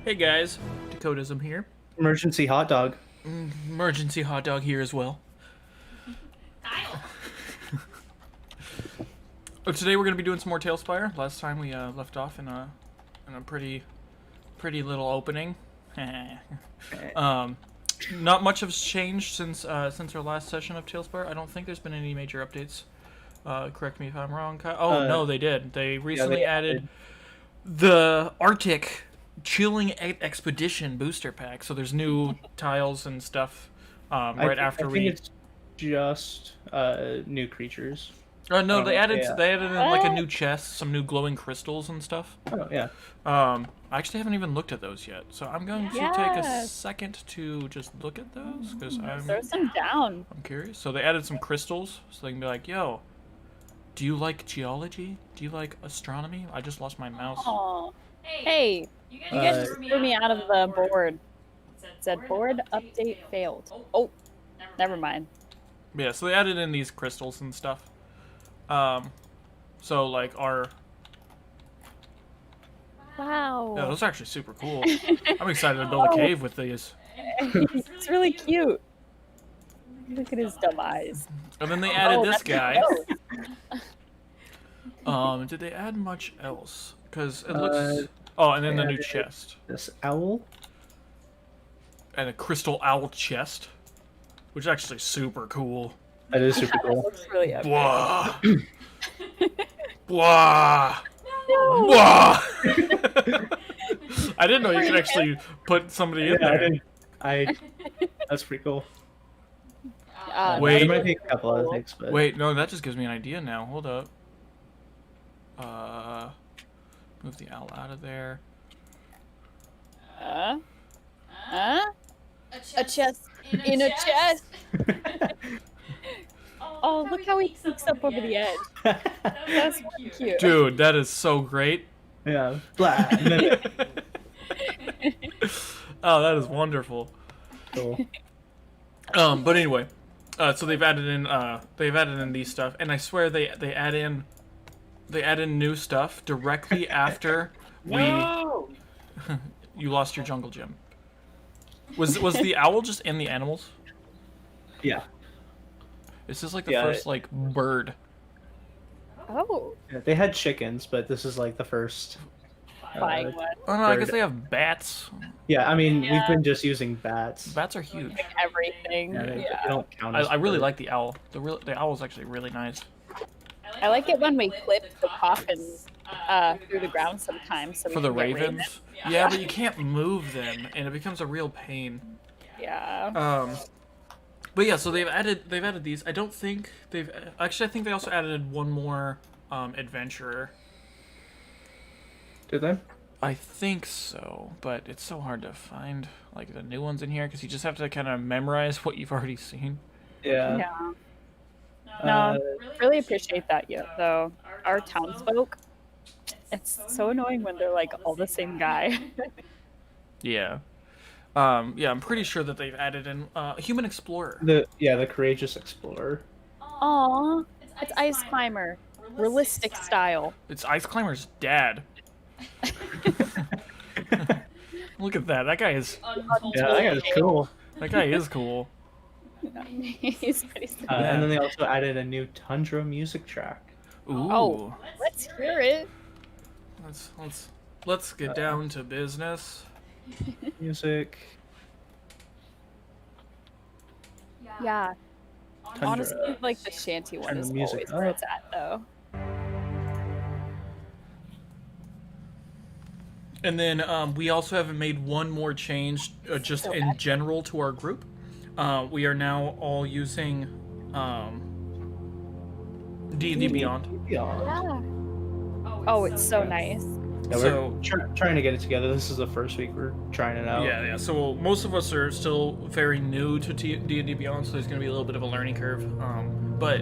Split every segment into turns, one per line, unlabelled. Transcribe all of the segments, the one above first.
Hey guys, Dakotism here.
Emergency hot dog.
Emergency hot dog here as well. Today we're going to be doing some more TaleSpire. Last time we left off in a pretty little opening. Not much has changed since our last session of TaleSpire. I don't think there's been any major updates. Correct me if I'm wrong, Kyle. Oh no, they did. They recently added the Arctic Chilling Expedition booster pack. So there's new tiles and stuff. Right after
I think it's just new creatures.
No, they added in like a new chest, some new glowing crystals and stuff.
Oh yeah.
I actually haven't even looked at those yet, so I'm going to take a second to just look at those because
throw some down.
I'm curious. So they added some crystals, so they can be like, "Yo, do you like geology? Do you like astronomy?" I just lost my mouse.
Aww. Hey, you guys just threw me out of the board. It said board update failed. Oh, never mind.
Yeah, so they added in these crystals and stuff. So like our...
Wow.
Yeah, those are actually super cool. I'm excited to build a cave with these.
It's really cute. Look at his dumb eyes.
And then they added this guy. Did they add much else? Because it looks... Oh, and then the new chest.
This owl.
And a crystal owl chest. Which is actually super cool.
That is super cool.
Looks really epic.
Blah. Blah. No. Blah. I didn't know you could actually put somebody in there.
That's pretty cool.
Wait.
There might be a couple other things, but...
Wait, no, that just gives me an idea now. Hold up. Move the owl out of there.
A chest in a chest. Oh, look how he peeks up over the edge. That's really cute.
Dude, that is so great.
Yeah. Blah.
Oh, that is wonderful.
Cool.
But anyway, so they've added in these stuff, and I swear they add in new stuff directly after you lost your jungle gym. Was the owl just in the animals?
Yeah.
This is like the first like bird.
Oh.
Yeah, they had chickens, but this is like the first.
Flying one.
Oh no, I guess they have bats.
Yeah, I mean we've been just using bats.
Bats are huge.
Like everything.
Yeah, they don't count.
I really like the owl. The owl is actually really nice.
I like it when we clip the coffins through the ground sometimes. So
for the ravens? Yeah, but you can't move them, and it becomes a real pain.
Yeah.
But yeah, so they've added these. I don't think they've actually. I think they also added one more adventurer.
Did they?
I think so, but it's so hard to find like the new ones in here because you just have to kind of memorize what you've already seen.
Yeah.
Yeah. No, really appreciate that, though. Our townsfolk, it's so annoying when they're like all the same guy.
Yeah. Yeah, I'm pretty sure that they've added in Human Explorer.
The courageous explorer.
Aw, it's Ice Climber, realistic style.
It's Ice Climber's dad. Look at that. That guy is.
Yeah, that guy's cool.
That guy is cool.
He's pretty simple.
And then they also added a new Tundra music track.
Ooh.
Oh, let's hear it.
Let's get down to business.
Music.
Yeah.
Tundra.
Honestly, like the shanty one is always where it's at, though.
And then we also have made one more change, just in general to our group. We are now all using D&D Beyond.
Yeah. Oh, it's so nice.
Yeah, we're trying to get it together. This is the first week we're trying it out.
Yeah. So most of us are still very new to D&D Beyond, so there's going to be a little bit of a learning curve. But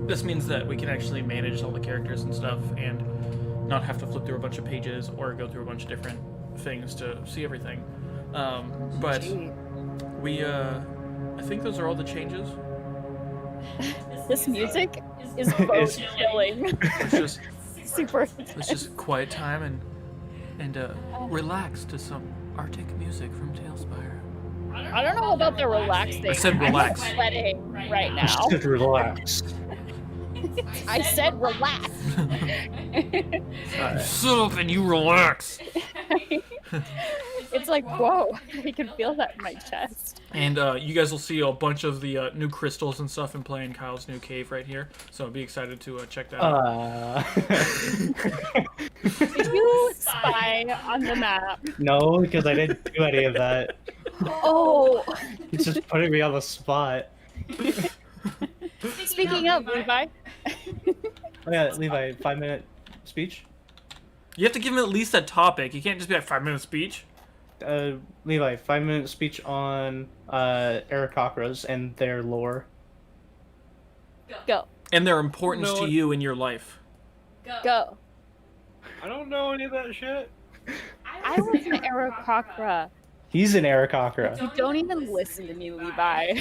this means that we can actually manage all the characters and stuff and not have to flip through a bunch of pages or go through a bunch of different things to see everything. But we, I think those are all the changes.
This music is both killing.
It's just
super.
It's just quiet time and and relax to some Arctic music from TaleSpire.
I don't know about the relaxing.
I said relax.
I'm sweating right
You
now.
should relax.
I said relax.
Shut up and you relax.
It's like, whoa, I can feel that in my chest.
And you guys will see a bunch of the new crystals and stuff in play in Kyle's new cave right here. So be excited to check that out.
Did you spy on the map?
No, because I didn't do any of that.
Oh.
It's just putting me on the spot.
Speaking of, Levi.
Oh yeah, Levi, 5-minute speech?
You have to give him at least a topic. You can't just be like 5-minute speech.
Levi, 5-minute speech on Aarakocras and their lore.
Go.
And their importance
No.
to you in your life.
Go.
I don't know any of that shit.
I was an Aarakocra.
He's an Aarakocra.
You don't even listen to me, Levi.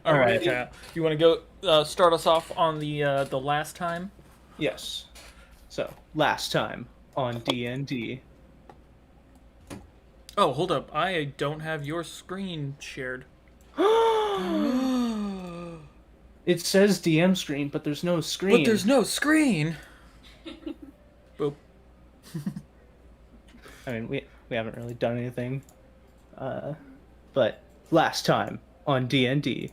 All right.
Alright.
You want to go start us off on the last time?
Yes. So, last time on D&D.
Oh, hold up. I don't have your screen shared.
It says DM screen, but there's no screen.
But there's no screen. Boop.
I mean, we haven't really done anything. But last time on D&D,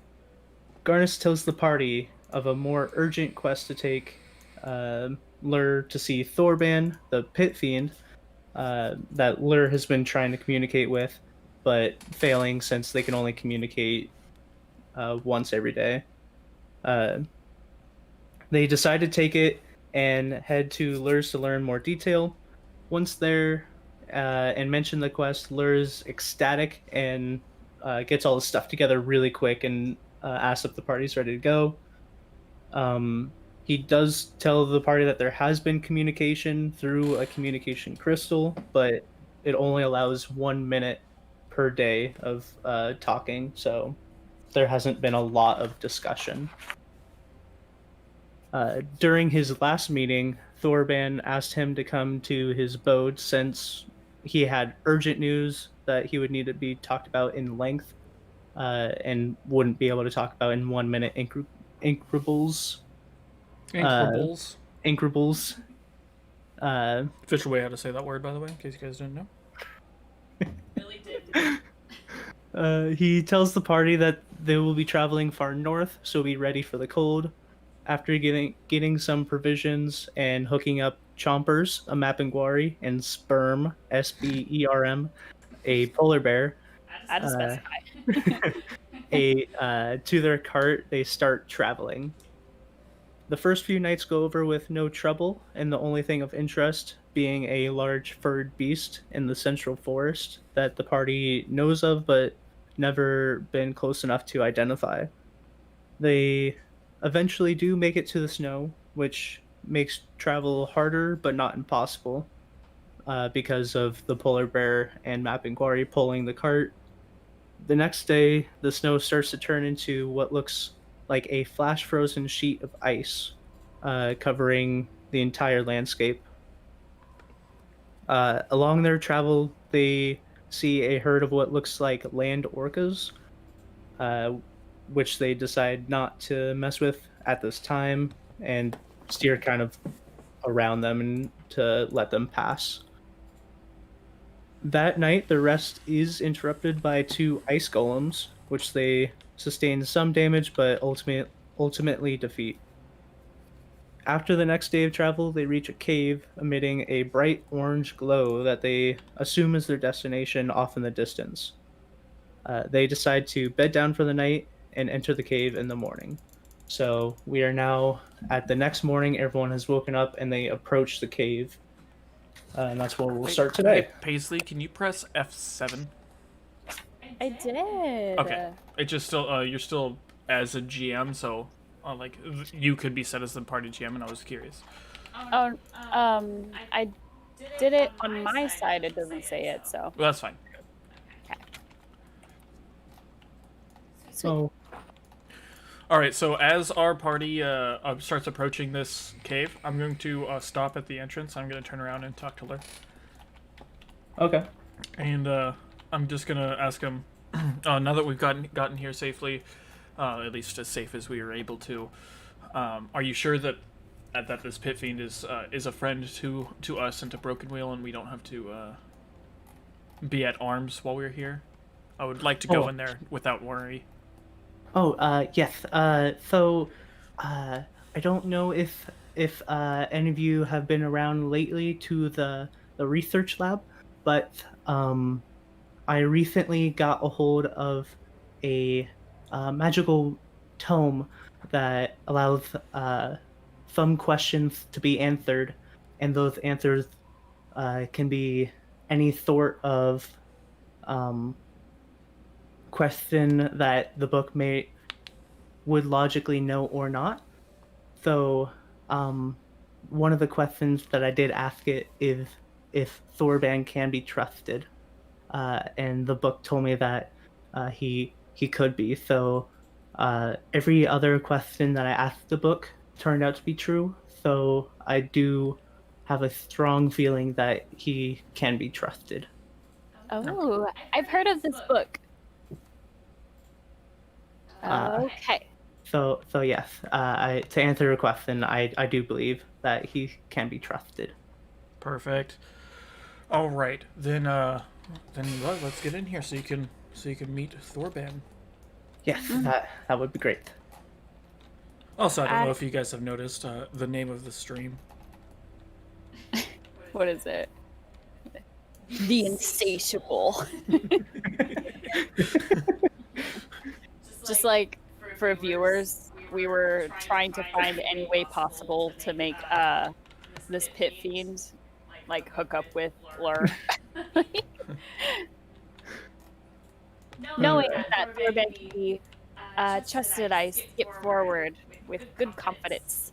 Garnus tells the party of a more urgent quest to take Lur to see Thorban, the pit fiend, that Lur has been trying to communicate with, but failing since they can only communicate once every day. They decide to take it and head to Lur's to learn more detail. Once there, and mention the quest, Lur's ecstatic and gets all the stuff together really quick and asks if the party's ready to go. He does tell the party that there has been communication through a communication crystal, but it only allows 1 minute per day of talking, so there hasn't been a lot of discussion. During his last meeting, Thorban asked him to come to his abode since he had urgent news that he would need to be talked about in length, and wouldn't be able to talk about in 1 minute incretables.
Incretables.
Incretables.
Official way how to say that word, by the way, in case you guys didn't know.
Really did.
He tells the party that they will be traveling far north, so be ready for the cold. After getting some provisions and hooking up Chompers, a Mapinguari, and Sperm, SBERM, a polar bear,
I had to specify.
to their cart, they start traveling. The first few nights go over with no trouble, and the only thing of interest being a large furred beast in the central forest that the party knows of but never been close enough to identify. They eventually do make it to the snow, which makes travel harder but not impossible, because of the polar bear and Mapinguari pulling the cart. The next day, the snow starts to turn into what looks like a flash frozen sheet of ice, covering the entire landscape. Along their travel, they see a herd of what looks like land orcas, which they decide not to mess with at this time and steer kind of around them and to let them pass. That night, the rest is interrupted by 2 ice golems, which they sustain some damage but ultimately defeat. After the next day of travel, they reach a cave emitting a bright orange glow that they assume is their destination off in the distance. They decide to bed down for the night and enter the cave in the morning. So we are now at the next morning. Everyone has woken up and they approach the cave. And that's where we'll start today.
Hey, Paisley, can you press F7?
I did.
Okay. It just still you're still as a GM, so like you could be set as the party GM, and I was curious.
Oh, I did it on my side. It doesn't say it, so.
Well, that's fine.
Okay.
So
All right. So as our party starts approaching this cave, I'm going to stop at the entrance. I'm going to turn around and talk to her.
Okay.
And I'm just gonna ask him. Now that we've gotten here safely, at least as safe as we were able to, are you sure that this pit fiend is a friend to us and to Broken Wheel, and we don't have to be at arms while we're here? I would like to go in there without worry.
Oh, yes. So, I don't know if any of you have been around lately to the research lab, but I recently got a hold of a magical tome that allows some questions to be answered, and those answers can be any sort of question that the book would logically know or not. So, one of the questions that I did ask it is if Thorban can be trusted, and the book told me that he could be. So, every other question that I asked the book turned out to be true. So I do have a strong feeling that he can be trusted.
Oh, I've heard of this book. Okay.
So yes, to answer your question, I do believe that he can be trusted.
Perfect. All right, then let's get in here so you can meet Thorban.
Yes, that would be great.
Also, I don't know if you guys have noticed the name of the stream.
What is it? The Insatiable. Just like for viewers, we were trying to find any way possible to make this pit fiend like hook up with Lur. Knowing that Thorban can be trusted, I skip forward with good confidence.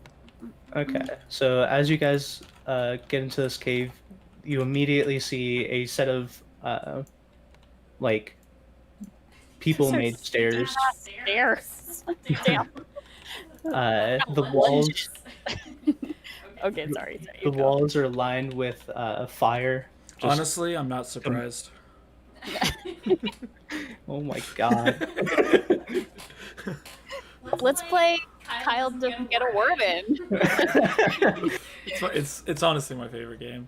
Okay, so as you guys get into this cave, you immediately see a set of like people-made stairs.
Stairs. Damn.
The walls.
Okay, sorry.
The walls are lined with fire.
Honestly, I'm not surprised.
Oh my god.
Let's play Kyle doesn't get a word in.
It's honestly my favorite game.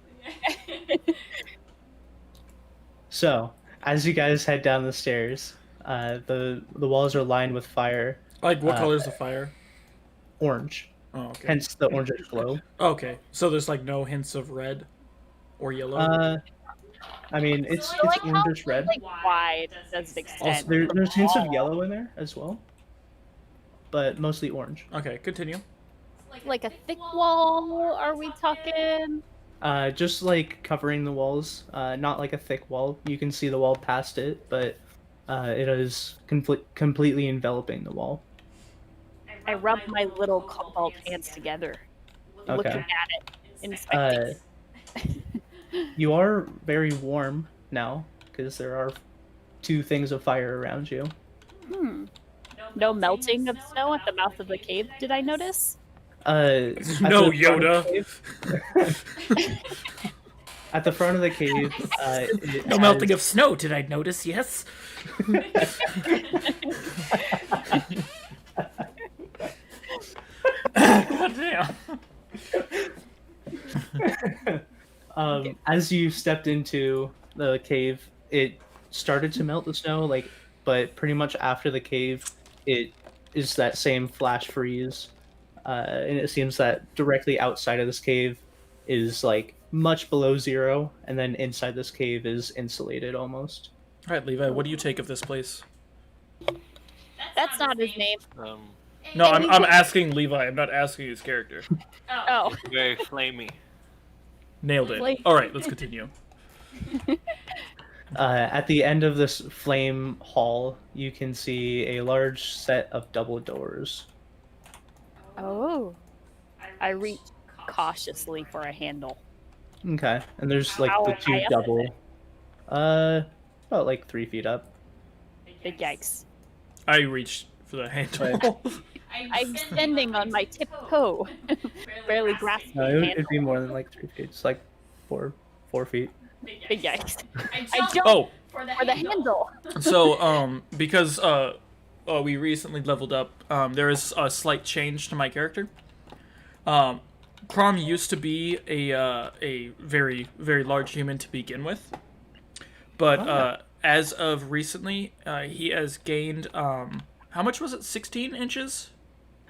So, as you guys head down the stairs, the walls are lined with fire.
Like, what color is the fire?
Orange.
Oh, okay.
Hence the orangish glow.
Okay, so there's like no hints of red or yellow.
I mean, it's
like
orangish red.
Like wide does it extend?
Also, there's hints of yellow in there as well, but mostly orange.
Okay, continue.
Like a thick wall? Are we talking?
Just like covering the walls, not like a thick wall. You can see the wall past it, but it is completely enveloping the wall.
I rub my little cobalt hands together, looking at it, inspecting.
You are very warm now because there are 2 things of fire around you.
No melting of snow at the mouth of the cave, did I notice?
No, Yoda.
At the front of the cave,
No melting of snow, did I notice? Yes. God damn.
As you stepped into the cave, it started to melt the snow, but pretty much after the cave, it is that same flash freeze. And it seems that directly outside of this cave is like much below 0, and then inside this cave is insulated almost.
All right, Levi, what do you take of this place?
That's not his name.
No, I'm asking Levi. I'm not asking his character.
Oh.
Very flamey.
Nailed it. All right, let's continue.
At the end of this flame hall, you can see a large set of double doors.
Oh. I reach cautiously for a handle.
Okay, and there's like
How
the
high
2
up is
double.
it?
About like 3 feet up.
Big yikes.
I reached for the handle.
I'm standing on my tiptoe, barely grasping
No,
the
it'd
handle.
be more than like 3 feet. It's like 4 feet.
Big yikes. I jump
Oh,
for the handle.
so because we recently leveled up, there is a slight change to my character. Crom used to be a very very large human to begin with, but as of recently, he has gained how much was it? 16 inches?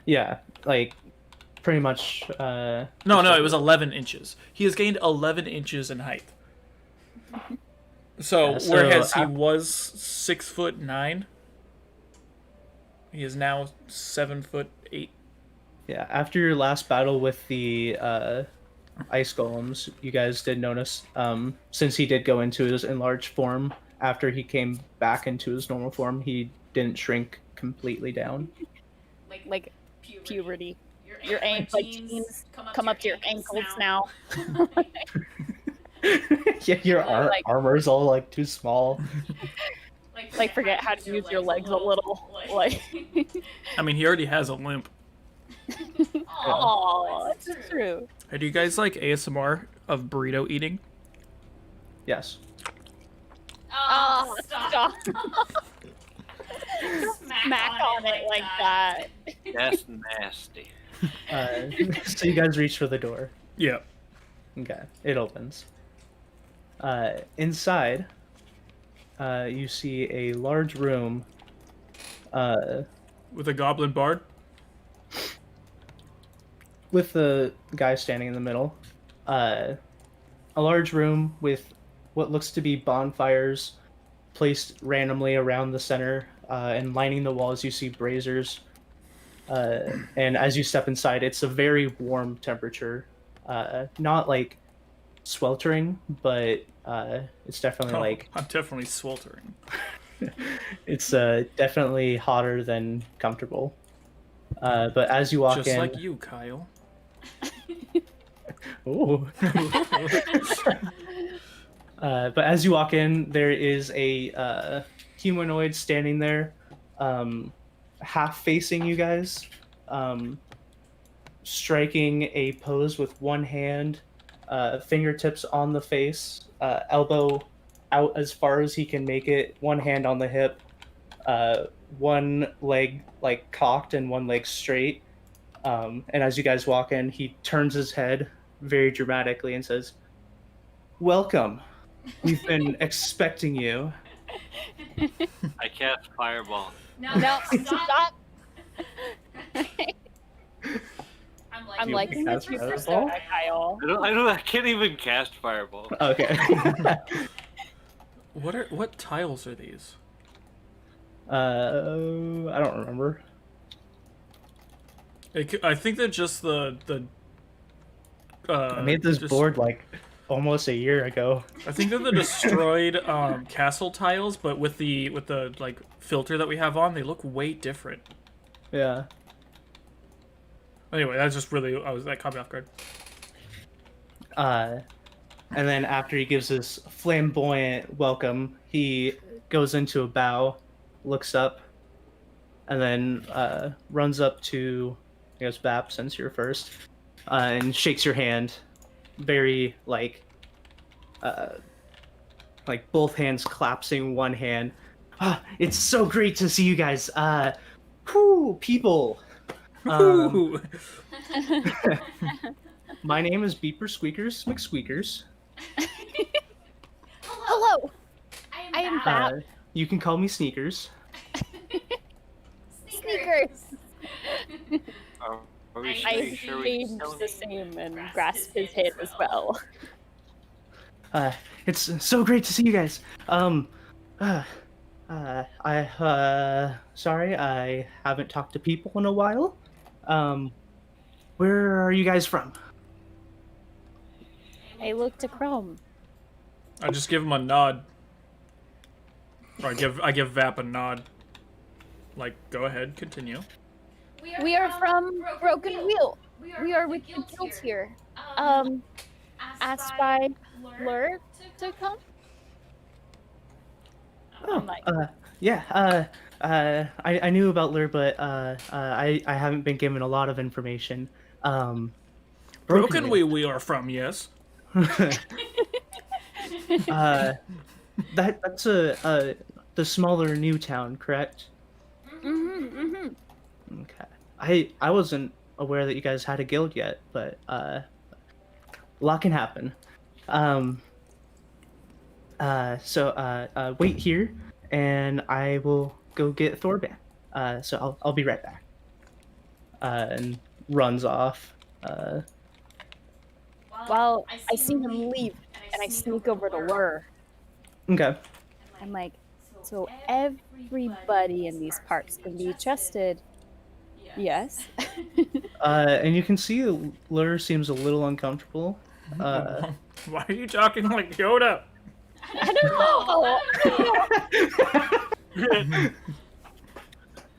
Yeah, like pretty much.
No, it was 11 inches. He has gained 11 inches in height. So,
Yeah, so
whereas he was 6'9", he is now 7'8".
Yeah, after your last battle with the ice golems, you guys did notice, since he did go into his enlarged form, after he came back into his normal form, he didn't shrink completely down.
Like puberty. Your teens come up to your ankles now.
Yeah, your
Like-
armor's all like too small.
Like forget how to use your legs a little. Like,
I mean, he already has a limp.
oh, that's true.
Hey, do you guys like ASMR of burrito eating?
Yes.
Oh, stop. Smack on it like that.
That's nasty.
So you guys reach for the door.
Yeah.
Okay, it opens. Inside, you see a large room.
With a goblin bard?
With the guy standing in the middle. A large room with what looks to be bonfires placed randomly around the center, and lining the walls you see braziers. And as you step inside, it's a very warm temperature. Not like sweltering, but it's definitely like
I'm definitely sweltering.
it's definitely hotter than comfortable. But as you walk
Just
in,
like you, Kyle.
ooh. But as you walk in, there is a humanoid standing there, half facing you guys, striking a pose with one hand, fingertips on the face, elbow out as far as he can make it, one hand on the hip, one leg like cocked and one leg straight. And as you guys walk in, he turns his head very dramatically and says, "Welcome. We've been expecting you."
I cast fireball.
No, stop. I'm
You
liking
cast
this new
fireball?
persona, Kyle.
I can't even cast fireball.
Okay.
What tiles are these?
I don't remember.
I think they're just the
I made this
just-
board like almost a year ago.
I think they're the destroyed castle tiles, but with the like filter that we have on, they look way different.
Yeah.
Anyway, that's just really that caught me off guard.
And then after he gives his flamboyant welcome, he goes into a bow, looks up, and then runs up to, I guess, Bap, since you're first, and shakes your hand, very like both hands collapsing one hand. It's so great to see you guys. Whew, people.
Ooh.
My name is Beeper Squeakers McSqueakers.
Hello. I am Bap.
You can call me Sneakers.
Sneakers.
Are we
I
sure we
changed the same and grasped his head as well.
It's so great to see you guys. Sorry, I haven't talked to people in a while. Where are you guys from?
I look to Chrome.
I just give him a nod. Or I give Vap a nod. Like, go ahead, continue.
We are from Broken Wheel. We are with the guild here. Asked by Lur to come.
Oh,
I'm like,
Yeah, I knew about Lur, but I haven't been given a lot of information.
Broken we are from, yes.
uh, that's the smaller new town, correct? Okay. I wasn't aware that you guys had a guild yet, but a lot can happen. So wait here, and I will go get Thorban. So I'll be right back. And runs off.
Well, I see him leave, and I sneak over to Lur.
Okay.
I'm like, so everybody in these parts can be trusted. Yes.
And you can see Lur seems a little uncomfortable.
Why are you talking like Yoda?
I don't know.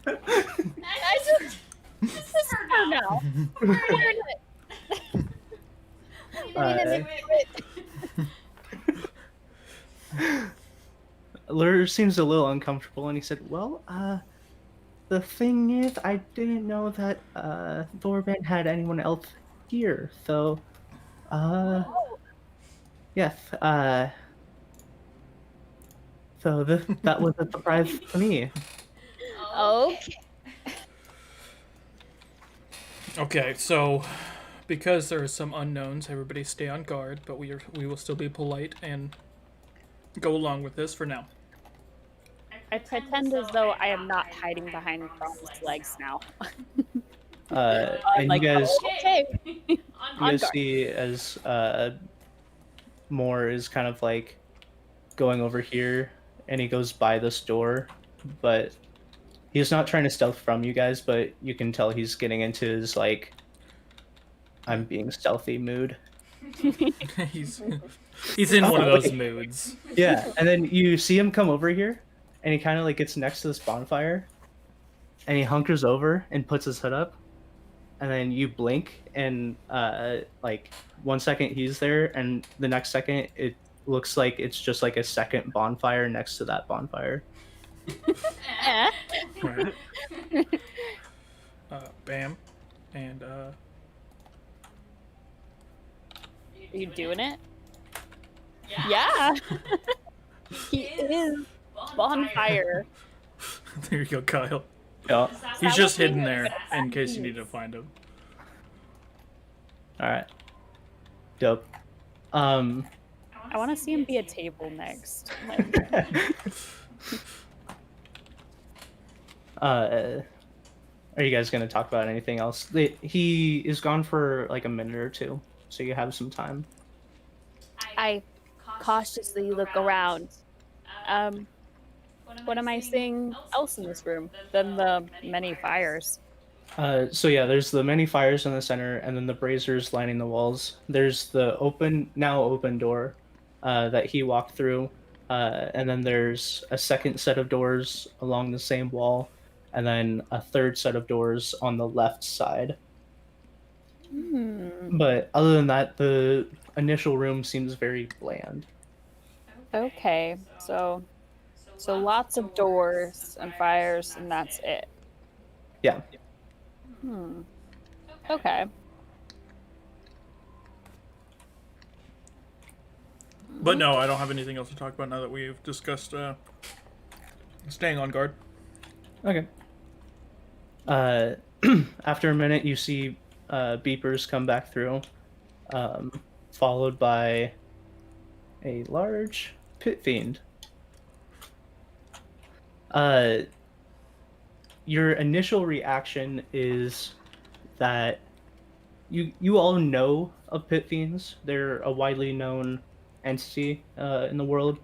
I just this is her now.
Lur seems a little uncomfortable, and he said, "Well, the thing is, I didn't know that Thorban had anyone else here, so yes, so that was a surprise to me."
Okay.
Okay, so because there are some unknowns, everybody stay on guard, but we will still be polite and go along with this for now.
I pretend as though I am not hiding behind Crom's legs now.
And
like,
you guys,
okay.
you
On
guys
guard.
see as Moore is kind of like going over here, and he goes by this door, but he's not trying to stealth from you guys, but you can tell he's getting into his like I'm being stealthy mood.
he's in one of those moods.
Yeah, and then you see him come over here, and he kind of like gets next to this bonfire, and he hunkers over and puts his hood up, and then you blink, and like 1 second he's there, and the next second it looks like it's just like a second bonfire next to that bonfire.
Right. Bam, and
Are you doing it? Yeah. He is bonfire.
there you go, Kyle.
Yeah.
He's just hidden there in case you need to find him.
All right. Dope.
I want to see him be a table next. Like,
Are you guys gonna talk about anything else? He is gone for like a minute or two, so you have some time.
I cautiously look around. What am I seeing else in this room than the many fires?
So yeah, there's the many fires in the center, and then the braziers lining the walls. There's the now open door that he walked through, and then there's a second set of doors along the same wall, and then a third set of doors on the left side. But other than that, the initial room seems very bland.
Okay, so lots of doors and fires, and that's it.
Yeah.
Okay.
But no, I don't have anything else to talk about now that we've discussed staying on guard.
Okay. After a minute, you see beepers come back through, followed by a large pit fiend. Your initial reaction is that you all know of pit fiends. They're a widely known entity in the world,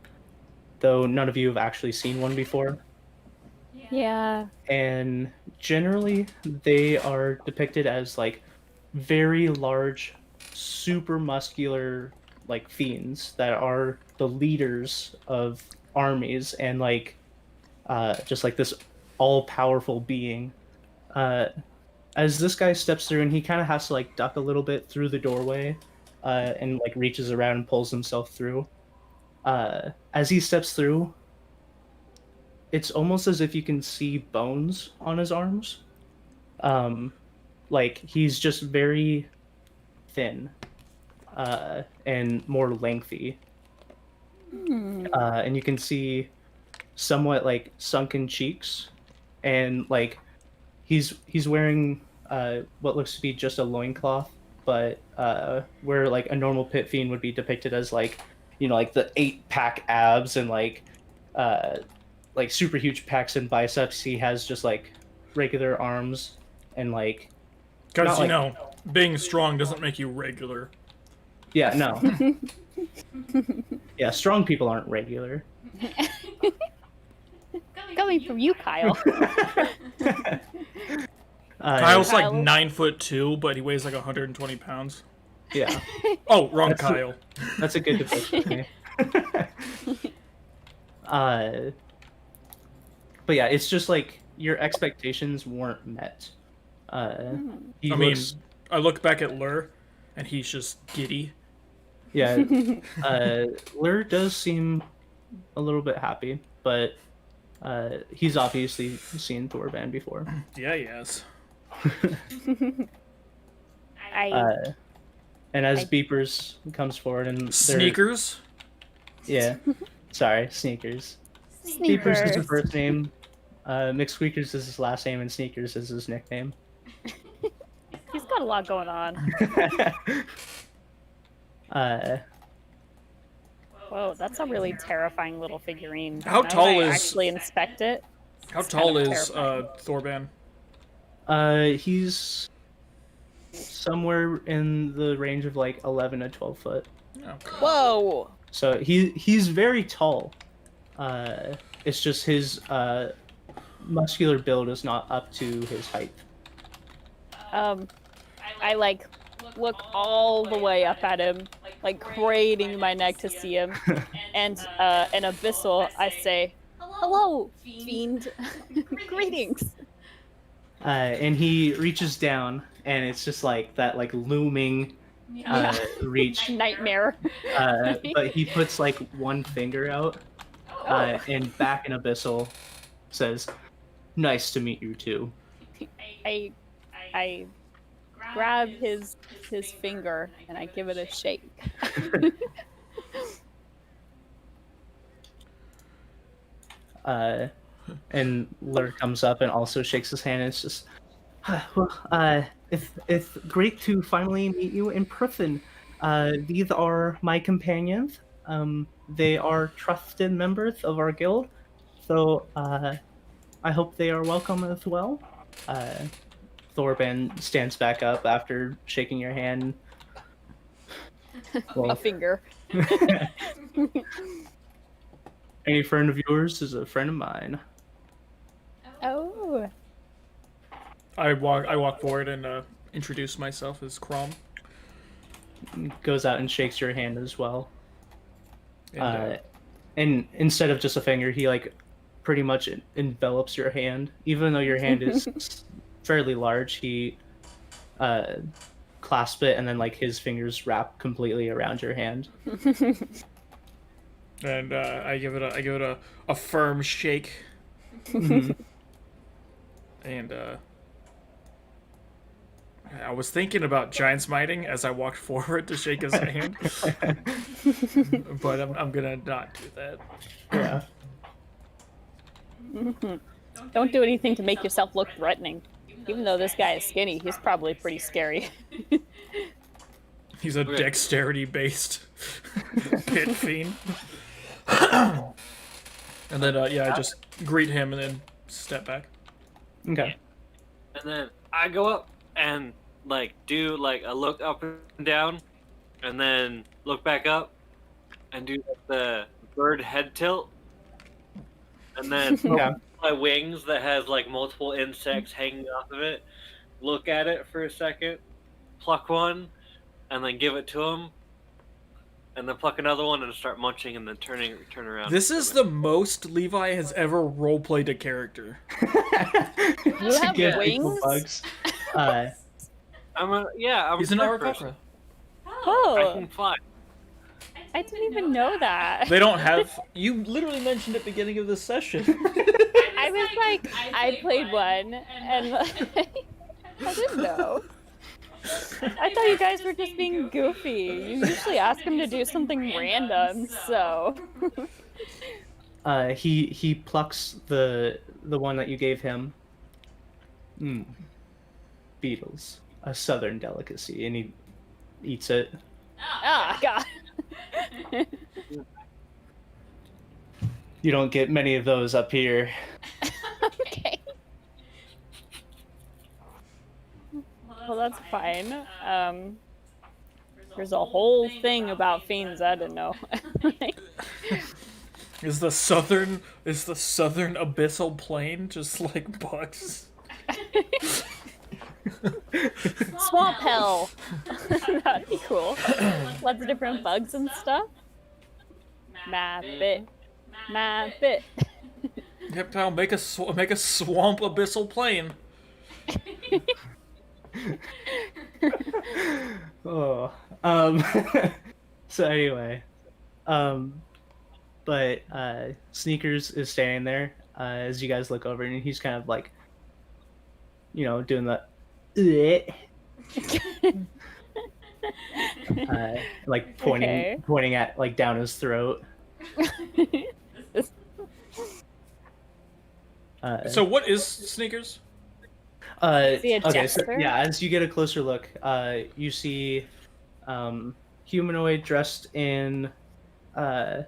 though none of you have actually seen one before.
Yeah.
And generally they are depicted as like very large, super muscular like fiends that are the leaders of armies, and like just like this all-powerful being. As this guy steps through, and he kind of has to like duck a little bit through the doorway, and like reaches around and pulls himself through. As he steps through, it's almost as if you can see bones on his arms. Like he's just very thin, and more lengthy. And you can see somewhat like sunken cheeks, and like he's wearing what looks to be just a loincloth, but where like a normal pit fiend would be depicted as like, you know, like the 8-pack abs and like super huge pecs and biceps, he has just like regular arms and like
Because, you
like-
know, being strong doesn't make you regular.
yeah, no. Yeah, strong people aren't regular.
Coming from you, Kyle.
Kyle's like
Kyle-
9'2", but he weighs like 120 pounds.
Yeah,
Oh, wrong
That's-
Kyle.
that's a good depiction. But yeah, it's just like your expectations weren't met. He
I mean,
looks,
I look back at Lur, and he's just giddy.
yeah, Lur does seem a little bit happy, but he's obviously seen Thorban before.
Yeah, he has.
And as
I-
Beepers comes forward and they're-
Sneakers?
yeah, sorry, Sneakers. Beepers is his first name. McSqueakers is his last name, and Sneakers is his nickname.
He's got a lot going on. Whoa, that's a really terrifying little figurine.
How
Now
tall
that I
is-
actually inspect it?
How
It's
tall
kind of
is
terrifying.
Thorban?
He's somewhere in the range of like 11 to 12 foot.
Okay.
Whoa!
So he's very tall. It's just his muscular build is not up to his height.
I like look all the way up at him, like craning my neck to see him, and in Abyssal I say, "Hello, fiend. Greetings."
And he reaches down, and it's just like that, like looming reach.
Nightmare.
But he puts like one finger out, and back in Abyssal says, "Nice to meet you too."
I grab his finger and I give it a shake.
And Lur comes up and also shakes his hand. And it's just, it's great to finally meet you in person. These are my companions. They are trusted members of our guild, so I hope they are welcome as well. Thorban stands back up after shaking your hand.
A finger.
Any friend of yours is a friend of mine.
Oh.
I walk forward and introduce myself as Crom.
Goes out and shakes your hand as well.
And,
And instead of just a finger, he like pretty much envelops your hand. Even though your hand is fairly large, he clasps it, and then like his fingers wrap completely around your hand.
and I give it a firm shake. And I was thinking about giant smiting as I walked forward to shake his hand, but I'm gonna not do that.
Yeah.
Don't do anything to make yourself look threatening. Even though this guy is skinny, he's probably pretty scary.
He's a
Okay.
dexterity-based pit fiend. And then I just greet him and then step back.
Okay.
And then I go up and like do like a look up and down, and then look back up and do like, the bird head tilt, and then
Yeah.
my wings that has like multiple insects hanging off of it. Look at it for a second, pluck one, and then give it to him, and then pluck another one and start munching, and then turn around.
This is the most Levi has ever roleplayed a character.
To
have
give people
wings?
bugs.
I'm
He's
a
an
bird person.
Arakocra.
I
Oh,
can fly.
I didn't even know that.
They don't have. You literally mentioned at the beginning of this session.
I was like, I played one, and I didn't know. I thought you guys were just being goofy. You usually ask him to do something random, so.
He plucks the one that you gave him. Beetles, a southern delicacy, and he eats it.
Ah, God.
You don't get many of those up here.
Okay. Well, that's fine. There's a whole thing about fiends I didn't know.
Is the southern abyssal plain just like bugs?
Swamp hell. That'd be cool. Lots of different bugs and stuff. Map it.
Yep, now make a swamp abyssal plain.
Oh, so anyway, but Sneakers is standing there as you guys look over, and he's kind of like, doing the, like pointing at like down his throat.
So what is Sneakers?
See a
Okay, so
jester?
yeah, as you get a closer look, you see humanoid dressed in I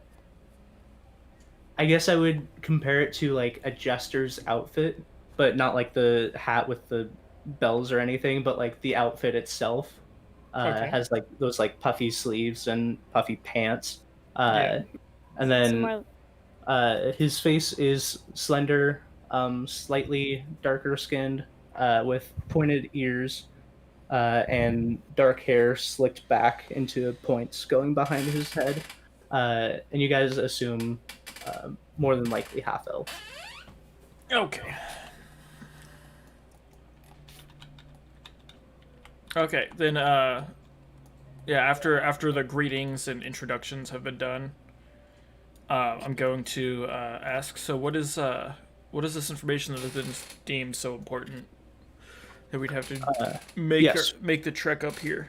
guess I would compare it to like a jester's outfit, but not like the hat with the bells or anything, but like the outfit itself
Okay.
has like those like puffy sleeves and puffy pants.
Yeah.
And then
Some more-
his face is slender, slightly darker skinned, with pointed ears, and dark hair slicked back into points going behind his head. And you guys assume more than likely half elf.
Okay. Okay, then yeah, after the greetings and introductions have been done, I'm going to ask, so what is this information that has been deemed so important that we'd have to make the trek up here?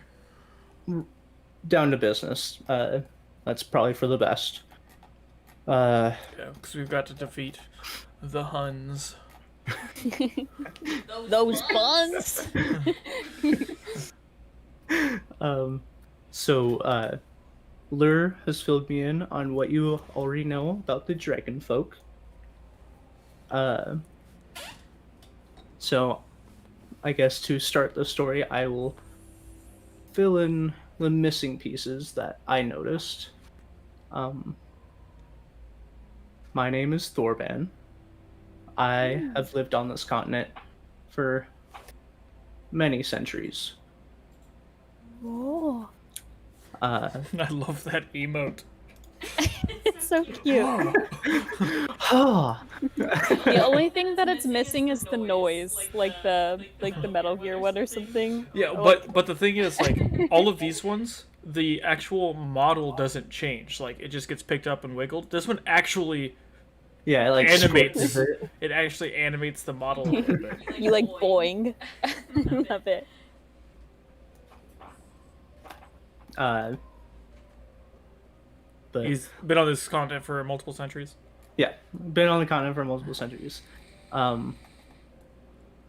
Down to business. That's probably for the best.
Yeah, because we've got to defeat the Huns.
Those buns.
So Lur has filled me in on what you already know about the dragon folk. So I guess to start the story, I will fill in the missing pieces that I noticed. My name is Thorban. I have lived on this continent for many centuries.
Whoa.
I love that emote.
It's so cute. The only thing that it's missing is the noise, like the Metal Gear one or something.
Yeah,
Like-
but the thing is, like, all of these ones, the actual model doesn't change. Like, it just gets picked up and wiggled. This one actually
Yeah, it, like
animates.
squishes it.
It actually animates the model a little bit.
You like boing. Love it.
But
He's been on this content for multiple centuries.
yeah, been on the continent for multiple centuries.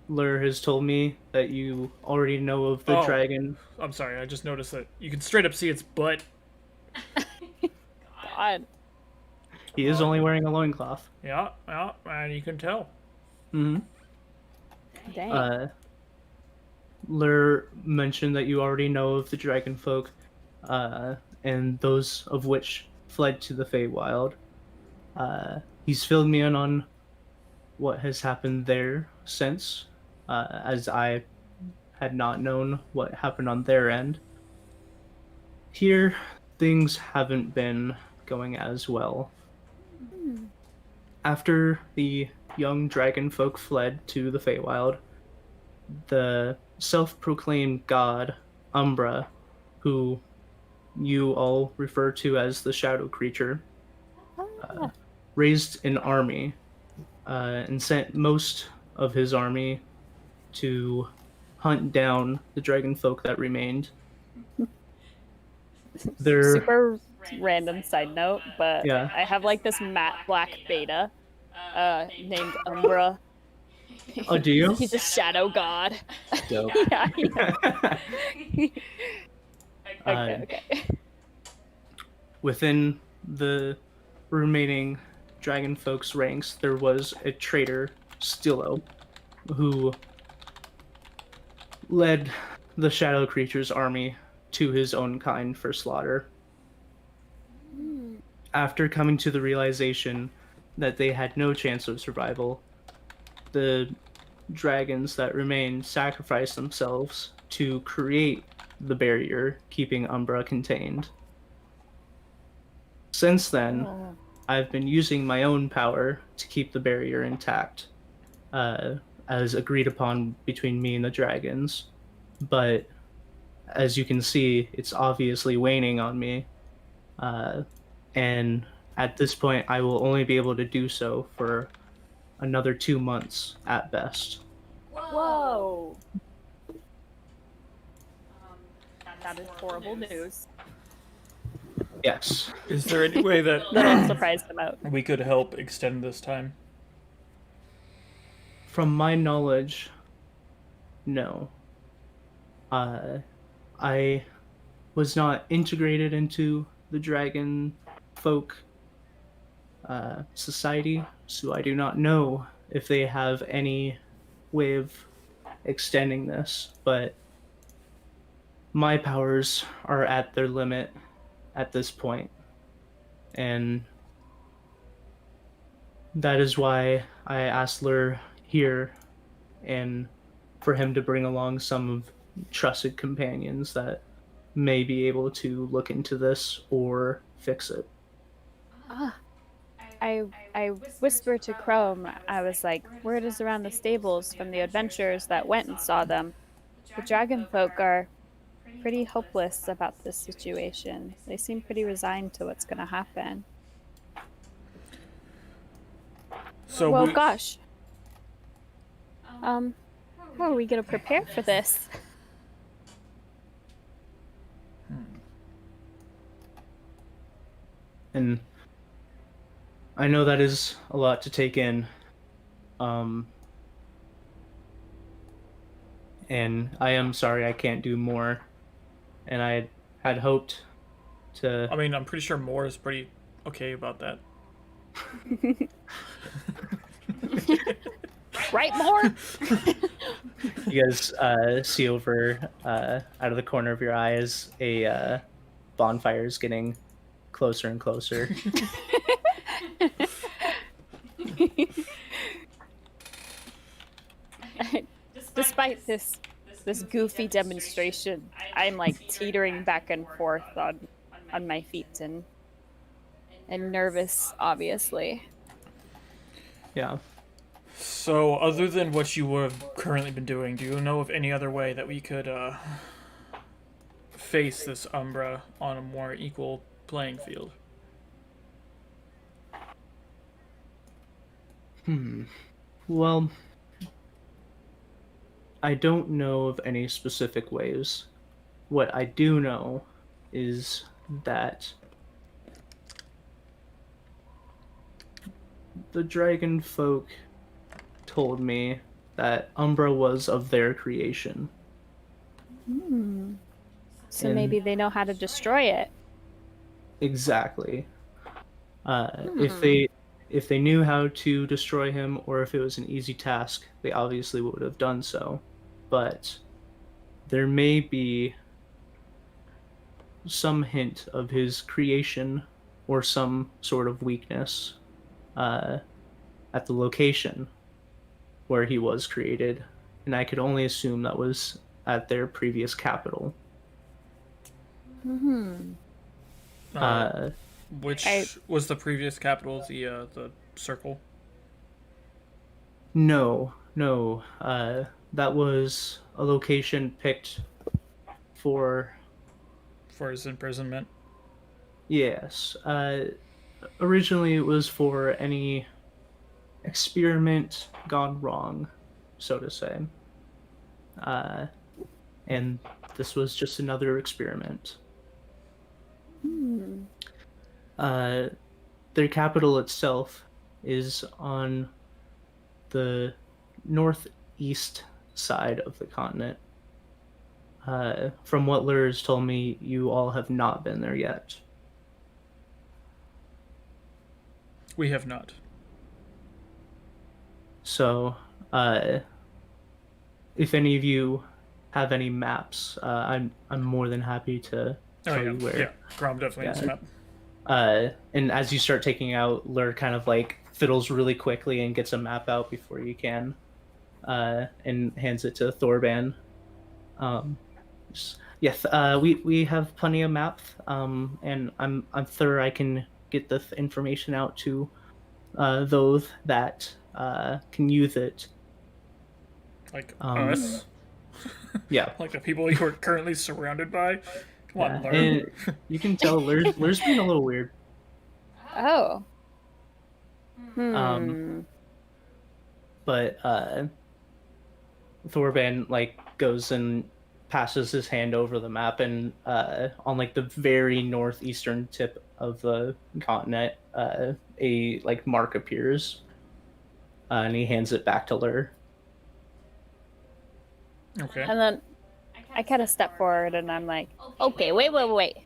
Lur has told me that you already know of the
Oh.
dragon.
I'm sorry, I just noticed that you can straight up see its butt.
God.
He is only wearing a loincloth.
Yeah, and you can tell.
Mm-hmm.
Dang.
Lur mentioned that you already know of the dragon folk, and those of which fled to the Feywild. He's filled me in on what has happened there since, as I had not known what happened on their end. Here, things haven't been going as well. After the young dragon folk fled to the Feywild, the self-proclaimed god, Umbra, who you all refer to as the shadow creature, raised an army and sent most of his army to hunt down the dragon folk that remained. They're
Super random side note, but
Yeah.
I have like this matte black beta named Umbra.
Oh, do you?
He's a shadow god.
Dope.
Yeah, okay.
Within the remaining dragon folks ranks, there was a traitor, Stillo, who led the shadow creature's army to his own kind for slaughter. After coming to the realization that they had no chance of survival, the dragons that remained sacrificed themselves to create the barrier keeping Umbra contained. Since then, I've been using my own power to keep the barrier intact, as agreed upon between me and the dragons. But as you can see, it's obviously waning on me. And at this point, I will only be able to do so for another 2 months at best.
Whoa. That is horrible news.
Yes.
Is there any way that
That surprised him out.
we could help extend this time?
From my knowledge, no. I was not integrated into the dragon folk society, so I do not know if they have any way of extending this, but my powers are at their limit at this point, and that is why I asked Lur here and for him to bring along some trusted companions that may be able to look into this or fix it.
I whispered to Chrome, I was like, word is around the stables from the adventurers that went and saw them. The dragon folk are pretty hopeless about this situation. They seem pretty resigned to what's going to happen.
So
Well,
we-
gosh. How are we going to prepare for this?
And I know that is a lot to take in. And I am sorry I can't do more. And I had hoped to.
I mean, I'm pretty sure Moore is pretty okay about that.
Right, more?
You guys see over out of the corner of your eyes a bonfire is getting closer and closer.
Despite this goofy demonstration, I'm like teetering back and forth on my feet and nervous, obviously.
Yeah.
So, other than what you have currently been doing, do you know of any other way that we could face this Umbra on a more equal playing field?
Well, I don't know of any specific ways. What I do know is that the dragon folk told me that Umbra was of their creation.
So
And-
maybe they know how to destroy it.
Exactly. If they knew how to destroy him, or if it was an easy task, they obviously would have done so. But there may be some hint of his creation or some sort of weakness at the location where he was created, and I could only assume that was at their previous capital.
Which was the previous capital, the circle?
No, that was a location picked for.
For his imprisonment?
Yes. Originally, it was for any experiment gone wrong, so to say. And this was just another experiment.
Hmm.
Their capital itself is on the northeast side of the continent. From what Lurs told me, you all have not been there yet.
We have not.
So, if any of you have any maps, I'm more than happy to tell you where.
Yeah, Grom definitely has a map.
And as you start taking out, Lur kind of like fiddles really quickly and gets a map out before you can, and hands it to Thorban. Yes, we have plenty of maps, and I'm sure I can get this information out to those that can use it.
Like us?
Yeah.
Like the people you are currently surrounded by? Come on, learn.
And you can tell Lur's being a little weird.
Oh.
But Thorban like goes and passes his hand over the map, and on like the very northeastern tip of the continent, a like mark appears, and he hands it back to Lur.
Okay.
And then I kind of step forward and I'm like, okay, wait.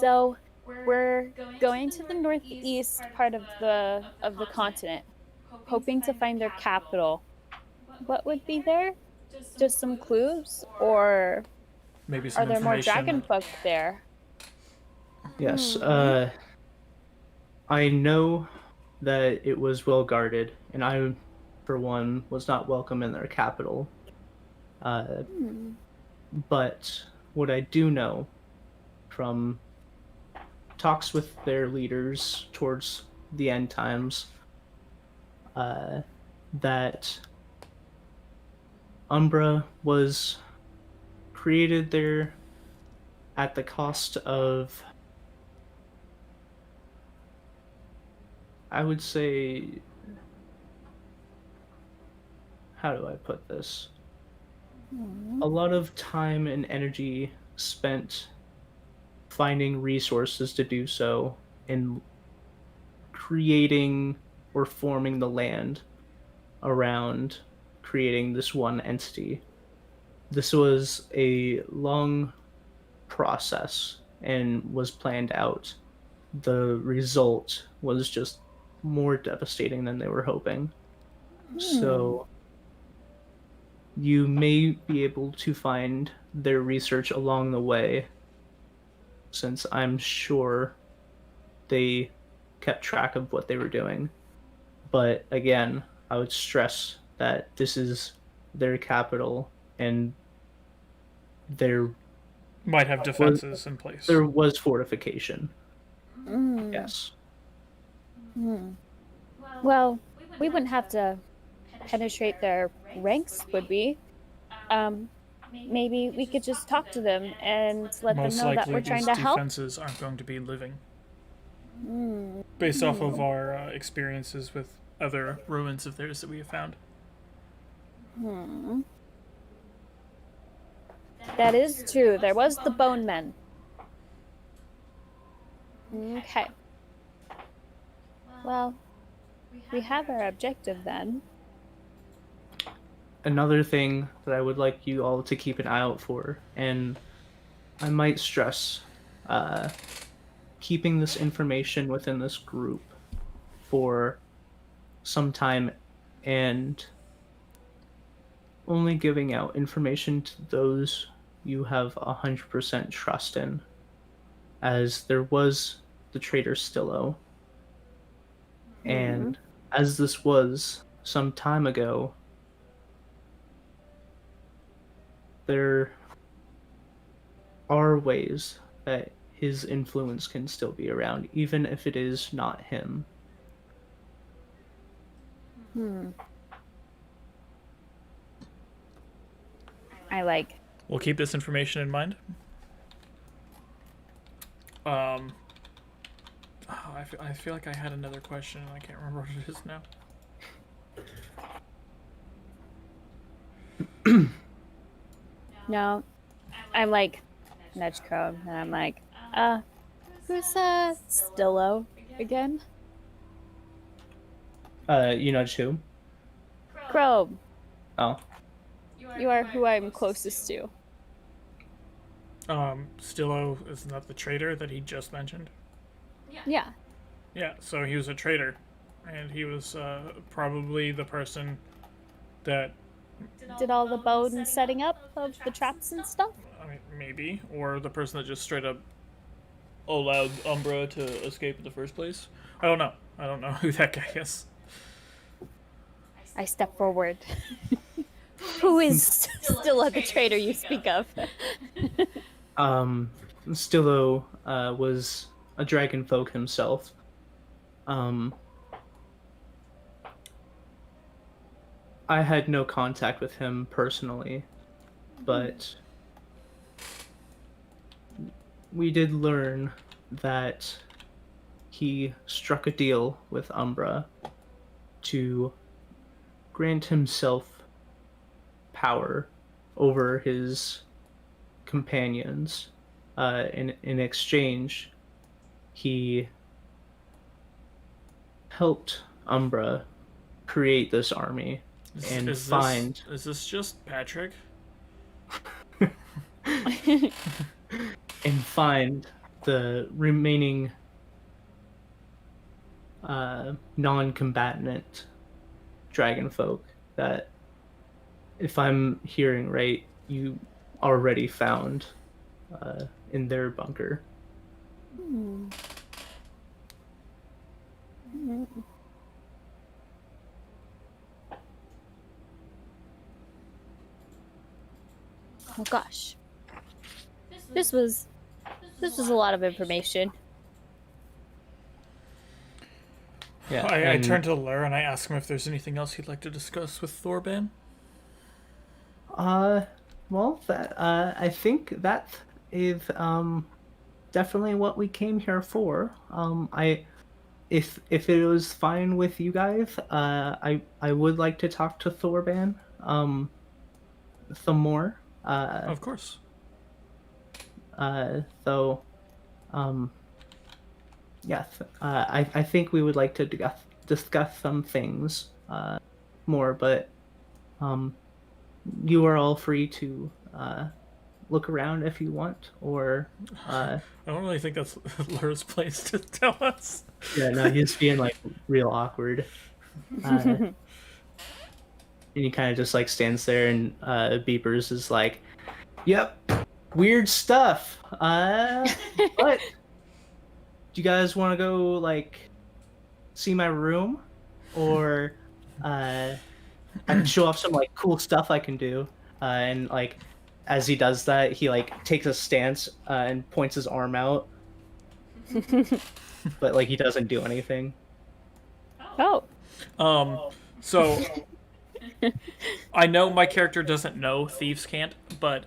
So we're going to the northeast part of the continent, hoping to find their capital. What would be there? Just some clues, or
Maybe some
are there more
information.
dragon folk there?
Yes. I know that it was well guarded, and I, for one, was not welcome in their capital. But what I do know from talks with their leaders towards the end times, that Umbra was created there at the cost of, I would say, how do I put this? A lot of time and energy spent finding resources to do so, and creating or forming the land around creating this one entity. This was a long process and was planned out. The result was just more devastating than they were hoping. So you may be able to find their research along the way, since I'm sure they kept track of what they were doing. But again, I would stress that this is their capital, and there
Might have defenses in place.
there was fortification. Yes.
Well, we wouldn't have to penetrate their ranks, would we? Maybe we could just talk to them and let
Most
them know that
likely
we're trying
these
to help.
defenses aren't going to be living. Based off of our experiences with other ruins of theirs that we have found.
That is true. There was the Bone Men. Okay. Well, we have our objective then.
Another thing that I would like you all to keep an eye out for, and I might stress, keeping this information within this group for some time, and only giving out information to those you have 100% trust in, as there was the traitor Stillo, and as this was some time ago, there are ways that his influence can still be around, even if it is not him.
I like.
We'll keep this information in mind. I feel like I had another question and I can't remember what it is now.
No, I'm like nudge Crow, and I'm like, who's Stillo again?
You nudge who?
Crow,
Oh.
you are who I'm closest to.
Stillo, isn't that the traitor that he just mentioned?
Yeah.
Yeah, so he was a traitor, and he was probably the person that,
Did all the bone setting up of the traps and stuff?
I mean, maybe, or the person that just straight up allowed Umbra to escape in the first place. I don't know. I don't know who that guy is.
I step forward. Who is Stillo the traitor you speak of?
Stillo was a dragon folk himself. I had no contact with him personally, but we did learn that he struck a deal with Umbra to grant himself power over his companions. In exchange, he helped Umbra create this army and find.
Is this just Patrick?
And find the remaining non-combatant dragon folk that, if I'm hearing right, you already found in their bunker.
Oh gosh. This was a lot of information.
Yeah,
I turn to Lur and I ask him if there's anything else he'd like to discuss with Thorban.
Well, that I think that is definitely what we came here for. If it was fine with you guys, I would like to talk to Thorban some more.
Of course.
So, yes, I think we would like to discuss some things more, but you are all free to look around if you want, or
I don't really think that's Lur's place to tell us.
yeah, no, he's being like real awkward. And he kind of just like stands there, and Beepers is like, "Yep, weird stuff. But do you guys want to go like see my room, or I can show off some like cool stuff I can do?" And like as he does that, he like takes a stance and points his arm out, but like he doesn't do anything.
Oh.
So I know my character doesn't know Thieves Can't, but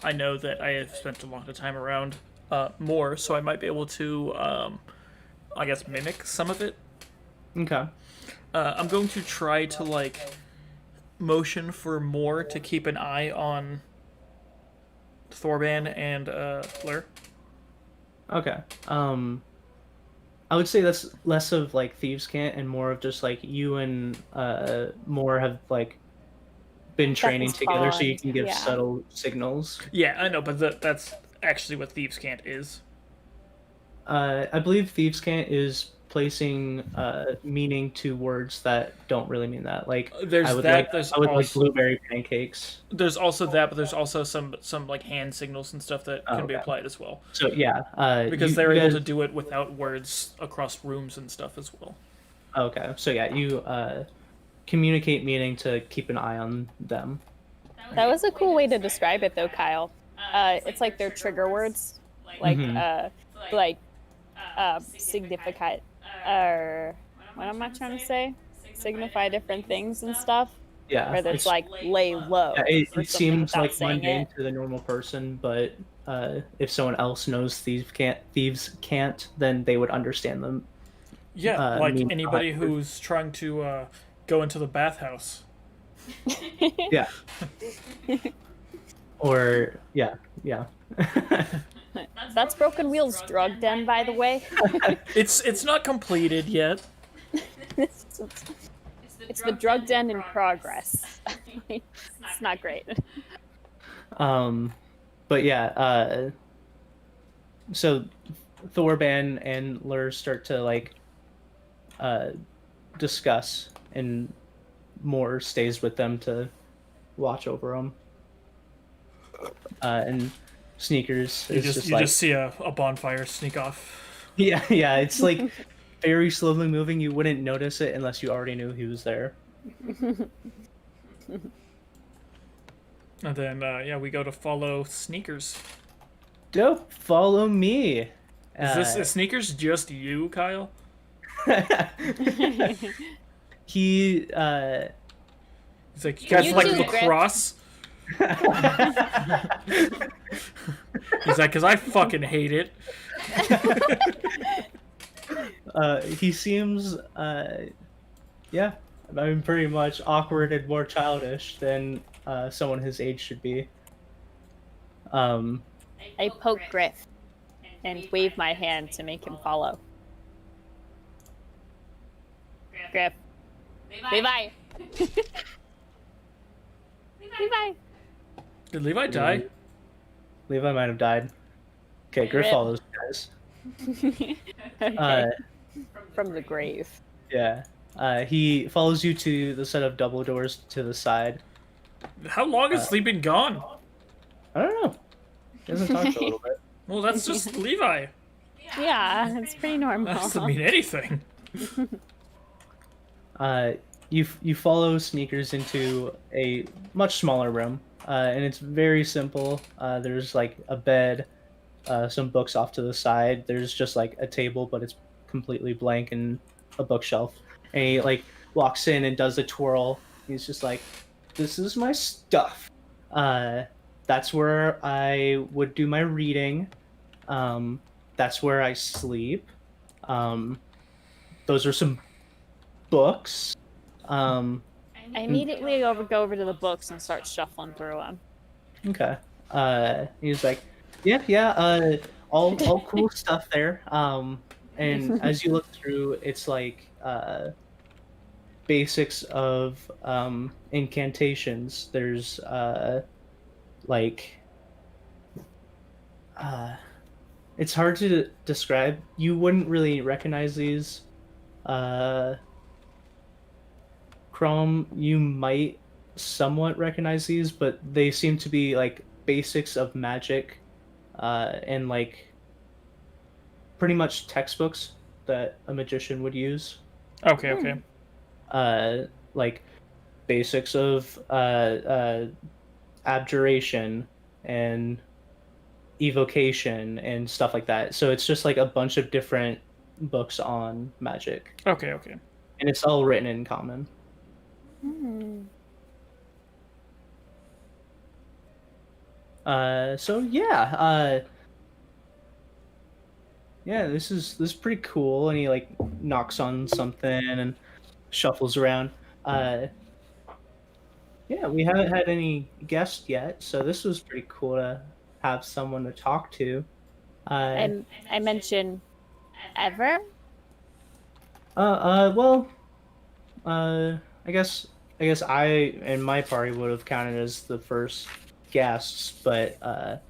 I know that I have spent a lot of time around more, so I might be able to, I guess, mimic some of it.
Okay.
I'm going to try to, like, motion for more to keep an eye on Thorban and Lur.
Okay. I would say that's less of like Thieves Can't and more of just like you and Moore have like been training together, so you can give subtle signals.
Yeah, I know, but that's actually what Thieves Can't is.
I believe Thieves Can't is placing meaning to words that don't really mean that. Like
there's
I would
that.
like blueberry pancakes.
There's also that, but there's also some like hand signals and stuff that can be applied as well.
So yeah,
because they're able to do it without words across rooms and stuff as well.
Okay, so yeah, you communicate meaning to keep an eye on them.
That was a cool way to describe it, though, Kyle. It's like their trigger words, like significant, or what am I trying to say? Signify different things and stuff.
Yeah.
Whether it's like lay low.
Yeah, it seems like mundane to the normal person, but if someone else knows thieves can't, then they would understand them.
Yeah, like anybody who's trying to go into the bathhouse.
Yeah. Or yeah.
That's Broken Wheel's drug den, by the way.
It's not completed yet.
It's the drug den in progress. It's not great.
But yeah, so Thorban and Lur start to like discuss, and Moore stays with them to watch over them. And Sneakers
You
is
just
like,
see a bonfire sneak off.
yeah, it's like very slowly moving. You wouldn't notice it unless you already knew he was there.
And then we go to follow Sneakers.
Dope, follow me.
Is Sneakers just you, Kyle?
He
He's like, you guys
You
like
too, Griff.
lacrosse? He's like, because I fucking hate it.
he seems yeah, I mean pretty much awkward and more childish than someone his age should be.
I poke Griff and wave my hand to make him follow. Griff. Levi. Levi.
Did Levi die?
Levi might have died. Okay, Griff
Rip.
follows guys.
Okay. From the grave.
Yeah. He follows you to the set of double doors to the side.
How long has he been gone?
I don't know. He hasn't talked a little bit.
Well, that's just Levi.
Yeah, it's pretty normal.
That doesn't mean anything.
You follow Sneakers into a much smaller room, and it's very simple. There's like a bed, some books off to the side. There's just like a table, but it's completely blank, and a bookshelf. And he like walks in and does a twirl. He's just like, "This is my stuff. That's where I would do my reading. That's where I sleep. Those are some books."
I immediately go over to the books and start shuffling through them.
Okay. He's like, yeah, all cool stuff there. And as you look through, it's like basics of incantations. There's it's hard to describe. You wouldn't really recognize these. Chrome, you might somewhat recognize these, but they seem to be like basics of magic, and like pretty much textbooks that a magician would use.
Okay.
Like basics of abjuration and evocation and stuff like that. So it's just like a bunch of different books on magic.
Okay.
And it's all written in common. So yeah, this is pretty cool. And he like knocks on something and shuffles around. Yeah, we haven't had any guests yet, so this was pretty cool to have someone to talk to.
I mention ever.
Well, I guess I and my party would have counted as the first guests, but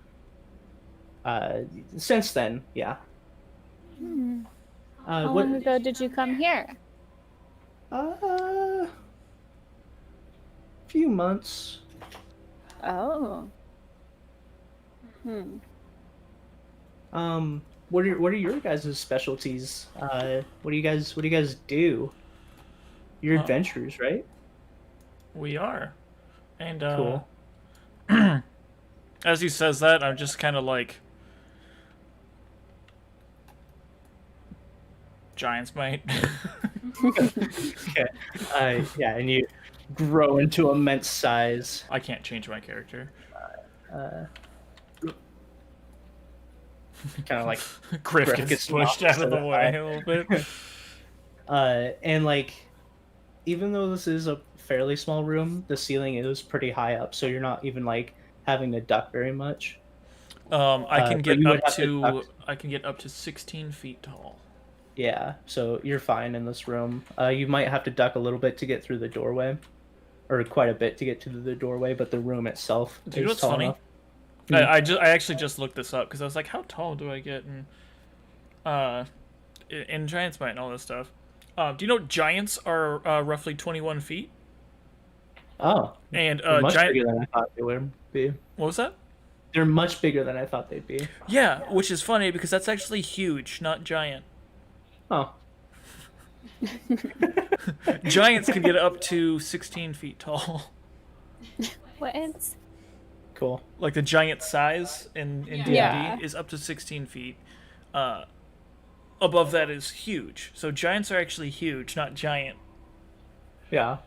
since then, yeah.
How long ago did you come here?
Few months.
Oh.
What are your guys' specialties? What do you guys do? Your adventures, right?
We are. And
Cool.
as he says that, I'm just kind of like Giant's Might.
Okay. Yeah, and you grow into immense size.
I can't change my character.
Kind of like
Griff
Griff
gets
gets
pushed
knocked
out of
to
the
the
way
side.
a little bit.
And like, even though this is a fairly small room. The ceiling is pretty high up, so you're not even like having to duck very much.
I can
but
get
you would
up
have to
to
duck.
I can get up to 16 feet tall.
Yeah, so you're fine in this room. You might have to duck a little bit to get through the doorway, or quite a bit to get to the doorway, but the room itself
Do you know
is
what's
tall
funny?
enough.
I actually just looked this up because I was like, how tall do I get in Giants Might and all this stuff? Do you know giants are roughly 21 feet?
Oh,
And
they're much
giant.
bigger than I thought they would be.
What was that?
They're much bigger than I thought they'd be.
Yeah, which is funny because that's actually huge, not giant.
Oh,
Giants can get up to 16 feet tall.
What?
cool.
Like the giant size in D&D
Yeah.
is up to 16 feet. Above that is huge. So giants are actually huge, not giant.
Yeah.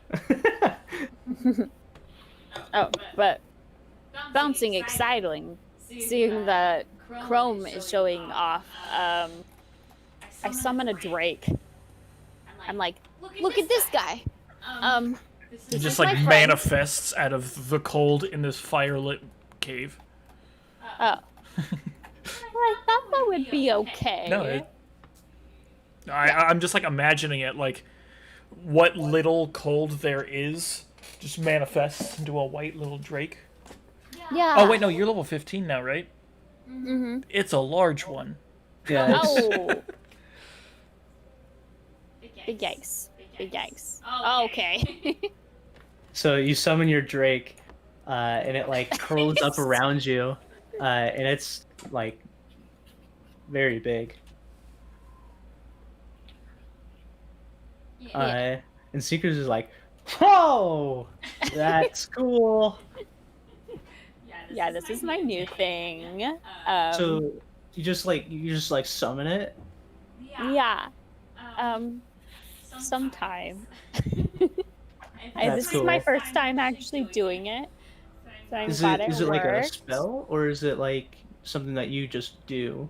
Oh, but bouncing exciting, seeing that Chrome is showing off. I summon a Drake. I'm like, look at this guy.
It
This
just
is
like
my friend.
manifests out of the cold in this firelit cave.
Oh. Well, I thought that would be okay.
No, I'm just like imagining it, like what little cold there is just manifests into a white little drake.
Yeah.
Oh wait, no, you're level 15 now, right?
Mm-hmm.
It's a large one.
Yeah. it's-
Oh. Big yikes. Big yikes. Oh, okay.
So you summon your Drake, and it like curls up around you, and it's like very big.
Yeah.
And Seekers is like, whoa, that's cool.
Yeah, this is my new thing.
So you just like summon it.
Yeah. Sometime.
That's
This is my
cool.
first time actually doing it. So I'm
Is
glad
it
it
like a
worked.
spell, or is it like something that you just do?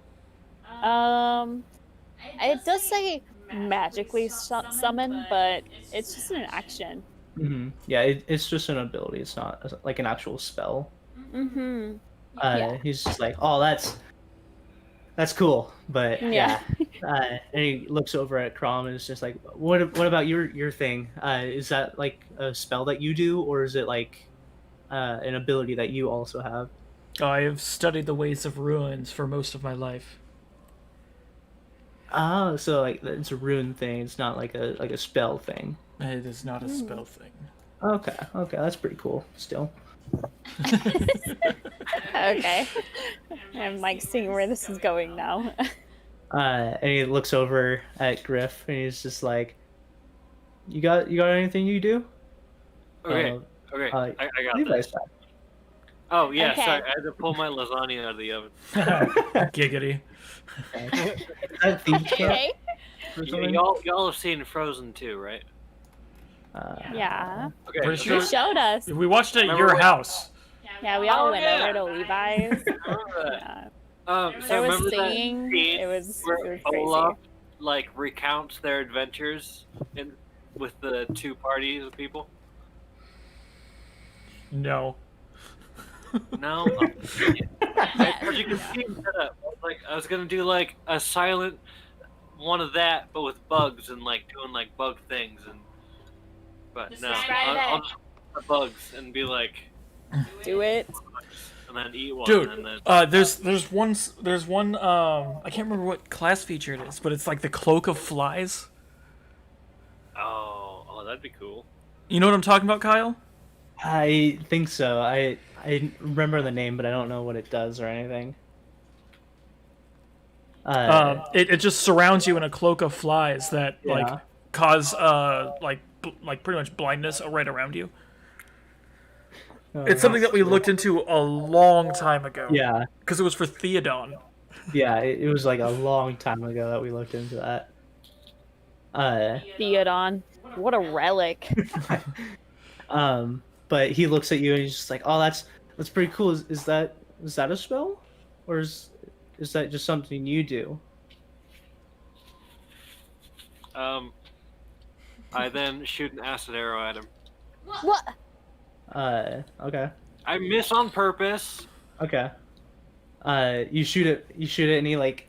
It does say magically summon, but it's just an action.
Mm-hmm. Yeah, it's just an ability. It's not like an actual spell.
Mm-hmm. Yeah.
He's just like, oh, that's cool, but
Yeah.
and he looks over at Crom and is just like, what about your thing? Is that like a spell that you do, or is it like an ability that you also have?
I have studied the ways of ruins for most of my life.
Oh, so like it's a rune thing. It's not like a spell thing.
It is not a spell thing.
Okay, that's pretty cool. Still.
Okay. I'm like seeing where this is going now.
And he looks over at Griff and he's just like, "You got anything you do?"
Okay, okay, I got
Levi's
this. Oh yeah,
Okay.
sorry, I had to pull my lasagna out of the oven.
Giggity.
back. Is that Thieves' Camp
Okay.
or something?
Y'all have seen Frozen 2, right?
Yeah.
Okay,
Pretty
You
sure-
showed us.
We watched it at
Remember
your
when-
house.
Yeah, we all
Oh,
went
yeah.
over to Levi's.
remember that.
Yeah.
So
There was
remember
singing.
that scene
It was
where
crazy.
Olaf like recounts their adventures with the two parties of people?
No.
No. As you can see, I was gonna do like a silent one of that, but with bugs and like doing like bug things but no,
Describe
I'll just the bugs and be like,
Do it.
and then eat one,
Dude,
and then
there's one I can't remember what class feature it is, but it's like the cloak of flies.
oh, that'd be cool.
You know what I'm talking about, Kyle?
I think so. I remember the name, but I don't know what it does or anything.
It just surrounds you in a cloak of flies that
Yeah.
like cause like pretty much blindness right around you. It's something that we looked into a long time ago.
Yeah,
Because it was for Theodon.
yeah. It was like a long time ago that we looked into that.
Theodon. What a relic.
But he looks at you and he's just like, "Oh, that's pretty cool. Is that a spell, or is that just something you do?"
I then shoot an acid arrow at him.
What?
Okay.
I miss on purpose.
Okay. You shoot it. You shoot it, and he like,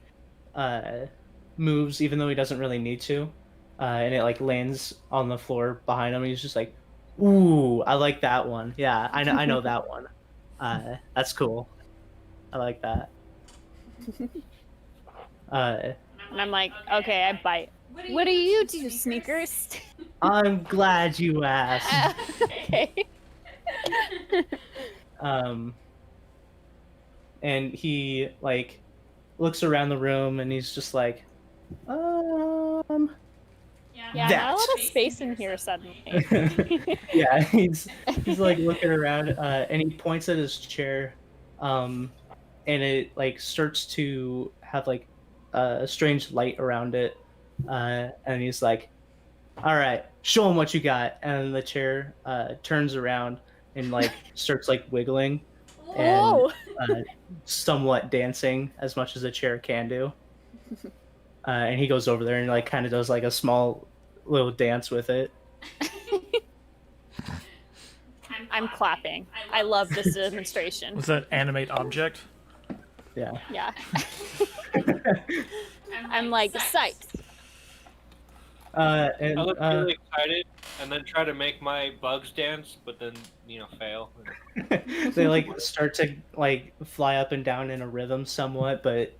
moves even though he doesn't really need to, and it like lands on the floor behind him. And he's just like, "Ooh, I like that one. Yeah, I know. I know that one. That's cool. I like that."
And I'm like, okay, I bite. What do you do, Sneakers?
I'm glad you asked.
Okay.
And he like looks around the room, and he's just like,
Yeah,
That.
not a lot of space in here suddenly.
yeah, he's like looking around, and he points at his chair, and it like starts to have like a strange light around it, and he's like, "All right, show him what you got." And the chair turns around and like starts like wiggling and
Whoa!
somewhat dancing as much as a chair can do. And he goes over there and like kind of does like a small little dance with it.
I'm clapping. I love this demonstration.
Was that animate object?
Yeah.
Yeah. I'm like, psyched.
And
I look really excited, and then try to make my bugs dance, but then fail.
they like start to like fly up and down in a rhythm somewhat, but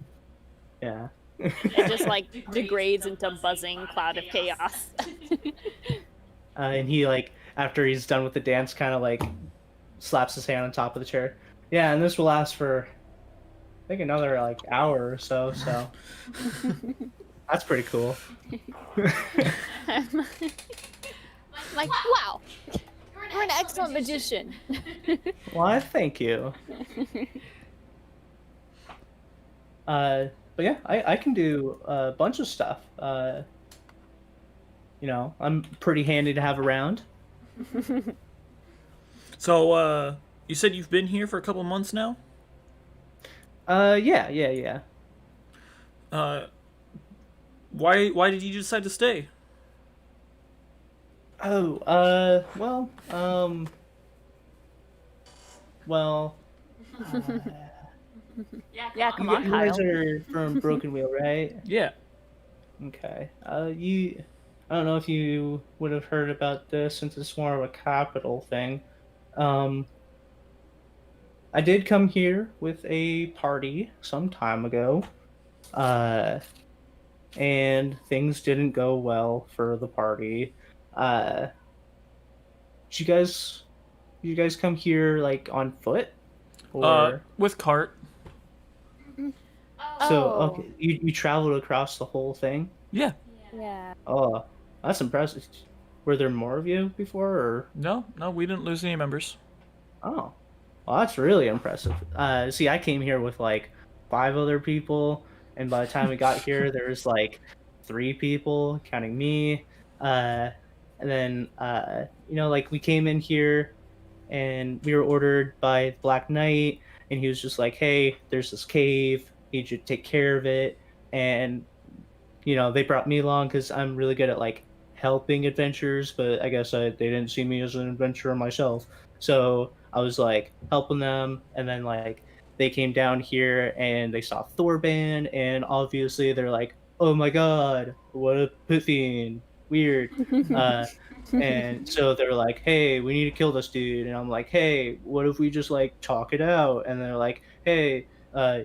yeah.
It just like degrades into buzzing cloud of chaos.
And he like after he's done with the dance, kind of like slaps his hand on top of the chair. Yeah, and this will last for I think another like hour or so. So that's pretty cool.
I'm like, wow, you're an excellent magician.
Why, thank you. But yeah, I can do a bunch of stuff. I'm pretty handy to have around.
So, you said you've been here for a couple months now?
Yeah.
Why did you decide to stay?
Oh, well,
Yeah, come
you
on,
guys
Kyle.
are from Broken Wheel, right?
Yeah.
Okay. I don't know if you would have heard about this since it's more of a capital thing. I did come here with a party some time ago, and things didn't go well for the party. Did you guys come here like on foot? Or
With cart.
so
Oh.
okay, you traveled across the whole thing?
Yeah.
Yeah.
Oh, that's impressive. Were there more of you before, or?
No, we didn't lose any members.
Oh, well, that's really impressive. See, I came here with like 5 other people, and by the time we got here, there was like 3 people, counting me. And then, like we came in here, and we were ordered by Black Knight, and he was just like, "Hey, there's this cave. Need you to take care of it." And they brought me along because I'm really good at like helping adventurers, but I guess they didn't see me as an adventurer myself. So I was like helping them, and then like they came down here and they saw Thorban, and obviously they're like, "Oh my god, what a pit fiend, weird." And so they're like, "Hey, we need to kill this dude." And I'm like, "Hey, what if we just like talk it out?" And they're like, "Hey,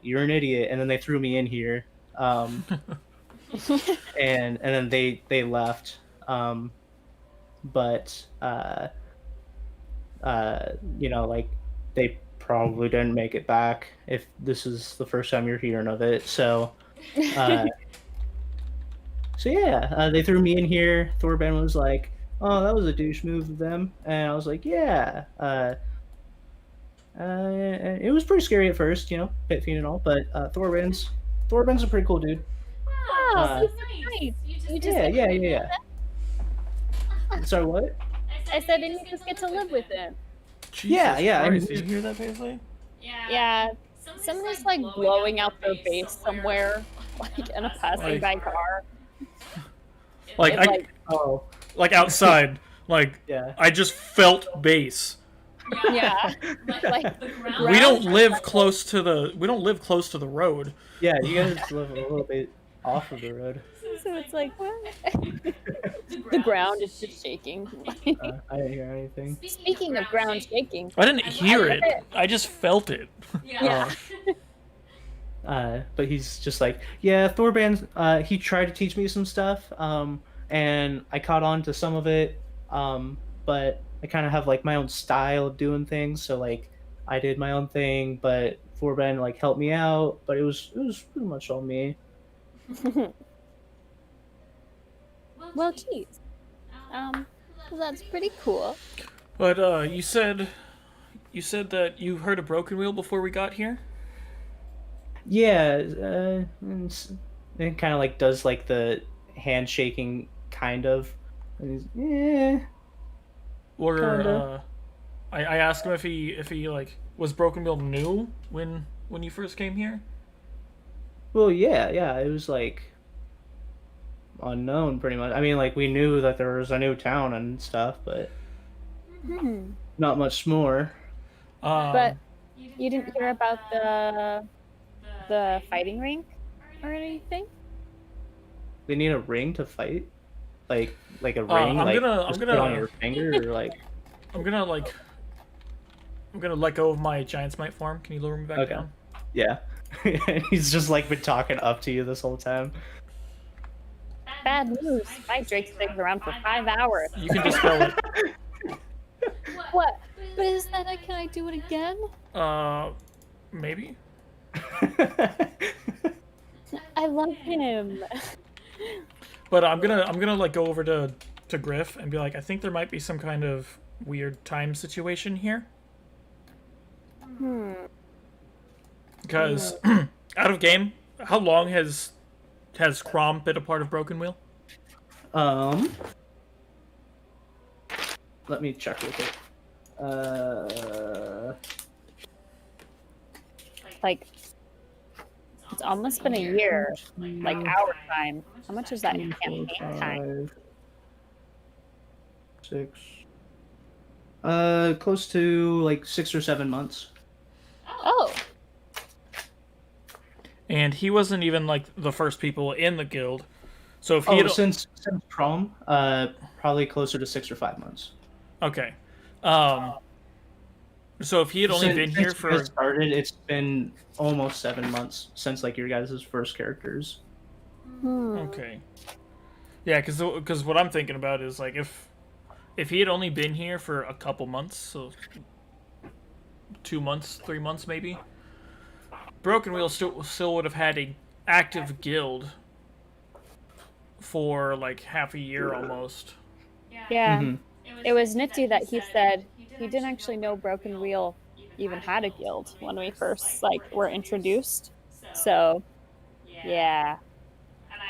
you're an idiot." And then they threw me in here. And then they left, but like they probably didn't make it back if this is the first time you're hearing of it. So they threw me in here. Thorban was like, "Oh, that was a douche move of them," and I was like, "Yeah." It was pretty scary at first, pit fiend and all, but Thorban's a pretty cool dude.
Oh, so nice. You just
Yeah. Sorry, what?
I said, and you just get to live with him.
Jesus
Yeah, I
Christ,
mean-
did you hear that, Paisley?
Yeah. Somebody's like blowing out their base somewhere, like in a passing by car.
Like,
It's like,
Oh,
like outside. Like,
Yeah.
I just felt bass.
Yeah. Like
the
ground-
We don't
Ground-
live close to the road.
Yeah, you guys live a little bit off of the road.
So it's like, what? The ground is just shaking.
I didn't hear anything.
Speaking of ground shaking,
I didn't hear
love
it. I just felt it.
yeah.
But he's just like, yeah, Thorban, he tried to teach me some stuff, and I caught on to some of it, but I kind of have like my own style of doing things, so like I did my own thing, but Thorban like helped me out, but it was pretty much all me.
Well, geez. That's pretty cool.
But you said that you heard a broken wheel before we got here.
Yeah, it kind of like does like the handshaking kind of. And he's, yeah.
Or
Kinda.
I asked him if he like was broken wheel new when you first came here.
Well, yeah, it was like unknown pretty much. I mean, like we knew that there was a new town and stuff, but
Hmm.
not much more.
But you didn't hear about the fighting rink or anything?
They need a ring to fight, like a ring.
I'm
like
gonna-
just
I'm
put on
gonna-
your finger, or like.
I'm gonna let go of my giant smite form. Can you lower me back
Okay.
down?
Yeah, he's just like been talking up to you this whole time.
Bad news. My Drake sticks around for 5 hours.
You can dispel it.
What? But is that can I do it again?
Maybe.
I love him.
But I'm gonna like go over to Griff and be like, I think there might be some kind of weird time situation here. Because out of game, how long has Crom been a part of Broken Wheel?
Let me check with it.
Like, it's almost been a year. Like our time. How much is that in campaign time?
6. Close to like 6 or 7 months.
Oh.
And he wasn't even like the first people in the guild. So if he
Oh,
had
since prom, probably closer to 6 or 5 months.
okay, so if he had only been here
Since
for
it started, it's been almost 7 months since like your guys' first characters.
okay, yeah, because what I'm thinking about is like if he had only been here for a couple months, so 2 months, 3 months maybe, Broken Wheel still would have had a active guild for like half a year almost.
Yeah.
Mhm.
It was nifty that he said he didn't actually know Broken Wheel even had a guild when we first like were introduced. So yeah.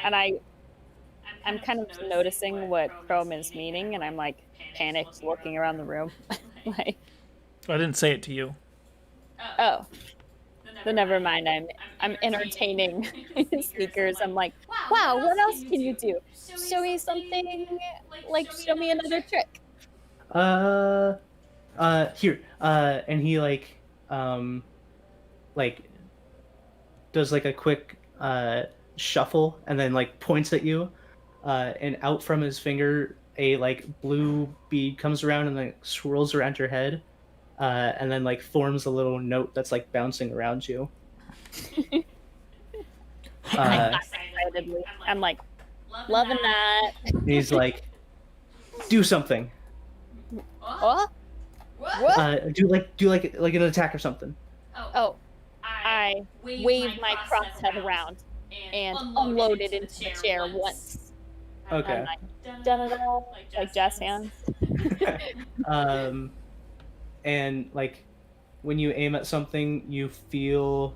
And I'm kind of noticing what Chrome is meaning, and I'm like panicked looking around the room. Like,
I didn't say it to you.
oh. Then never mind. I'm entertaining speakers. I'm like, wow, what else can you do? Show me something, like show me another trick.
Here. And he like does like a quick shuffle and then like points at you, and out from his finger a like blue bead comes around and like swirls around your head, and then like forms a little note that's like bouncing around you.
Excitedly. I'm like, loving that.
He's like, do something.
Oh, what?
Do like an attack or something.
Oh, I wave my crosshead around and unload it into the chair once.
Okay.
And like, da-da-da, like jazz hands.
And like when you aim at something, you feel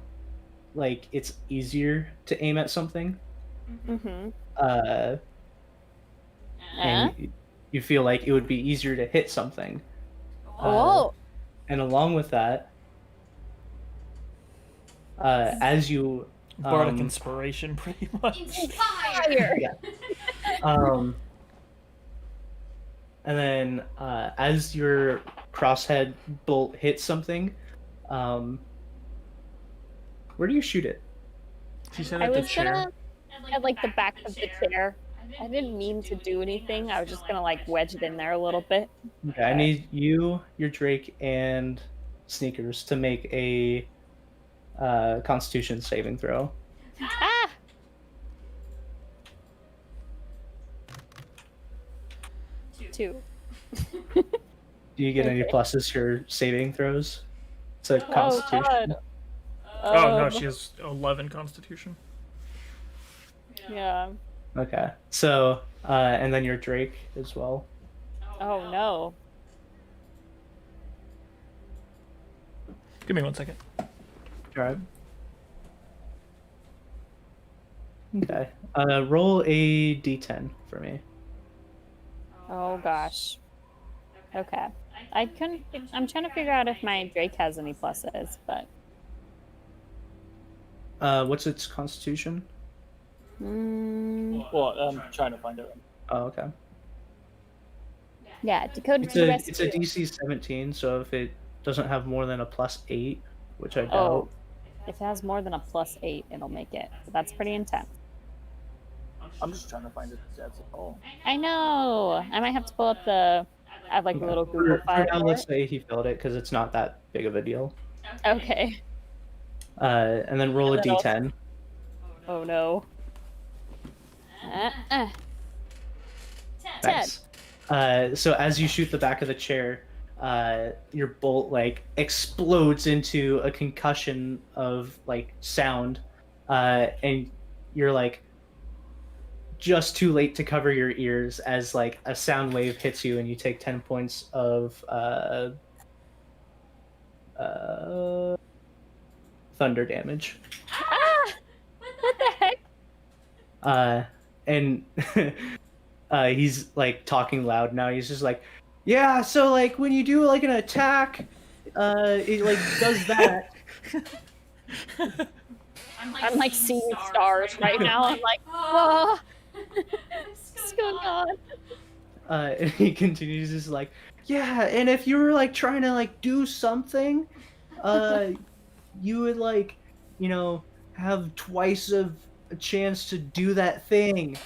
like it's easier to aim at something.
Mm-hmm.
And you feel like it would be easier to hit something.
Oh.
And along with that, as you
Bardic inspiration, pretty much.
Fire!
yeah, um, and then as your crosshead bolt hits something, where do you shoot it?
She said
I
at the
was
chair.
gonna at like the back of the chair. I didn't mean to do anything. I was just gonna like wedge it in there a little bit.
Okay, I need you, your Drake, and Sneakers to make a Constitution saving throw.
Ah! Two.
Do you get any
Okay.
pluses to your saving throws? It's a
Oh
Constitution.
god.
Oh no, she has 11 Constitution.
Yeah.
Okay, so and then your Drake as well.
Oh no.
Give me 1 second.
All right. Okay. Roll a d10 for me.
Oh gosh. Okay. I couldn't. I'm trying to figure out if my Drake has any pluses, but.
What's its Constitution?
Well, I'm trying to find it.
Oh, okay.
Yeah, decoded
It's
the
a
rest.
it's a DC 17, so if it doesn't have more than a +8, which I doubt.
Oh, if it has more than a +8, it'll make it. But that's pretty intense.
I'm just trying to find it. That's all.
I know. I might have to pull up the. I have like a little Google
For
file.
now,
For
let's
it.
say he failed it because it's not that big of a deal.
Okay.
And then roll a
And then also-
d10.
Oh no. Uh.
Nice. So as you shoot the back of the chair, your bolt like explodes into a concussion of like sound, and you're like just too late to cover your ears as like a sound wave hits you and you take 10 points of thunder damage.
Ah! What the heck?
And he's like talking loud now. He's just like, yeah, so like when you do like an attack, it like does that.
I'm like seeing stars right now. I'm like, oh, what's going on?
And he continues just like, yeah, and if you were like trying to like do something, you would like, you know, have twice of a chance to do that thing.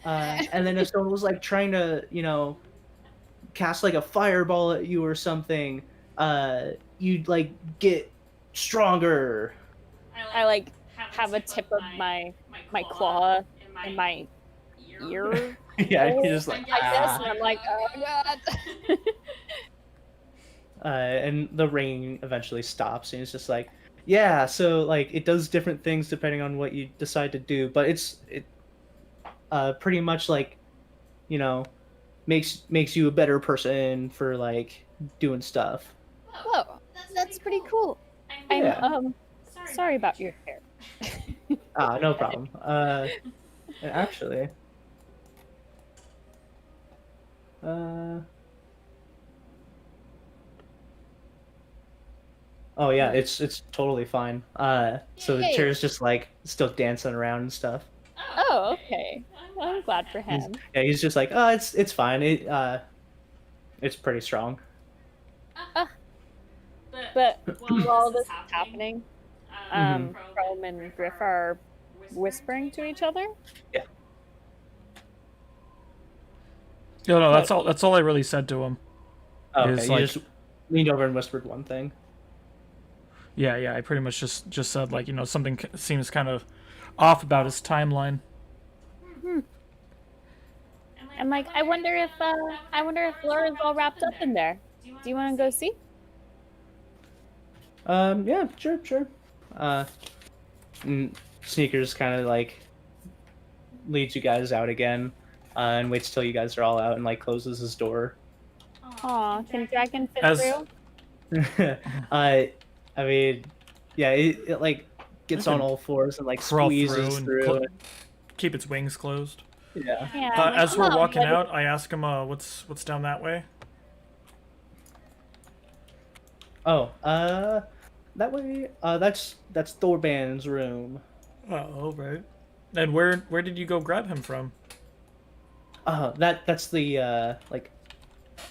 And then if someone was like trying to, you know, cast like a fireball at you or something, you'd like get stronger.
I like have a tip of my claw in my ear.
Yeah, he's just like,
I guess, and I'm like, oh god.
and the rain eventually stops, and it's just like, yeah, so like it does different things depending on what you decide to do, but it pretty much like, you know, makes you a better person for like doing stuff.
Whoa, that's pretty cool.
Yeah.
I'm sorry about your hair.
No problem. Actually, oh yeah, it's totally fine. So the
Yay.
chair's just like still dancing around and stuff.
Oh, okay. Well, I'm glad for him.
Yeah, he's just like, oh, it's fine. It's pretty strong.
But while this is happening,
Mhm.
Chrome and Griff are whispering to each other.
No, that's all. That's all I really said to him.
Okay,
Is
you
like-
just leaned over and whispered one thing.
Yeah. I pretty much just said like, you know, something seems kind of off about his timeline.
I'm like, I wonder if Laura's all wrapped up in there. Do you want to go see?
Yeah, sure. And Sneakers kind of like leads you guys out again, and waits till you guys are all out and like closes his door.
Aw, can Dragon fit
As-
through?
I mean, yeah, it like gets
You
on
can
all fours and like
crawl
squeezes
and
through.
keep its wings closed.
Yeah.
Yeah. I'm like,
As
"Come
we're
on,
walking
buddy."
out, I ask him, what's down that way?
Oh, that way. That's Thorban's room.
Oh, right. And where did you go grab him from?
That's the like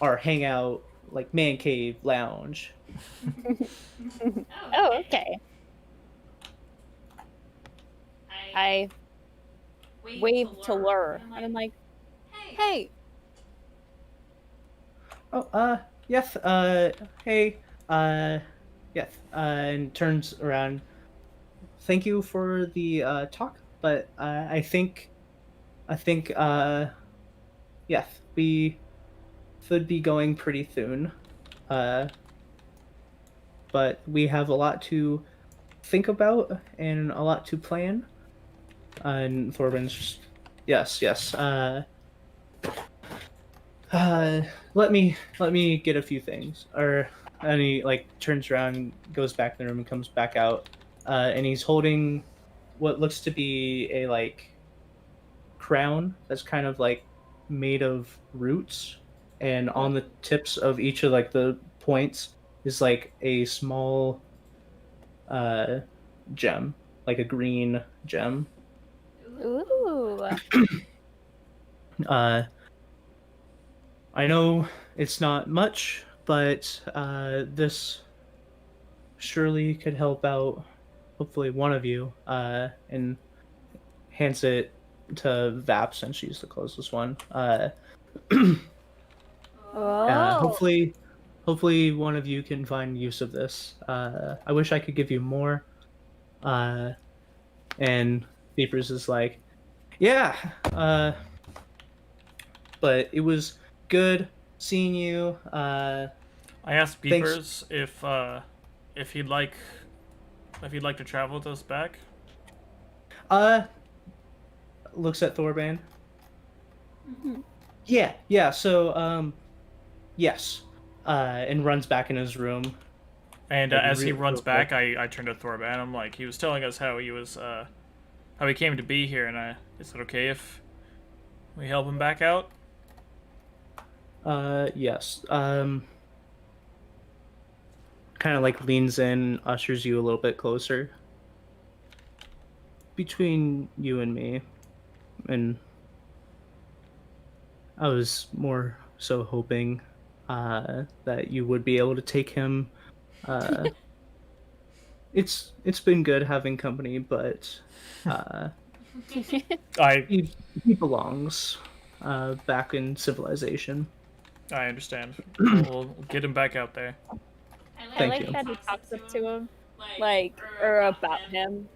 our hangout, like man cave lounge.
Oh, okay. I waved to Lur, and I'm like, hey.
Oh, yes, hey, yes, and turns around. Thank you for the talk, but I think, yes, we should be going pretty soon. But we have a lot to think about and a lot to plan. And Thorban's just, yes. Let me get a few things. And he like turns around, goes back in the room, and comes back out. And he's holding what looks to be a like crown that's kind of like made of roots, and on the tips of each of like the points is like a small gem, like a green gem.
Ooh.
I know it's not much, but this surely could help out hopefully one of you, and hands it to Vap since she's the closest one.
Oh.
Hopefully one of you can find use of this. I wish I could give you more. And Beepers is like, yeah, but it was good seeing you.
I asked Beepers if he'd like to travel with us back.
Looks at Thorban. Yeah. So, yes. And runs back in his room.
And as he runs back, I turn to Thorban. I'm like, he was telling us how he came to be here, and is it okay if we help him back out?
Yes. Kind of like leans in, ushers you a little bit closer. Between you and me, and I was more so hoping that you would be able to take him. It's been good having company, but he belongs back in civilization.
I understand. We'll get him back out there.
I like that he talks up to him, like, or about him,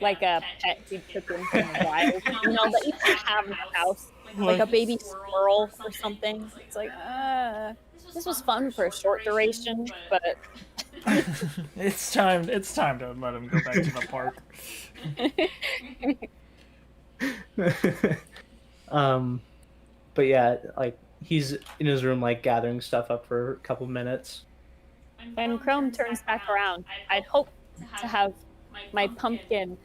like a pet he took him from the wild. You know, that you can have in the house, like a baby squirrel or something. It's like, this was fun for a short duration, but
it's time to let him go back to the park.
But yeah, like he's in his room, like gathering stuff up for a couple minutes.
when Chrome turns back around, I'd hope to have my pumpkin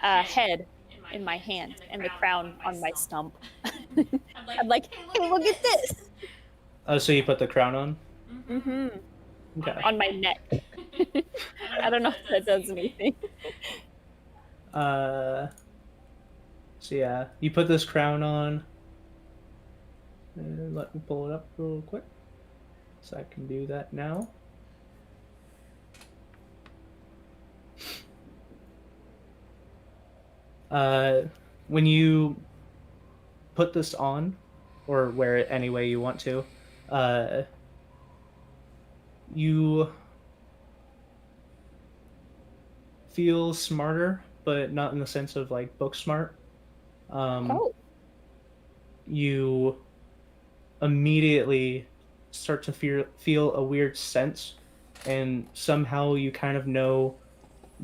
head in my hand and the crown on my stump. I'm like, hey, look at this!
Oh, so you put the crown on?
Mm-hmm.
Okay.
On my neck. I don't know if that does anything.
So yeah, you put this crown on. Let me pull it up real quick, so I can do that now. When you put this on, or wear it any way you want to, you feel smarter, but not in the sense of like book smart. You immediately start to feel a weird sense, and somehow you kind of know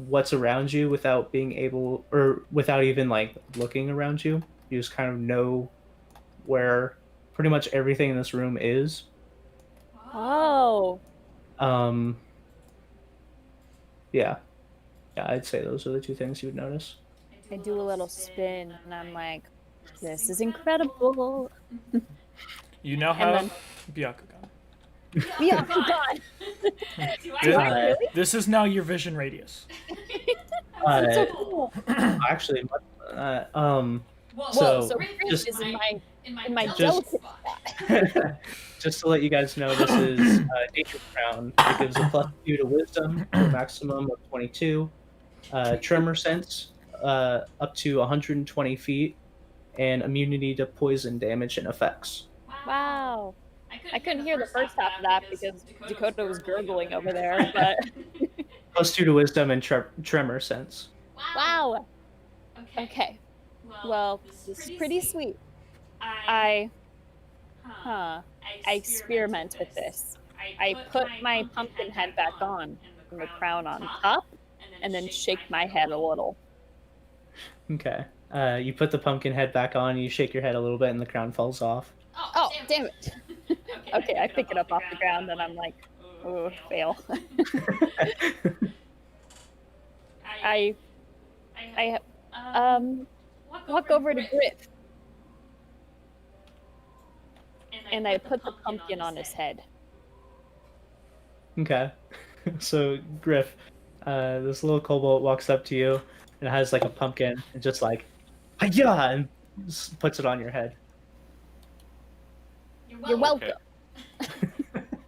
what's around you without being able, or without even like looking around you. You just kind of know where pretty much everything in this room is.
Oh.
Yeah, I'd say those are the two things you would notice.
I do a little spin, and I'm like, this is incredible.
You now have Byakugan.
Byakugan!
This is now your vision radius.
So cool.
Actually,
So
so
Rich
just
is in my delicate spot.
Just to let you guys know, this is Nature Crown. It gives a +2 to Wisdom for a maximum of 22. Tremor Sense up to 120 feet, and immunity to poison damage and effects.
Wow. I couldn't hear the first half of that because Dakota was gurgling over there, but
+2 to Wisdom and Tremor Sense.
wow. Okay. Well, this is pretty sweet. I experiment with this. I put my pumpkin head back on and the crown on top, and then shake my head a little.
Okay. You put the pumpkin head back on, you shake your head a little bit, and the crown falls off.
Oh, damn it. Okay, I pick it up off the ground, and I'm like, oh, fail. I walk over to Griff, and I put the pumpkin on his head.
Okay. So, Griff, this little kobold walks up to you and has like a pumpkin and just like, yeah, and puts it on your head.
You're welcome.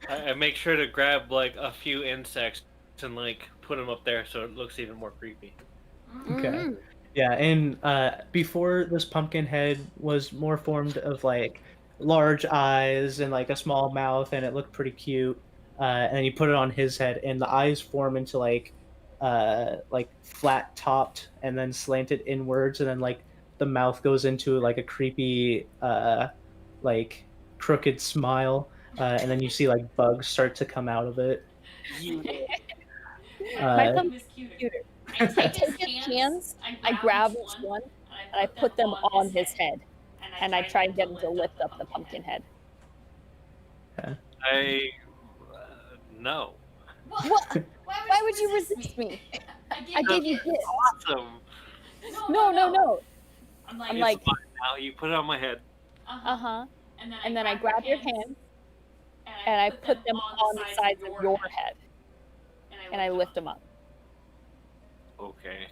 I make sure to grab like a few insects and like put them up there so it looks even more creepy.
Okay.
Mm-hmm.
Yeah, and before this pumpkin head was more formed of like large eyes and like a small mouth, and it looked pretty cute. And then you put it on his head, and the eyes form into like flat topped and then slanted inwards, and then like the mouth goes into like a creepy like crooked smile, and then you see like bugs start to come out of it.
My pumpkin is cuter. I take his hands, I grab each one, and I put them on his head, and I try and get him to lift up the pumpkin head.
No.
What? Why would you resist me? I gave you this.
Awesome.
No. I'm
It's
like,
fine now. You put it on my head.
uh-huh. And then I grab your hand, and I put them on the sides of your head, and I lift them up.
Okay.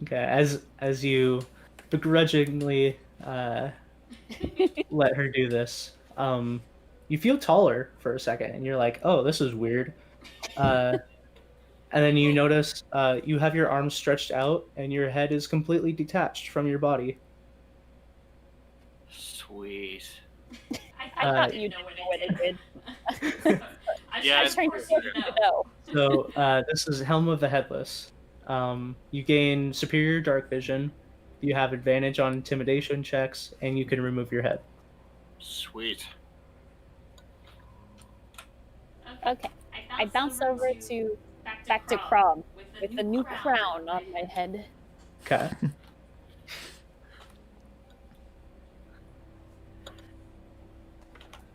Okay, as you begrudgingly let her do this, you feel taller for a second, and you're like, "Oh, this is weird." And then you notice you have your arms stretched out, and your head is completely detached from your body.
Sweet.
I thought you'd know what it did.
Yeah,
I was trying to get you to know.
So this is Helm of the Headless. You gain superior dark vision. You have advantage on intimidation checks, and you can remove your head.
Sweet.
Okay, I bounce over to back to Crom with a new crown on my head.
Okay.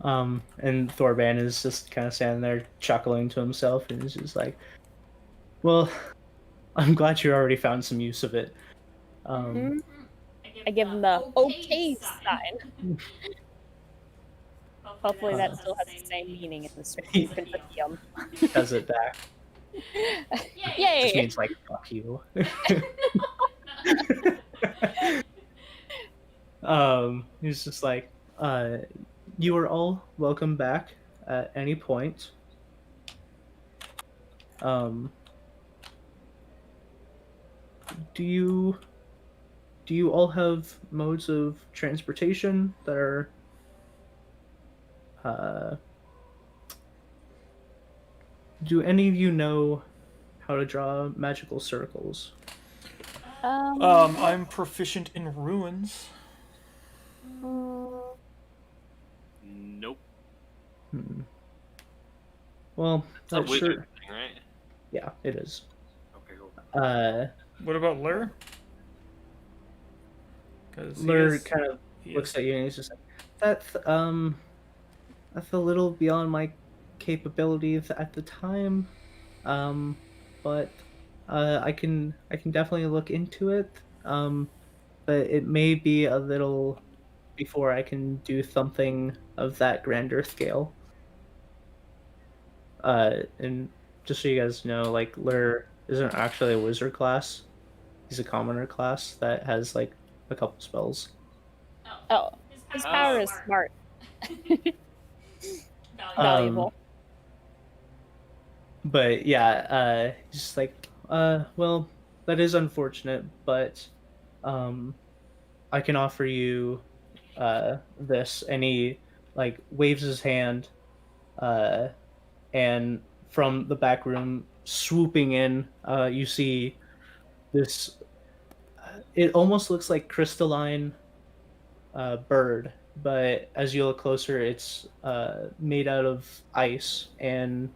And Thorban is just kind of standing there chuckling to himself, and he's just like, "Well, I'm glad you already found some use of it."
I give him the okay sign. Hopefully that still has the same meaning in the Principium.
Does it back?
Yay!
Just means like fuck you. He's just like, you are all welcome back at any point. Do you all have modes of transportation that are do any of you know how to draw magical circles?
I'm proficient in ruins.
Nope.
Well,
It's a
that
wizard
sure.
thing, right?
Yeah, it is.
Okay, cool.
What about Lur? Because
Lur kind of looks at you and he's just like, that's a little beyond my capabilities at the time, but I can definitely look into it, but it may be a little before I can do something of that grander scale. And just so you guys know, like, Lur isn't actually a wizard class. He's a commoner class that has like a couple spells.
Oh, His power is smart. Valuable.
But yeah, just like, well, that is unfortunate, but I can offer you this. And he like waves his hand, and from the back room, swooping in, you see this. It almost looks like crystalline bird, but as you look closer, it's made out of ice and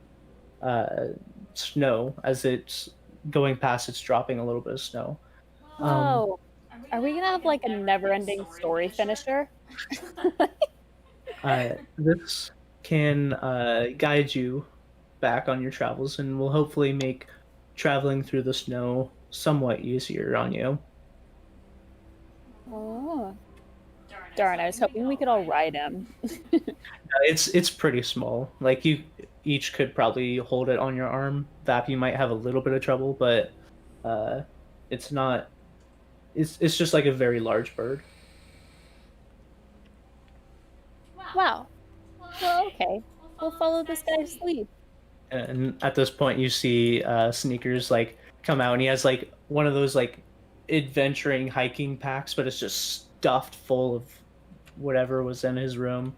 snow. As it's going past, it's dropping a little bit of snow.
Oh, are we gonna have like a never-ending story finisher?
This can guide you back on your travels and will hopefully make traveling through the snow somewhat easier on you.
Oh, darn! I was hoping we could all ride him.
It's pretty small. Like you each could probably hold it on your arm. Vap, you might have a little bit of trouble, but it's not. It's just like a very large bird.
Wow. Well, okay. We'll follow this guy's lead.
And at this point, you see Sneakers like come out, and he has like one of those like adventuring hiking packs, but it's just stuffed full of whatever was in his room.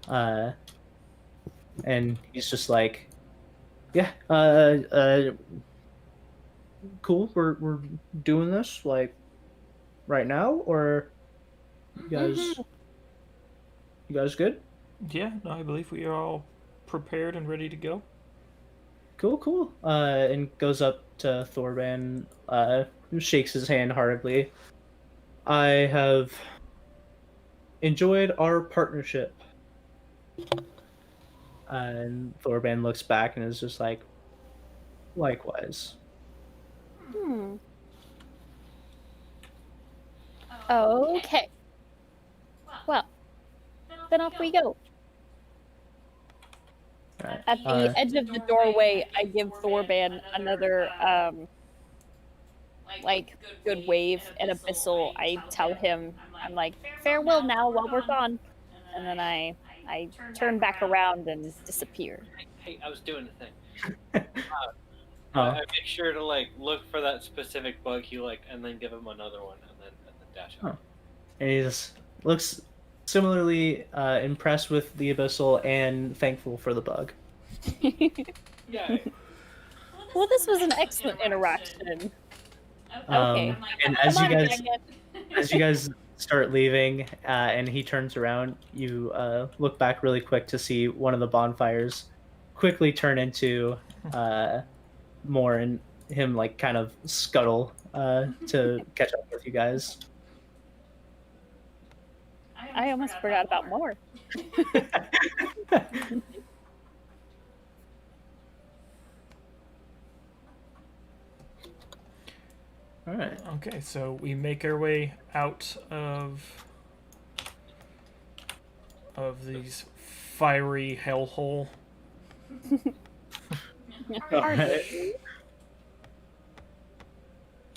And he's just like, yeah, cool. We're doing this like right now, or you guys good?
Yeah, no, I believe we are all prepared and ready to go.
Cool. And goes up to Thorban, shakes his hand heartily. I have enjoyed our partnership. And Thorban looks back and is just like, likewise.
Okay. Well, then off we go.
Right.
At the edge of the doorway, I give Thorban another, like, good wave and abyssal. I tell him, I'm like, farewell now while we're gone. And then I turn back around and disappear.
Hey, I was doing a thing. I make sure to like look for that specific bug he like, and then give him another one, and then dash out.
And he just looks similarly impressed with the abyssal and thankful for the bug.
Yeah.
Well, this was an excellent interaction. Okay.
And as you guys start leaving, and he turns around, you look back really quick to see one of the bonfires quickly turn into more, and him like kind of scuttle to catch up with you guys.
I almost forgot about more.
All right.
Okay, so we make our way out of these fiery hellhole.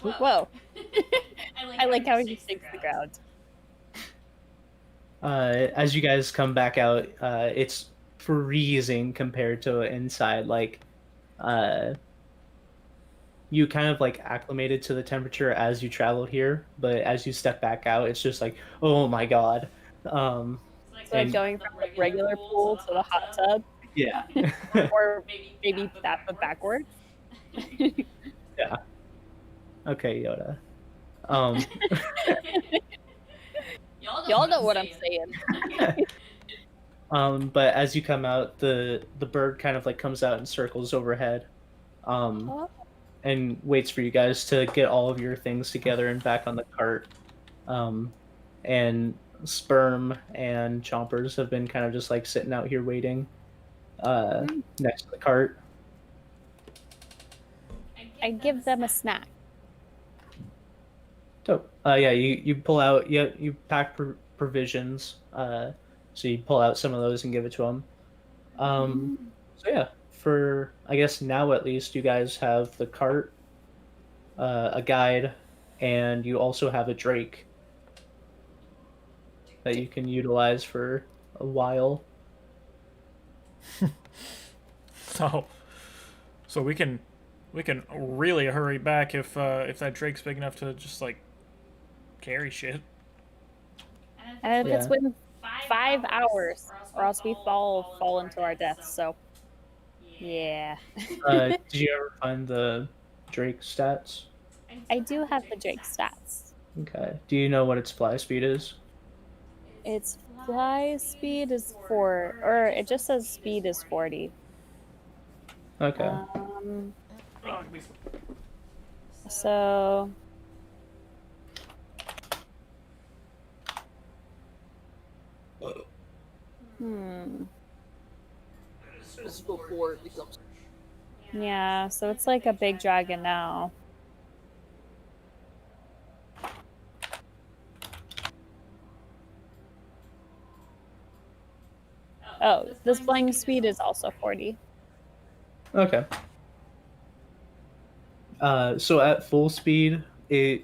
Whoa. I like how he stinks the ground.
As you guys come back out, it's freezing compared to inside. Like, you kind of like acclimated to the temperature as you traveled here, but as you step back out, it's just like, oh my god.
So like going from the regular pool to the hot tub,
Yeah.
or maybe that but backwards.
Yeah. Okay, Yoda.
Y'all know what I'm saying.
But as you come out, the bird kind of like comes out and circles overhead, and waits for you guys to get all of your things together and back on the cart. And Sperm and Chompers have been kind of just like sitting out here waiting, next to the cart.
I give them a snack.
Dope. Yeah, you pull out, you pack provisions. So you pull out some of those and give it to them. So yeah, for I guess now at least you guys have the cart, a guide, and you also have a drake that you can utilize for a while.
So we can really hurry back if that Drake's big enough to just like carry shit.
And if it's
Yeah.
within 5 hours, or else we fall into our deaths. So, yeah.
Did you ever find the Drake stats?
I do have the Drake stats.
Okay. Do you know what its fly speed is?
Its fly speed is 4, or it just says speed is 40.
Okay.
So
This is before it becomes.
yeah, so it's like a big dragon now. Oh, this flying speed is also 40.
Okay. So at full speed, it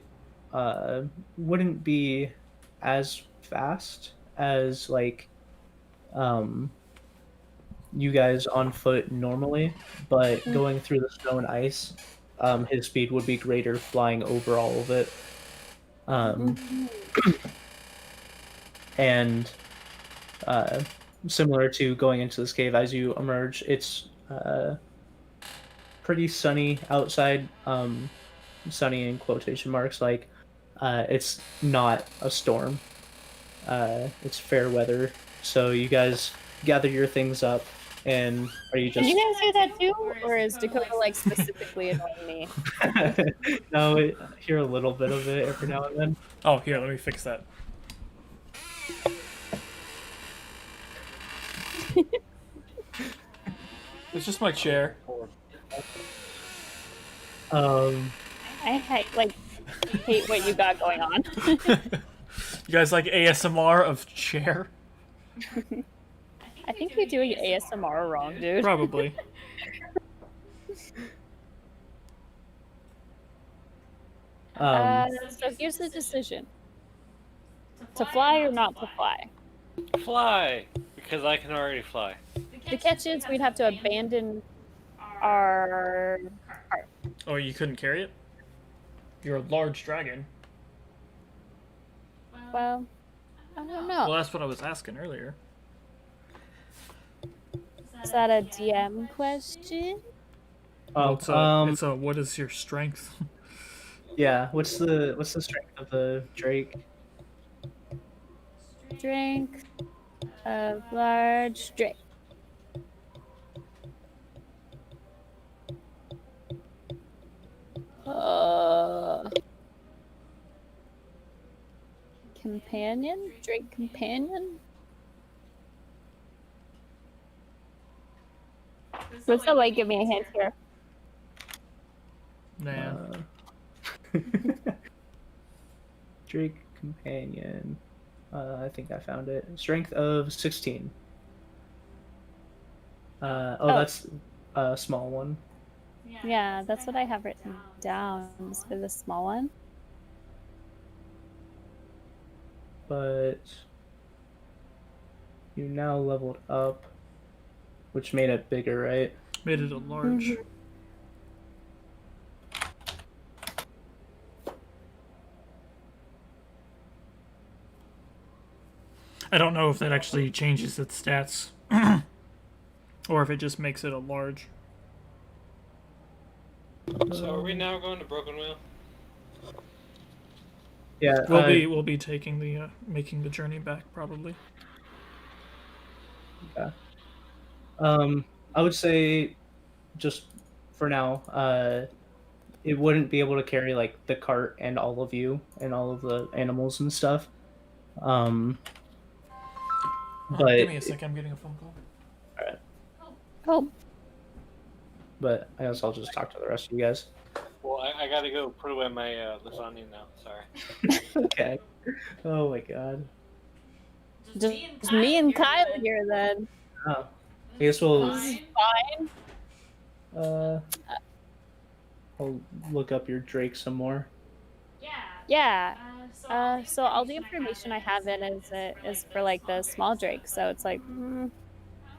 wouldn't be as fast as like you guys on foot normally, but going through the snow and ice, his speed would be greater flying over all of it. And similar to going into this cave, as you emerge, it's pretty sunny outside. Sunny in quotation marks, like it's not a storm. It's fair weather. So you guys gather your things up, and are you
Can
just?
you guys do that too, or is Dakota like specifically annoying me?
No, I hear a little bit of it every now and then.
Oh, here, let me fix that. It's just my chair.
I hate what you got going on.
You guys like ASMR of chair?
I think you're doing ASMR wrong, dude.
Probably.
So here's the decision: to fly or not to fly.
Fly! Because I can already fly.
The catch is we'd have to abandon our cart.
Oh, you couldn't carry it? You're a large dragon.
Well, I don't
Well,
know.
that's what I was asking earlier.
Is that a DM question?
Oh,
It's a what is your strength?
yeah. What's the strength of the Drake?
Drink of large drink. Companion? Drake companion? Would somebody give me a hint here?
Nah.
Drake companion. I think I found it. Strength of 16.
Oh.
That's a small one.
Yeah, that's what I have written down for the small one.
But you now leveled up, which made it bigger, right?
Made it a large. I don't know if that actually changes its stats. Or if it just makes it a large.
So are we now going to Broken Wheel?
Yeah.
We'll be taking the making the journey back probably.
Yeah. I would say, just for now, it wouldn't be able to carry like the cart and all of you and all of the animals and stuff. But
Give me a second, I'm getting a phone call.
Alright.
Oh,
But I guess I'll just talk to the rest of you guys.
Well, I gotta go put away my lasagna now. Sorry.
Okay. Oh my god.
just me and Kyle here then.
Oh. I guess we'll.
Fine.
I'll look up your Drake some more.
Yeah,
Yeah. So all the information I have in is for like the small drake. So it's like,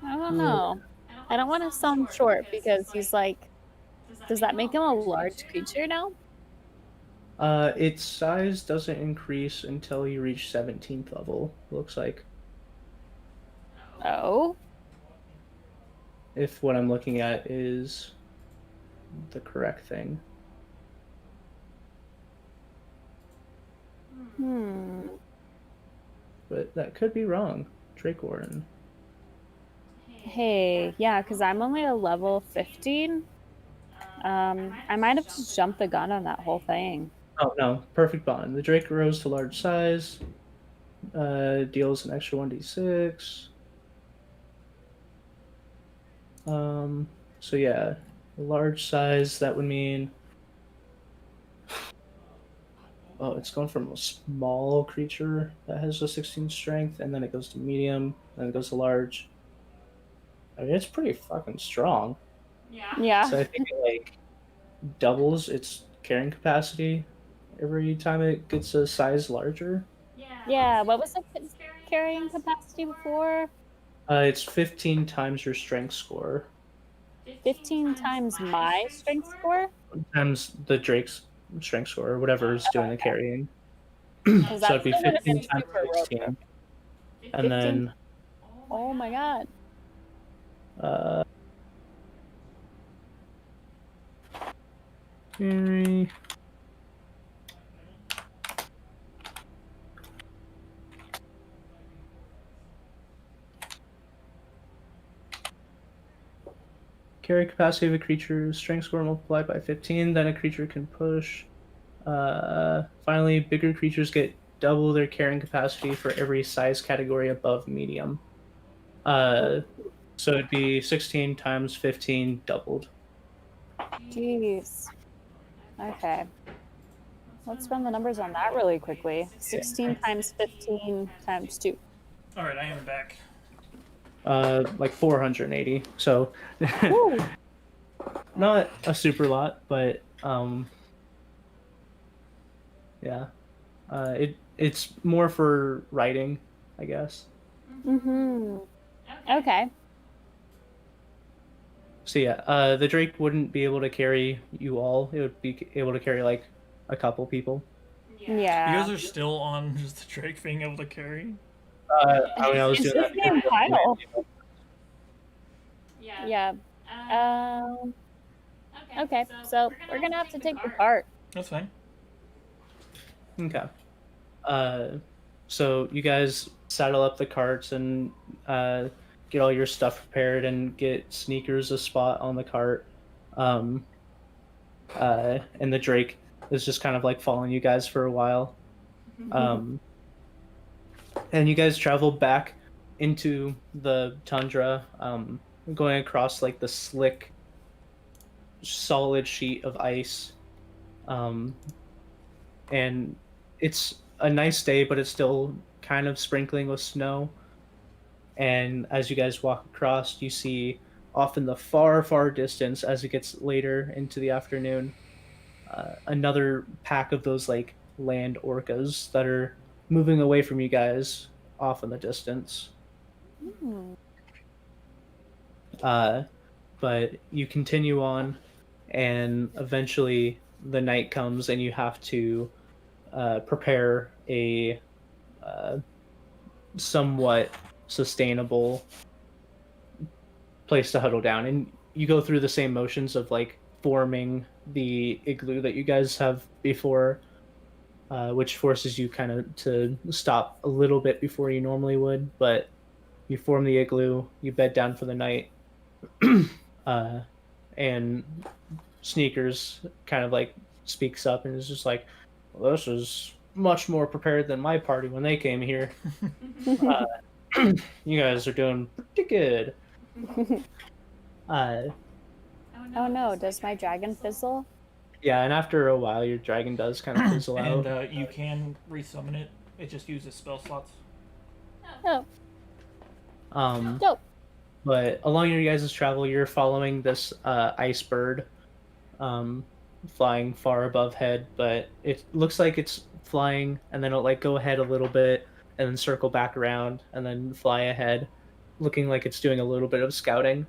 I don't know. I don't want to sell him short because he's like, does that make him a large creature now?
Its size doesn't increase until you reach 17th level, looks like.
Oh.
If what I'm looking at is the correct thing. But that could be wrong. Drake Warden.
Hey, yeah, because I'm only a level 15. I might have just jumped the gun on that whole thing.
Oh no, perfect bond. The Drake grows to large size, deals an extra 1d6. So yeah, large size, that would mean... Oh, it's going from a small creature that has a 16 strength, and then it goes to medium, then it goes to large. I mean, it's pretty fucking strong.
Yeah.
So I think it, like, doubles its carrying capacity every time it gets a size larger.
Yeah, what was the carrying capacity before?
It's 15 times your strength score.
15 times my strength score?
Times the Drake's strength score, or whatever is doing the carrying.
'Cause
So it'd be
that still would've
15
been
times
super rogue.
16. And then...
Oh my god.
Carry... Carry capacity of a creature, strength score multiplied by 15, then a creature can push. Finally, bigger creatures get double their carrying capacity for every size category above medium. So it'd be 16 times 15 doubled.
Jeez. Okay. Let's run the numbers on that really quickly. 16 times 15 times 2.
All right, I am back.
Like 480. So not a super lot, but yeah. It's more for writing, I guess.
Okay.
So yeah, the Drake wouldn't be able to carry you all. It would be able to carry like a couple people.
Yeah.
You guys are still on just the Drake being able to carry?
I mean, I was
It's
doing
just
that.
being final.
Yeah.
Yeah. Okay, so we're gonna have to take the cart.
That's fine.
Okay. So you guys saddle up the carts and get all your stuff prepared and get Sneakers a spot on the cart. And the Drake is just kind of like following you guys for a while. And you guys travel back into the tundra, going across like the slick, solid sheet of ice. And it's a nice day, but it's still kind of sprinkling with snow. And as you guys walk across, you see off in the far, far distance, as it gets later into the afternoon, another pack of those like land orcas that are moving away from you guys off in the distance. But you continue on, and eventually the night comes, and you have to prepare a somewhat sustainable place to huddle down. And you go through the same motions of like forming the igloo that you guys have before, which forces you kind of to stop a little bit before you normally would. But you form the igloo, you bed down for the night, and Sneakers kind of like speaks up and is just like, well, this is much more prepared than my party when they came here. You guys are doing pretty good.
Oh no, does my dragon fizzle?
Yeah, and after a while, your dragon does kind of fizzle out.
And you can resummon it. It just uses spell slots.
Oh,
Um,
dope.
But along your guys' travel, you're following this ice bird, flying far above head, but it looks like it's flying, and then it'll like go ahead a little bit and then circle back around and then fly ahead, looking like it's doing a little bit of scouting.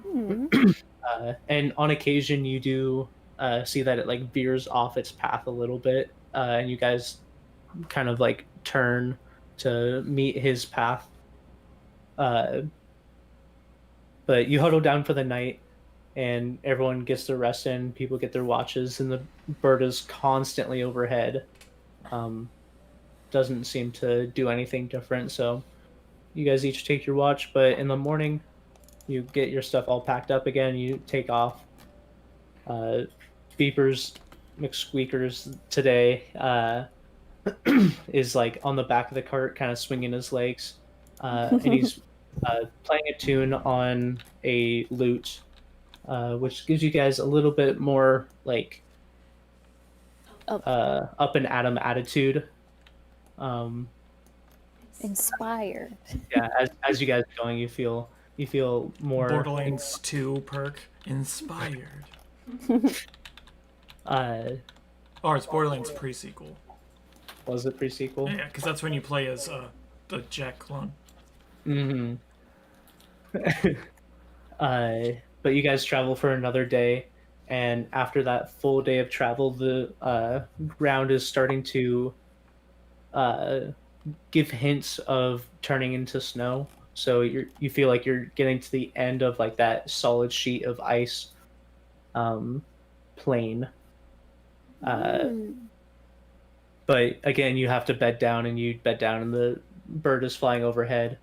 Hmm.
And on occasion, you do see that it like veers off its path a little bit, and you guys kind of like turn to meet his path. But you huddle down for the night, and everyone gets their rest in. People get their watches, and the bird is constantly overhead. Doesn't seem to do anything different. So you guys each take your watch, but in the morning, you get your stuff all packed up again. You take off. Beepers McSqueakers today is like on the back of the cart, kind of swinging his legs, and he's playing a tune on a lute, which gives you guys a little bit more like up and atom attitude.
Inspired.
Yeah, as you guys are going, you feel more.
Borderlands 2 perk. Inspired. Or it's Borderlands pre-sequel.
Was it pre-sequel?
Yeah, because that's when you play as the Jack clone.
Mm-hmm. But you guys travel for another day, and after that full day of travel, the ground is starting to give hints of turning into snow. So you feel like you're getting to the end of like that solid sheet of ice plane. But again, you have to bed down, and you bed down, and the bird is flying overhead.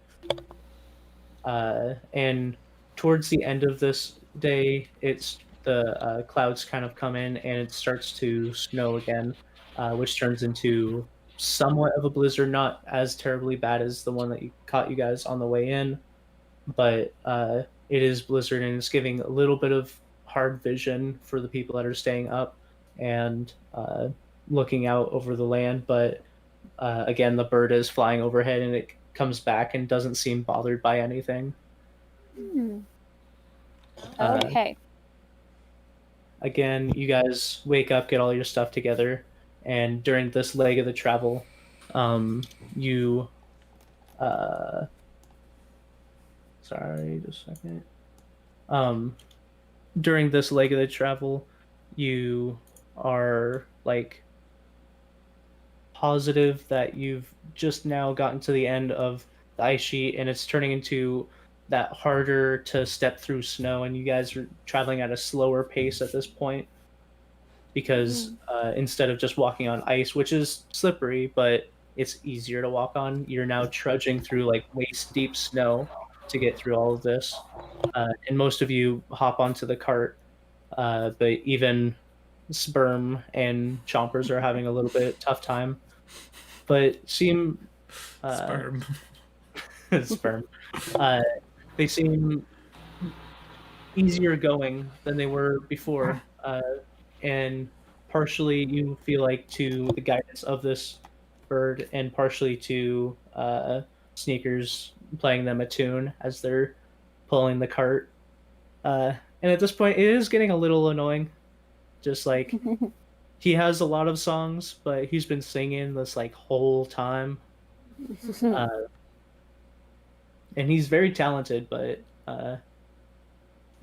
And towards the end of this day, it's the clouds kind of come in, and it starts to snow again, which turns into somewhat of a blizzard, not as terribly bad as the one that caught you guys on the way in, but it is blizzard, and it's giving a little bit of hard vision for the people that are staying up and looking out over the land. But again, the bird is flying overhead, and it comes back and doesn't seem bothered by anything.
Okay.
Again, you guys wake up, get all your stuff together, and during this leg of the travel, you sorry, just a second. During this leg of the travel, you are like positive that you've just now gotten to the end of the ice sheet, and it's turning into that harder to step through snow, and you guys are traveling at a slower pace at this point because instead of just walking on ice, which is slippery but it's easier to walk on, you're now trudging through like waist deep snow to get through all of this. And most of you hop onto the cart, but even Sperm and Chompers are having a little bit tough time, but seem
Sperm.
Sperm. They seem easier going than they were before, and partially you feel like to the guidance of this bird, and partially to Sneakers playing them a tune as they're pulling the cart. And at this point, it is getting a little annoying. Just like he has a lot of songs, but he's been singing this like whole time. And he's very talented, but I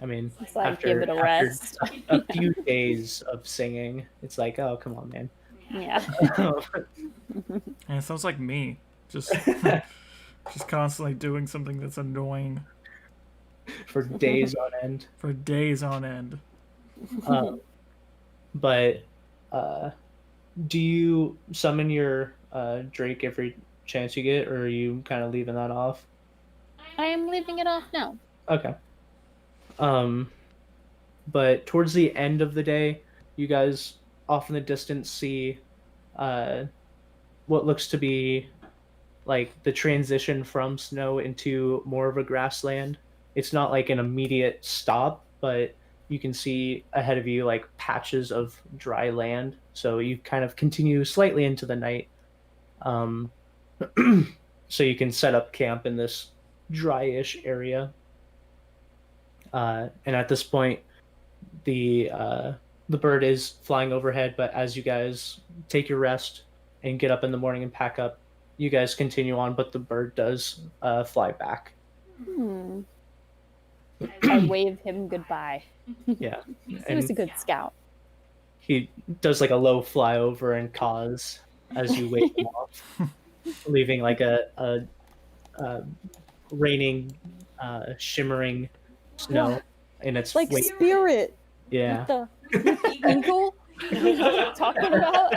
mean,
It's like, give it a rest.
a few days of singing, it's like, oh, come on, man.
Yeah.
And it sounds like me. Just constantly doing something that's annoying.
For days on end.
For days on end.
But do you summon your Drake every chance you get, or are you kind of leaving that off?
I am leaving it off now.
Okay. But towards the end of the day, you guys off in the distance see what looks to be like the transition from snow into more of a grassland. It's not like an immediate stop, but you can see ahead of you like patches of dry land. So you kind of continue slightly into the night. So you can set up camp in this dry-ish area. And at this point, the bird is flying overhead, but as you guys take your rest, and get up in the morning and pack up. You guys continue on, but the bird does fly back.
I wave him goodbye.
Yeah,
He was
and
a good scout.
he does like a low flyover and caws as you wave him off, leaving like a raining, shimmering snow in its
Like
wake.
Spirit.
Yeah.
With the eagle. Talking about.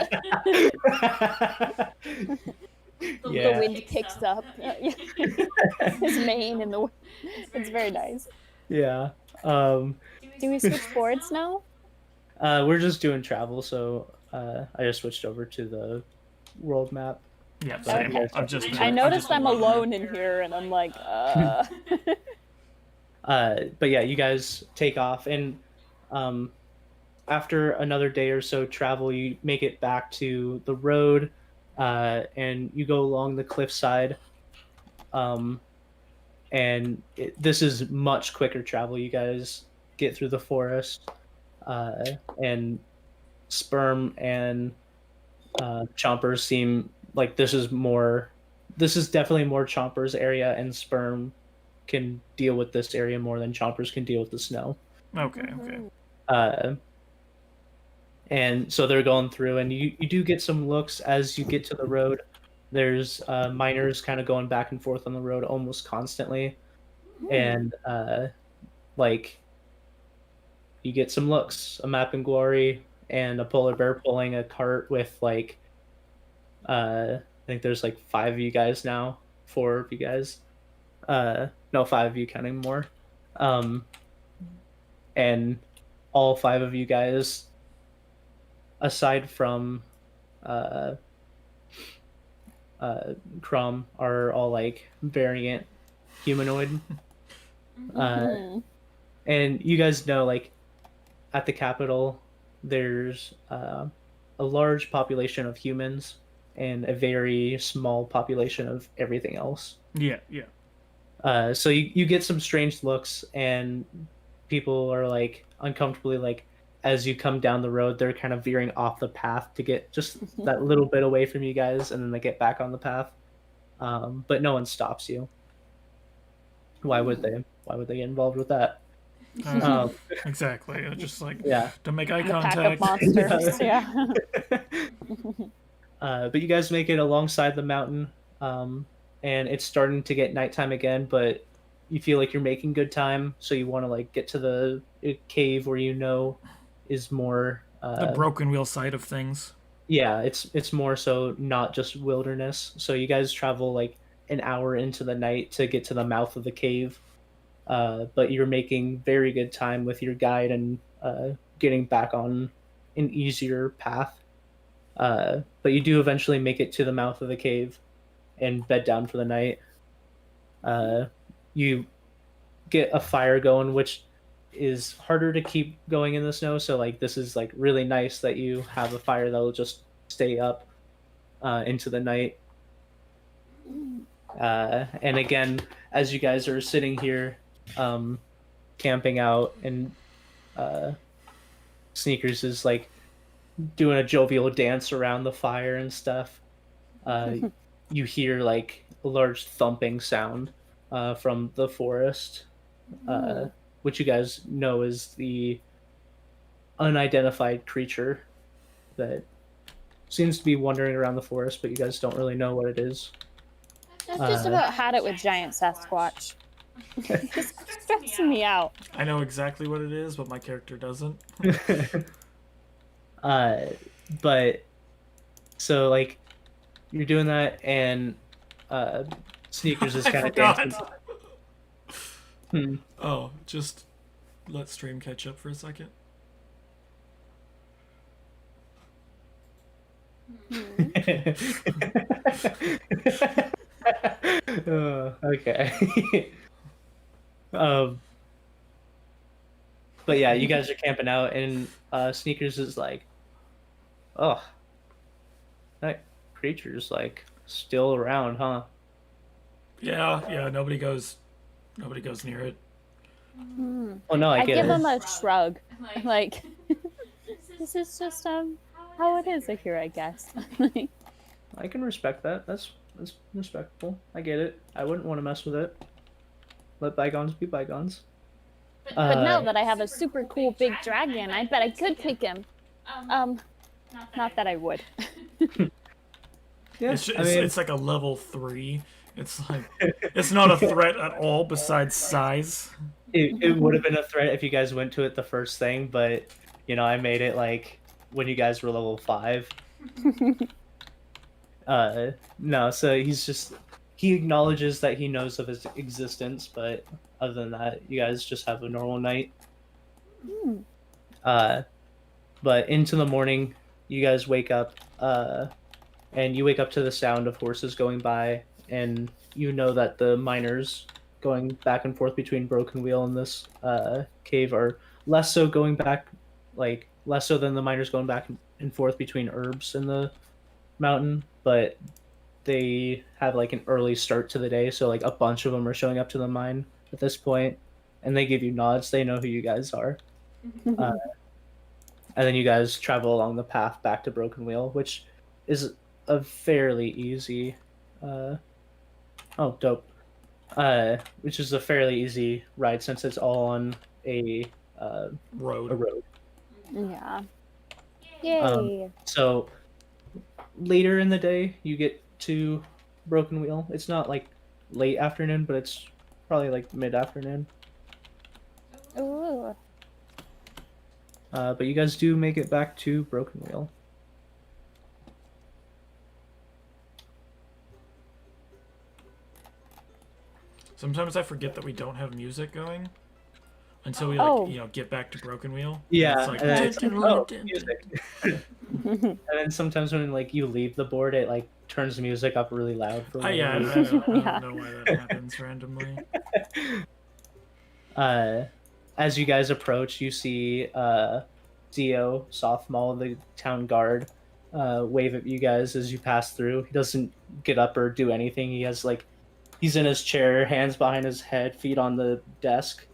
Yeah.
The wind picks up. His mane and the wind. It's very nice.
Yeah.
Do we switch boards now?
We're just doing travel, so I just switched over to the world map.
Yeah, same.
Okay.
I've just been,
I noticed I'm
alone.
alone in here, and I'm like,
But yeah, you guys take off, and after another day or so travel, you make it back to the road, and you go along the cliffside. And this is much quicker travel. You guys get through the forest, and Sperm and Chompers seem like this is definitely more Chompers area, and Sperm can deal with this area more than Chompers can deal with the snow.
Okay, okay.
And so they're going through, and you do get some looks as you get to the road. There's miners kind of going back and forth on the road almost constantly, and like you get some looks, a map and glory, and a polar bear pulling a cart with like I think there's like 5 of you guys now, 4 of you guys, no, 5 of you counting more, and all 5 of you guys, aside from Crumb, are all like variant humanoid. And you guys know, like, at the capital, there's a large population of humans and a very small population of everything else.
Yeah, yeah.
So you get some strange looks, and people are like uncomfortably, like, as you come down the road, they're kind of veering off the path to get just that little bit away from you guys, and then they get back on the path. But no one stops you. Why would they? Why would they get involved with that?
Exactly. Just like,
Yeah.
don't make eye
the pack
contact.
of monsters. Yeah.
But you guys make it alongside the mountain, and it's starting to get nighttime again, but you feel like you're making good time, so you want to like get to the cave where you know is more
The broken wheel side of things.
yeah, it's more so not just wilderness. So you guys travel like an hour into the night to get to the mouth of the cave, but you're making very good time with your guide and getting back on an easier path. But you do eventually make it to the mouth of the cave and bed down for the night. You get a fire going, which is harder to keep going in the snow. So like this is like really nice that you have a fire that will just stay up into the night. And again, as you guys are sitting here camping out, and Sneakers is like doing a jovial dance around the fire and stuff, you hear like a large thumping sound from the forest, which you guys know is the unidentified creature that seems to be wandering around the forest, but you guys don't really know what it is.
I've just about had it with giant Sasquatch. It's stressing me out.
I know exactly what it is, but my character doesn't.
But so like you're doing that, and Sneakers is
I
kind of
forgot.
dancing.
Oh, just let stream catch up for a second.
Okay. But yeah, you guys are camping out, and Sneakers is like, oh, that creature's like still around, huh?
Yeah, nobody goes near it.
Oh no, I get
give
it.
him a shrug. Like, this is just how it is here, I guess.
I can respect that. That's respectable. I get it. I wouldn't want to mess with it. Let bygones be bygones.
But now that I have a super cool big dragon, I bet I could pick him. Not that I would.
Yeah,
It's,
I mean,
it's like a level 3. It's like it's not a threat at all besides size.
it would have been a threat if you guys went to it the first thing, but I made it like when you guys were level 5. No, so he acknowledges that he knows of his existence, but other than that, you guys just have a normal night. But into the morning, you guys wake up, and you wake up to the sound of horses going by, and you know that the miners going back and forth between Broken Wheel and this cave are less so than the miners going back and forth between herbs in the mountain, but they have like an early start to the day, so like a bunch of them are showing up to the mine at this point, and they give you nods. They know who you guys are. And then you guys travel along the path back to Broken Wheel, which is a fairly easy which is a fairly easy ride since it's all on a road.
Yeah. Yay.
So later in the day, you get to Broken Wheel. It's not like late afternoon, but it's probably like mid-afternoon.
Ooh.
But you guys do make it back to Broken Wheel.
Sometimes I forget that we don't have music going until we get back to Broken Wheel.
Yeah,
And
and
it's like,
music. And then sometimes when like you leave the board, it like turns the music up really loud for
I
whatever
don't
reason.
know why that happens randomly.
As you guys approach, you see Dio Softmaul, the town guard, wave at you guys as you pass through. He doesn't get up or do anything. He's in his chair, hands behind his head, feet on the desk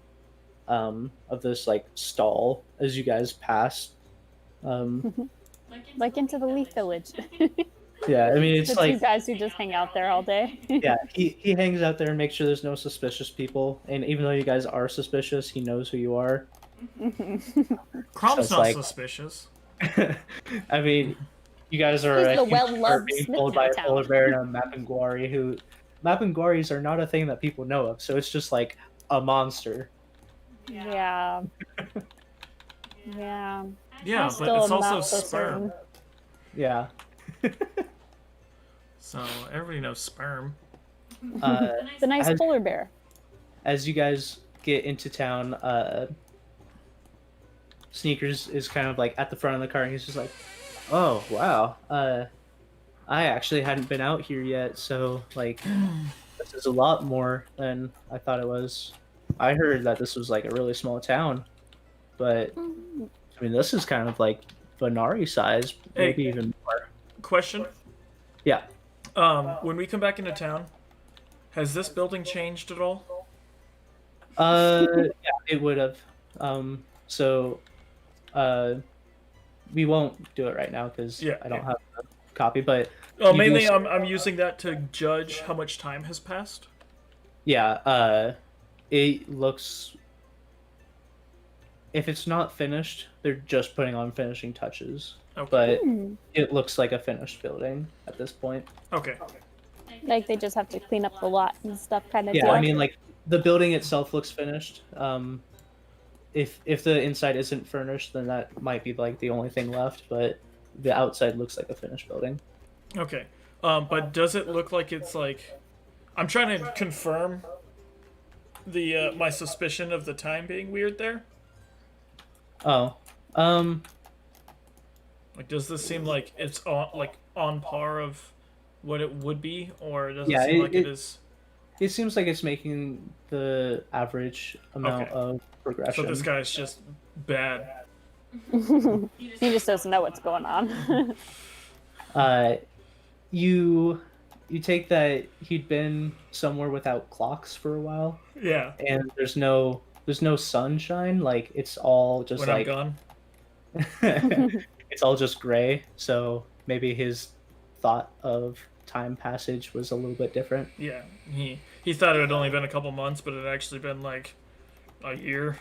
of this like stall as you guys pass.
Like into the Leaf Village.
Yeah, I mean, it's
The
like
two guys who just hang out there all day.
yeah, he hangs out there and makes sure there's no suspicious people. And even though you guys are suspicious, he knows who you are.
Crom's
it's
not
like-
suspicious.
I mean, you guys are
He's the
huge
well-loved
part being
Smith
told
in
by
the
a
town.
polar bear and a Mapinguari who Mapinguaris are not a thing that people know of, so it's just like a monster.
Yeah. Yeah.
Yeah,
I
but
still
it's
am
also
not so
sperm.
certain.
Yeah.
So everybody knows sperm.
The nice
As-
polar bear.
As you guys get into town, Sneakers is kind of like at the front of the car, and he's just like, "Oh wow, I actually hadn't been out here yet, so like, this is a lot more than I thought it was. I heard that this was like a really small town, but I mean, this is kind of like Venari size, maybe even more."
Question.
Yeah.
When we come back into town, has this building changed at all?
Yeah, it would have. We won't do it right now because
Yeah,
I don't have a copy. But
Well,
you
mainly
do-
I'm using that to judge how much time has passed.
yeah, it looks. If it's not finished, they're just putting on finishing touches.
Okay.
But it looks like a finished building at this point.
Okay.
Like they just have to clean up the lot and stuff, kind of.
Yeah,
deal.
I mean, like the building itself looks finished. If the inside isn't furnished, then that might be like the only thing left. But the outside looks like a finished building.
Okay. But does it look like it's like? I'm trying to confirm the my suspicion of the time being weird there.
Oh,
Like, does this seem like it's on par of what it would be, or does
Yeah,
it seem
it-
like it is?
it seems like it's making the average amount
Okay.
of progression.
So this guy's just bad.
He just doesn't know what's going on.
You take that he'd been somewhere without clocks for a while,
Yeah.
and there's no sunshine. Like it's all just
When
like
I'm gone.
it's all just gray. So maybe his thought of time passage was a little bit different.
Yeah, he thought it had only been a couple months, but it had actually been like a year.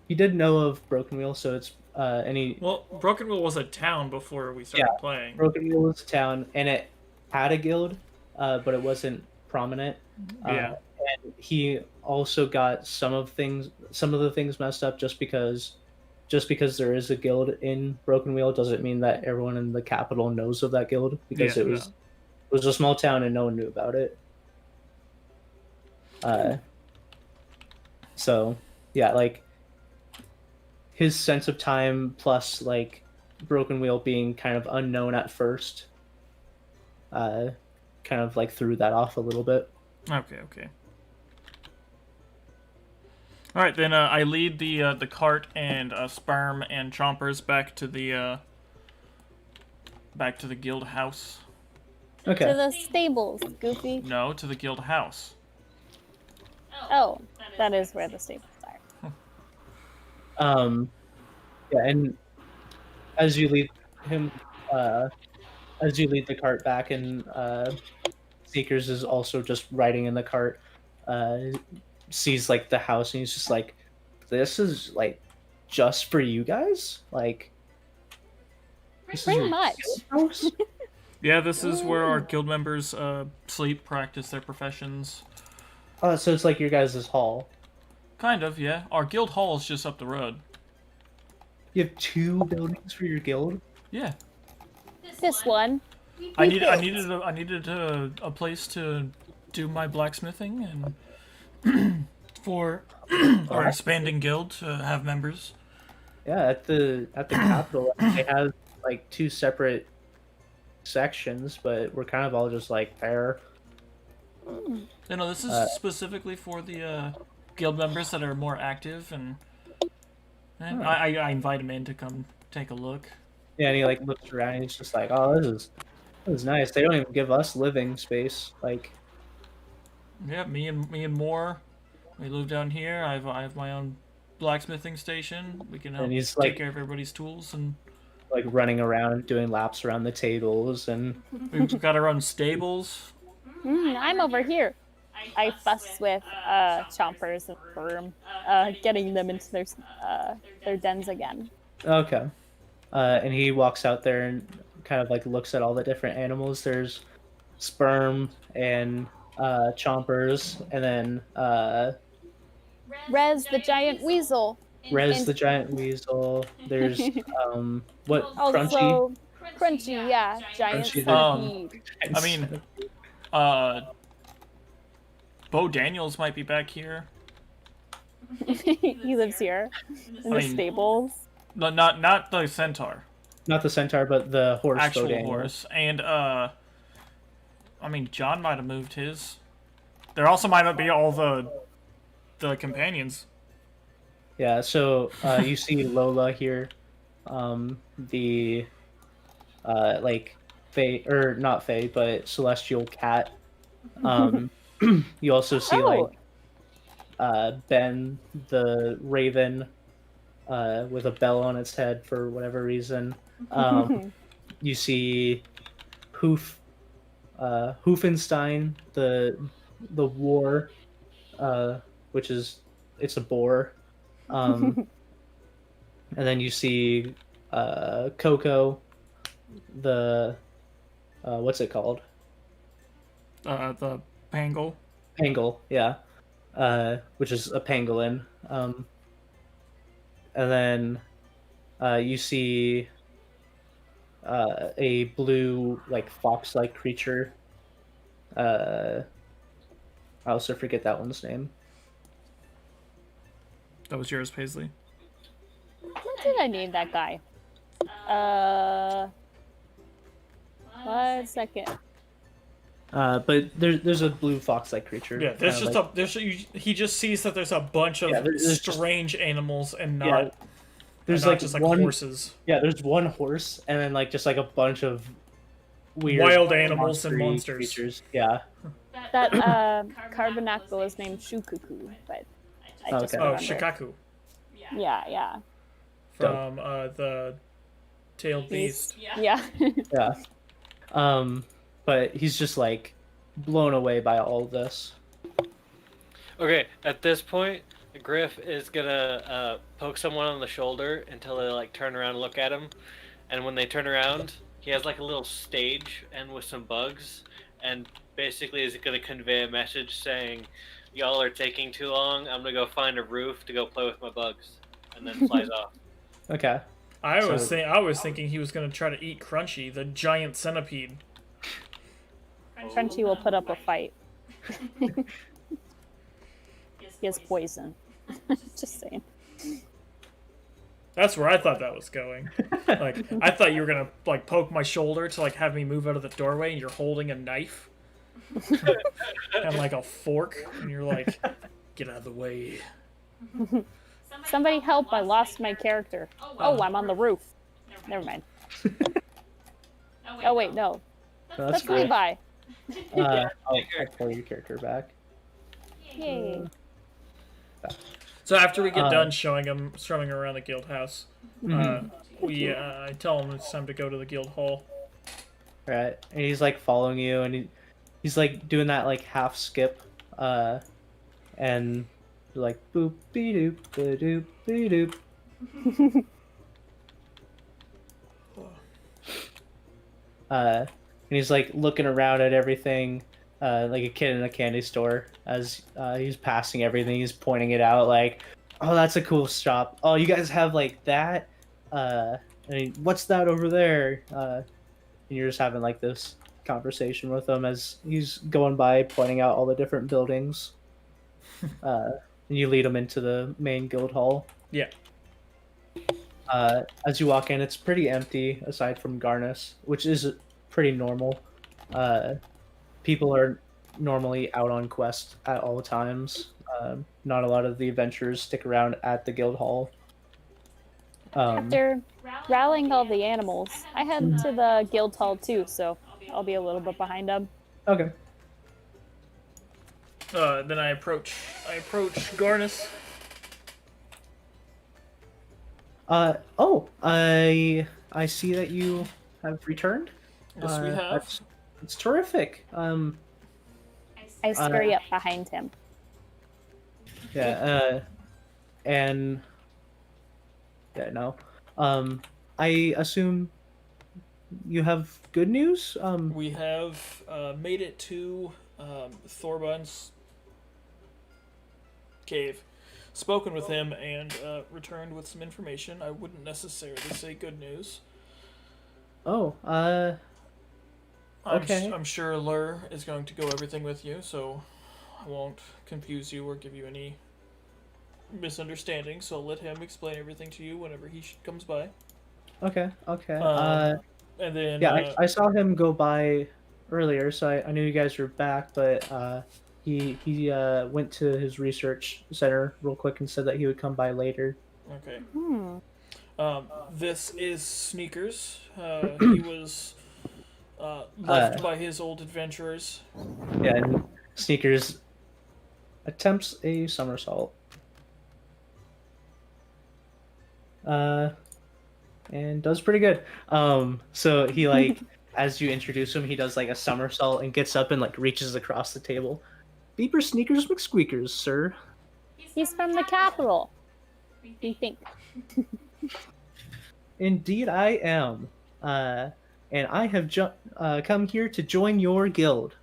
He did know of Broken Wheel, so it's any
Well, Broken Wheel was a town before we started playing.
Broken Wheel was a town, and it had a guild, but it wasn't prominent.
Yeah.
And he also got some of the things messed up just because there is a guild in Broken Wheel doesn't mean that everyone in the capital knows of that guild, because
Yeah,
it was a small town and no one knew about it. So yeah, like his sense of time plus like Broken Wheel being kind of unknown at first, kind of like threw that off a little bit.
Okay. All right, then I lead the cart and Sperm and Chompers back to the guild house.
Okay.
To the stables, Goofy.
No, to the guild house.
Oh, that is where the stables are.
Yeah, and as you lead the cart back, and Sneakers is also just riding in the cart, sees like the house, and he's just like, "This is like just for you guys, like." This is
Pretty
your
much.
guild house?
Yeah, this is where our guild members sleep, practice their professions.
Oh, so it's like your guys' hall.
Kind of, yeah. Our guild hall is just up the road.
You have 2 buildings for your guild?
Yeah.
This one.
I needed a place to do my blacksmithing and for our expanding guild to have members.
Yeah, at the capital, they have like 2 separate sections, but we're kind of all just like there.
You know, this is specifically for the guild members that are more active, and I invite them in to come take a look.
Yeah, and he like looks around and he's just like, "Oh, this is nice. They don't even give us living space." Like,
Yeah, me and Moore, we live down here. I have my own blacksmithing station. We can help
And he's,
take
like-
care of everybody's tools, and
like running around doing laps around the tables, and
we've got our own stables.
I'm over here. I fuss with Chompers and Firm, getting them into their dens again.
okay. And he walks out there and kind of like looks at all the different animals. There's Sperm and Chompers, and then
Rez the giant weasel.
Rez the giant weasel. There's what
Also,
Crunchy.
Crunchy, yeah, giant
Crunchy
centipede.
I mean, Bo Daniels might be back here.
He lives here in the
mean-
stables.
No, not the centaur.
Not the centaur, but the horse.
Actual
Bodaniel.
horse. And I mean, John might have moved his. There also might not be all the companions.
Yeah, so you see Lola here, the like Fae, or not Fae, but celestial cat. You also see like Ben the raven, with a bell on its head for whatever reason. You see Hoofenstein, the war, which is it's a boar. And then you see Coco, the what's it called?
The Pangle.
Pangle, yeah. Which is a pangolin. And then you see a blue, like fox-like creature. I also forget that one's name.
That was yours, Paisley.
What did I name that guy? 1 second.
But there's a blue fox-like creature.
Yeah, there's
kinda
just
like,
he just sees that there's a bunch of
there's just-
strange animals and not,
Yeah, there's
and not
like
just like
one
horses.
Yeah, there's one horse and then like just like a bunch of weird
Wild animals and
monster-y
monsters.
creatures. Yeah.
That Carbonacle is named Shukuku, but I just
Okay.
Oh,
remember.
Shikaku
Yeah.
from the tailed beast.
Yeah.
Yeah. But he's just like blown away by all of this.
Okay, at this point, Griff is gonna poke someone on the shoulder until they like turn around and look at him, and when they turn around, he has like a little stage and with some bugs, and basically is gonna convey a message saying, "Y'all are taking too long. I'm gonna go find a roof to go play with my bugs," and then flies off.
Okay.
I was
So-
I was thinking he was gonna try to eat Crunchy, the giant centipede.
Crunchy will put up a fight. He has poison. Just saying.
That's where I thought that was going. Like, I thought you were gonna like poke my shoulder to like have me move out of the doorway, and you're holding a knife and like a fork, and you're like, "Get out of the way."
Somebody help! I lost my character. Oh, I'm on the roof. Never mind. Oh wait, no.
So
That's
great.
Levi.
I'll pull your character back.
Yay.
So after we get done showing him around the guild house, I tell him it's time to go to the guild hall.
Right. And he's like following you, and he's like doing that like half skip, and you're like boop be doop ba doop be doop. And he's like looking around at everything, like a kid in a candy store. As he's passing everything, he's pointing it out, like, "Oh, that's a cool shop. Oh, you guys have like that. What's that over there?" And you're just having like this conversation with him as he's going by, pointing out all the different buildings. And you lead him into the main guild hall.
Yeah.
As you walk in, it's pretty empty aside from Garnus, which is pretty normal. People are normally out on quest at all times. Not a lot of the adventurers stick around at the guild hall.
After rallying all the animals, I head to the guild hall too, so I'll be a little bit behind them.
Okay.
Then I approach Garnus.
I see that you have returned.
Yes, we have.
It's terrific.
I scurry up behind him.
Yeah, and yeah, no. I assume you have good news.
We have made it to Thorban's cave, spoken with him, and returned with some information. I wouldn't necessarily say good news.
Oh, okay.
I'm sure Lur is going to go everything with you, so I won't confuse you or give you any misunderstanding. So I'll let him explain everything to you whenever he comes by.
Okay.
And then
Yeah, I saw him go by earlier, so I knew you guys were back. But he went to his research center real quick and said that he would come by later.
okay.
Hmm.
This is Sneakers. He was left by his old adventurers.
Yeah, and Sneakers attempts a somersault. And does pretty good. So he like as you introduce him, he does like a somersault and gets up and like reaches across the table. Beeper Sneakers McSqueakers, sir.
He's from the capital. You think?
Indeed, I am. And I have come here to join your guild.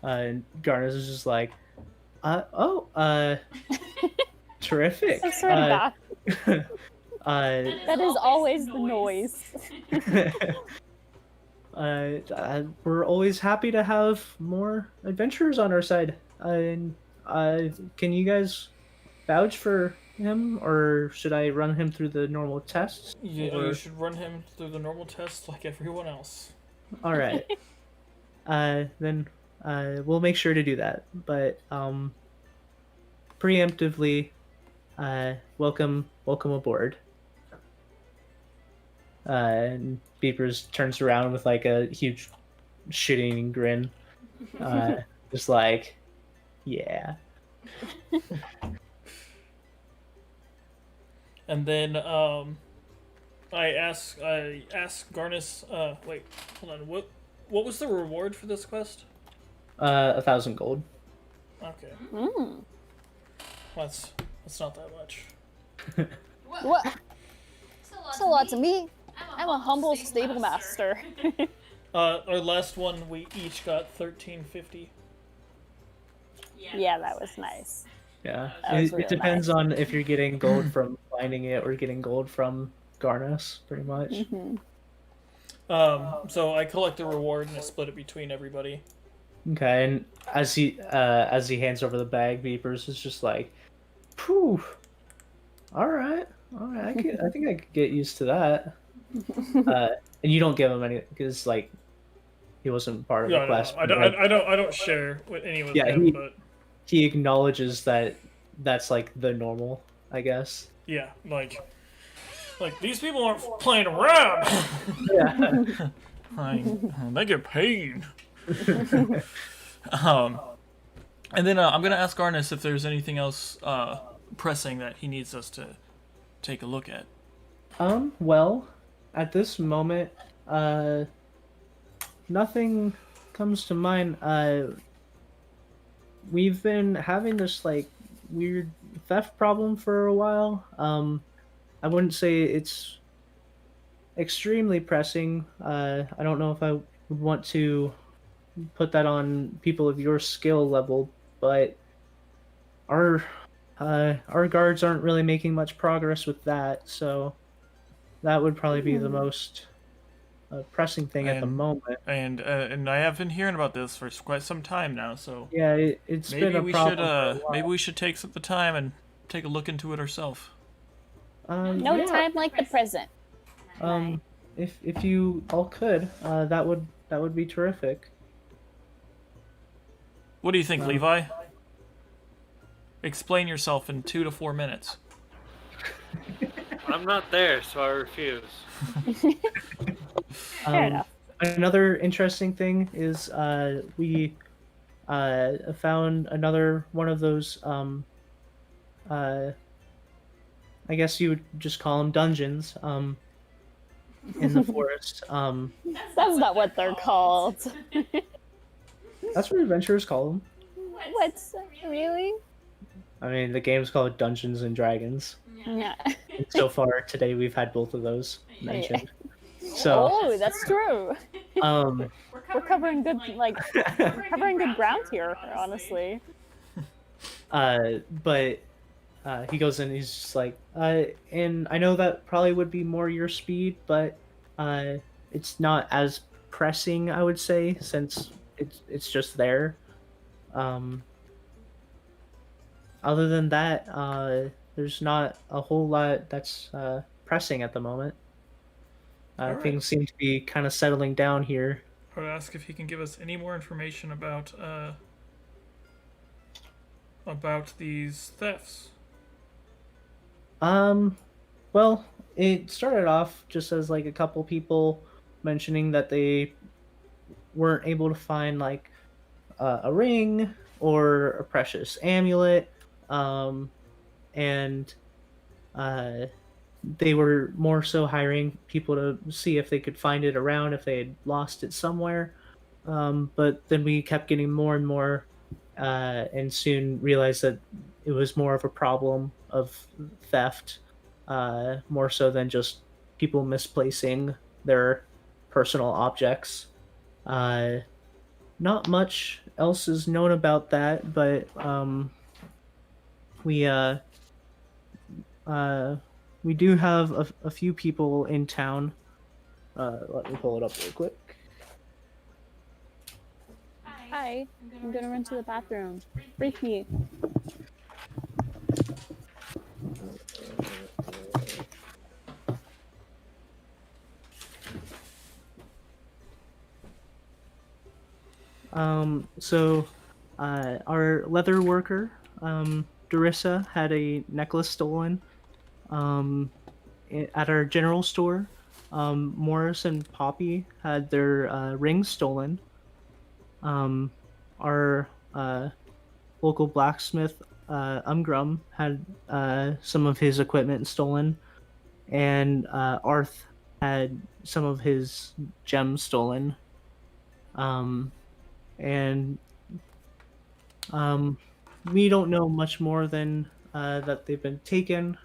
And Garnus is just like, terrific.
I swear to God. That is always the noise.
We're always happy to have more adventurers on our side. And can you guys vouch for him, or should I run him through the normal tests?
You should run him through the normal tests like everyone else.
All right. Then we'll make sure to do that. But preemptively, welcome aboard. And Beepers turns around with like a huge shit-eating grin, just like, yeah.
And then I ask Garnus. Wait, hold on. What was the reward for this quest?
1,000 gold.
Okay,
Mm.
that's not that much.
What? That's a lot to me. I'm a humble stable master.
Our last one, we each got 1350.
Yeah, that was nice.
Yeah,
That was
it
really
depends
nice.
on if you're getting gold from finding it or getting gold from Garnus, pretty much.
Mm-hmm.
So I collect the reward and I split it between everybody.
Okay, and as he hands over the bag, Beepers is just like, "Phew, all right. I think I could get used to that." And you don't give him any because like he wasn't part of the quest.
I
but, like,
don't share with any with
Yeah,
him, but
he acknowledges that that's like the normal, I guess.
yeah, like these people aren't playing around.
Yeah.
They get paid. And then I'm gonna ask Arnis if there's anything else pressing that he needs us to take a look at.
Well, at this moment, nothing comes to mind. We've been having this like weird theft problem for a while. I wouldn't say it's extremely pressing. I don't know if I would want to put that on people of your skill level, but our guards aren't really making much progress with that, so that would probably be the most pressing thing at the moment.
And I have been hearing about this for quite some time now, so
Yeah, it's
maybe
been a
we
problem
should
for a while.
maybe we should take the time and take a look into it ourselves.
No
Yeah.
time like the present.
If you all could, that would be terrific.
What do you think, Levi? Explain yourself in 2 to 4 minutes.
I'm not there, so I refuse.
Fair enough.
Another interesting thing is we found another one of those I guess you would just call them dungeons in the forest.
That's not what they're called.
That's what adventurers call them.
What's really?
I mean, the game's called Dungeons and Dragons.
Yeah.
And so far today, we've had both of those mentioned. So,
Oh, that's true. We're covering good covering good ground here, honestly.
but he goes in. He's just like, and I know that probably would be more your speed, but it's not as pressing, I would say, since it's just there. Other than that, there's not a whole lot that's pressing at the moment.
Alright.
Things seem to be kind of settling down here.
I would ask if he can give us any more information about these thefts.
Well, it started off just as like a couple people mentioning that they weren't able to find like a ring or a precious amulet, and they were more so hiring people to see if they could find it around if they had lost it somewhere. But then we kept getting more and more, and soon realized that it was more of a problem of theft, more so than just people misplacing their personal objects. Not much else is known about that, but we do have a few people in town. Let me pull it up real quick.
Hi, I'm gonna run to the bathroom. Brief me.
So our leather worker, Darissa, had a necklace stolen at our general store. Morris and Poppy had their rings stolen. Our local blacksmith, Umgrum, had some of his equipment stolen. and Arth had some of his gems stolen. And we don't know much more than that they've been taken,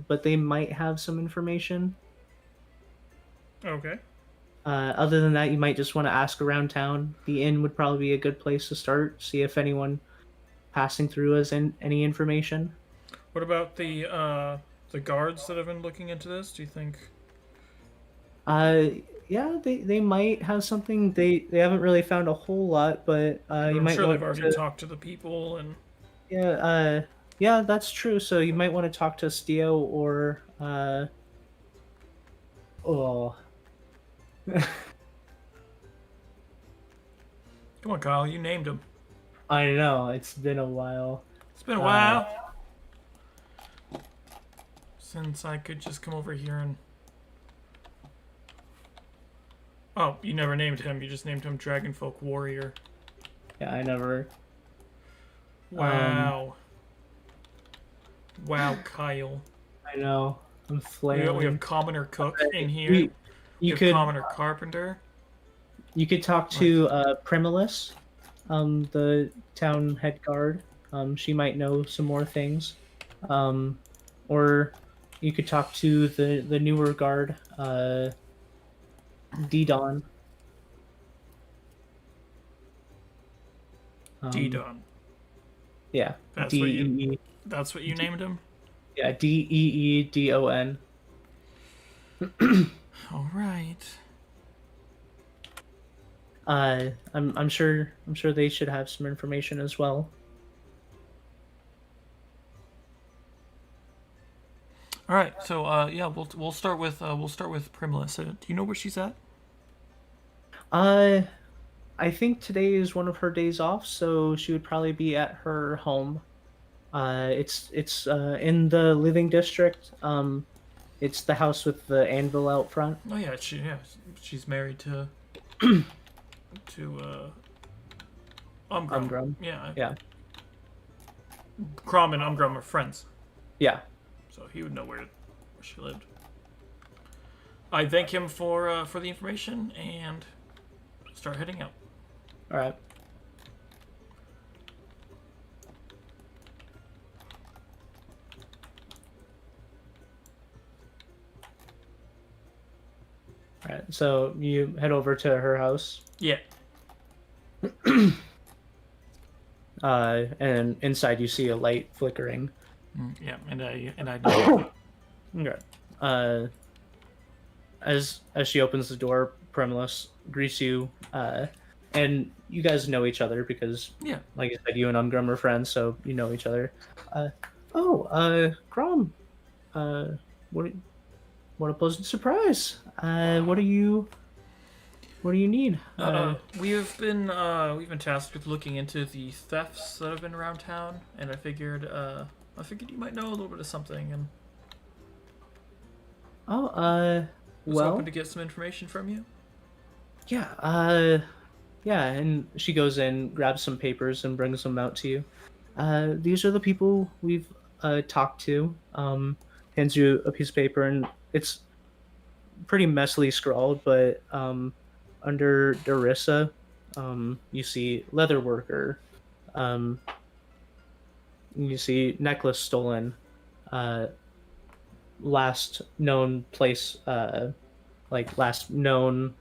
but they might have some information.
Okay.
Other than that, you might just want to ask around town. The inn would probably be a good place to start. See if anyone passing through has any information.
What about the guards that have been looking into this? Do you think?
Yeah, they might have something. They haven't really found a whole lot, but you
I'm
might
sure
want
they've already
to.
talked to the people and.
Yeah, that's true. So you might want to talk to Stio or oh.
Come on, Kyle. You named him.
I know, it's been a while.
It's been a while since I could just come over here and. Oh, you never named him. You just named him Dragonfolk Warrior.
Yeah, I never.
Wow. Wow, Kyle.
I know. I'm
We
flailing.
have Commoner Cook in here.
You,
We
you
have
could
Commoner Carpenter.
you could talk to Primulus, the town head guard. She might know some more things. Or you could talk to the newer guard, Didon.
Dedon.
Yeah.
That's what you-
D-E-E.
That's what you named him?
Yeah, Deedon.
All right.
I'm sure they should have some information as well.
All right. So yeah, we'll start with Primless. Do you know where she's at?
I think today is one of her days off, so she would probably be at her home. It's in the living district. It's the house with the anvil out front.
Oh yeah, she's married to
Umgrum.
Yeah.
Yeah.
Crom and Umgrum are friends,
Yeah.
so he would know where she lived. I thank him for the information and start heading out.
All right. All right. So you head over to her house.
Yeah.
And inside you see a light flickering.
Yeah, and I
Okay. As she opens the door, Primulus greets you, and you guys know each other because,
yeah.
like I said, you and Umgrum are friends, so you know each other. Grom, what a pleasant surprise. What do you need?
We've been tasked with looking into the thefts that have been around town, and I figured you might know a little bit of something, and was
well,
hoping to get some information from you.
yeah, yeah, and she goes in, grabs some papers, and brings them out to you. These are the people we've talked to. Hands you a piece of paper, and it's pretty messily scrawled, but under Darissa, you see leather worker. You see necklace stolen. Last known place, last known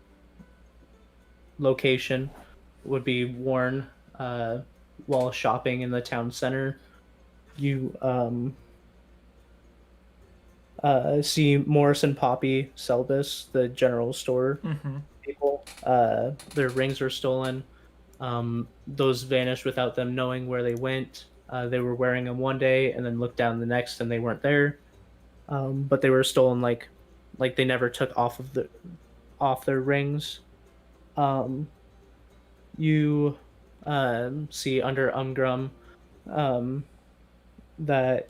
location would be worn while shopping in the town center. You see Morris and Poppy Selbus, the general store people. Their rings are stolen. Those vanished without them knowing where they went. They were wearing them one day and then looked down the next and they weren't there. But they were stolen like they never took off their rings. You see under Umgrum that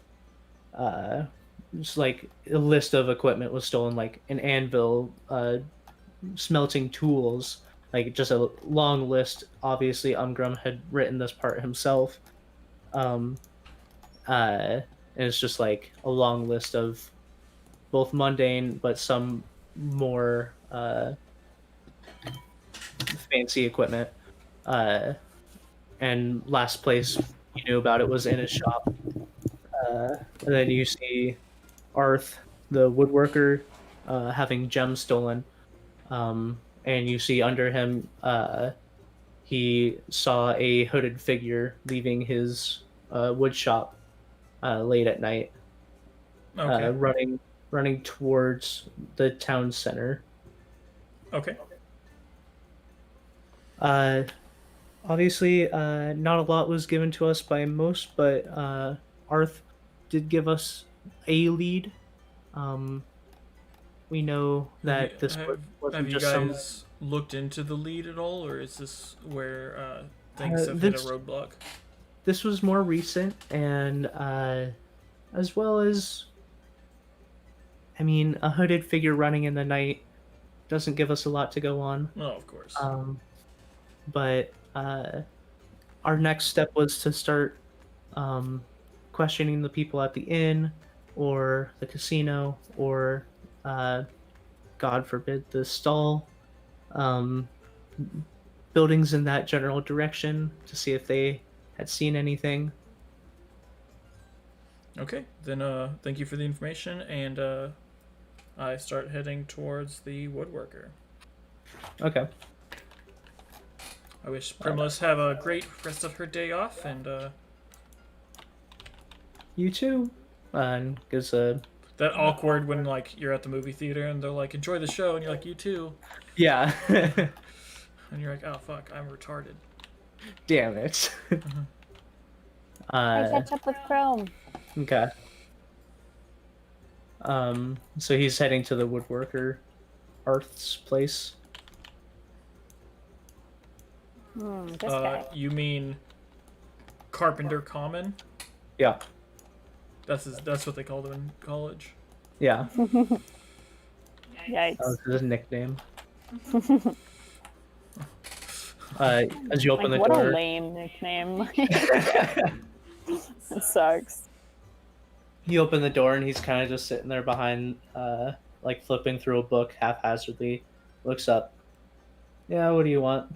just like a list of equipment was stolen, like an anvil, smelting tools, like just a long list. Obviously, Umgrum had written this part himself. And it's just like a long list of both mundane, but some more fancy equipment. And last place you knew about it was in his shop. And then you see Arth, the woodworker, having gems stolen. And you see under him, he saw a hooded figure leaving his wood shop late at night,
Okay.
running towards the town center.
Okay.
Obviously, not a lot was given to us by most, but Arth did give us a lead. We know that this wasn't
Have you
just some.
guys looked into the lead at all, or is this where things have
this-
hit a roadblock?
This was more recent, and as well as, I mean, a hooded figure running in the night doesn't give us a lot to go on.
Oh, of course.
But our next step was to start questioning the people at the inn or the casino or, God forbid, the stall. Buildings in that general direction to see if they had seen anything.
Okay, then thank you for the information, and I start heading towards the woodworker.
Okay.
I wish Primless have a great rest of her day off, and
You too. And gives a
that awkward when like you're at the movie theater and they're like, "Enjoy the show," and you're like, "You too,"
yeah.
and you're like, "Oh fuck, I'm retarded."
Damn it.
I catch up with Chrome.
Okay. So he's heading to the woodworker Arth's place.
This guy.
You mean Carpenter Common?
Yeah.
That's what they called him in college.
Yeah.
Yikes.
That was his nickname. As you open
Like,
the
what
door.
a lame nickname. It sucks.
You open the door and he's kind of just sitting there behind, like flipping through a book haphazardly. Looks up. Yeah, what do you want?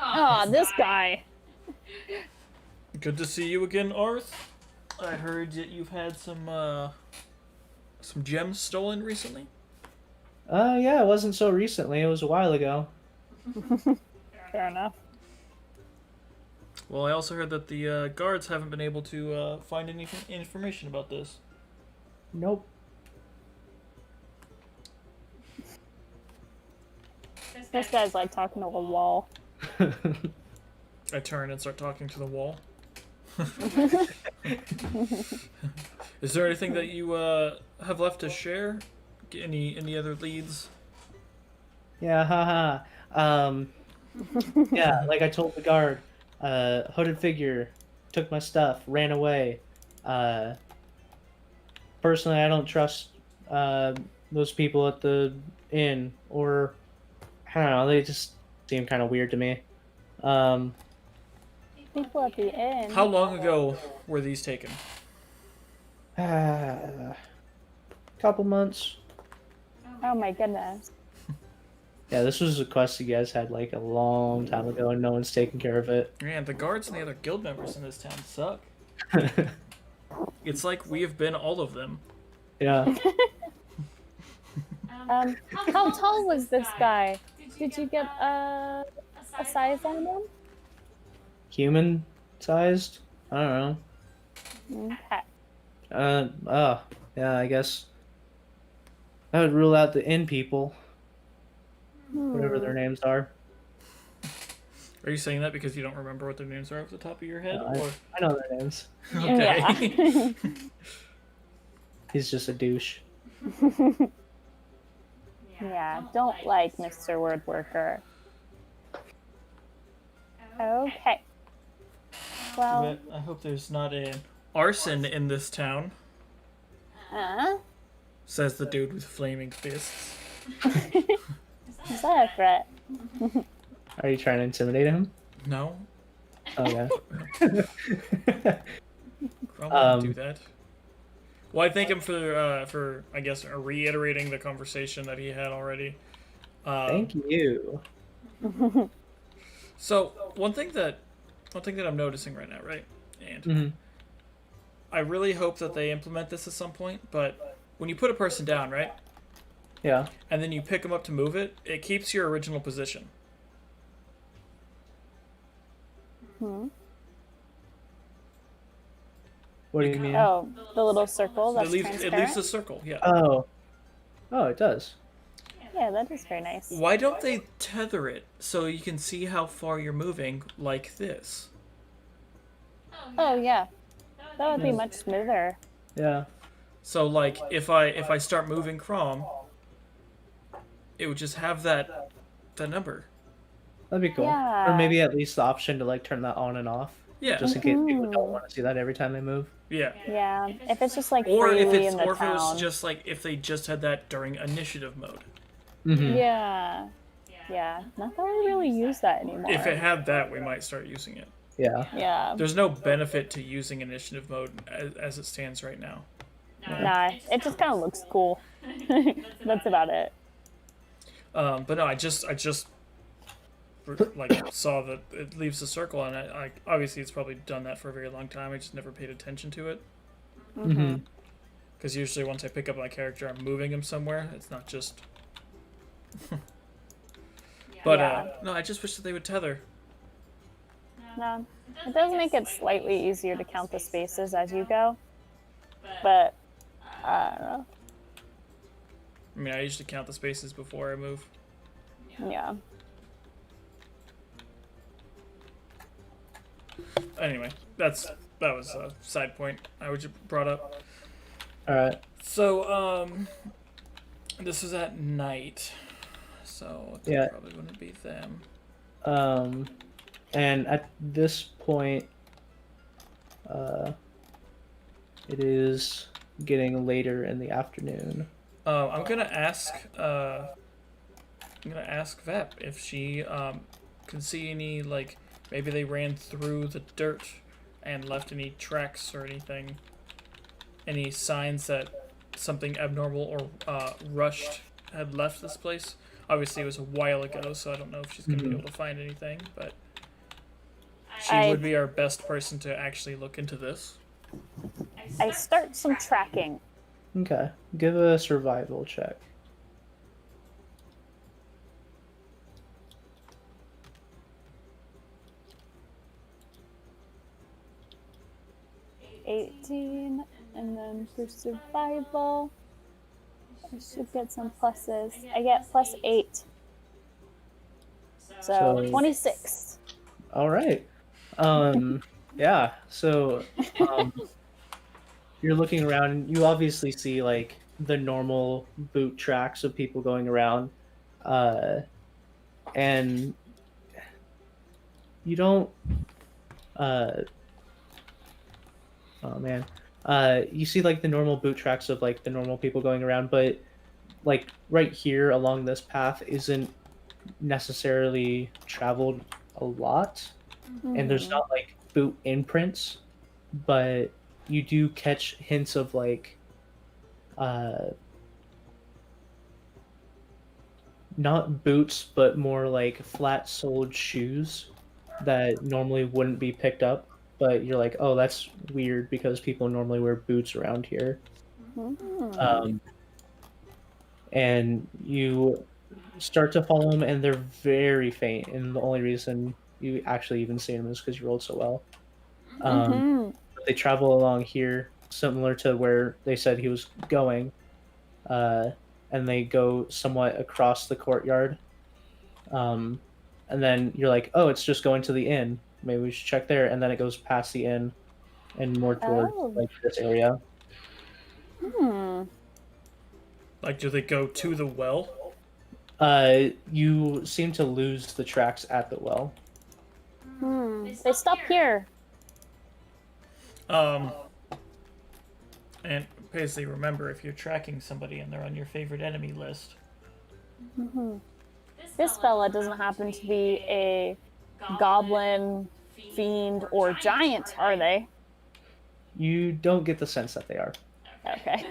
Oh, this guy.
Good to see you again, Arth. I heard that you've had some gems stolen recently.
Yeah, it wasn't so recently. It was a while ago.
Fair enough.
Well, I also heard that the guards haven't been able to find any information about this.
Nope.
This guy's like talking to a wall.
I turn and start talking to the wall. Is there anything that you have left to share? Any other leads?
Yeah, haha. Yeah, like I told the guard, hooded figure took my stuff, ran away. Personally, I don't trust those people at the inn, or I don't know, they just seem kind of weird to me.
People at the inn.
How long ago were these taken?
Couple months.
Oh my goodness.
Yeah, this was a quest you guys had like a long time ago, and no one's taking care of it.
Man, the guards and the other guild members in this town suck. It's like we have been all of them.
Yeah.
How tall was this guy? Did you get a size on him?
Human sized? I don't know.
Okay.
Yeah, I guess that would rule out the inn people, whatever their names are.
Are you saying that because you don't remember what their names are off the top of your head?
No,
or...
I know their names.
Okay.
Yeah.
He's just a douche.
Yeah, don't like Mr. Wordworker. Okay. Well,
I hope there's not an arson in this town, says the dude with flaming fists.
is that a threat?
Are you trying to intimidate him?
No,
Okay.
Cromwell would do that. Well, I thank him for I guess reiterating the conversation that he had already.
Thank you.
So one thing that I'm noticing right now, right, and
Mhm.
I really hope that they implement this at some point. But when you put a person down, right,
Yeah.
and then you pick them up to move it, it keeps your original position.
Hmm.
What do you mean?
Oh, the little circle that's
It leaves
transparent.
the circle. Yeah.
Oh, it does.
Yeah, that is very nice.
Why don't they tether it so you can see how far you're moving like this?
Oh yeah, that would be much smoother.
Yeah.
So like if I start moving Crom, it would just have that number.
That'd be cool.
Yeah.
Or maybe at least the option to like turn that on and off.
Yeah.
Just in case people don't want to see that every time they move.
Yeah.
Yeah, if it's just like
Or if
freely
it's
in the
or if it was
town.
just like if they just had that during initiative mode.
Mm-hmm.
Yeah. Yeah. Not that we really use that anymore.
If it had that, we might start using it.
Yeah.
Yeah.
There's no benefit to using initiative mode as it stands right now.
Nah, it just kind of looks cool. That's about it.
But no, I just like saw that it leaves the circle, and I obviously it's probably done that for a very long time. I just never paid attention to it.
Mm-hmm.
Because usually once I pick up my character, I'm moving him somewhere. It's not just. But no, I just wish that they would tether.
No, it does make it slightly easier to count the spaces as you go. But I don't know.
I mean, I usually count the spaces before I move.
Yeah.
Anyway, that was a side point I would just brought up.
All right.
So this was at night, so it
Yeah.
probably wouldn't be them.
And at this point, it is getting later in the afternoon.
I'm gonna ask Vep if she can see any, like, maybe they ran through the dirt and left any tracks or anything, any signs that something abnormal or rushed had left this place. Obviously it was a while ago, so I don't know if she's gonna be able to find anything, but she would be our best person to actually look into this.
I start some tracking.
Okay. Give a survival check.
$18, and then for survival, I should get some pluses. I get +8. So 26.
All right. Yeah. So, you're looking around, and you obviously see like the normal boot tracks of people going around, and you don't. Oh man. You see like the normal boot tracks of like the normal people going around, but like right here along this path isn't necessarily traveled a lot, and there's not like boot imprints, but you do catch hints of like not boots but more like flat-soled shoes that normally wouldn't be picked up, but you're like, oh, that's weird because people normally wear boots around here. And you start to follow them, and they're very faint, and the only reason you actually even see them is because you rolled so well. They travel along here, similar to where they said he was going, and they go somewhat across the courtyard. And then you're like, oh, it's just going to the inn. Maybe we should check there. And then it goes past the inn and more towards like this area.
Like, do they go to the well?
You seem to lose the tracks at the well.
They stop here.
And Paisley, remember, if you're tracking somebody and they're on your favorite enemy list.
This fella doesn't happen to be a goblin, fiend, or giant, are they?
You don't get the sense that they are.
Okay.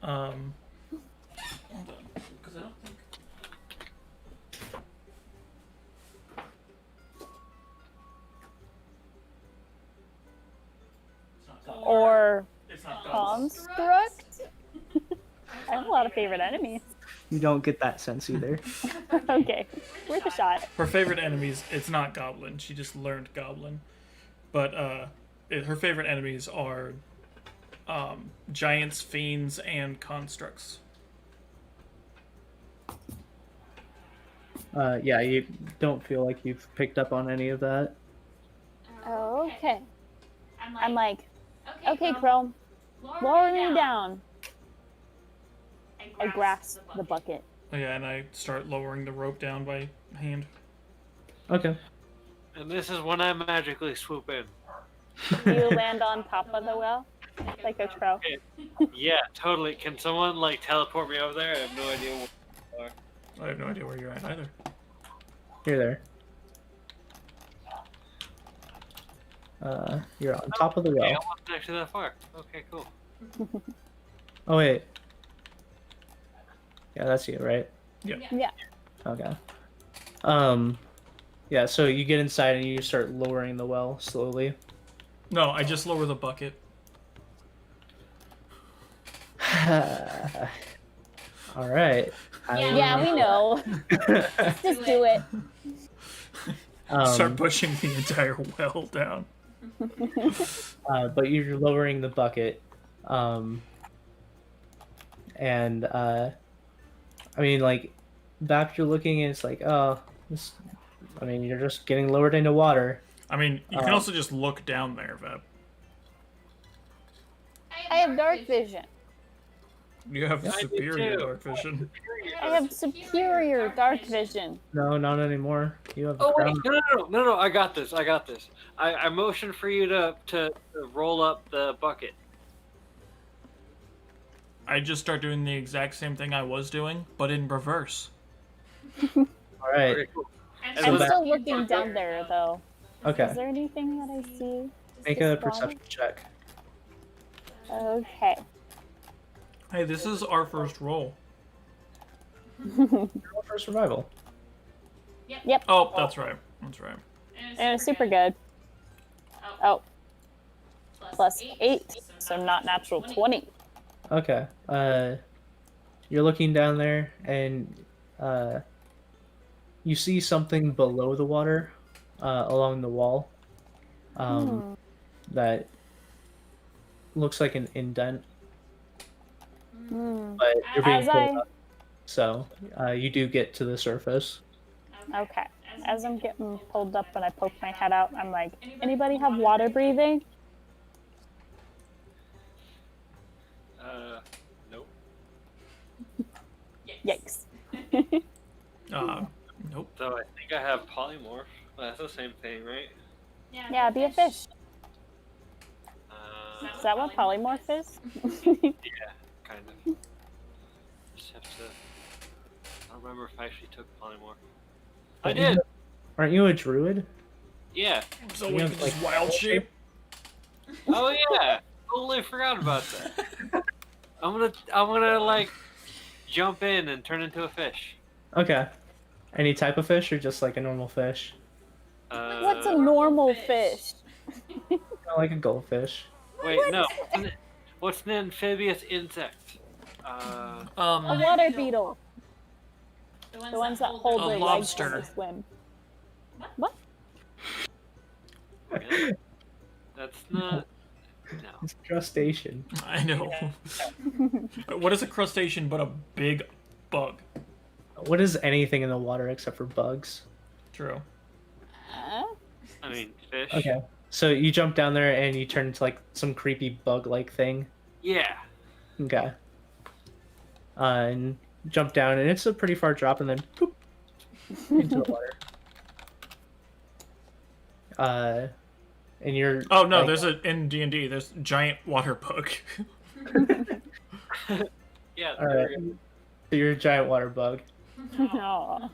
Hold on, because I don't think.
Or
It's not goblins.
construct. I have a lot of favorite enemies.
You don't get that sense either.
Okay, worth a shot.
Her favorite enemies, it's not goblin. She just learned goblin. But her favorite enemies are giants, fiends, and constructs.
Yeah, you don't feel like you've picked up on any of that.
Oh, okay. I'm like, okay, Chrome, lower me down. I grasp the bucket.
Oh, yeah, and I start lowering the rope down by hand.
Okay.
And this is when I magically swoop in.
Do you land on top of the well? Like a crow?
Yeah, totally. Can someone like teleport me over there? I have no idea where you are.
I have no idea where you're at either.
You're there. You're on top of the
Okay,
well.
I wasn't actually that far. Okay, cool.
Oh wait. Yeah, that's you, right?
Yeah.
Okay. Yeah, so you get inside and you start lowering the well slowly.
No, I just lower the bucket.
All right.
Yeah, we know. Just do it.
Start pushing the entire well down.
But you're lowering the bucket. I mean, like, back you're looking and it's like, oh, this, I mean, you're just getting lowered into water.
I mean, you can also just look down there, Veb.
I have dark vision.
You have
I do
superior
too.
dark vision.
I have superior dark vision.
No, not anymore. You have.
Oh wait,
crown-
no! I got this. I motion for you to roll up the bucket.
I just start doing the exact same thing I was doing, but in reverse.
All right.
Okay, cool.
I'm
So that-
still looking down there, though.
Okay.
Is there anything that I see?
Make a perception check.
Okay.
Hey, this is our first roll.
Roll for survival.
Yep.
Oh, that's right. That's right.
And it's super good. Oh. Plus 8, so not natural 20.
Okay. You're looking down there and you see something below the water, along the wall, that looks like an indent, but you're being
As
pulled up, so you do get to the surface.
Okay. As I'm getting pulled up and I poke my head out, I'm like, anybody have water breathing?
Nope.
Yikes.
Nope.
So I think I have polymorph. That's the same thing, right?
Yeah, be a fish.
Uh,
Is that what polymorph is?
yeah, kind of. Just have to. I don't remember if I actually took polymorph. I did.
Aren't you a druid?
Yeah.
So
You
we
have,
can
like,
just wild shape.
Oh yeah. Totally forgot about that. I'm gonna like jump in and turn into a fish.
Okay. Any type of fish or just like a normal fish?
What's a normal fish?
Like a goldfish.
Wait, no. What's an amphibious insect?
A water beetle. The ones that hold
A
their
lobster.
legs when they swim. What?
Really? That's not. No.
It's a crustacean.
I know. What is a crustacean but a big bug?
What is anything in the water except for bugs?
True.
I mean, fish.
Okay. So you jump down there and you turn into like some creepy bug-like thing.
Yeah.
Okay. And jump down and it's a pretty far drop and then poop into the water. And you're.
Oh no,
like-
there's in D&D. There's giant water bug.
Yeah.
All right. So you're a giant water bug.
Aw.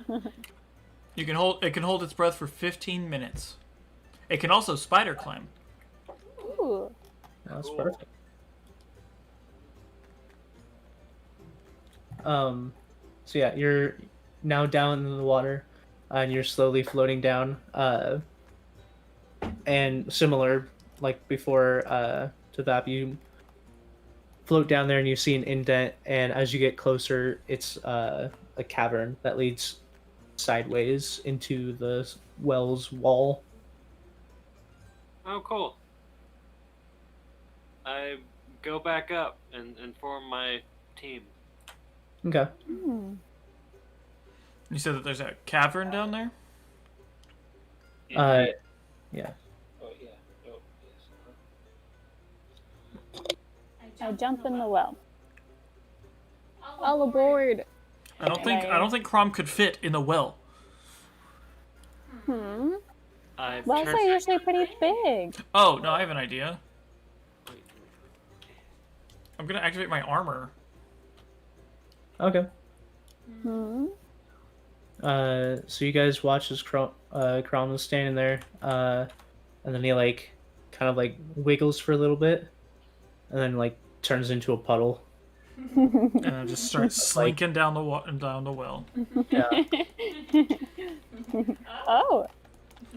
You can hold. It can hold its breath for 15 minutes. It can also spider climb.
Ooh.
That's
Cool.
perfect. So yeah, you're now down in the water, and you're slowly floating down. And similar, like before, to Vap, you float down there and you see an indent, and as you get closer, it's a cavern that leads sideways into the well's wall.
Oh, cool. I go back up and inform my team.
Okay.
Hmm.
You said that there's a cavern down there?
Uh, yeah.
Oh, yeah. Oh, yes.
I jump in the well. All aboard.
I don't think Crom could fit in the well.
Hmm.
I've
Wells
turned-
are usually pretty big.
Oh, no, I have an idea. I'm gonna activate my armor.
Okay.
Hmm.
So you guys watch as Crom is standing there, and then he like kind of like wiggles for a little bit, and then like turns into a puddle.
And I just start slinking down the well.
Yeah.
Oh.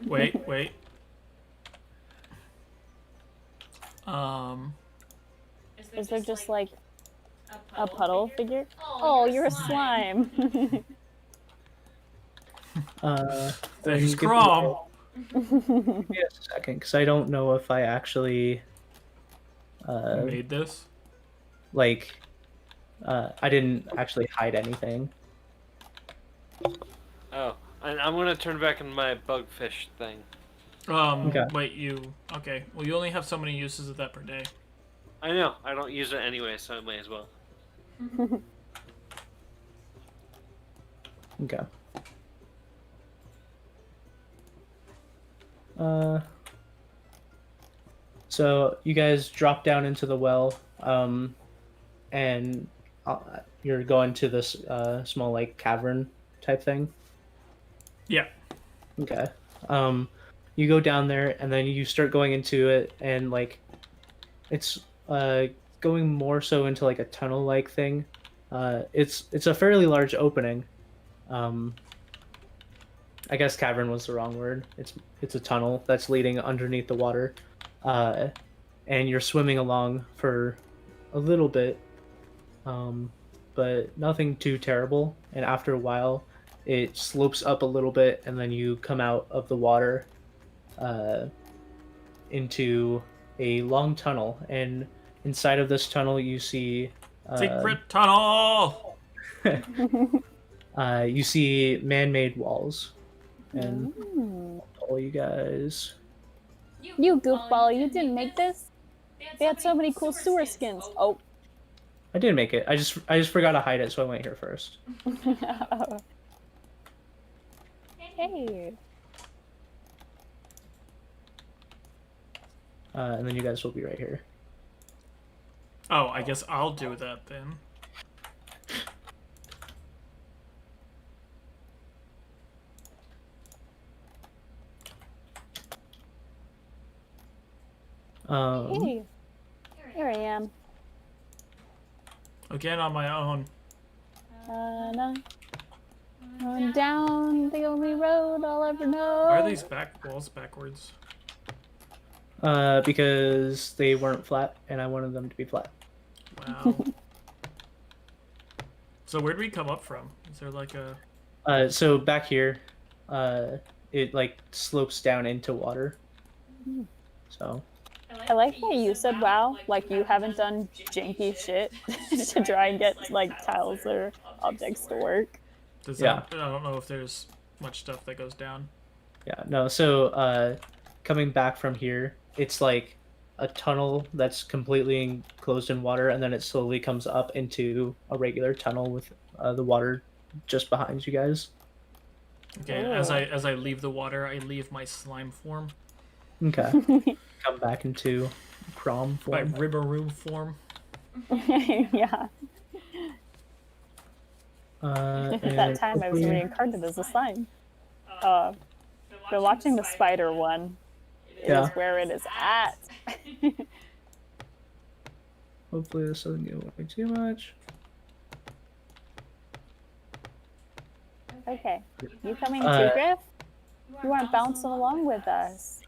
Wait.
Is there just like a puddle figure? Oh, you're a slime.
Thanks,
give me
Crom.
a second, because I don't know if I actually
Made this.
like I didn't actually hide anything.
Oh, and I'm gonna turn back into my bugfish thing.
Okay.
Wait, okay. Well, you only have so many uses of that per day.
I know. I don't use it anyway, so I may as well.
Okay. So you guys drop down into the well, and you're going to this small like cavern type thing.
Yeah.
Okay. You go down there and then you start going into it, and like it's going more so into like a tunnel like thing. It's a fairly large opening. I guess cavern was the wrong word. It's a tunnel that's leading underneath the water, and you're swimming along for a little bit, but nothing too terrible. And after a while, it slopes up a little bit, and then you come out of the water into a long tunnel. And inside of this tunnel, you see
Secret tunnel.
You see man-made walls, and
Hmm.
all you guys.
You goofball, you didn't make this? They had so many cool sewer skins. Oh.
I did make it. I just forgot to hide it, so I went here first.
Hey.
And then you guys will be right here.
Oh, I guess I'll do that then.
Hey. Here I am.
Again on my own.
On down the only road I'll ever know.
Why are these walls backwards?
Because they weren't flat, and I wanted them to be flat.
Wow. So where'd we come up from? Is there like a...
So back here, it like slopes down into water. So.
I like how you said wow, like you haven't done janky shit to try and get like tiles or objects to work.
Does
Yeah.
that... I don't know if there's much stuff that goes down.
Yeah, no, so coming back from here, it's like a tunnel that's completely enclosed in water, and then it slowly comes up into a regular tunnel with the water just behind you guys.
Okay, as I leave the water, I leave my slime form.
Okay. Come back into prom
My
form.
Ribberoo form.
Yeah.
And
That time I was
hopefully-
reincarnated as a slime. Been watching the spider one. It
Yeah.
is where it is at.
Hopefully this doesn't get away too much.
Okay. You coming
Uh,
too, Griff? You aren't bouncing along with us.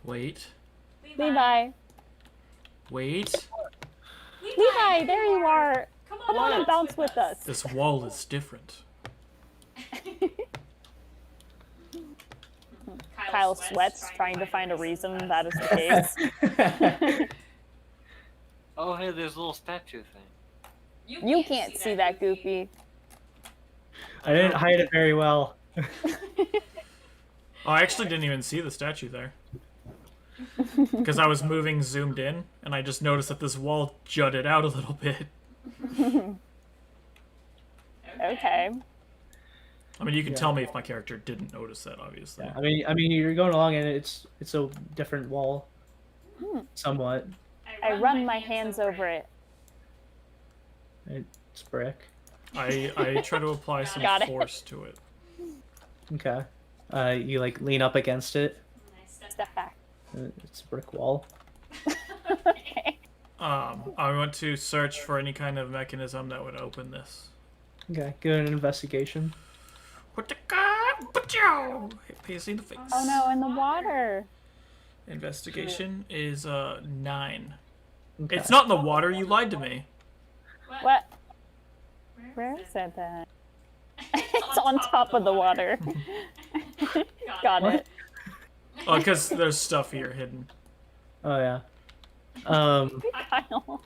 Wait.
Levi.
Wait.
Levi, there you are. Come on and bounce with us.
This wall is different.
Kyle sweats, trying to find a reason that is the case.
Oh, hey, there's a little statue thing.
You can't see that, Goofy.
I didn't hide it very well.
Oh, I actually didn't even see the statue there. Because I was moving zoomed in, and I just noticed that this wall jutted out a little bit.
Okay.
I mean, you can tell me if my character didn't notice that, obviously.
Yeah, I mean, you're going along, and it's a different wall, somewhat.
I run my hands over it.
It's brick.
I try to apply some
Got it.
force to it.
Okay. You like lean up against it.
Step back.
It's a brick wall.
Okay.
I want to search for any kind of mechanism that would open this.
Okay, give it an investigation.
What the god? Pachow! Hit Paisley in the face.
Oh no, in the water.
Investigation is 9.
Okay.
It's not in the water. You lied to me.
What? Where is it then? It's on top of the water. Got it.
Oh, because there's stuff here hidden.
Oh yeah.
Kyle.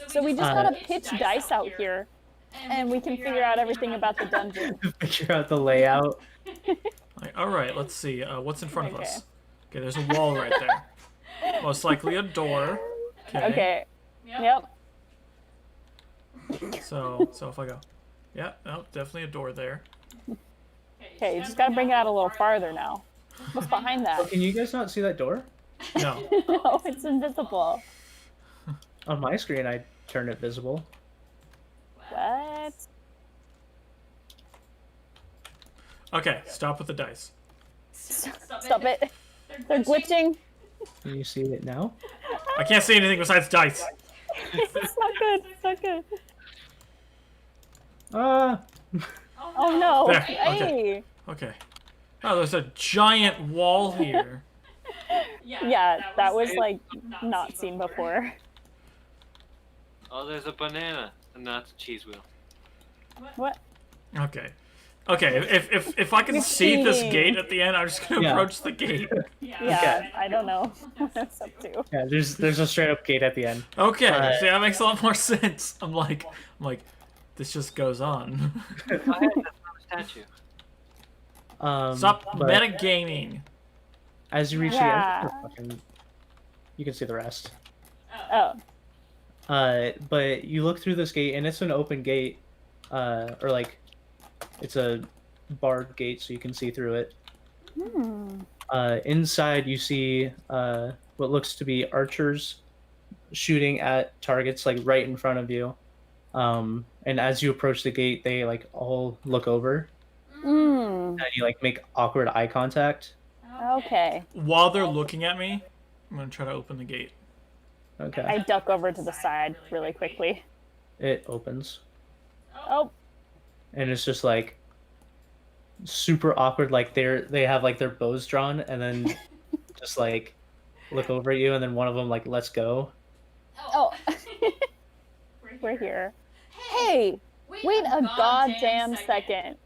So we just gotta pitch dice out here, and we can figure out everything about the dungeon.
Figure out the layout.
All right, let's see. What's in front of us? Okay, there's a wall right there. Most likely a door.
Okay. Yep.
So if I go, yeah, no, definitely a door there.
Okay, you just gotta bring it out a little farther now. What's behind that?
Can you guys not see that door?
No.
No, it's invisible.
On my screen, I turned it visible.
What?
Okay, stop with the dice.
Stop it. They're glitching.
Can you see it now?
I can't see anything besides dice.
It's not good. It's not good. Oh no.
There,
Hey.
Okay. Oh, there's a giant wall here.
Yeah, that was like not seen before.
Oh, there's a banana, and that's a cheese wheel.
What?
Okay. Okay, if I can
You're
see this
cheating.
gate at the end, I'm just gonna
Yeah.
approach the gate.
Yeah,
Okay.
I don't know what that's up to.
Yeah, there's a straight up gate at the end.
Okay,
Uh,
see, that makes a lot more sense. I'm like, this just goes on.
Oh, hey, that's not a statue.
Stop
but
metagaming.
as you reach
Yeah.
the end, you can see the rest.
Oh.
But you look through this gate, and it's an open gate, or like, it's a barred gate, so you can see through it. Inside, you see what looks to be archers shooting at targets like right in front of you. And as you approach the gate, they like all look over, and you like make awkward eye contact.
Okay.
While they're looking at me, I'm gonna try to open the gate.
Okay,
I duck over to the side really quickly.
it opens,
Oh.
and it's just like super awkward. Like they have like their bows drawn, and then just like look over at you, and then one of them like lets go.
Oh. We're here. Hey, wait a goddamn second.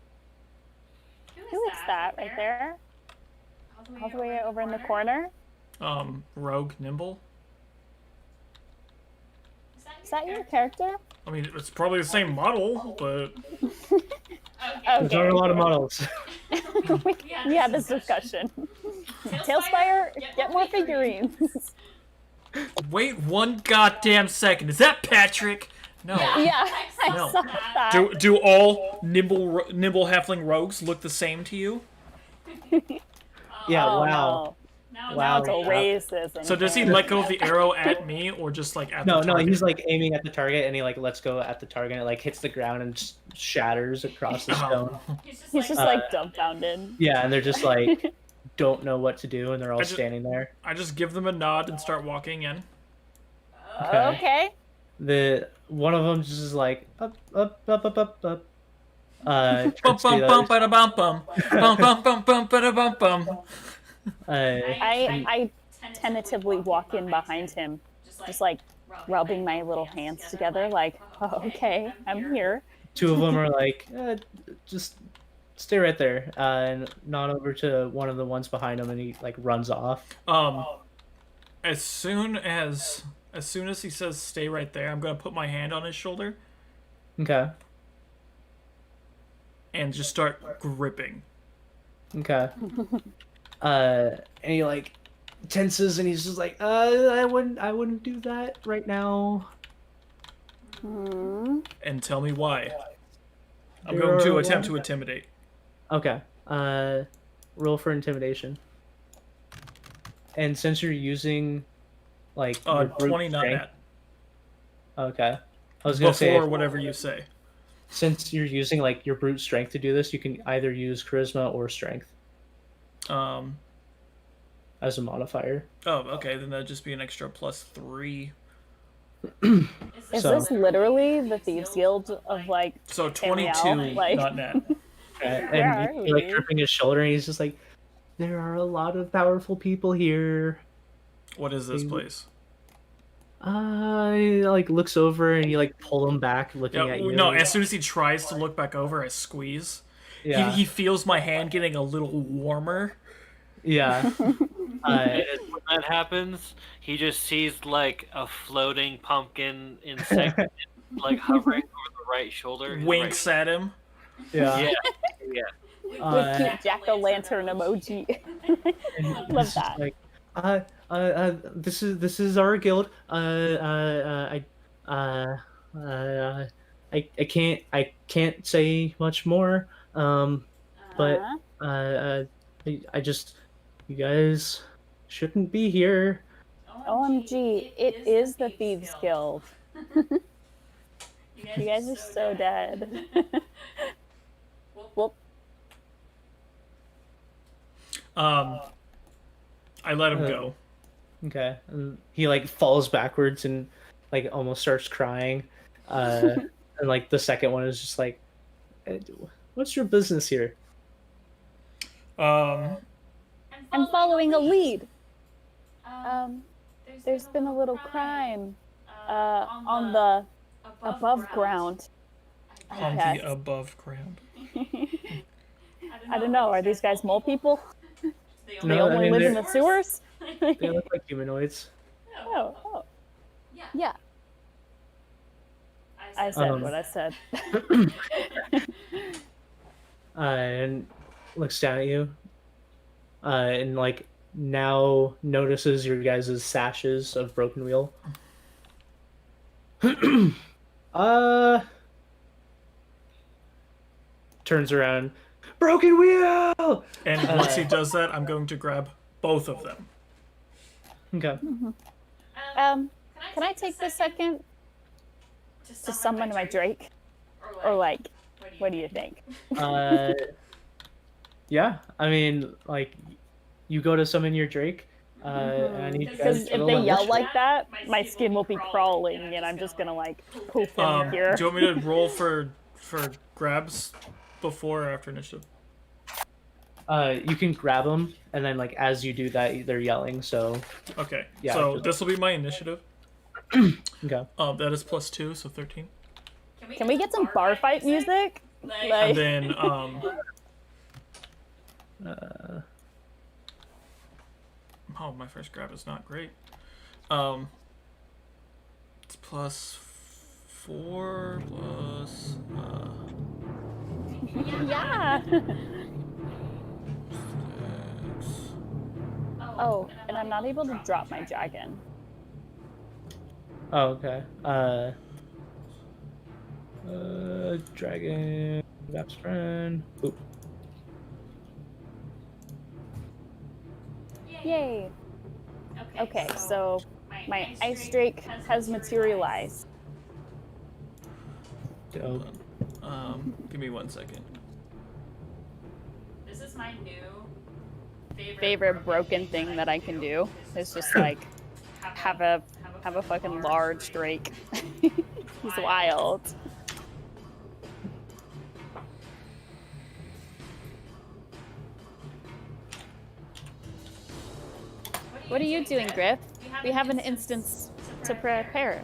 Who is that right there? All the way over in the corner?
Rogue Nimble.
Is that your character?
I mean, it's probably the same model, but
There's not a lot of models.
We had this discussion. TaleSpire, get more figurines.
wait one goddamn second. Is that Patrick? No.
Yeah, I
No.
saw that.
Do all nimble halfling rogues look the same to you?
Yeah,
Oh,
wow.
no.
Wow.
Now it's a racism.
So does he
thing.
let go of the arrow at me, or just like at
No,
the
no,
target?
he's like aiming at the target, and he like lets go at the target, and it like hits the ground and just shatters across the stone.
He's just like dumbfounded.
Yeah, and they're just like don't know what to do, and they're all
I just-
standing there.
I just give them a nod and start walking in.
Okay.
The one of them just is like up, up, up, up, up, up,
Bum
Trixie,
bum bum bada bum bum bum bum bum bum bada bum bum.
I tentatively walk in behind him, just like rubbing my little hands together, like, oh, okay, I'm here.
two of them are like, just stay right there, and nod over to one of the ones behind him, and he like runs off.
As soon as he says stay right there, I'm gonna put my hand on his shoulder
Okay.
and just start gripping.
Okay. And he like tenses, and he's just like, I wouldn't do that right now.
And tell me why. I'm
There
going to
are
attempt
one-
to intimidate.
Okay. Roll for intimidation. And since you're using like your brute
20 not
strength-
net.
Okay. I was gonna
Before
say,
whatever you say.
since you're using like your brute strength to do this, you can either use charisma or strength as a modifier.
Oh, okay, then that'd just be an extra +3.
Is
So-
this literally the Thieves Guild of like
So
Samuel,
22
like-
not net.
And
Where
he's like
are we?
gripping his shoulder, and he's just like, there are a lot of powerful people here.
What is this place?
He like looks over, and you like pull him back, looking
Yeah,
at you.
no, as soon as he tries to look back over, I squeeze.
Yeah.
He feels my hand getting a little warmer.
Yeah.
When that happens, he just sees like a floating pumpkin insect, like hovering over the right shoulder. his
Winks at him.
Yeah.
Right... Yeah.
with cute jack-o'-lantern emoji.
And
Love
he's just
that.
Like, this is our guild. I can't say much more. But I just, you guys shouldn't be here.
OMG, it is the Thieves Guild. You guys are so dead. Well,
I let him go.
Okay. And he like falls backwards and like almost starts crying. And like the second one is just like, what's your business here?
I'm following a lead. There's been a little crime on the above ground.
On
guess.
the above ground.
I don't know. Are these guys mole people? They
No, I
only
mean,
live in
they're-
the sewers?
They look like humanoids.
Oh. Yeah. I said
Um,
what I said.
And looks down at you. And like now notices your guys' sashes of broken wheel. Turns around. Broken wheel!
And once he does that, I'm going to grab both of them.
Okay.
Can I take this second to summon my Drake? Or like, what do you think?
Yeah, I mean, like, you go to summon your Drake. I need you guys
Because
to
if
roll
they yell
initiative.
like that, my skin will be crawling, and I'm just gonna like poof in here.
Do you want me to roll for grabs before or after initiative?
You can grab them, and then like as you do that, they're yelling. So
Okay.
Yeah,
So
just-
this will be my initiative.
okay.
That is +2, so 13.
Can we get some bar fight music?
And
Like,
then oh, my first grab is not great. It's +4 plus
yeah.
6.
Oh, and I'm not able to drop my dragon.
Oh, okay. Dragon, best friend. Oop.
Yay. Okay, so my ice drake has materialized.
Dope.
Give me 1 second.
This is my new
Favorite broken thing that I can do is just like have a fucking large drake. He's wild. What are you doing, Griff? We have an instance to prepare.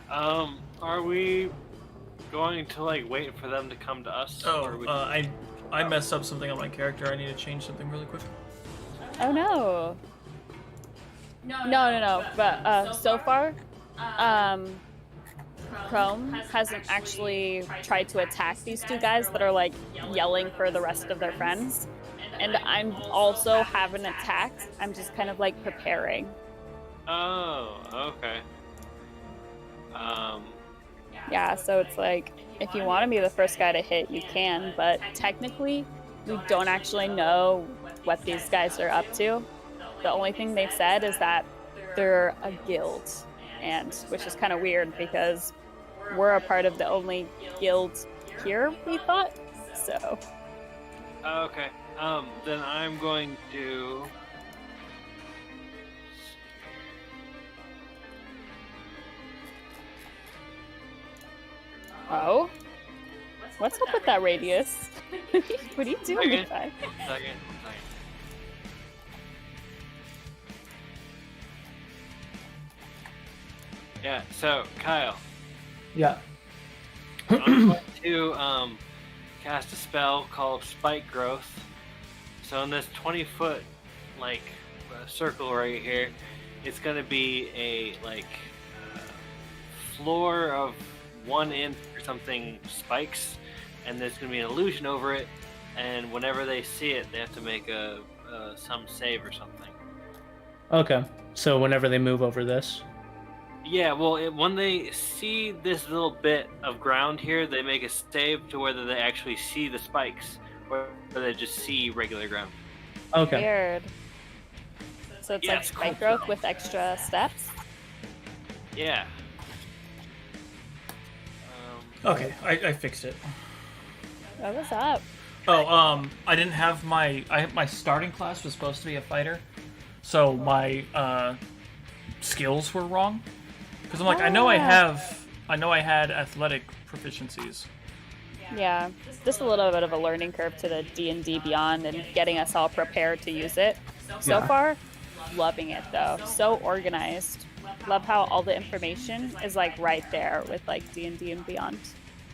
Are we going to like wait for them to come to us? Or
Oh,
we...
I messed up something on my character. I need to change something really quick.
Oh no. No. But so far, Chrome hasn't actually tried to attack these two guys that are like yelling for the rest of their friends. And I'm also haven't attacked. I'm just kind of like preparing.
Oh, okay.
Yeah, so it's like, if you want to be the first guy to hit, you can, but technically, we don't actually know what these guys are up to. The only thing they've said is that they're a guild, and which is kind of weird because we're a part of the only guild here, we thought. So.
Okay. Then I'm going to.
Oh? What's up with that radius? What are you doing with that?
Second. Yeah, so Kyle,
Yeah.
I'm going to cast a spell called Spike Growth. So in this 20-foot like circle right here, it's gonna be a floor of 1 inch or something spikes, and there's gonna be an illusion over it. And whenever they see it, they have to make some save or something.
Okay. So whenever they move over this.
Yeah, well, when they see this little bit of ground here, they make a save to whether they actually see the spikes or whether they just see regular ground.
Okay.
Weird. So it's
Yeah,
like
it's
spike
cool.
growth with extra steps?
Yeah.
Okay, I fixed it.
What was up?
Oh, I didn't have my starting class was supposed to be a fighter, so my skills were wrong. Because I'm like, I know I had athletic proficiencies.
Yeah, just a little bit of a learning curve to the D&D Beyond and getting us all prepared to use it. So far, loving it though. So organized. Love how all the information is like right there with like D&D and Beyond.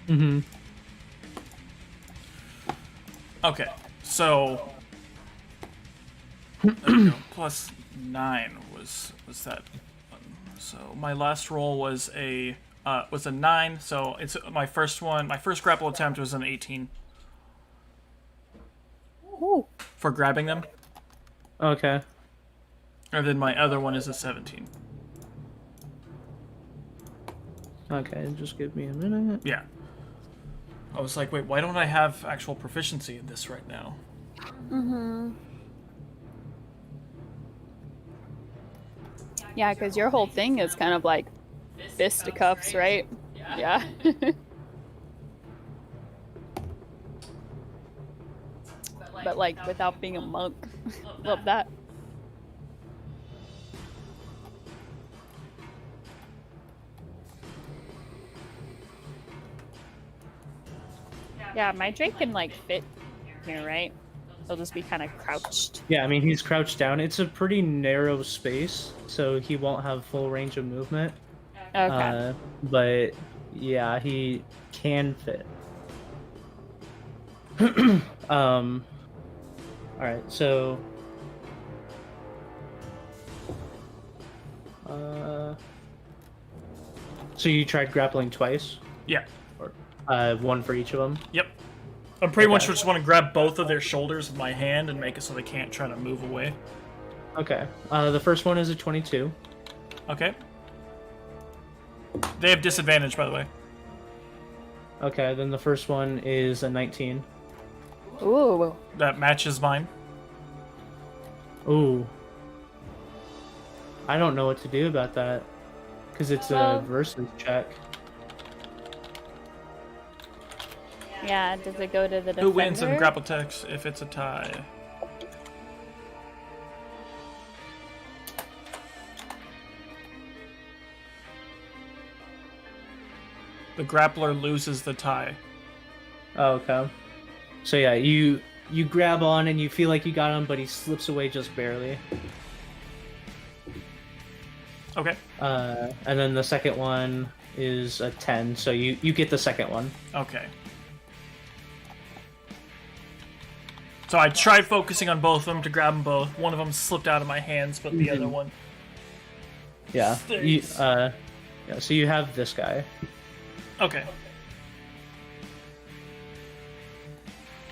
Mm-hmm.
Okay, so there we go. Plus 9 was that one. So my last roll was a 9. So it's my first one. My first grapple attempt was an 18
Ooh.
for grabbing them,
Okay.
and then my other one is a 17.
Okay, just give me a minute.
Yeah. I was like, wait, why don't I have actual proficiency in this right now?
Mm-hmm. Yeah, because your whole thing is kind of like fisticuffs, right? Yeah. But like without being a monk. Love that. Yeah, my Drake can like fit here, right? He'll just be kind of crouched.
Yeah, I mean, he's crouched down. It's a pretty narrow space, so he won't have full range of movement.
Okay.
But yeah, he can fit. All right, so so you tried grappling twice,
Yeah.
or one for each of them.
Yep. I pretty much
Okay.
just want to grab both of their shoulders with my hand and make it so they can't try to move away.
Okay. The first one is a 22.
Okay. They have disadvantage, by the way.
Okay, then the first one is a 19.
Ooh.
That matches mine.
Ooh. I don't know what to do about that, because it's
Well-
a versus check.
Yeah, does it go to the defender?
Who wins in grapple text if it's a tie? The grappler loses the tie.
Oh, okay. So yeah, you grab on and you feel like you got him, but he slips away just barely.
Okay.
And then the second one is a 10, so you get the second one.
Okay. So I tried focusing on both of them to grab them both. One of them slipped out of my hands, but the other one...
Yeah.
stays.
Yeah, so you have this guy.
Okay.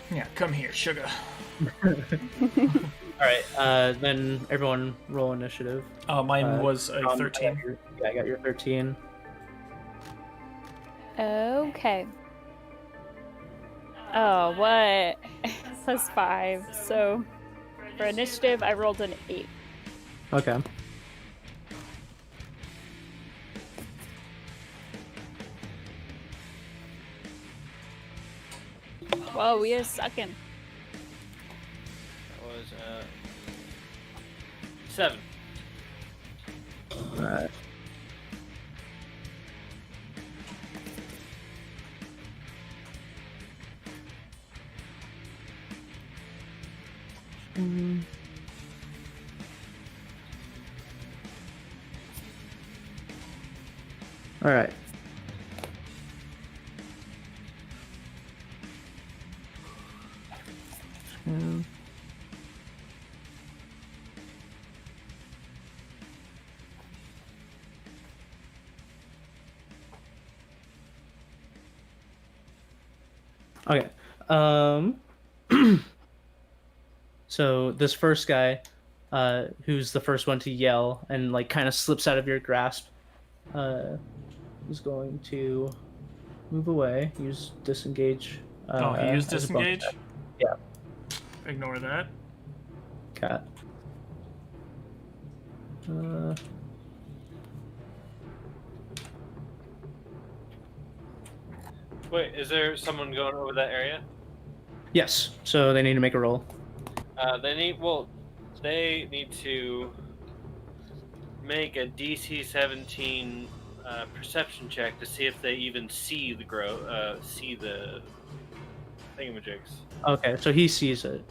Yeah, come here, sugar.
Alright, then everyone roll initiative.
Mine was a
Tom,
13.
I got your 13.
Okay. Oh, what? Plus 5. So for initiative, I rolled an 8.
Okay.
Whoa, we are sucking.
That was 7.
Alright. Alright. Okay. So this first guy, who's the first one to yell and like kind of slips out of your grasp, is going to move away. Use disengage.
Oh, he used
as a bonus
disengage?
action. Yeah.
Ignore that.
Cat.
Wait, is there someone going over that area?
Yes. So they need to make a roll.
They need to make a DC 17 perception check to see if they even see the thingamajigs.
Okay. So he sees it.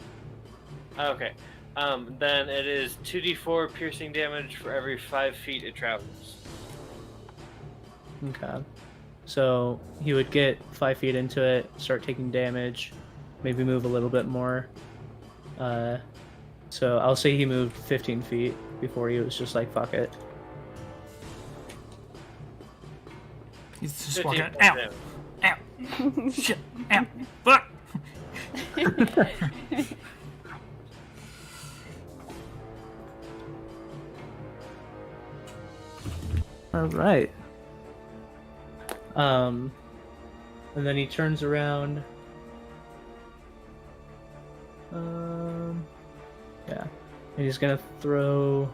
Okay. Then it is 2d4 piercing damage for every 5 feet it travels.
Okay. So he would get 5 feet into it, start taking damage, maybe move a little bit more. So I'll say he moved 15 feet before he was just like, fuck it.
He's just
15
walking.
points
Ow!
damage.
Ow! Shit! Ow! Fuck!
All right. And then he turns around. Yeah, and he's gonna throw.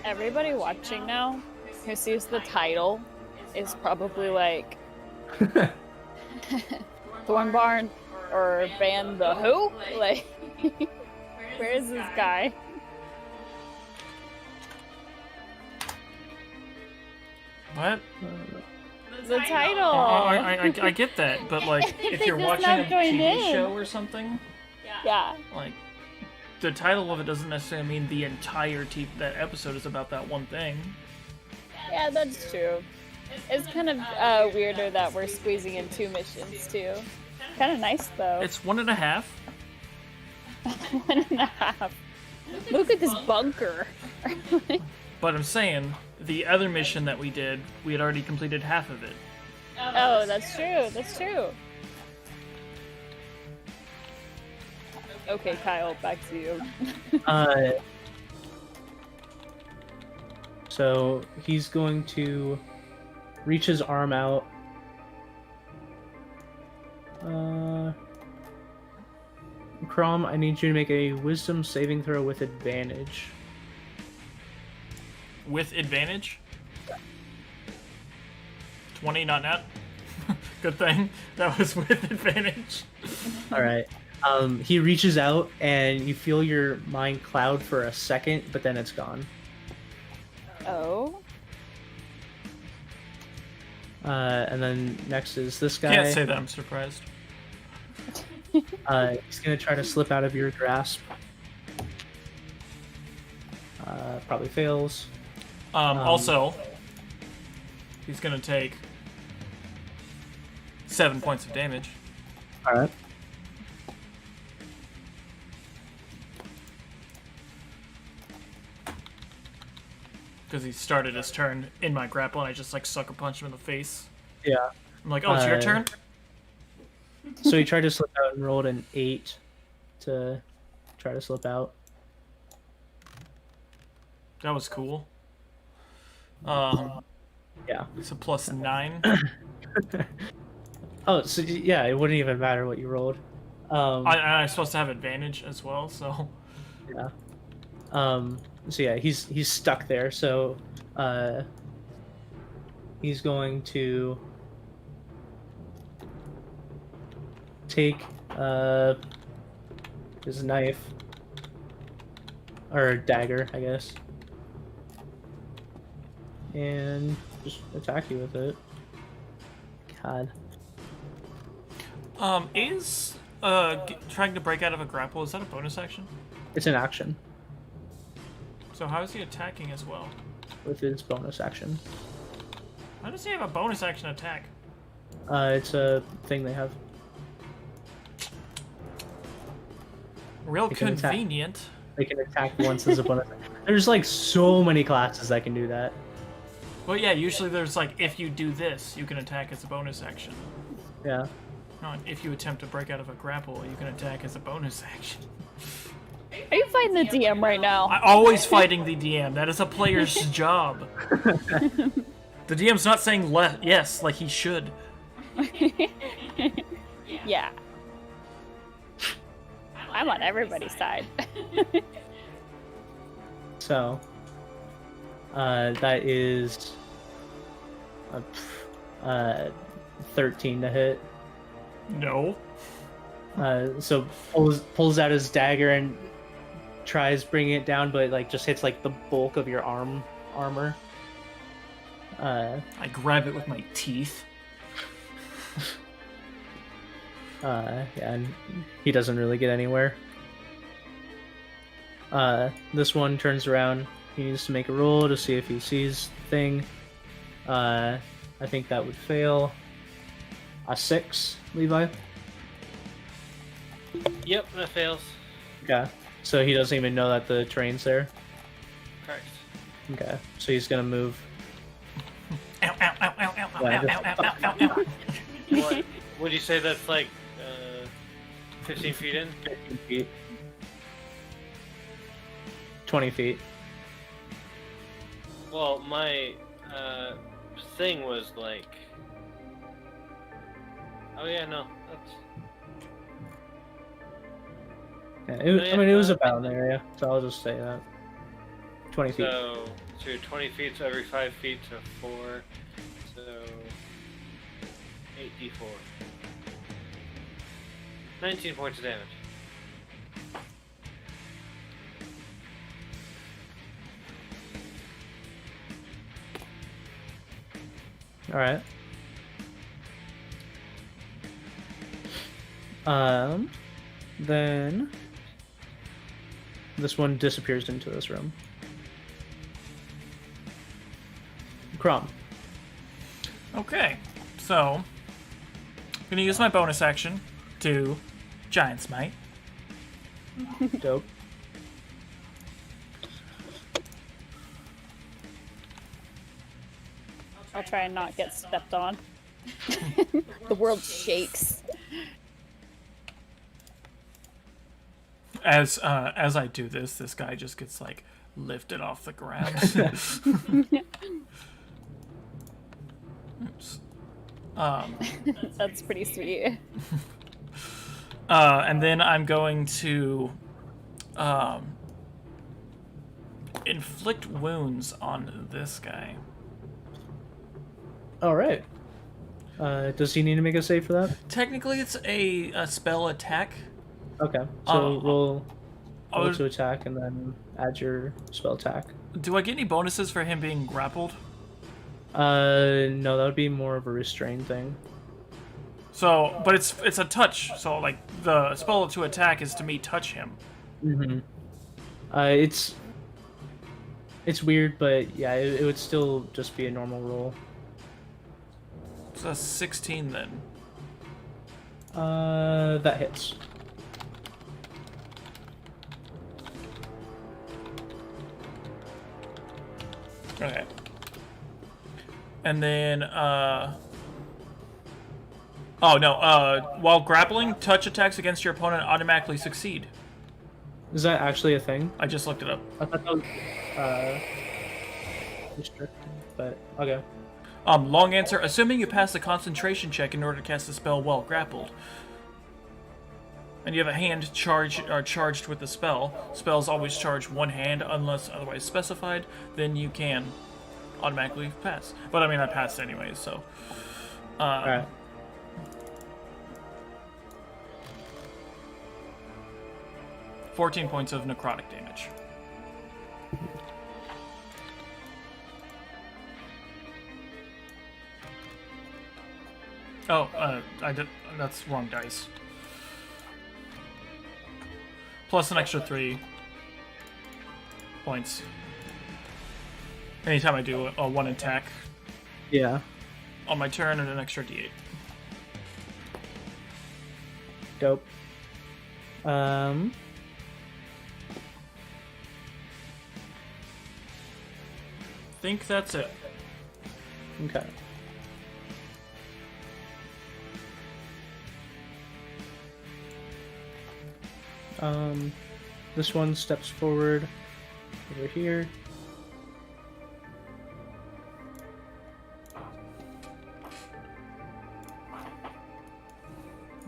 Everybody watching now who sees the title is probably like Thorban or Ban the Who? Like, where is this guy?
What?
The title.
Oh, I get that, but like, if you're
just
watching
not
a
joined
TV
in.
show or something,
Yeah.
like, the title of it doesn't necessarily mean the entire that episode is about that one thing.
Yeah, that's true. It's kind of weirder that we're squeezing in 2 missions too. Kind of nice though.
It's 1.5.
1.5. Look at this bunker.
But I'm saying, the other mission that we did, we had already completed half of it.
Oh, that's true. That's true. Okay, Kyle, back to you.
So he's going to reach his arm out. Crom, I need you to make a wisdom saving throw with advantage.
With advantage? 20, not net. Good thing. That was with advantage.
Alright. He reaches out and you feel your mind cloud for a second, but then it's gone.
Oh.
And then next is this guy.
Can't say that I'm surprised.
He's gonna try to slip out of your grasp. Probably fails.
Also, he's gonna take 7 points of damage.
All right.
Because he started his turn in my grapple, and I just like sucker punched him in the face.
Yeah.
I'm like, oh, it's your turn?
So he tried to slip out and rolled an 8 to try to slip out.
That was cool.
Yeah.
It's a +9.
Oh, so yeah, it wouldn't even matter what you rolled.
I'm supposed to have advantage as well, so...
Yeah. So yeah, he's stuck there. So he's going to take his knife or dagger, I guess, and just attack you with it. God.
Is trying to break out of a grapple, is that a bonus action?
It's an action
So how is he attacking as well?
with his bonus action.
Why does he have a bonus action attack?
It's a thing they have.
Real
He can attack.
convenient.
They can attack once as a bonus. There's like so many classes that can do that.
Well, yeah, usually there's like, if you do this, you can attack as a bonus action.
Yeah.
No, if you attempt to break out of a grapple, you can attack as a bonus action.
Are you fighting the DM right now?
I'm always fighting the DM. That is a player's job. The DM's not saying yes, like he should.
Yeah. I'm on everybody's side.
So, that is 13 to hit.
No.
So pulls out his dagger and tries bringing it down, but like just hits like the bulk of your armor.
I grab it with my teeth.
Yeah, and he doesn't really get anywhere. This one turns around. He needs to make a roll to see if he sees the thing. I think that would fail. A 6, Levi.
Yep, that fails.
Okay. So he doesn't even know that the train's there.
Correct.
Okay. So he's gonna move.
Ow, ow, ow, ow, ow, ow,
Yeah,
ow, ow, ow, ow, ow.
What would you say that's like 15 feet in?
15 feet. 20 feet.
Well, my thing was like... Oh yeah, no. That's...
Yeah, I mean, it was about an area, so I'll just say that. 20 feet.
So 20 feet, so every 5 feet to 4. So 8d4. 19 points of damage.
Alright. Then this one disappears into this room. Crom.
Okay, so I'm gonna use my bonus action to Giant Smite.
Dope.
I'll try and not get stepped on. The world shakes.
As I do this guy just gets like lifted off the ground. Oops.
That's pretty sweet.
And then I'm going to inflict wounds on this guy.
Alright. Does he need to make a save for that?
Technically, it's a spell attack.
Okay. So roll
Oh,
to attack and then add your spell attack.
do I get any bonuses for him being grappled?
No, that would be more of a restrain thing.
So, but it's a touch. So, like, the spell to attack is to me touch him.
Mm-hmm. It's It's weird, but yeah, it would still just be a normal roll.
So that's 16 then.
That hits.
Okay. And then, oh, no, while grappling, touch attacks against your opponent automatically succeed.
Is that actually a thing?
I just looked it up.
I thought that was, restricted, but okay.
Long answer, assuming you pass the concentration check in order to cast the spell while grappled. And you have a hand charged with the spell. Spells always charge one hand unless otherwise specified, then you can automatically pass. But I mean, I passed anyway, so.
Alright.
– 14 points of necrotic damage. Oh, I did. That's wrong dice. Plus an extra 3 points. Anytime I do a one attack
Yeah.
on my turn, and an extra d8.
Dope.
Think that's it.
Okay. This one steps forward over here.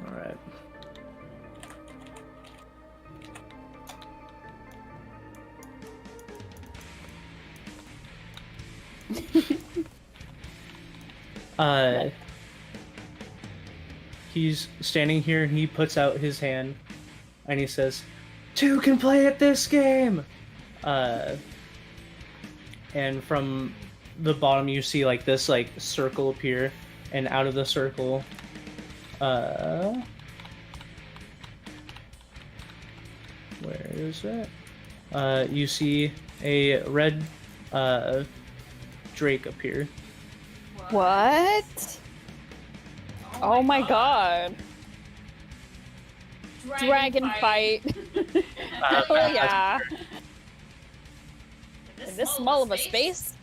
All right. He's standing here and he puts out his hand and he says, "Two can play at this game!" And from the bottom you see like this like circle appear, and out of the circle, where is it? You see a red drake appear.
What? Oh my god. Dragon fight. Oh yeah. In this small of a space,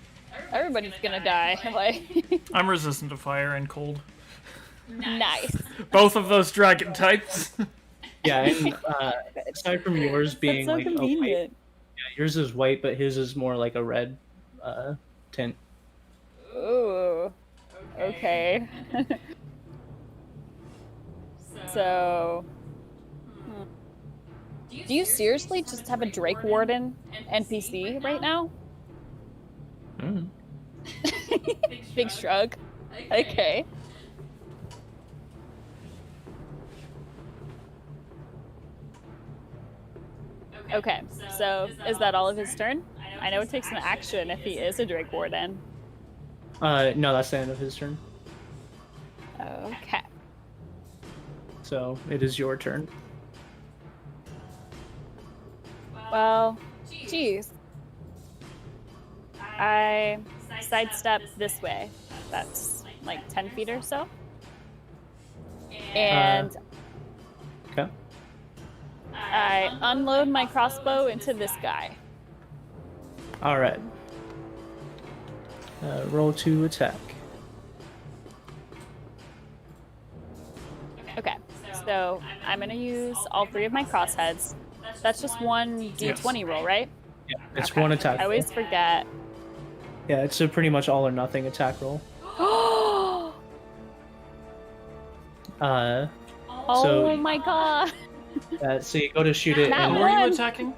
everybody's gonna die. Like,
I'm resistant to fire and cold.
nice.
Both of those dragon types.
Yeah, and aside from yours being
That's so
like a white,
convenient.
yeah, yours is white, but his is more like a red tint.
Ooh. Okay. So, do you seriously just have a Drake Warden NPC right now?
Mm.
Big shrug. Okay. Okay, so is that all of his turn? I know it takes an action if he is a Drake Warden.
No, that's the end of his turn.
Okay.
So it is your turn.
Well, geez. I sidestep this way. That's like 10 feet or so. And
Okay.
I unload my crossbow into this guy.
All right. Roll to attack.
Okay, so I'm gonna use all 3 of my crossheads. That's just one d20 roll, right?
Yeah, it's
Okay.
one attack.
I always forget.
Yeah, it's a pretty much all or nothing attack roll.
Oh
So-
my god!
So you go to shoot it,
Not
and
Who are you
one.
attacking?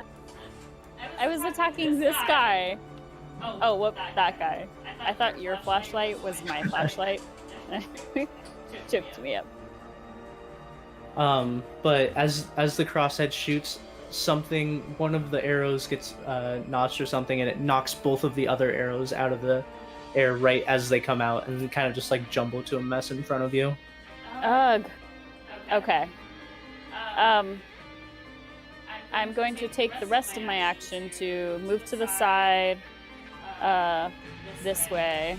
I was attacking this guy. Oh, whoop, that guy. I thought your flashlight was my flashlight. Chipped me up.
but as the crosshead shoots, one of the arrows gets notched or something, and it knocks both of the other arrows out of the air right as they come out, and kind of just like jumble to a mess in front of you.
Ugh. Okay. I'm going to take the rest of my action to move to the side, this way.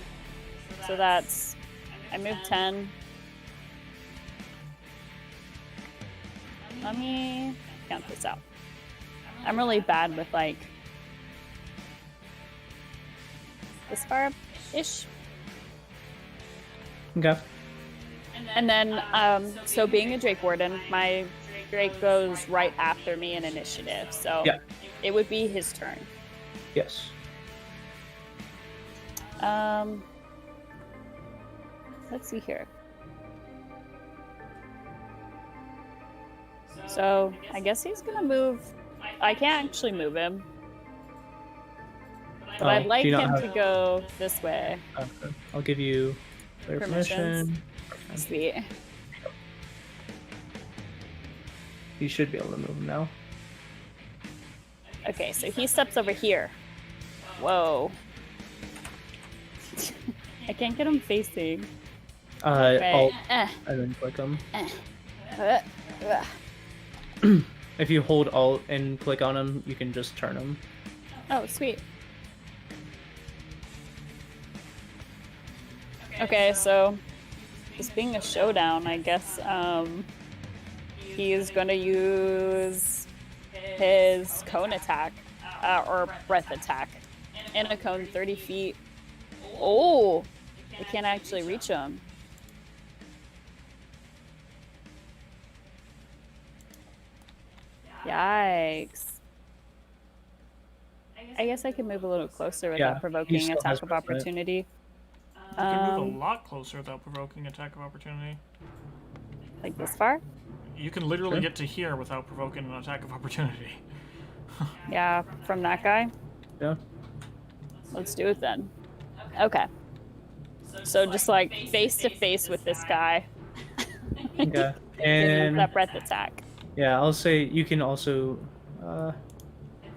So that's, I moved 10. Let me count this out. I'm really bad with like this far-ish.
Okay.
And then, so being a Drake Warden, my Drake goes right after me in initiative. So
Yeah.
it would be his turn.
Yes.
Let's see here. So I guess he's gonna move. I can't actually move him, but I'd like
do you not
him
have-
to go this way.
Okay. I'll give you clear
Permissions.
permission.
Sweet.
You should be able to move him now.
Okay, so he steps over here. Whoa. I can't get him facing. Right.
Alt and then click him.
Uh,
If you hold Alt and click on him, you can just turn him.
Oh, sweet. Okay, so this being a showdown, I guess he is going to use his cone attack or breath attack in a cone 30 feet. Oh, I can't actually reach him. Yikes. I guess I could move a little closer without
Yeah, he
provoking
still
attack
has
of
movement.
opportunity.
You can move a lot closer without provoking attack of opportunity.
Like this far?
You can literally
Sure.
get to here without provoking an attack of opportunity.
Yeah, from that guy?
Yeah.
Let's do it then. Okay. So just like face to face with this guy.
Okay.
Give him
And
that breath attack.
yeah, I'll say you can also.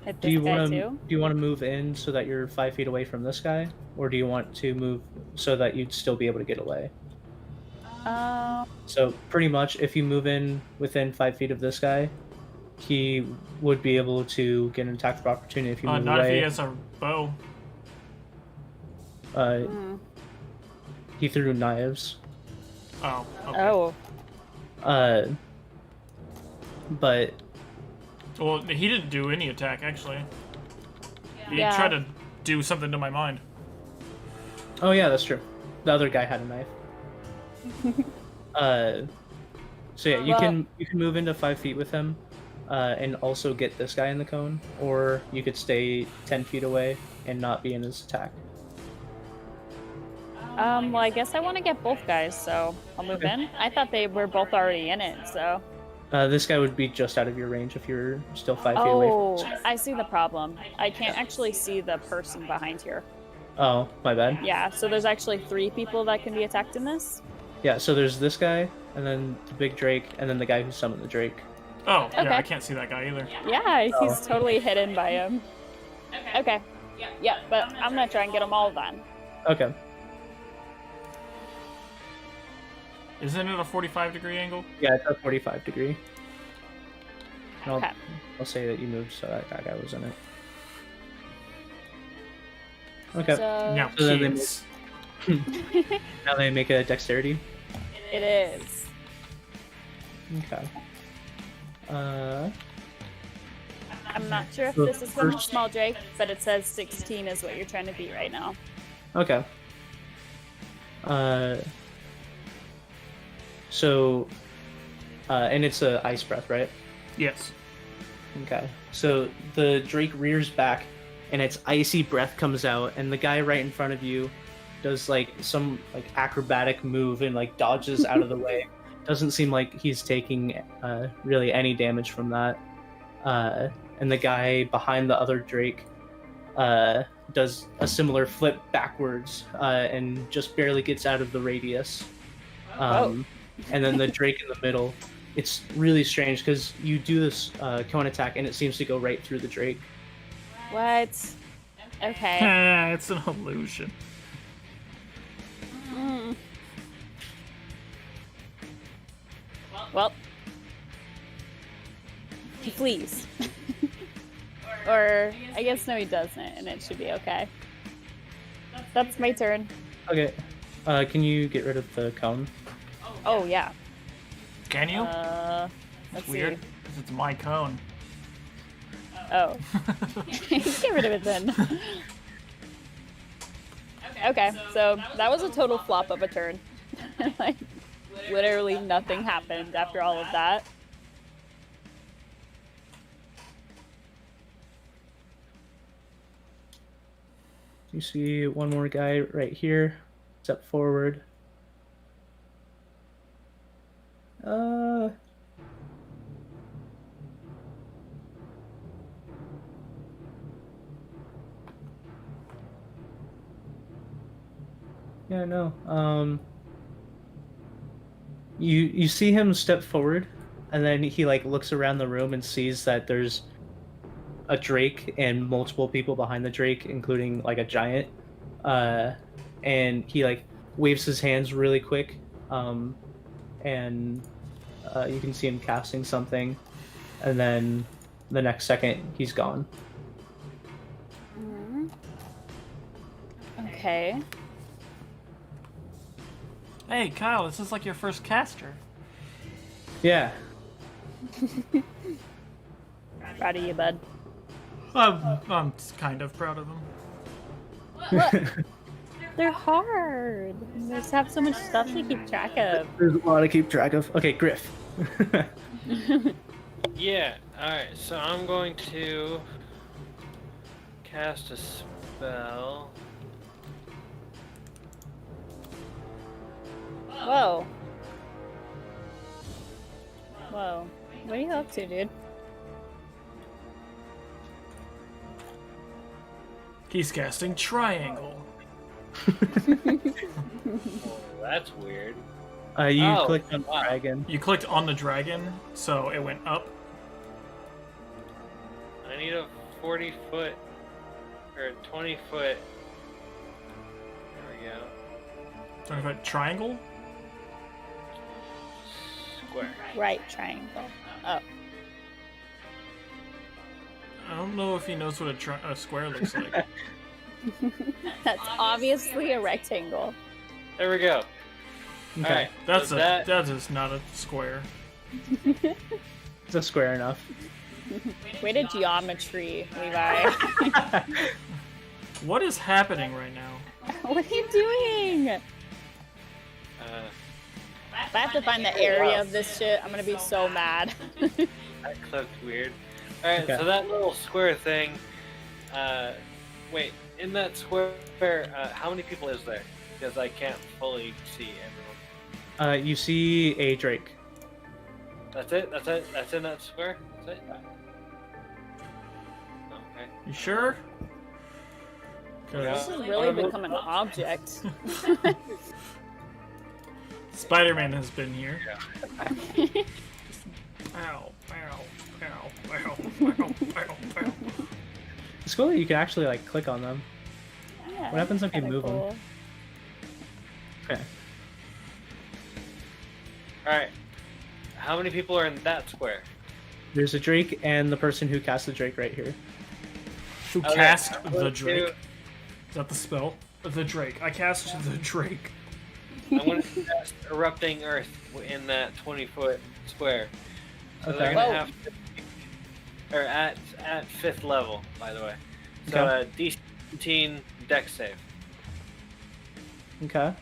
Hit
Do
this
you
guy
want to
too.
move in so that you're 5 feet away from this guy, or do you want to move so that you'd still be able to get away? So pretty much, if you move in within 5 feet of this guy, he would be able to get an attack of opportunity if you move
Not
away.
if he has a bow.
He threw knives.
Oh, okay.
Oh,
But
Well, he didn't do any attack, actually. He
Yeah.
tried to do something to my mind.
oh yeah, that's true. The other guy had a knife. So yeah, you
Well-
can move into 5 feet with him, and also get this guy in the cone, or you could stay 10 feet away and not be in his attack.
well, I guess I want to get both guys, so I'll move in. I thought they were both already in it, so.
This guy would be just out of your range if you're still 5 feet away from
Oh,
this guy.
I see the problem. I can't actually see the person behind here.
Oh, my bad.
Yeah, so there's actually 3 people that can be attacked in this.
Yeah, so there's this guy, and then the big Drake, and then the guy who summoned the Drake.
Oh, yeah,
Okay.
I can't see that guy either.
Yeah, he's
Oh.
totally hidden by him. Okay. Yeah, but I'm gonna try and get them all then.
Okay.
Isn't it a 45-degree angle?
Yeah, it's a 45 degree. And
Okay.
I'll say that you moved so that guy was in it. Okay.
So
Now,
So then they
kids.
Now they make a dexterity.
it is.
Okay.
I'm not sure if
The
this is from the
first-
small Drake, but it says 16 is what you're trying to beat right now.
Okay. So, and it's a ice breath, right?
Yes.
Okay. So the Drake rears back, and its icy breath comes out, and the guy right in front of you does like some like acrobatic move and like dodges out of the way. Doesn't seem like he's taking really any damage from that. And the guy behind the other Drake does a similar flip backwards and just barely gets out of the radius. And then the Drake in the middle. It's really strange because you do this cone attack and it seems to go right through the Drake.
What? Okay.
It's an illusion.
Mm. Well, he flees. Or, I guess no, he doesn't, and it should be okay. That's my turn.
Okay. Can you get rid of the cone?
Oh yeah.
Can you?
Let's
It's
see.
weird. 'Cause it's my cone.
Oh. Get rid of it then. Okay, so that was a total flop of a turn. Like, literally nothing happened after all of that.
You see one more guy right here. Step forward. Yeah, no. You see him step forward, and then he like looks around the room and sees that there's a drake and multiple people behind the drake, including like a giant. And he like waves his hands really quick, and you can see him casting something, and then the next second he's gone.
Okay.
Hey, Kyle, this is like your first caster.
Yeah.
Proud of you, bud.
I'm kind of proud of him.
They're hard. They just have so much stuff to keep track of.
There's a lot to keep track of. Okay, Griff.
Yeah, alright, so I'm going to cast a spell.
Whoa. Whoa. What are you up to, dude?
He's casting triangle.
Oh, that's weird.
You
Oh,
clicked on
wow.
dragon.
You clicked on the dragon, so it went up.
I need a 40 foot or 20 foot. There we go.
20-foot triangle?
Square.
Right triangle. Oh.
I don't know if he knows what a square looks like.
That's obviously a rectangle.
There we go.
Okay.
Alright,
That's
so
that is not a square.
It's a square enough.
Way to geometry, Levi.
What is happening right now?
What are you doing? If I have to find the area of this shit, I'm gonna be so mad.
That clipped weird. Alright,
Okay.
so that little square thing, wait, in that square, how many people is there? Because I can't fully see everyone.
You see a drake.
That's it? That's it? That's in that square? That's it? Okay.
You sure?
Yeah.
This has really become an object.
Spider-Man has been here. Ow, ow, ow, ow, ow, ow, ow.
It's cool that you can actually like click on them.
Yeah,
What happens if you
kinda
move 'em?
cool.
Okay.
Alright. How many people are in that square?
There's a drake and the person who cast the drake right here.
Who
Okay,
cast
I'm
the
gonna
Drake?
do-
Is that the spell? The Drake. I cast the Drake.
I'm going to cast Erupting Earth in that 20-foot square. So
Okay.
they're going
Whoa.
to have to be, or at 5th level, by the way. So
Okay.
DC 17 Dex save.
Okay.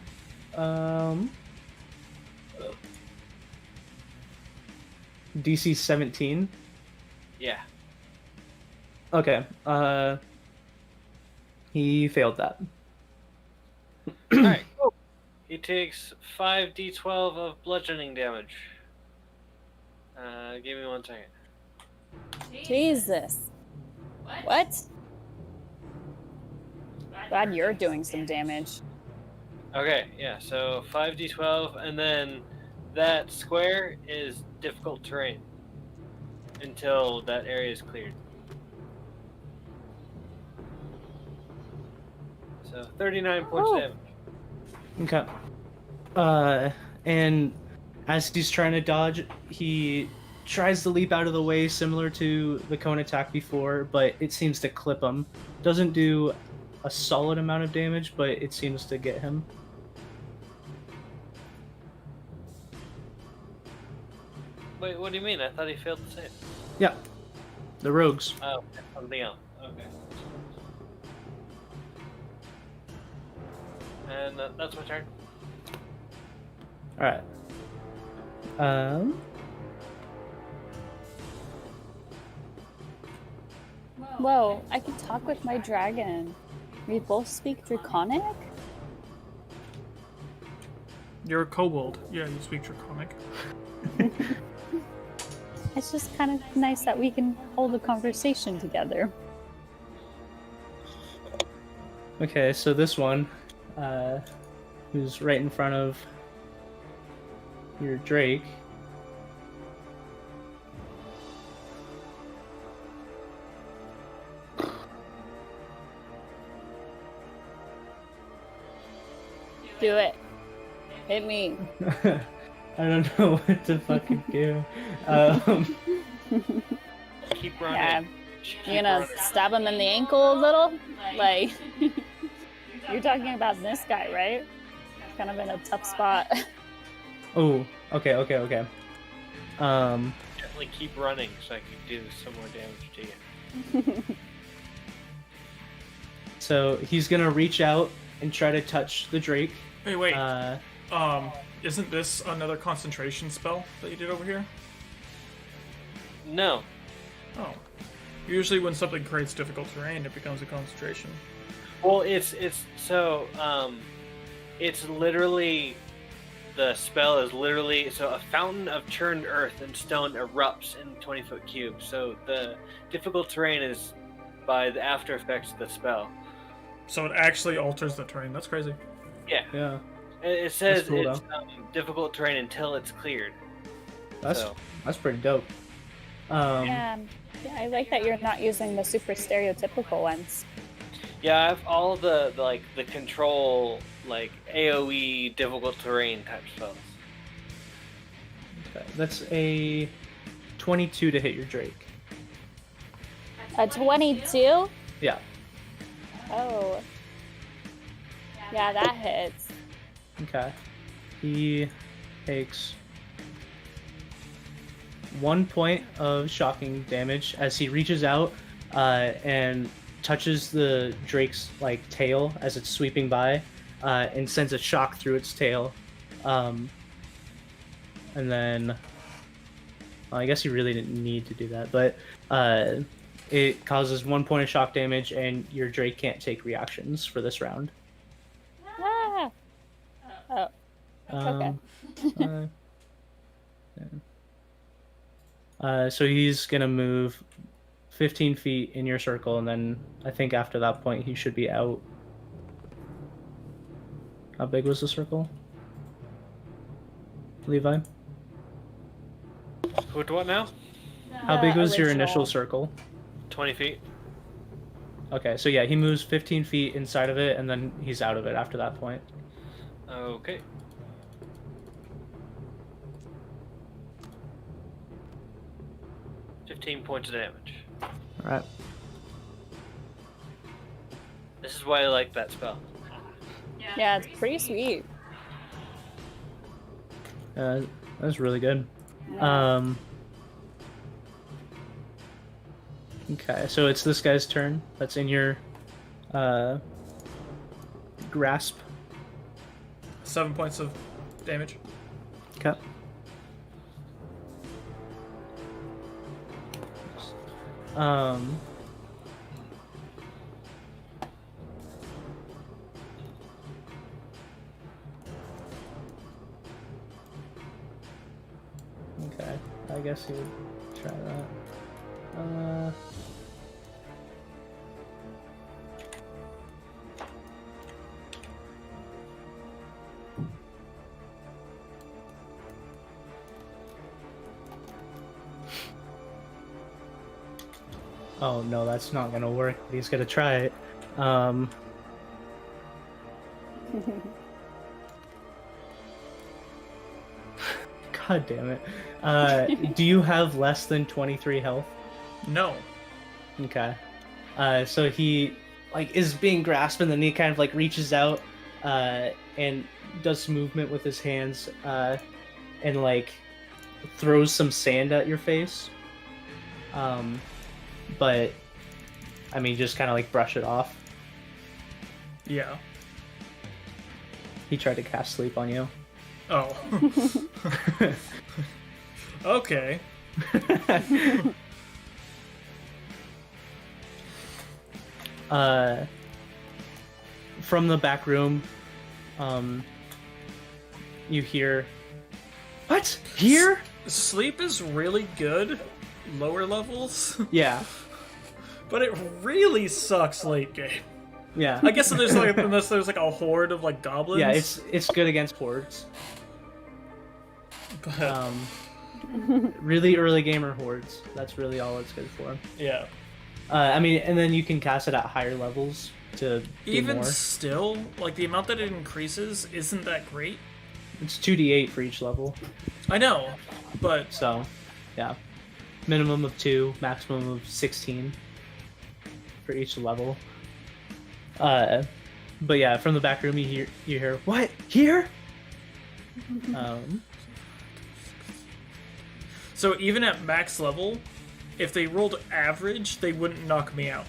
DC 17.
Yeah.
Okay. He failed that.
Alright, cool. He takes 5d12 of bludgeoning damage. Give me 1 second.
Jesus. What? Glad you're doing some damage.
Okay, yeah, so 5d12, and then that square is difficult terrain until that area is cleared. So 39 points
Oh.
damage.
Okay. And as he's trying to dodge, he tries to leap out of the way, similar to the cone attack before, but it seems to clip him. Doesn't do a solid amount of damage, but it seems to get him.
Wait, what do you mean? I thought he failed to save.
Yeah, the rogues.
Oh, something else. Okay. And that's my turn.
All right.
Whoa, I can talk with my dragon. We both speak Draconic?
You're a kobold. Yeah, you speak Draconic.
It's just kind of nice that we can hold a conversation together.
Okay, so this one, who's right in front of your Drake.
Do it. Hit me.
I don't know what to fucking do.
Keep running.
Yeah.
Keep
You gonna
running.
stab him in the ankle a little? Like, you're talking about this guy, right? Kind of in a tough spot.
Oh, okay.
Definitely keep running so I can do some more damage to you.
So he's gonna reach out and try to touch the Drake.
Hey, wait. Isn't this another concentration spell that you did over here?
No.
Oh. Usually when something creates difficult terrain, it becomes a concentration.
Well, it's literally, the spell is literally, so a fountain of churned earth and stone erupts in 20-foot cube. So the difficult terrain is by the after effects of the spell.
So it actually alters the terrain. That's crazy.
Yeah,
It says
That's cool,
it's difficult terrain until it's cleared.
that's
So,
pretty dope.
Yeah, I like that you're not using the super stereotypical ones.
yeah, I have all the control, like AoE difficult terrain type spells.
Okay, that's a 22 to hit your Drake.
A 22?
Yeah.
Oh. Yeah, that hits.
Okay. He takes 1 point of shocking damage as he reaches out and touches the Drake's like tail as it's sweeping by, and sends a shock through its tail. And then, well, I guess you really didn't need to do that, but it causes 1 point of shock damage, and your Drake can't take reactions for this round.
Ah! Oh, okay.
So he's gonna move 15 feet in your circle, and then I think after that point he should be out. How big was the circle, Levi?
With what now?
How big was your
original.
initial circle?
20 feet.
Okay, so yeah, he moves 15 feet inside of it, and then he's out of it after that point.
Okay. $15 points of damage.
All right.
This is why I like that spell.
Yeah, it's pretty sweet.
That's really good.
Yeah.
Okay, so it's this guy's turn. That's in your grasp.
7 points of damage.
Okay. Okay, I guess he would try that. Oh no, that's not gonna work. But he's gonna try it. God damn it. Do you have less than 23 health?
No.
Okay. So he like is being grasped, and then he kind of like reaches out and does some movement with his hands and like throws some sand at your face. But I mean, just kind of like brush it off.
Yeah.
He tried to cast sleep on you.
Oh. Okay.
From the back room, you hear, "What? Here?"
Sleep is really good, lower levels,
Yeah,
but it really sucks late game.
yeah,
I guess there's like unless there's like a horde of like goblins.
yeah. It's good against hordes.
But,
Really early gamer hordes. That's really all it's good for.
yeah.
I mean, and then you can cast it at higher levels to do
Even
more.
still, like the amount that it increases isn't that great.
It's 2d8 for each level.
I know, but
So, yeah, minimum of 2, maximum of 16 for each level. But yeah, from the back room you hear what here?
so even at max level, if they rolled average, they wouldn't knock me out.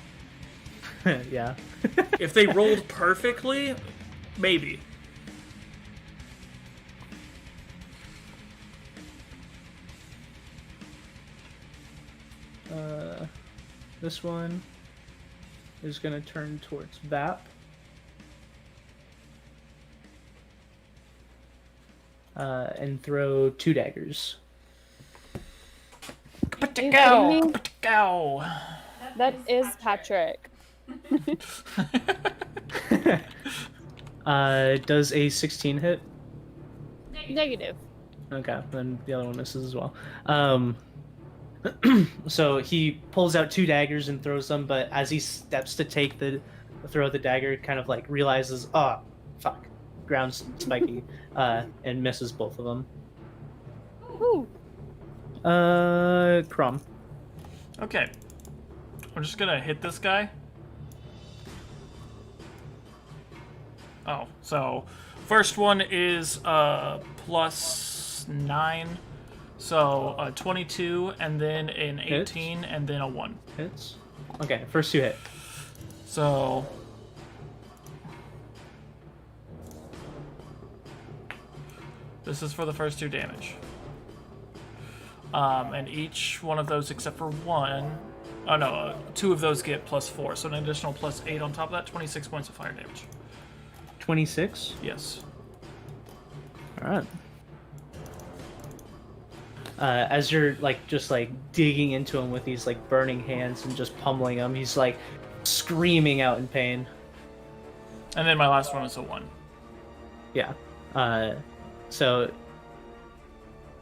Yeah.
If they rolled perfectly, maybe.
This one is gonna turn towards Vap. And throw 2 daggers.
Are you kidding me?
Go.
That is Patrick.
Does a 16 hit?
Negative.
Okay, then the other one misses as well. So he pulls out 2 daggers and throws them, but as he steps to throw the dagger, kind of like realizes, oh, fuck, ground's spiky, and misses both of them.
Woo.
Crumb.
Okay. I'm just gonna hit this guy. Oh, so first one is plus 9. So 22, and then an 18, and then a 1.
Hits. Okay, first 2 hit.
So this is for the first 2 damage. And each one of those except for 1, oh no, 2 of those get plus 4, so an additional plus 8 on top of that, 26 points of fire damage.
26.
Yes.
All right. As you're like just like digging into him with these like burning hands and just pummeling him, he's like screaming out in pain.
And then my last one is a 1.
Yeah. So,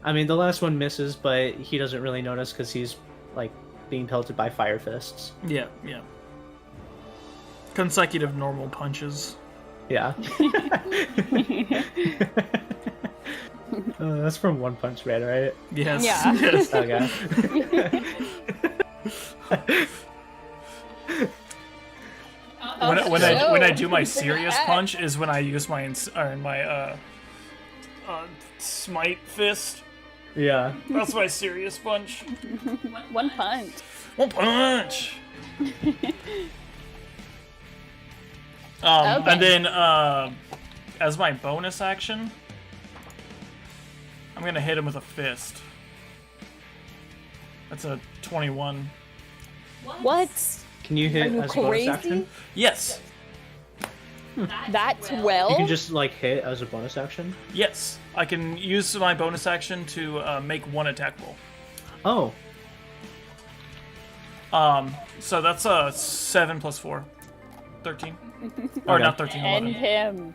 I mean, the last one misses, but he doesn't really notice because he's like being pelted by fire fists.
Yeah, yeah. Consecutive normal punches.
Yeah. That's from One Punch Man, right?
Yes.
Yeah.
Yes.
Okay.
When I do my serious punch is when I use my smite fist.
Yeah.
That's my serious punch.
One punch.
One punch.
Okay.
And then as my bonus action, I'm gonna hit him with a fist. That's a 21.
What?
Can you hit
Are you
as a bonus
crazy?
action?
Yes.
That's well.
You can just like hit as a bonus action?
Yes. I can use my bonus action to make 1 attack roll.
Oh.
So that's a 7 plus 4. 13. Or
Okay.
not 13, 11.
End him.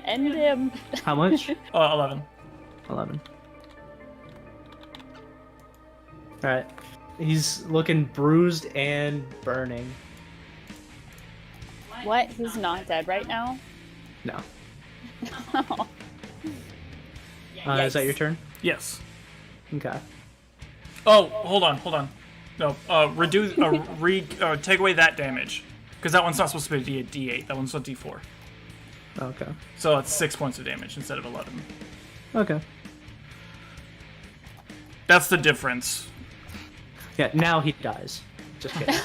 End him.
How much?
11.
11. Alright. He's looking bruised and burning.
What? He's not dead right now?
No.
Oh.
Is that your turn?
Yes.
Okay.
Oh, hold on. No, reduce, take away that damage. Because that one's not supposed to be a D8. That one's a D4.
Okay.
So it's 6 points of damage instead of 11.
Okay.
That's the difference.
Yeah, now he dies. Just kidding.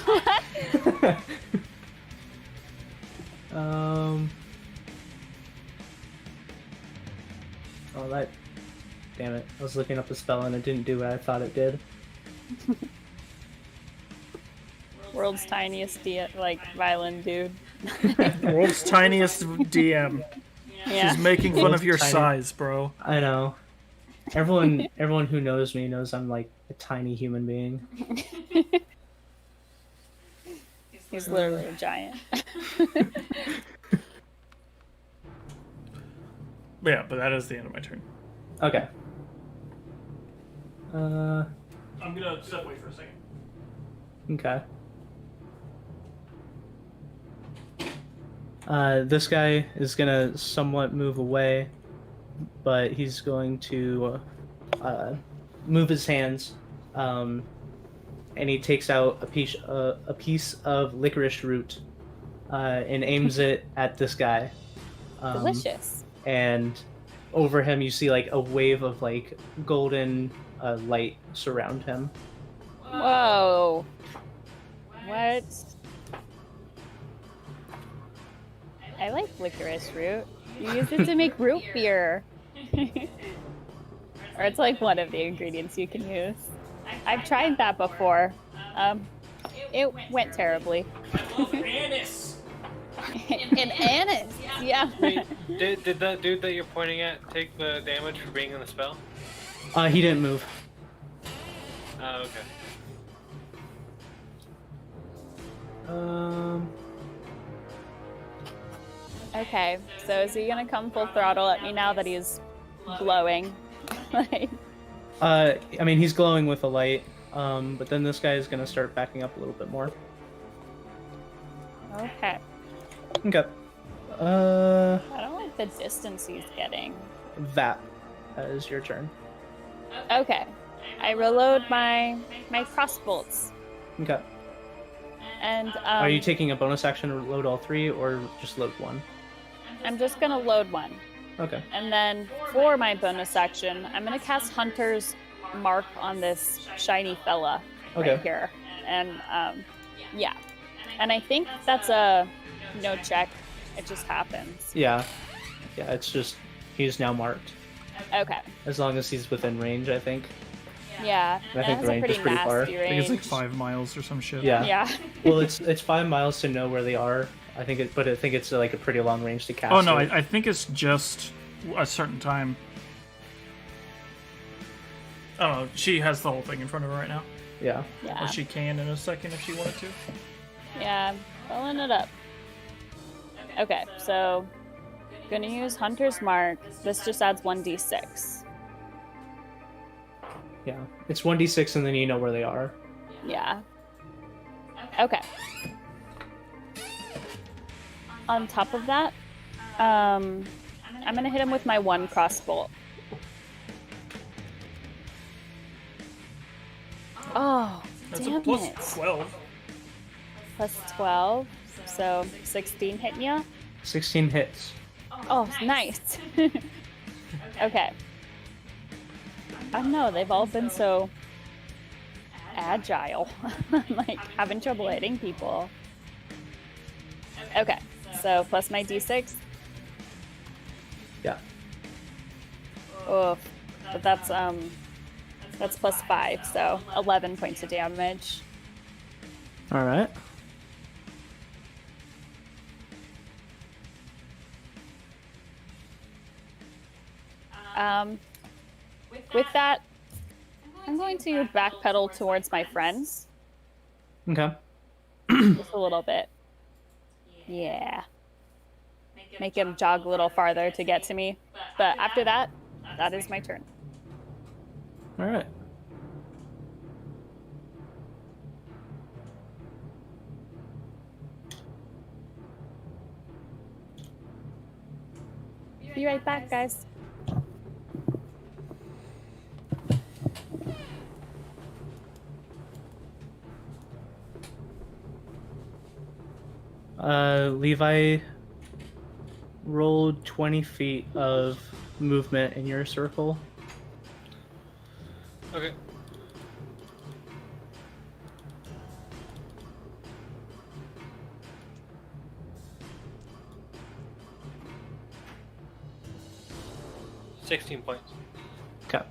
Oh, that... Damn it. I was looking up a spell and it didn't do what I thought it did.
World's tiniest violin dude.
World's tiniest DM.
Yeah.
She's making fun of your
Tiny.
size, bro.
I know. Everyone who knows me knows I'm like a tiny human being.
He's literally a giant.
Yeah, but that is the end of my turn.
Okay.
I'm gonna step away for a second.
Okay. This guy is gonna somewhat move away, but he's going to move his hands, and he takes out a piece of licorice root, and aims it at this guy.
Delicious.
And over him, you see like a wave of like golden light surround him.
Whoa. What? I like licorice root. You use it to make root beer. Or it's like one of the ingredients you can use. I've tried that before. It went terribly.
Anise!
And anise, yeah.
Wait, did that dude that you're pointing at take the damage for being in the spell?
He didn't move.
Oh, okay.
Okay, so is he gonna come full throttle at me now that he's glowing? Like,
I mean, he's glowing with a light, but then this guy is gonna start backing up a little bit more.
okay.
Okay.
I don't like the distance he's getting.
That is your turn.
Okay. I reload my crossbolts.
Okay.
And
Are you taking a bonus action to load all three, or just load one?
I'm just gonna load one.
Okay.
And then for my bonus action, I'm gonna cast Hunter's Mark on this shiny fella
Okay.
right here. And yeah. And I think that's a no check. It just happens.
Yeah. Yeah, it's just, he's now marked.
Okay.
As long as he's within range, I think.
Yeah.
I
And
think
it
the
has a
range is
pretty
pretty far.
nasty
I think it's like
range.
5 miles or some shit.
Yeah.
Yeah.
Well, it's 5 miles to know where they are. I think it's like a pretty long range to cast.
Oh no,
it.
I think it's just a certain time. I don't know. She has the whole thing in front of her right now.
Yeah.
Yeah.
Or she can in a second if she wanted to.
Yeah. Filling it up. Okay, so gonna use Hunter's Mark. This just adds 1d6.
Yeah. It's 1d6 and then you know where they are.
Yeah. Okay. On top of that, I'm gonna hit him with my one crossbolt. Oh,
That's
damn
a plus
it.
12.
Plus 12, so 16 hitting ya?
16 hits.
Oh, nice. Okay. I don't know, they've all been so agile. Like, having trouble hitting people. Okay, so plus my d6.
Yeah.
Oh, but that's plus 5, so 11 points of damage.
All right.
With that, I'm going to backpedal towards my friends
Okay.
just a little bit. Yeah. Make him jog a little farther to get to me. But after that, that is my turn.
All right.
Be right back, guys.
Levi rolled 20 feet of movement in your circle.
Okay. $16 points.
Okay.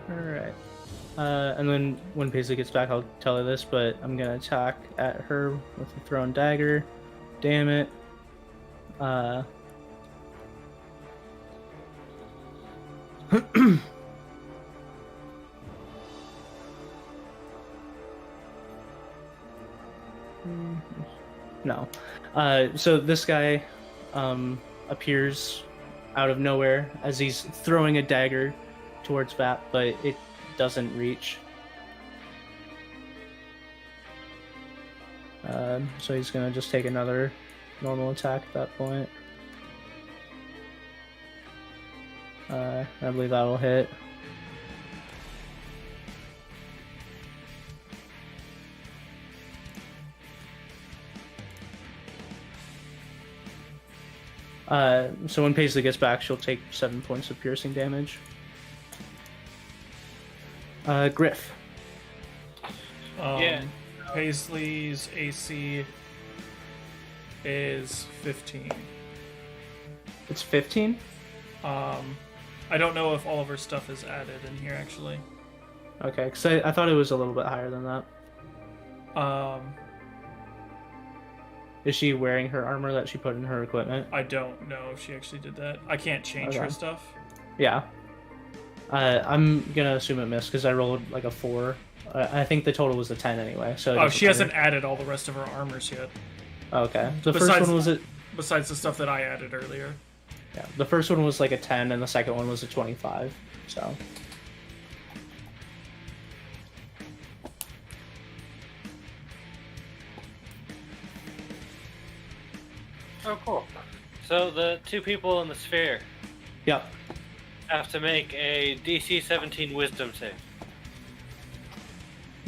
Alright. And then when Paisley gets back, I'll tell her this, but I'm gonna attack at her with a thrown dagger. Damn it. No. So this guy appears out of nowhere as he's throwing a dagger towards Vap, but it doesn't reach. So he's gonna just take another normal attack at that point. I believe that will hit. So when Paisley gets back, she'll take 7 points of piercing damage. Griff.
Yeah.
Paisley's AC is 15.
It's 15?
I don't know if all of her stuff is added in here, actually.
Okay, because I thought it was a little bit higher than that. Is she wearing her armor that she put in her equipment?
I don't know if she actually did that. I can't change her
Okay.
stuff.
Yeah. I'm gonna assume it missed because I rolled like a 4. I think the total was a 10 anyway. So it
Oh,
doesn't
she hasn't
matter.
added all the rest of her armors yet.
Okay. The
Besides-
first one was a
Besides the stuff that I added earlier.
yeah. The first one was like a 10, and the second one was a 25. So
Oh, cool. So the two people in the sphere
yeah.
have to make a DC 17 Wisdom save.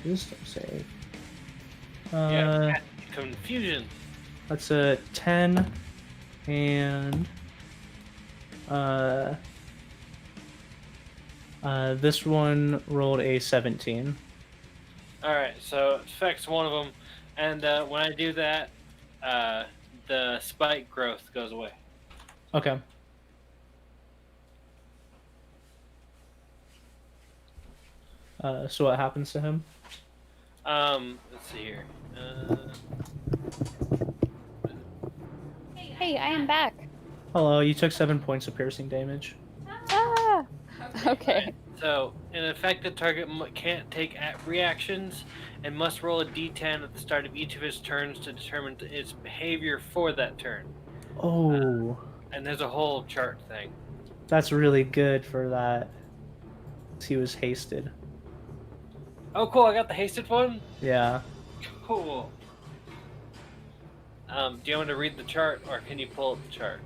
Wisdom save.
Yeah. Confusion.
That's a 10, and this one rolled a 17.
All right. So it affects one of them, and when I do that, the spike growth goes away.
Okay. So what happens to him?
Let's see here.
Hey, I am back.
Hello, you took 7 points of piercing damage.
Ah! Okay.
So, an affected target can't take reactions and must roll a d10 at the start of each of his turns to determine its behavior for that turn.
Oh,
And there's a whole chart thing.
that's really good for that. He was hasted.
Oh, cool! I got the hasted one.
Yeah.
Cool. Do you want me to read the chart, or can you pull up the chart?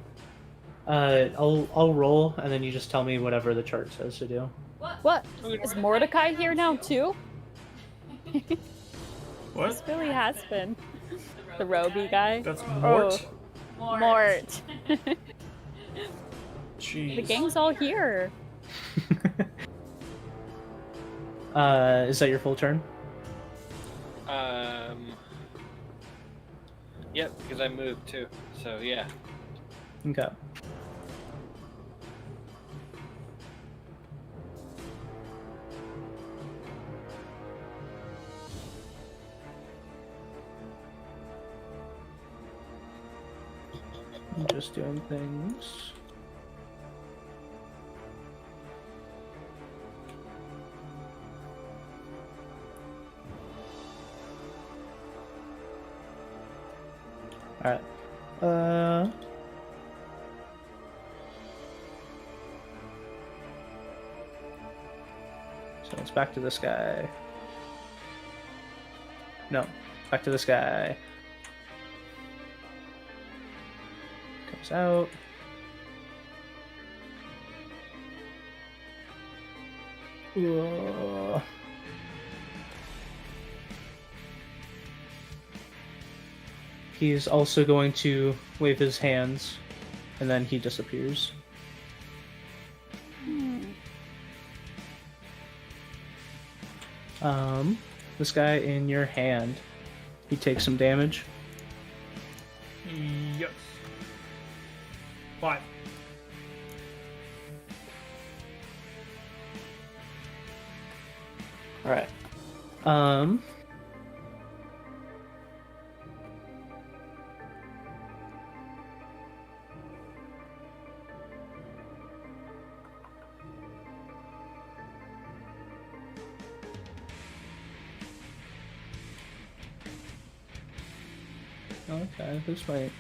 I'll roll, and then you just tell me whatever the chart says to do.
What? Is Mordecai here now too?
What?
This really has been. The Roby guy.
That's Mort?
Mort.
Jeez.
The gang's all here.
Is that your full turn?
Yep, because I moved too. So yeah.
Okay. I'm just doing things. Alright. So it's back to this guy. No, back to this guy. Comes out. Whoa. He's also going to wave his hands, and then he disappears. This guy in your hand, he takes some damage.
Yes. 5.
All right. Okay, this might.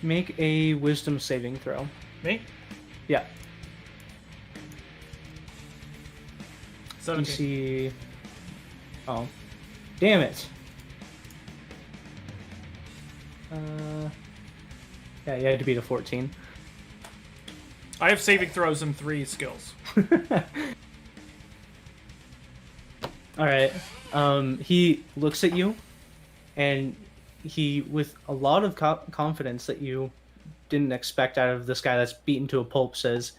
Make a wisdom saving throw.
Me?
Yeah.
17.
DC. Oh. Damn it. Yeah, you had to beat a 14.
I have saving throws and 3 skills.
Alright. He looks at you, and he, with a lot of confidence that you didn't expect out of this guy that's beaten to a pulp, says,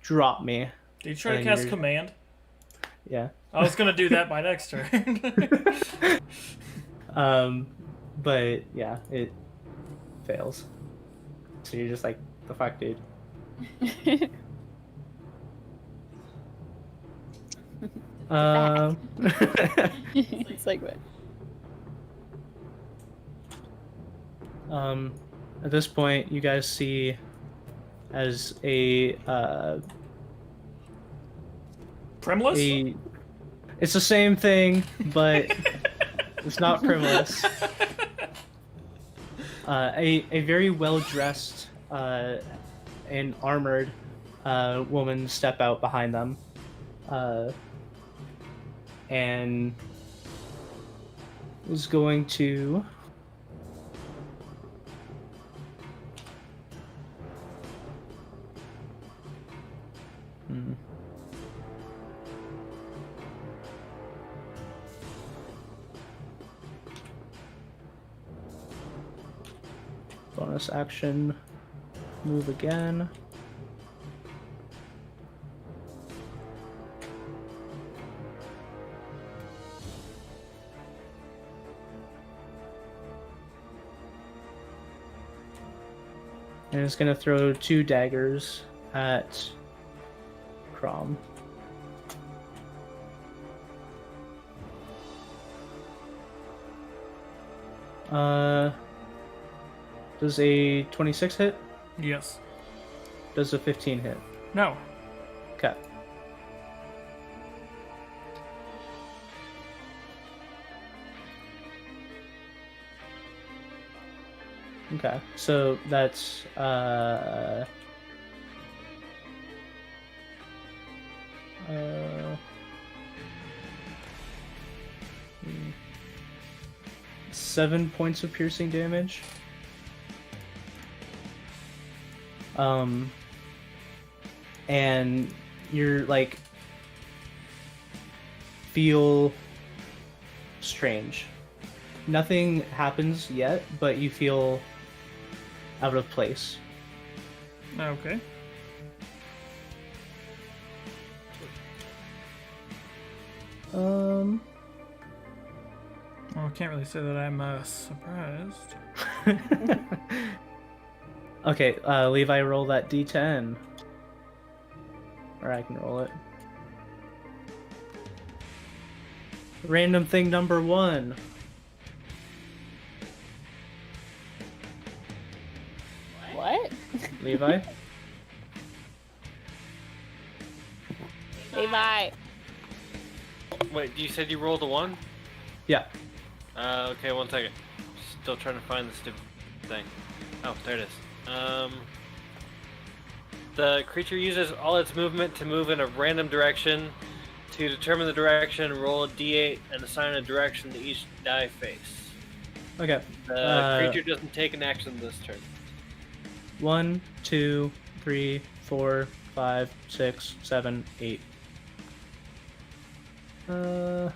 "Drop me."
Did you try to
And
cast
you're-
command?
Yeah.
I was gonna do that by next turn.
But yeah, it fails. So you're just like, the fuck, dude.
It's like what?
At this point, you guys see as
Primless?
it's the same thing, but it's not Primless. A very well dressed and armored woman step out behind them, and is going to. Bonus action, move again. And it's gonna throw 2 daggers at Crom. Does a 26 hit?
Yes.
Does a 15 hit?
No.
Okay. Okay, so that's 7 points of piercing damage. And you're like feel strange. Nothing happens yet, but you feel out of place.
Okay. Well, I can't really say that I'm surprised.
Okay, Levi, roll that d10. Or I can roll it. Random thing number 1.
What?
Levi?
Levi.
Wait, you said you rolled a 1?
Yeah.
Okay, 1 second. Still trying to find the stupid thing. Oh, there it is. The creature uses all its movement to move in a random direction. To determine the direction, roll a d8 and assign a direction to each die face.
Okay.
The creature doesn't take an action this turn.
1, 2, 3, 4, 5, 6, 7, 8. 1,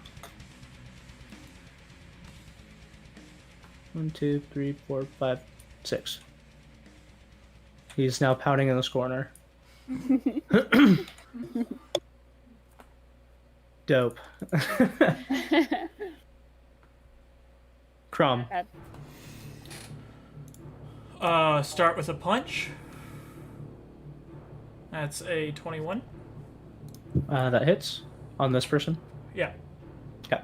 2, 3, 4, 5, 6. He's now pouting in this corner. Dope. Crumb.
Start with a punch. That's a 21.
That hits on this person.
Yeah.
Okay.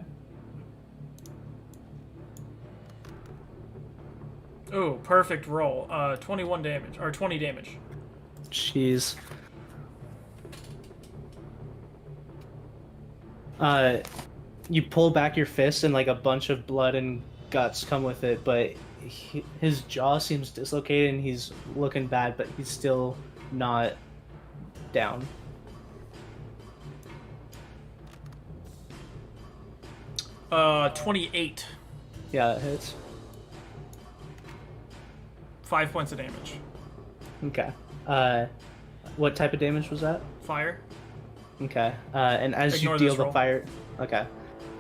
Oh, perfect roll. 21 damage, or 20 damage.
Jeez. You pull back your fist and like a bunch of blood and guts come with it, but his jaw seems dislocated and he's looking bad, but he's still not down.
Uh, 28.
Yeah, that hits.
5 points of damage.
Okay. What type of damage was that?
Fire.
Okay. And as
Ignore
you deal
this
the
roll.
fire, okay.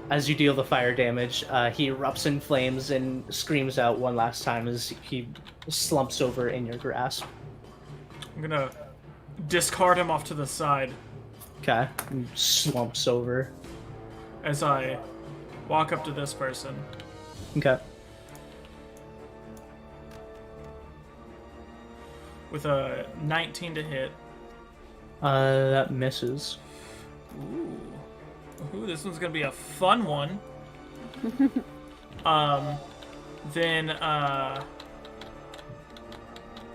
As you deal the fire damage, he erupts in flames and screams out one last time as he slumps over in your grasp.
I'm gonna discard him off to the side
Okay. And slumps over.
as I walk up to this person.
Okay.
With a 19 to hit.
That misses.
Ooh, this one's gonna be a fun one. Then,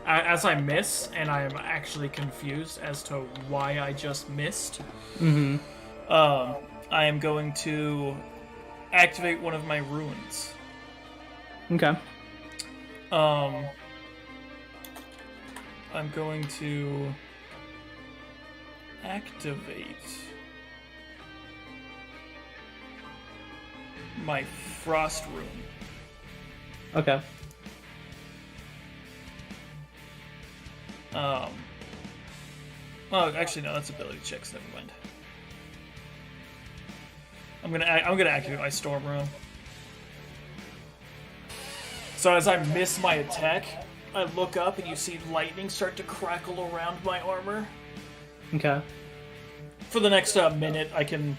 as I miss, and I'm actually confused as to why I just missed,
Mm-hmm.
I am going to activate one of my runes.
Okay.
I'm going to activate my frost rune.
Okay.
Oh, actually, no, that's ability checks. Never mind. I'm gonna activate my storm rune. So as I miss my attack, I look up and you see lightning start to crackle around my armor.
Okay.
For the next minute, I can.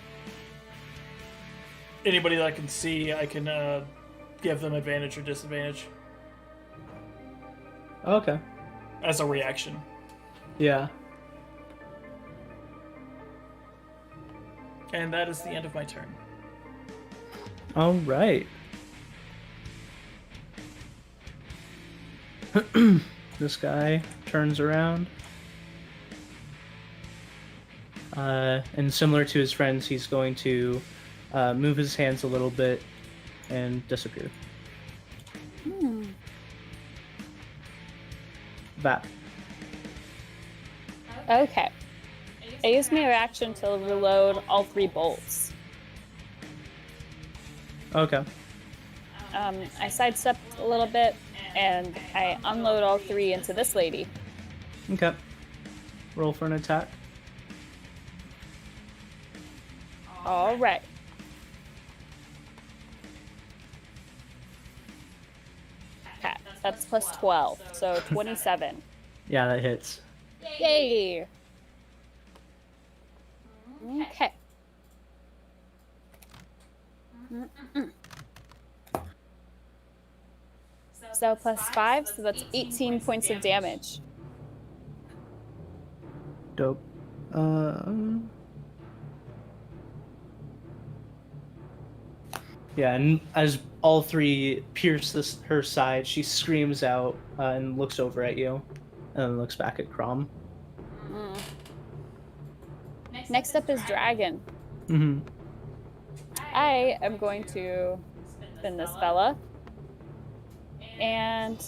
Anybody that I can see, I can give them advantage or disadvantage
Okay.
as a reaction.
Yeah.
And that is the end of my turn.
All right. This guy turns around. And similar to his friends, he's going to move his hands a little bit and disappear. That.
Okay. I used my reaction to reload all 3 bolts.
Okay.
I sidestepped a little bit, and I unload all 3 into this lady.
Okay. Roll for an attack.
All right. Okay, that's plus 12, so 27.
Yeah, that hits.
Yay! Okay. So plus 5, so that's 18 points of damage.
Dope. Yeah, and as all 3 pierce her side, she screams out and looks over at you, and then looks back at Crom.
Next up is dragon.
Mm-hmm.
I am going to spin this fella and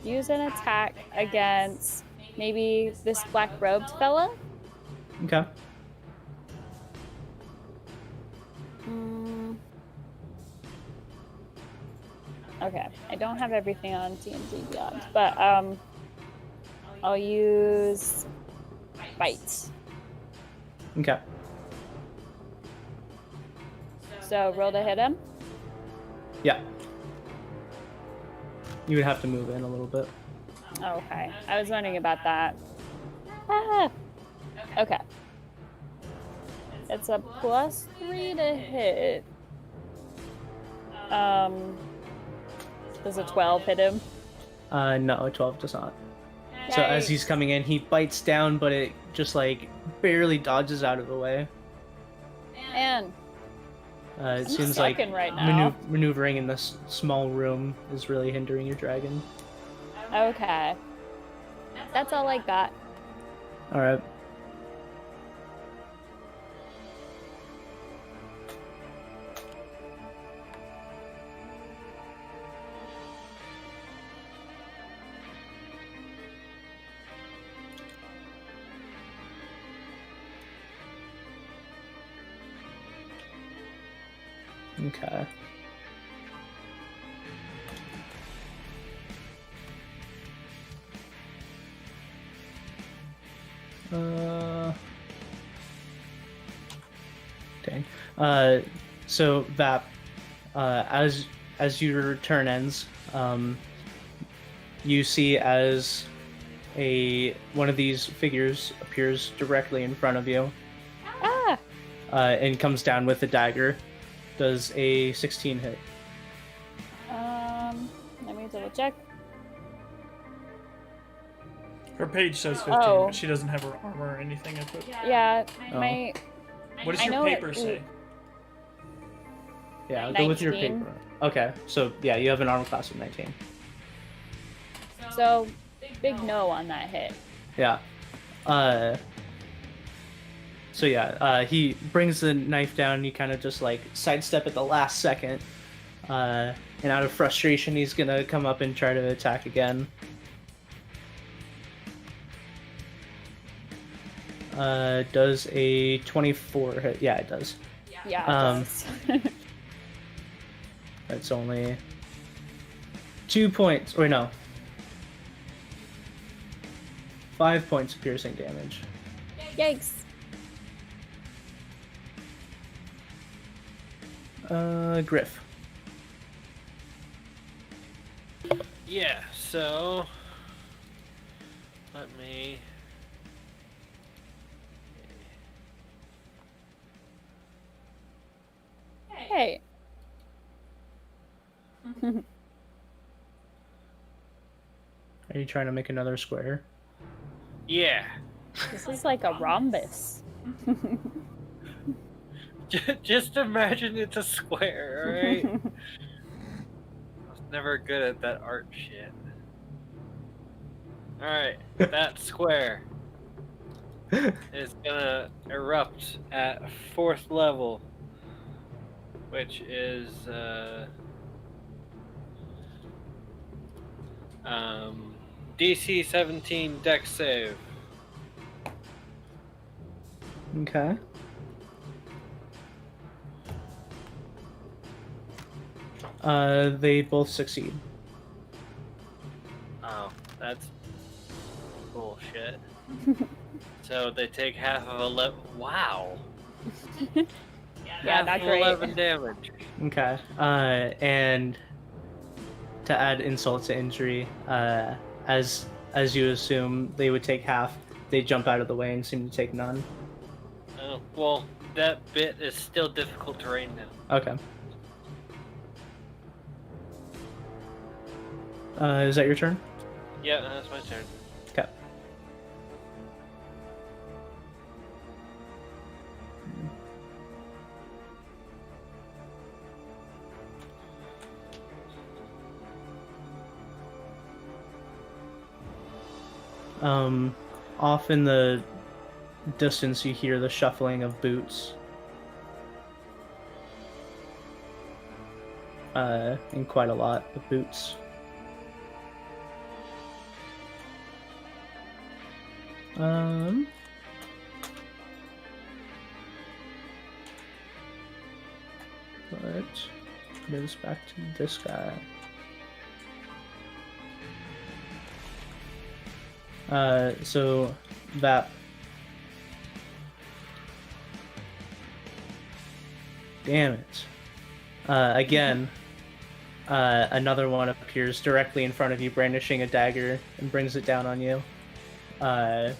use an attack against maybe this black-robed fella.
Okay.
Okay, I don't have everything on D&D Beyond, but I'll use bite.
Okay.
So roll to hit him.
Yeah. You would have to move in a little bit.
Okay, I was wondering about that. Ah. Okay. It's a +3 to hit. Does a 12 hit him?
No, a 12 does not. So as he's coming in, he bites down, but it just like barely dodges out of the way.
Man,
It seems like
sucking right now.
maneuvering in this small room is really hindering your dragon.
Okay. That's all I got.
All right. Okay. Dang. So Vap, as your turn ends, you see as one of these figures appears directly in front of you.
Ah!
And comes down with a dagger. Does a 16 hit?
Let me double check.
Her page says 15,
Oh.
but she doesn't have her armor or anything equipped.
Yeah,
Oh.
my
What does
I
your
know
paper
it-
say?
Yeah, I'll go with your
19.
paper. Okay, so yeah, you have an armor class of 19.
so big no on that hit.
Yeah. So yeah, he brings the knife down and you kind of just like sidestep at the last second. And out of frustration, he's gonna come up and try to attack again. Does a 24 hit? Yeah, it does.
Yeah, it does.
That's only 2 points. Or no. 5 points of piercing damage.
Yikes.
Griff.
Yeah, so let me.
Hey.
Are you trying to make another square?
Yeah.
This is like a rhombus.
Just imagine it's a square, alright? I was never good at that art shit. Alright, that square is gonna erupt at 4th level, which is DC 17 Dex save.
Okay. They both succeed.
Oh, that's bullshit. So they take half of 11. Wow.
Yeah,
Half
not
of
great.
11 damage.
Okay. And to add insult to injury, as you assume they would take half, they jump out of the way and seem to take none.
Oh, well, that bit is still difficult terrain now.
Okay. Is that your turn?
Yeah, that's my turn.
Okay. Off in the distance, you hear the shuffling of boots. And quite a lot of boots. But moves back to this guy. So that. Damn it. Again, another one appears directly in front of you, brandishing a dagger, and brings it down on you. But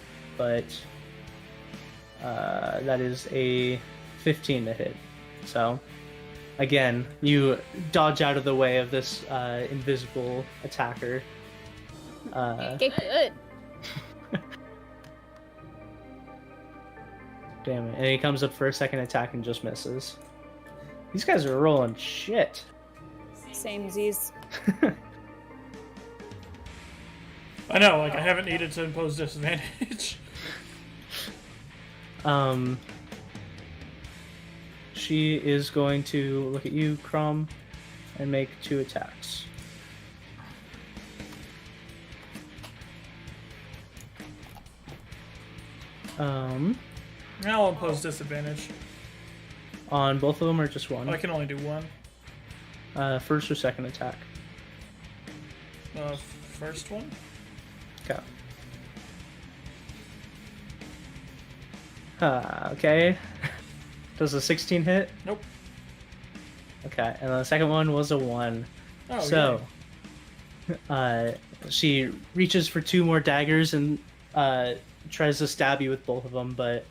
that is a 15 to hit. So, again, you dodge out of the way of this invisible attacker.
Get good.
Damn it. And he comes up for a second attack and just misses. These guys are rolling shit.
Same Z's.
I know, like, I haven't needed to impose disadvantage.
She is going to look at you, Crom, and make 2 attacks.
I'll impose disadvantage.
On both of them or just one?
I can only do one.
First or second attack?
First one?
Okay. Okay. Does a 16 hit?
Nope.
Okay, and the second one was a 1.
Oh,
So, she reaches for 2 more daggers and tries to stab you with both of them, but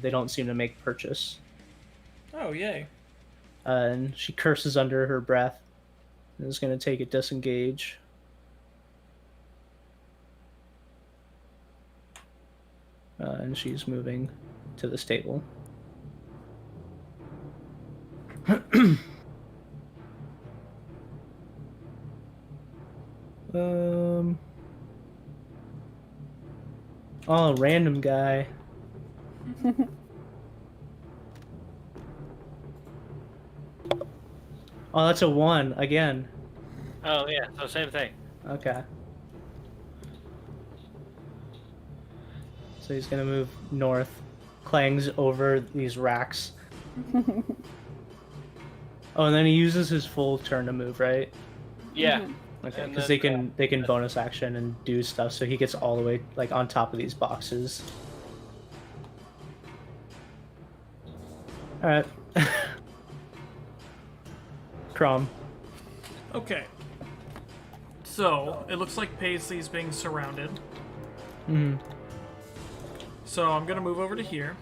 they don't seem to make purchase.
Oh, yay.
And she curses under her breath and is going to take a disengage. And she's moving to the stable. Oh, random guy. Oh, that's a 1 again.
Oh yeah, so same thing.
Okay. So he's gonna move north, clangs over these racks. Oh, and then he uses his full turn to move, right?
Yeah.
Okay,
And
because
then,
they can bonus action and do stuff, so he gets all the way like on top of these boxes. All right. Crom.
Okay. So, it looks like Paisley's being surrounded.
Mm-hmm.
So, I'm gonna move over to here.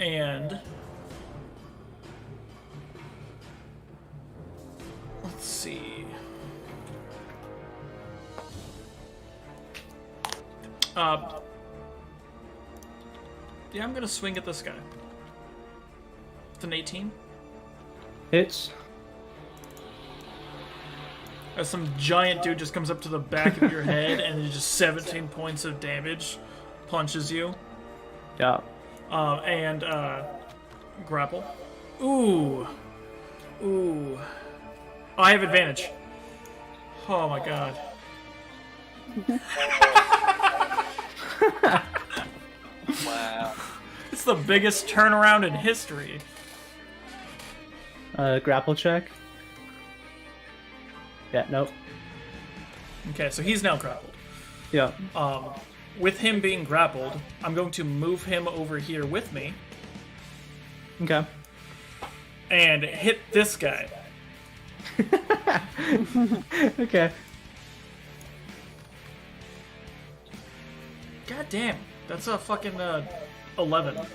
And... let's see... yeah, I'm gonna swing at this guy. It's an 18.
Hits.
As some giant dude just comes up to the back of your head and it's just 17 points of damage, punches you.
Yeah.
And grapple. Ooh. Ooh. Oh, I have advantage. Oh my god.
Wow.
It's the biggest turnaround in history.
Grapple check. Yeah, nope.
Okay, so he's now grappled.
Yeah.
With him being grappled, I'm going to move him over here with me
Okay.
and hit this guy.
Okay.
God damn, that's a fucking 11.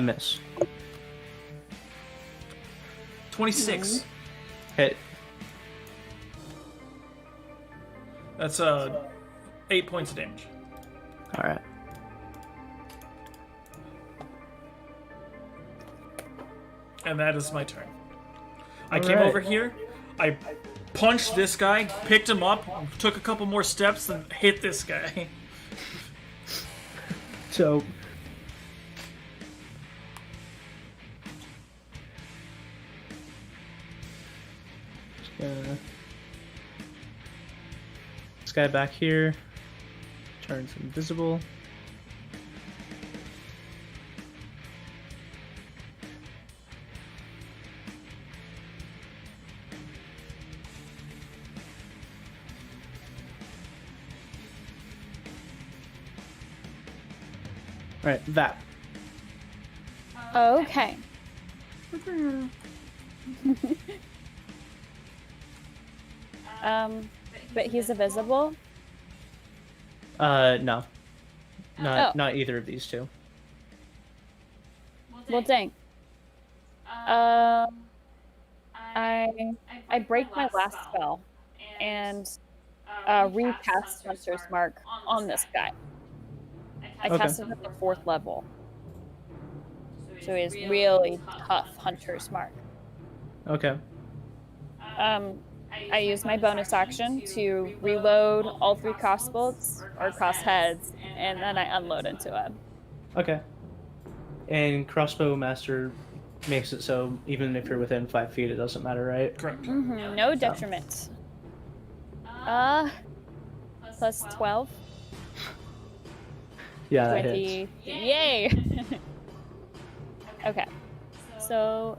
Miss.
26.
Hit.
That's 8 points of damage.
All right.
And that is my turn. I came
Alright.
over here. I punched this guy, picked him up, took a couple more steps, and hit this guy.
So this guy back here turns invisible. Right, that.
Okay. But he's invisible.
No, not
Oh.
either of these two.
Well, dang. I break my last spell and recast Hunter's Mark on this guy. I
Okay.
cast it at the 4th level. So he's really tough Hunter's Mark.
Okay.
I use my bonus action to reload all 3 crossbolts or crossheads, and then I unload into him.
Okay. And crossbow master makes it so even if you're within 5 feet, it doesn't matter, right?
Correct.
No detriment. Plus 12.
Yeah, that
20.
hits.
Yay! Okay. So.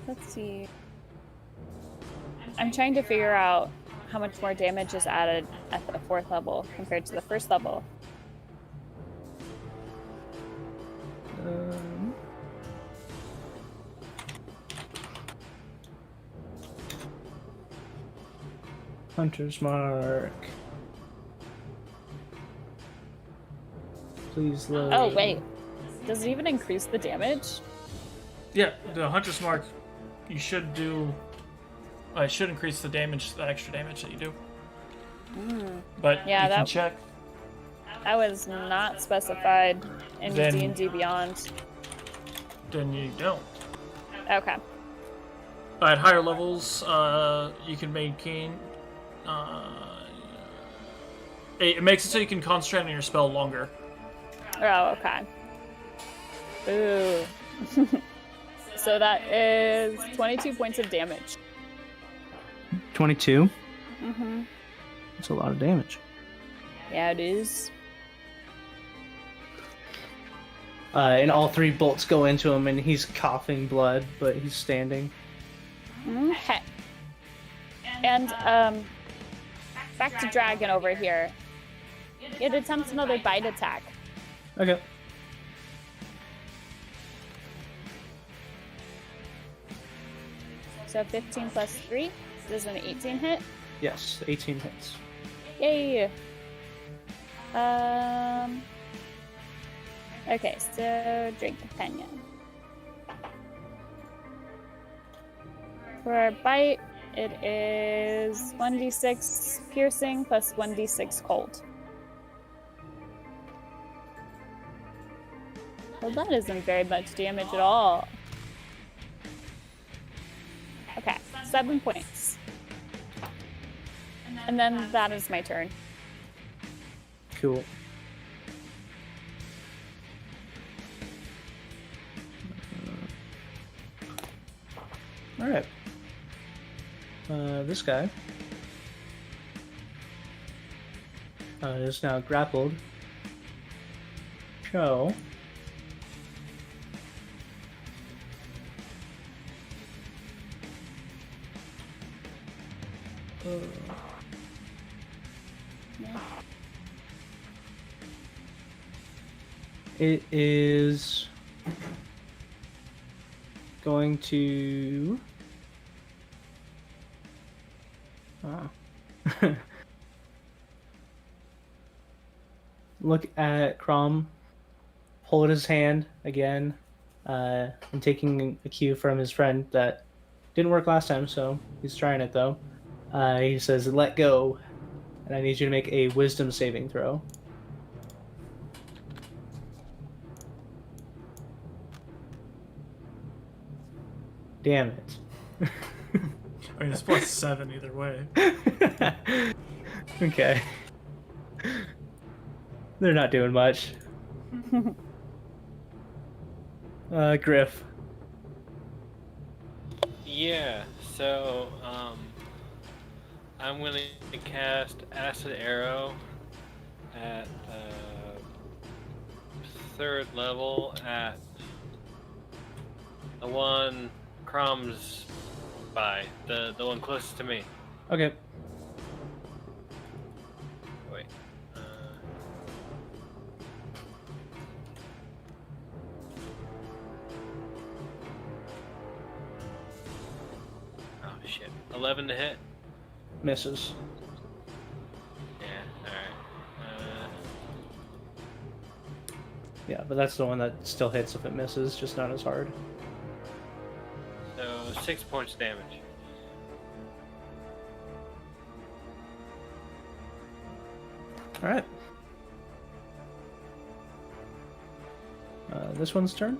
Let's see. I'm trying to figure out how much more damage is added at the 4th level compared to the 1st level.
Hunter's Mark. Please load.
Oh, wait. Does it even increase the damage?
Yeah, the Hunter's Mark, you should do. It should increase the damage, the extra damage that you do. But
Yeah,
you can
that-
check.
That was not specified in
Then-
D&D Beyond.
Then you don't.
Okay.
At higher levels, you can maintain. It makes it so you can concentrate on your spell longer.
Oh, okay. Ooh. So that is 22 points of damage.
22?
Mm-hmm.
That's a lot of damage.
Yeah, it is.
And all 3 bolts go into him, and he's coughing blood, but he's standing.
Okay. And, back to Dragon over here. It attempts another bite attack.
Okay.
So 15 plus 3 is an 18 hit.
Yes, 18 hits.
Yay! Okay, so Drink Companion. For a bite, it is 1d6 piercing plus 1d6 cold. Well, that isn't very much damage at all. Okay, 7 points. And then that is my turn.
Cool. Alright. This guy is now grappled. So, it is going to look at Crom, hold his hand again, and taking a cue from his friend that didn't work last time, so he's trying it though. He says, "Let go," and I need you to make a Wisdom saving throw. Damn it.
I mean, it's +7 either way.
Okay. They're not doing much. Griff.
Yeah, so I'm gonna cast Acid Arrow at 3rd level at the one Crom's by, the one closest to me.
Okay.
Wait. Oh shit. 11 to hit?
Misses.
Yeah, alright.
Yeah, but that's the one that still hits if it misses, just not as hard.
So 6 points damage.
Alright. This one's turn.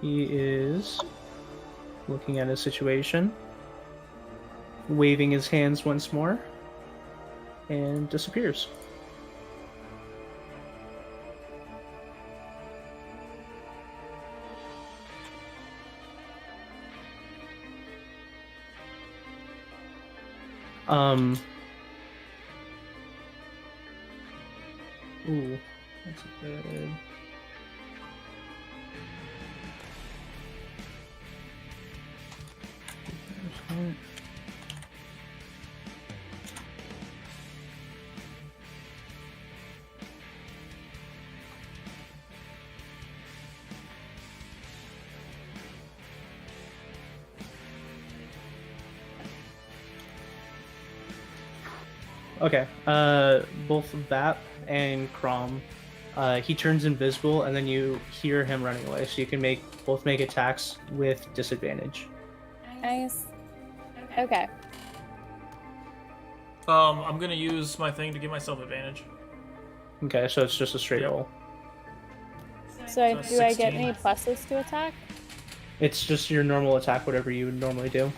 He is looking at his situation, waving his hands once more, and disappears. Ooh, that's a good. Okay, both Vap and Crom, he turns invisible, and then you hear him running away, so you can both make attacks with disadvantage.
Nice. Okay.
I'm gonna use my thing to give myself advantage.
Okay, so it's just a straight roll.
So
So
do I get
16.
any pluses to attack?
It's just your normal attack, whatever you would normally do.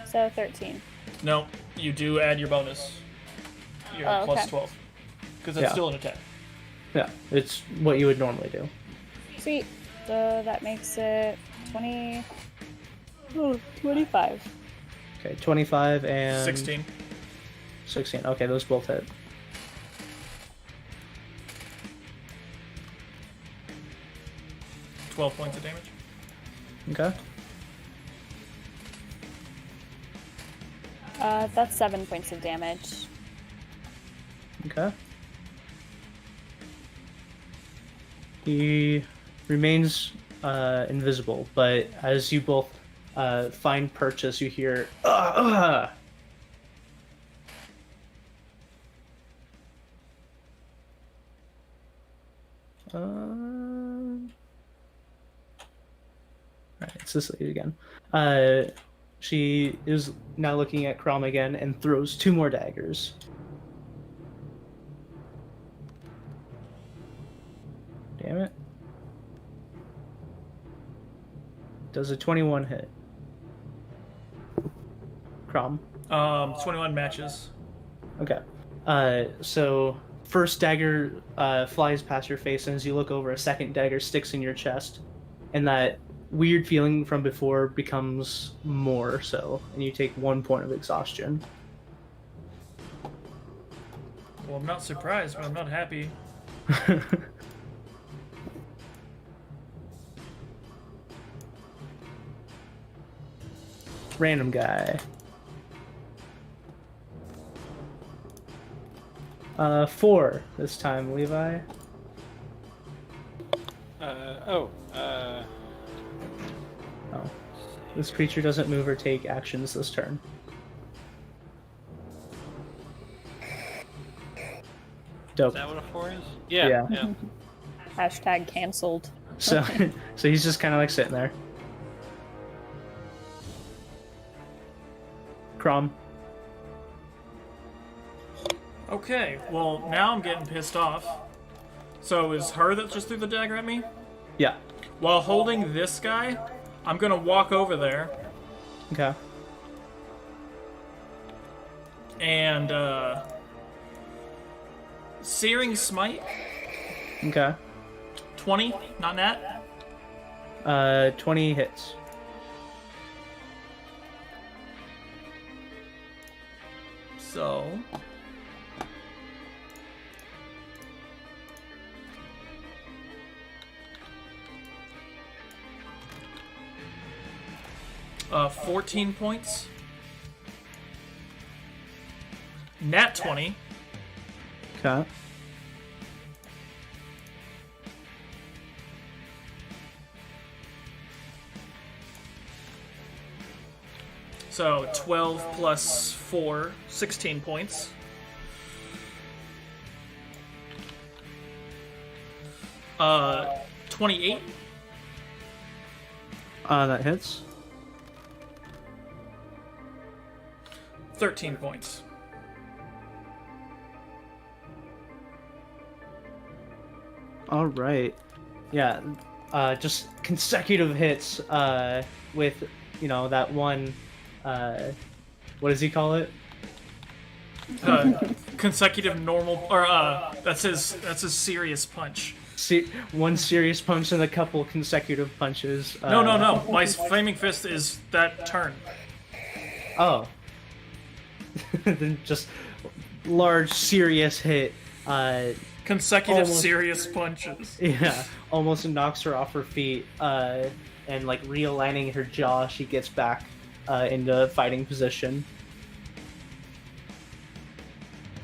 So 13.
No, you do add your bonus. Your
Oh,
plus
okay.
12. Because it's
Yeah.
still an attack.
Yeah, it's what you would normally do.
Sweet. So that makes it 20. Oh, 25.
Okay, 25 and
16.
16. Okay, those both hit.
$12 points of damage.
Okay.
That's 7 points of damage.
Okay. He remains invisible, but as you both find purchase, you hear Alright, it's this lady again. She is now looking at Crom again and throws 2 more daggers. Damn it. Does a 21 hit? Crom.
21 matches.
Okay. So first dagger flies past your face, and as you look over, a second dagger sticks in your chest, and that weird feeling from before becomes more so, and you take 1 point of exhaustion.
Well, I'm not surprised, but I'm not happy.
Random guy. 4 this time, Levi.
Oh.
Oh. This creature doesn't move or take actions this turn. Dope.
Is that what a 4 is? Yeah.
Yeah.
Yeah.
Hashtag cancelled.
So, so he's just kind of like sitting there. Crom.
Okay, well, now I'm getting pissed off. So is her that just threw the dagger at me?
Yeah.
While holding this guy, I'm gonna walk over there
Okay.
and Searing Smite,
Okay.
20, not nat.
20 hits.
So 14 points. Nat 20.
Okay.
So 12 plus 4, 16 points. Uh, 28.
That hits.
13 points.
All right. Yeah. Just consecutive hits. With that one. What does he call it?
Consecutive normal, or that's his serious punch.
One serious punch and a couple consecutive punches.
No. My flaming fist is that turn.
Oh. Then just large serious hit.
Consecutive
Almost.
serious punches.
Yeah, almost knocks her off her feet. And like realigning her jaw, she gets back into fighting position.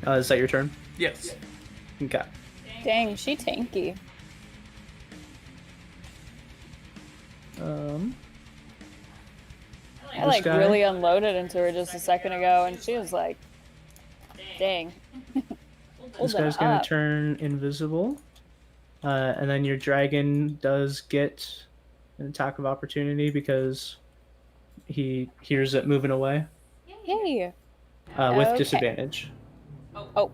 Is that your turn?
Yes.
Okay.
Dang, she tanky. I like
guy?
really unloaded into her just a second ago, and she was like, "Dang."
This guy's gonna turn invisible, and then your dragon does get an attack of opportunity because he hears it moving away
Yay!
with
Okay.
disadvantage.
Oh.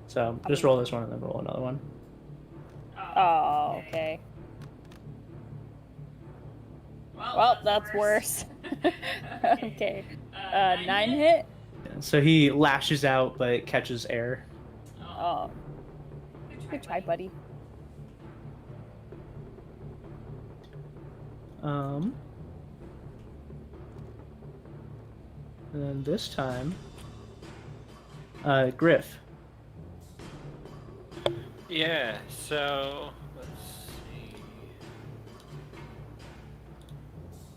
So just roll this one and then roll another one.
Oh, okay. Well, that's worse. Okay. 9 hit?
So he lashes out but catches air.
Oh. Good try, buddy.
And then this time, Griff.
Yeah, so let's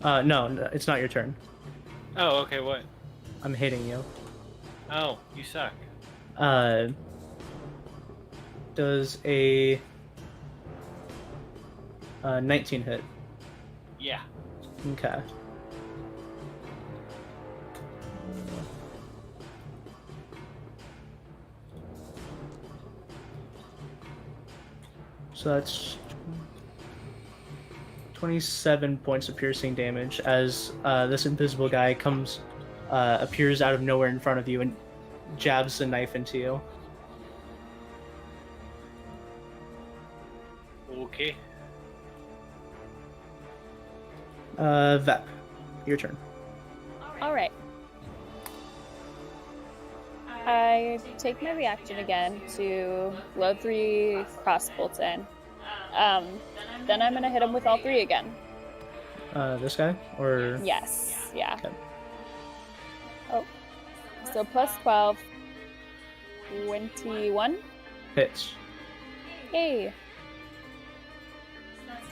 see.
No, it's not your turn.
Oh, okay, what?
I'm hitting you.
Oh, you suck.
Does a 19 hit?
Yeah.
Okay. So that's 27 points of piercing damage as this invisible guy appears out of nowhere in front of you and jabs the knife into you.
Okay.
Vep, your turn.
Alright. I take my reaction again to load 3 crossbolts in. Then I'm gonna hit him with all 3 again.
This guy? Or...
Yes, yeah.
Okay.
Oh. So plus 12. 21?
Hits.
Yay!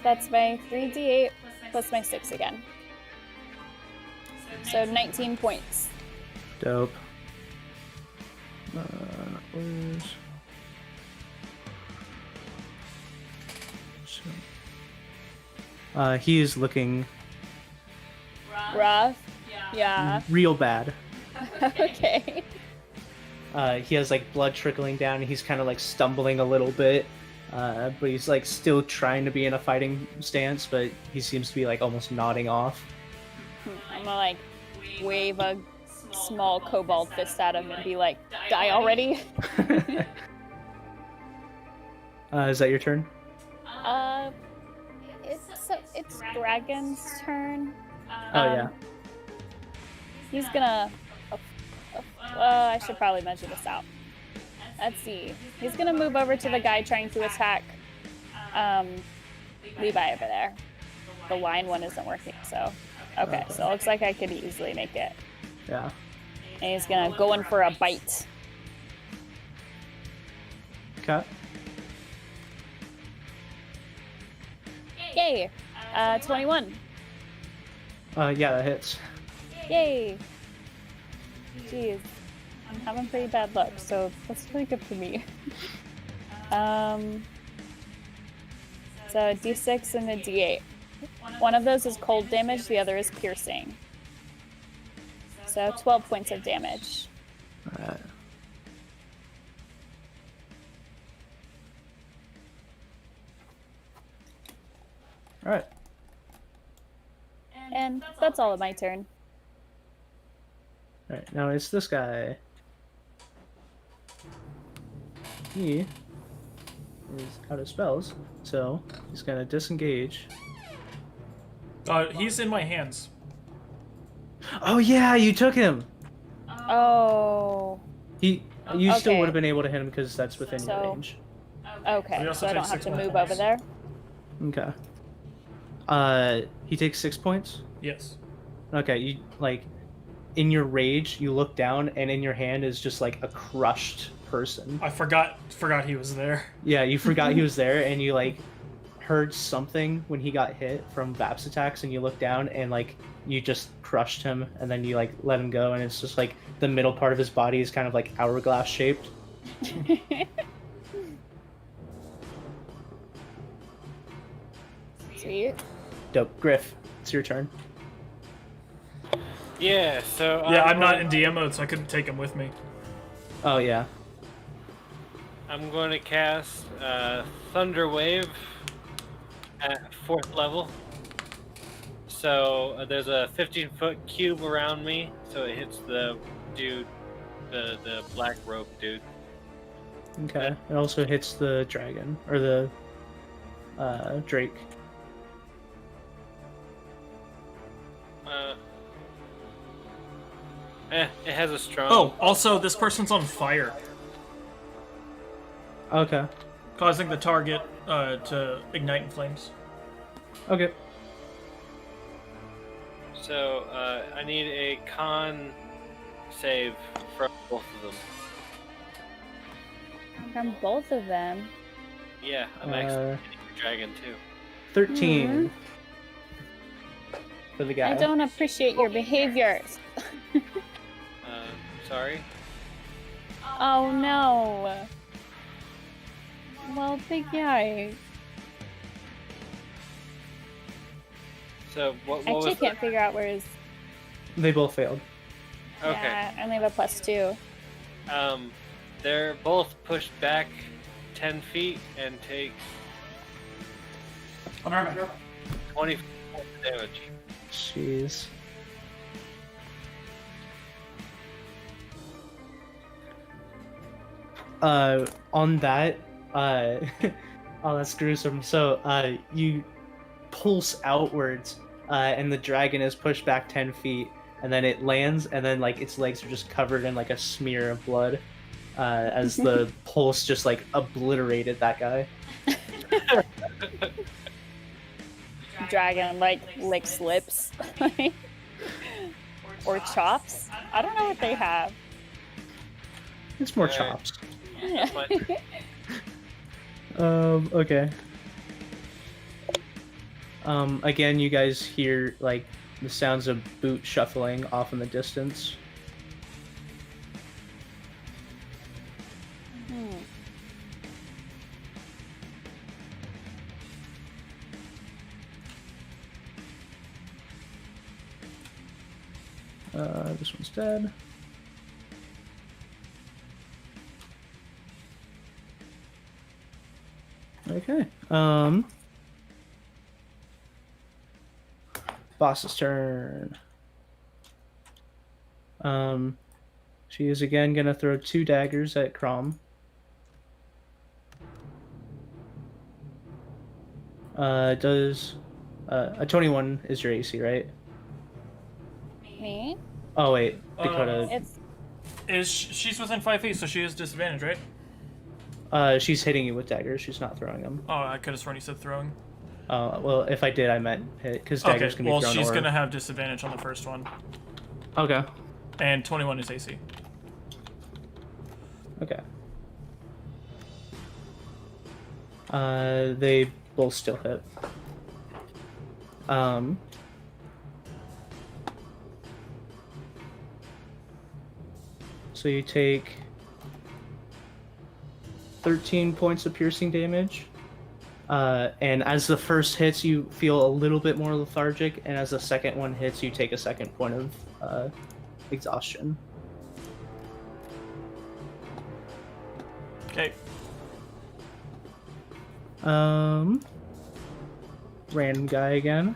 That's my 3d8 plus my 6 again. So 19 points.
Dope. Where's... he is looking
Rough? Yeah.
real bad.
Okay.
He has like blood trickling down and he's kind of like stumbling a little bit. But he's like still trying to be in a fighting stance, but he seems to be like almost nodding off.
I'm gonna like wave a small cobalt fist at him and be like, "Die already!"
Is that your turn?
It's it's Dragon's turn.
Oh yeah.
He's gonna. I should probably measure this out. Let's see. He's gonna move over to the guy trying to attack Levi over there. The line one isn't working, so. Okay, so it looks like I could easily make it.
Yeah.
And he's gonna go in for a bite.
Okay.
Yay! 21.
Yeah, that hits.
Yay! Jeez. I'm having pretty bad luck, so that's really good for me. So a d6 and a d8. One of those is cold damage, the other is piercing. So 12 points of damage.
Alright. Alright.
And that's all of my turn.
Alright, now it's this guy. He is out of spells, so he's gonna disengage.
He's in my hands.
Oh yeah, you took him!
Oh.
You still
Okay.
would have been able to hit him because that's within your
So-
range.
Okay,
We also
so I
take
don't have
6
to
more
move
points.
over there.
Okay. He takes 6 points?
Yes.
Okay, you like in your rage, you look down and in your hand is just like a crushed person.
I forgot he was there.
Yeah, you forgot he was there and you like heard something when he got hit from Vaps attacks and you look down and like you just crushed him and then you like let him go and it's just like the middle part of his body is kind of like hourglass shaped.
Sweet.
Dope. Griff, it's your turn.
Yeah, so
Yeah, I'm not in DM mode, so I couldn't take him with me.
Oh yeah.
I'm going to cast Thunder Wave at 4th level. So there's a 15-foot cube around me, so it hits the dude, the black rope dude.
Okay. It also hits the dragon or the Drake.
It has a strong.
Oh, also, this person's on fire,
Okay.
causing the target to ignite in flames.
Okay.
So I need a con save from both of them.
From both of them.
Yeah, I'm actually hitting the dragon too.
13 for the guy.
I don't appreciate your behaviors.
Sorry.
Oh no. Well, big yikes.
So what
I
was
actually can't figure out where his.
They both failed.
Okay.
Yeah, I only have a +2.
They're both pushed back 10 feet and take 20 damage.
Jeez. On that, oh, that's gruesome. So, you pulse outwards, and the dragon is pushed back 10 feet, and then it lands, and then, like, its legs are just covered in, like, a smear of blood, as the pulse just, like, obliterated that guy.
Dragon, like, licks lips. Or chops. I don't know what they have.
It's more
Alright.
chops.
That's fine.
Okay. Again, you guys hear, like, the sounds of boot shuffling off in the distance.
Hmm.
This one's dead. Okay. Boss's turn. She is again gonna throw 2 daggers at Crom. Does A 21 is your AC, right?
Me?
Oh wait, Dakota.
She's within 5 feet, so she has disadvantage, right?
She's hitting you with daggers. She's not throwing them.
Oh, I could have sworn you said throwing.
Well, if I did, I meant hit, because daggers can be thrown.
Well, she's gonna have disadvantage on the first one.
Okay.
And 21 is AC.
Okay. They both still hit. So you take 13 points of piercing damage. And as the first hits, you feel a little bit more lethargic, and as the second one hits, you take a second point of exhaustion.
Okay.
Random guy again.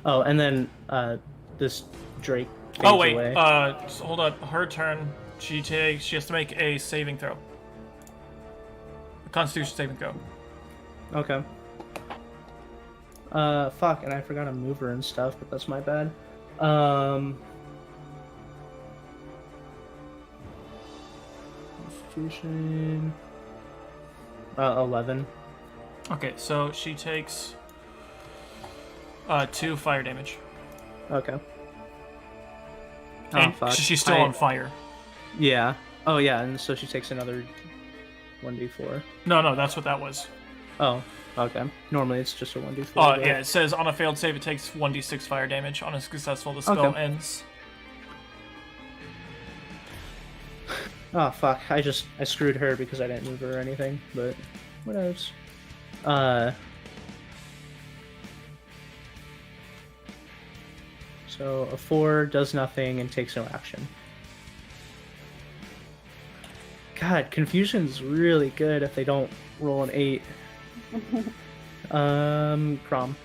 Oh, and then this Drake fades
Oh wait,
away.
so hold on. Her turn. She has to make a saving throw. A Constitution saving throw.
Okay. Fuck, and I forgot to move her and stuff, but that's my bad. Constitution. 11.
Okay, so she takes 2 fire damage.
Okay.
And
fuck.
she's still on fire.
Yeah. Oh, yeah, and so she takes another 1d4.
No, that's what that was.
Oh, okay. Normally it's just a 1d4.
Yeah, it says on a failed save it takes 1d6 fire damage. On a successful, the spell
Okay.
ends.
Oh, fuck. I screwed her because I didn't move her or anything, but what else? So a 4 does nothing and takes no action. God, confusion's really good if they don't roll an 8. Crom.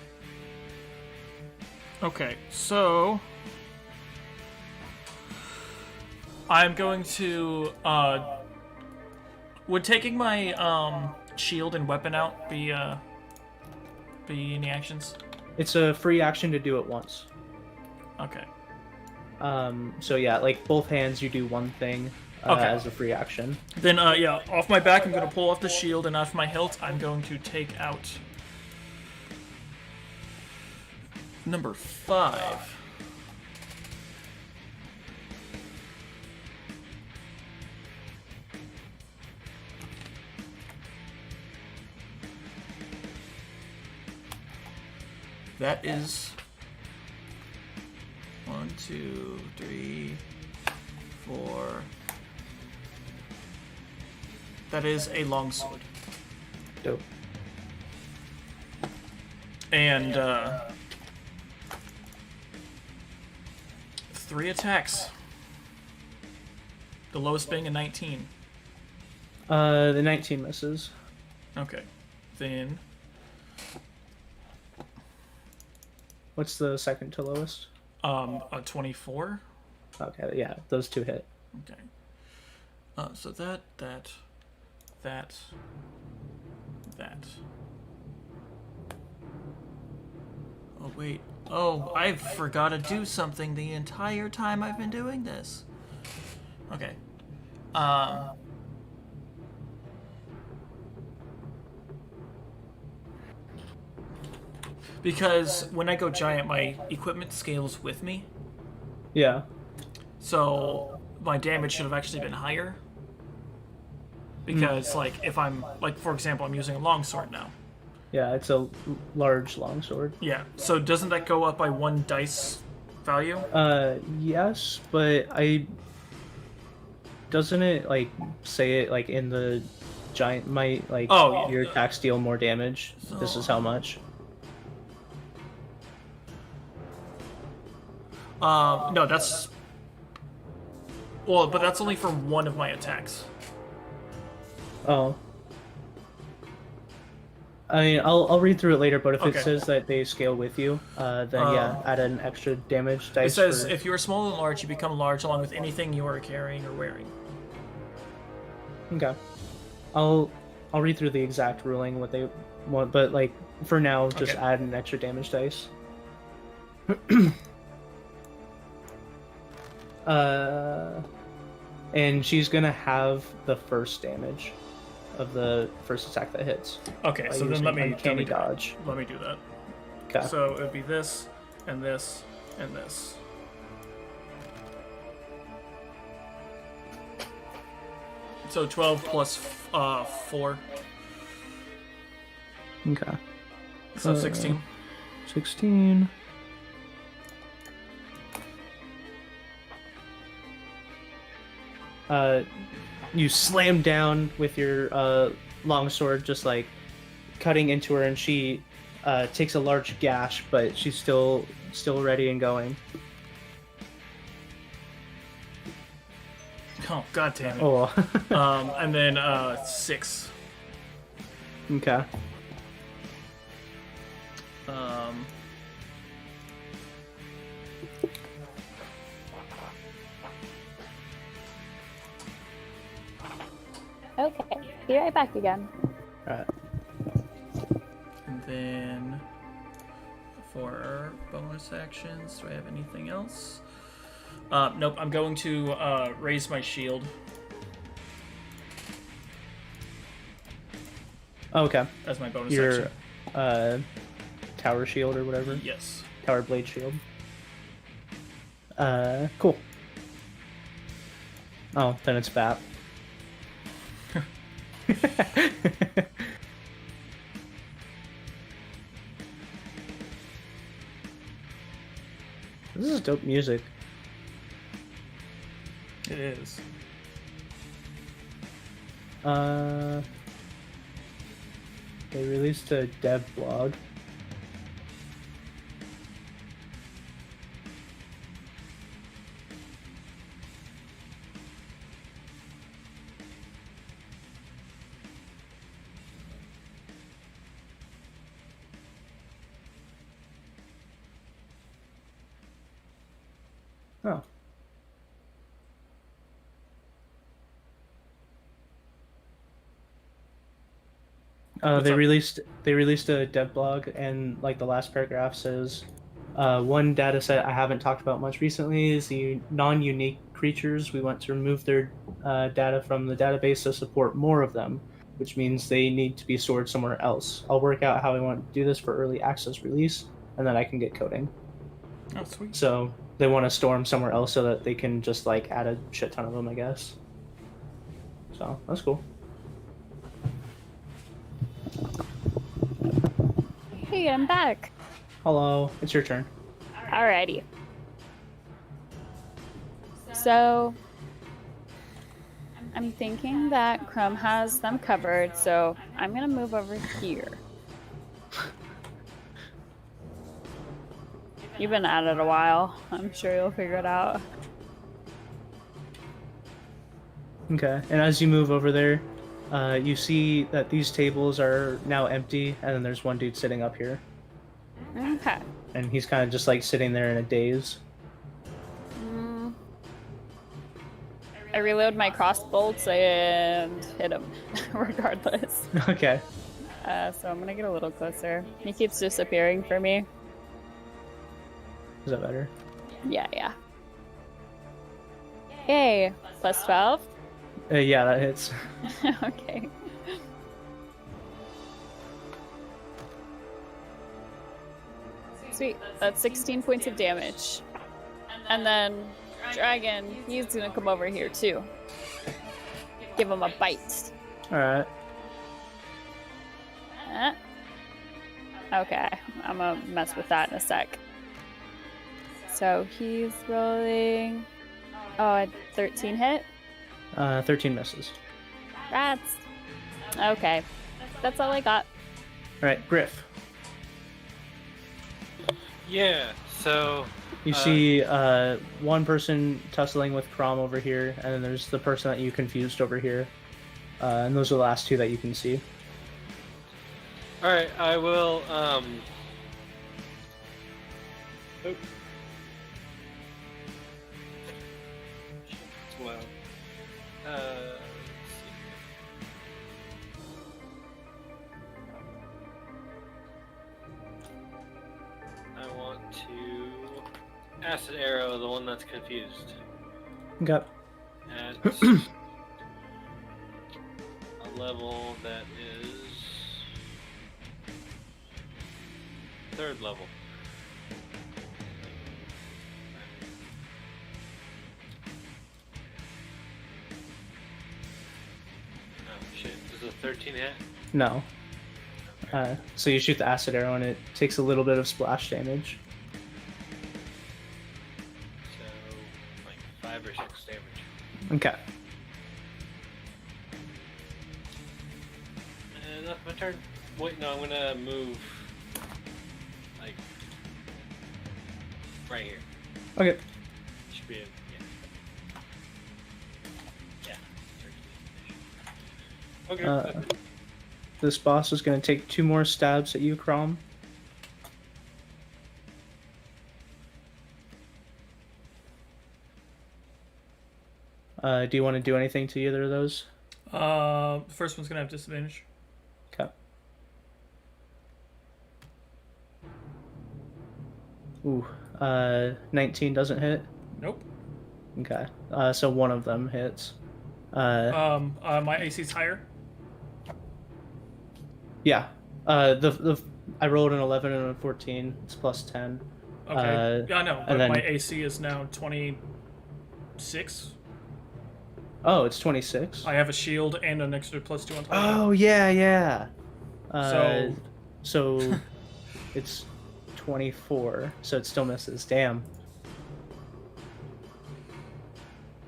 Okay, so I'm going to would taking my shield and weapon out be any actions?
It's a free action to do it once.
Okay.
So yeah, like both hands you do one thing
Okay.
as a free action.
Then yeah, off my back I'm going to pull off the shield, and off my hilt I'm going to take out number 5. That is 1, 2, 3, 4. That is a longsword.
Dope.
And 3 attacks. The lowest being a 19.
The 19 misses.
Okay. Then
What's the second to lowest?
a 24.
Okay, yeah, those two hit.
Okay. So that. Oh wait. Oh, I forgot to do something the entire time I've been doing this. Okay. Because when I go giant, my equipment scales with me.
Yeah.
So my damage should have actually been higher. Because, like, if I'm, like, for example, I'm using a longsword now.
Yeah, it's a large longsword.
Yeah, so doesn't that go up by 1 dice value?
Yes, but doesn't it, like, say it, like, in the giant might, like,
Oh,
your attacks deal more damage? This is how much?
No, that's... Well, but that's only for one of my attacks.
Oh. I mean, I'll read through it later, but if
Okay.
it says that they scale with you, then yeah, add an extra damage dice.
It says,
for...
if you are smaller than large, you become large along with anything you are carrying or wearing.
Okay. I'll I'll read through the exact ruling what they want, but like for now, just
Okay.
add an extra damage dice. And she's gonna have the first damage of the first attack that hits.
Okay,
by
so then
using
let me
uncanny
do it.
dodge.
Let me do that.
Okay.
So it would be this, and this, and this. So 12 plus 4,
Okay.
so 16.
16. You slam down with your longsword, just like cutting into her, and she takes a large gash, but she's still ready and going.
Oh, god damn it.
Oh.
And then 6.
Okay.
Okay, be right back again.
Alright.
And then for bonus actions, do I have anything else? Nope, I'm going to raise my shield.
Okay.
As my bonus
Your
action.
tower shield or whatever.
Yes.
Tower blade shield. Cool. Oh, then it's BAP. This is dope music.
It is.
They released a dev blog. Oh.
What's
They
up?
released a dev blog, and like the last paragraph says, one data set I haven't talked about much recently is the non-unique creatures. We want to remove their data from the database to support more of them, which means they need to be stored somewhere else. I'll work out how I want to do this for early access release, and then I can get coding.
Oh, sweet.
So they want to store them somewhere else so that they can just like add a shit ton of them, I guess. So that's cool.
Hey, I'm back.
Hello, it's your turn.
Alrighty. So, I'm thinking that Crumb has them covered, so I'm gonna move over here. You've been at it a while. I'm sure you'll figure it out.
Okay, and as you move over there, you see that these tables are now empty, and then there's one dude sitting up here,
Okay.
and he's kind of just like sitting there in a daze.
I reload my crossbolts and hit him, regardless.
Okay.
So I'm gonna get a little closer. He keeps disappearing for me.
Is that better?
Yeah. Hey, plus 12?
Yeah, that hits.
Okay. Sweet. That's 16 points of damage. And then Dragon, he's gonna come over here too. Give him a bite.
Alright.
Okay, I'm gonna mess with that in a sec. So he's rolling. Oh, a 13 hit?
13 misses.
Rats. Okay. That's all I got.
Alright, Griff.
Yeah, so
You see one person tussling with Crom over here, and then there's the person that you confused over here. And those are the last two that you can see.
alright, I will oh. Wow. Let's see acid arrow, the one that's confused.
Okay.
At a level that is 3rd level. Oh shit, is it a 13 hit?
No. So you shoot the acid arrow and it takes a little bit of splash damage.
So, like 5 or 6 damage.
Okay.
And that's my turn. Wait, no, I'm gonna move, like, right here.
Okay.
Should be, yeah. Okay.
This boss is going to take 2 more stabs at you, Crom. Do you want to do anything to either of those?
The first one's gonna have disadvantage.
Okay. Ooh, 19 doesn't hit.
Nope.
Okay. So one of them hits.
My AC's higher.
Yeah. I rolled an 11 and a 14. It's plus 10.
Okay. Yeah, I know, but
and then-
my AC is now 26.
Oh, it's 26.
I have a shield and an extra +2 on top.
Oh yeah.
So-
So it's 24. So it still misses. Damn.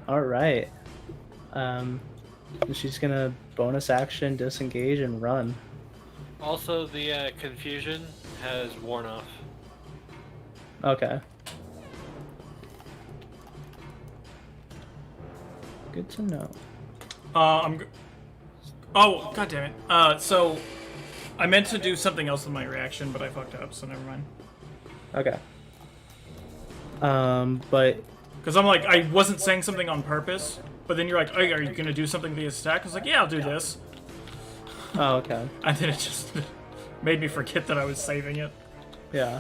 All right. She's gonna bonus action, disengage, and run.
Also, the confusion has worn off.
Okay. Good to know.
Oh, god damn it. So I meant to do something else in my reaction, but I fucked up, so never mind.
Okay. But
Because I'm like, I wasn't saying something on purpose, but then you're like, hey, are you gonna do something via stack? I was like, yeah, I'll do this.
oh, okay.
And then it just made me forget that I was saving it.
Yeah.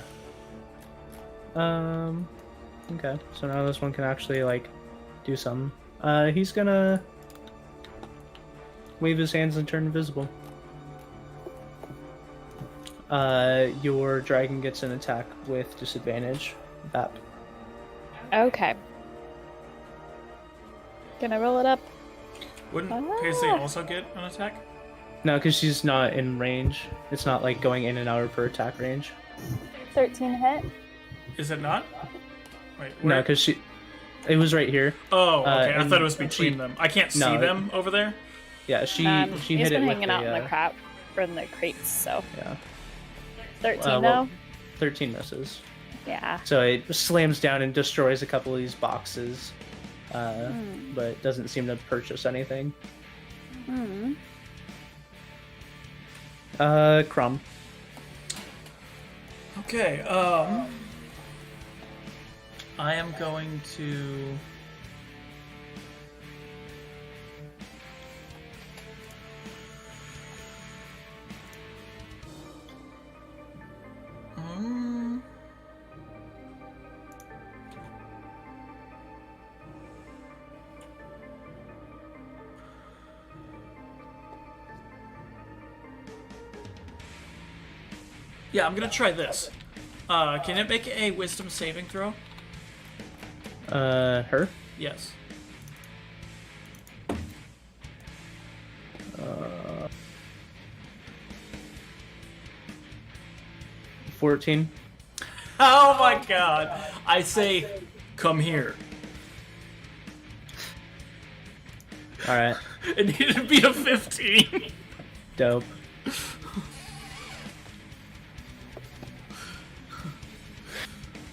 Okay. So now this one can actually like do something. He's gonna wave his hands and turn invisible. Your dragon gets an attack with disadvantage. That.
Okay. Can I roll it up?
Wouldn't Paisley also get an attack?
No, because she's not in range. It's not like going in and out of her attack range.
13 hit.
Is it not? Wait,
No,
where?
because it was right here.
Oh, okay. I
and
thought it was between
she-
them. I can't see
No,
them over there.
Yeah, she
He's
hit it
been
with
hanging out in
a,
the crap in the crates, so
yeah.
13
well,
though.
13 misses.
Yeah.
So it slams down and destroys a couple of these boxes, but doesn't seem to purchase anything.
Hmm.
Crumb.
Okay, I am going to... Yeah, I'm gonna try this. Can it make a wisdom saving throw?
Her?
Yes.
14.
Oh my god! I say, come here.
Alright.
It needed to be a 15.
Dope.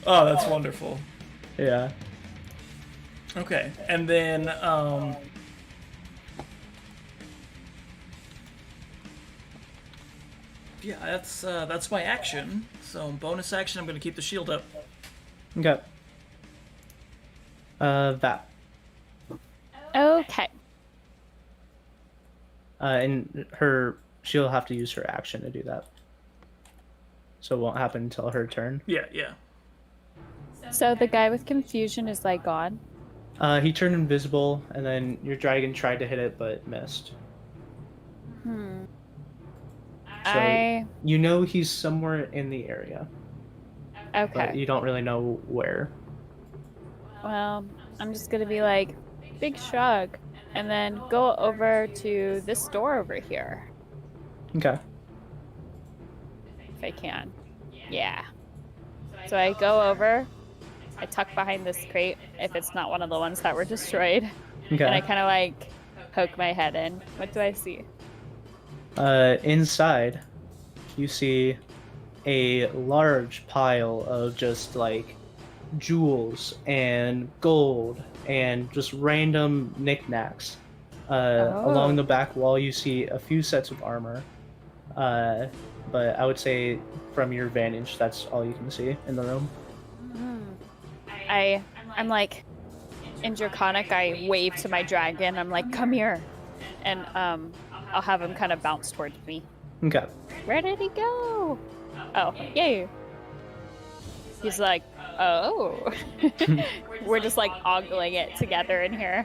Oh, that's wonderful.
Yeah.
Okay, and then, yeah, that's my action. So, bonus action, I'm gonna keep the shield up.
Okay. That.
Okay.
And she'll have to use her action to do that. So it won't happen until her turn.
Yeah, yeah.
So the guy with confusion is like gone.
He turned invisible, and then your dragon tried to hit it but missed.
Hmm.
So you know he's somewhere in the area, but
Okay.
you don't really know where.
Well, I'm just gonna be like, big shrug, and then go over to this door over here
Okay.
if I can. Yeah. So I go over. I tuck behind this crate if it's not one of the ones that were destroyed,
Okay.
and I kind of like poke my head in. What do I see?
Inside, you see a large pile of just like jewels and gold and just random knickknacks. Along the back wall, you see a few sets of armor. But I would say from your vantage, that's all you can see in the room.
I'm like, in Draconic, I wave to my dragon. I'm like, come here. And I'll have him kind of bounce towards me.
Okay.
Where did he go? Oh, yay. He's like, oh. We're just like ogling it together in here.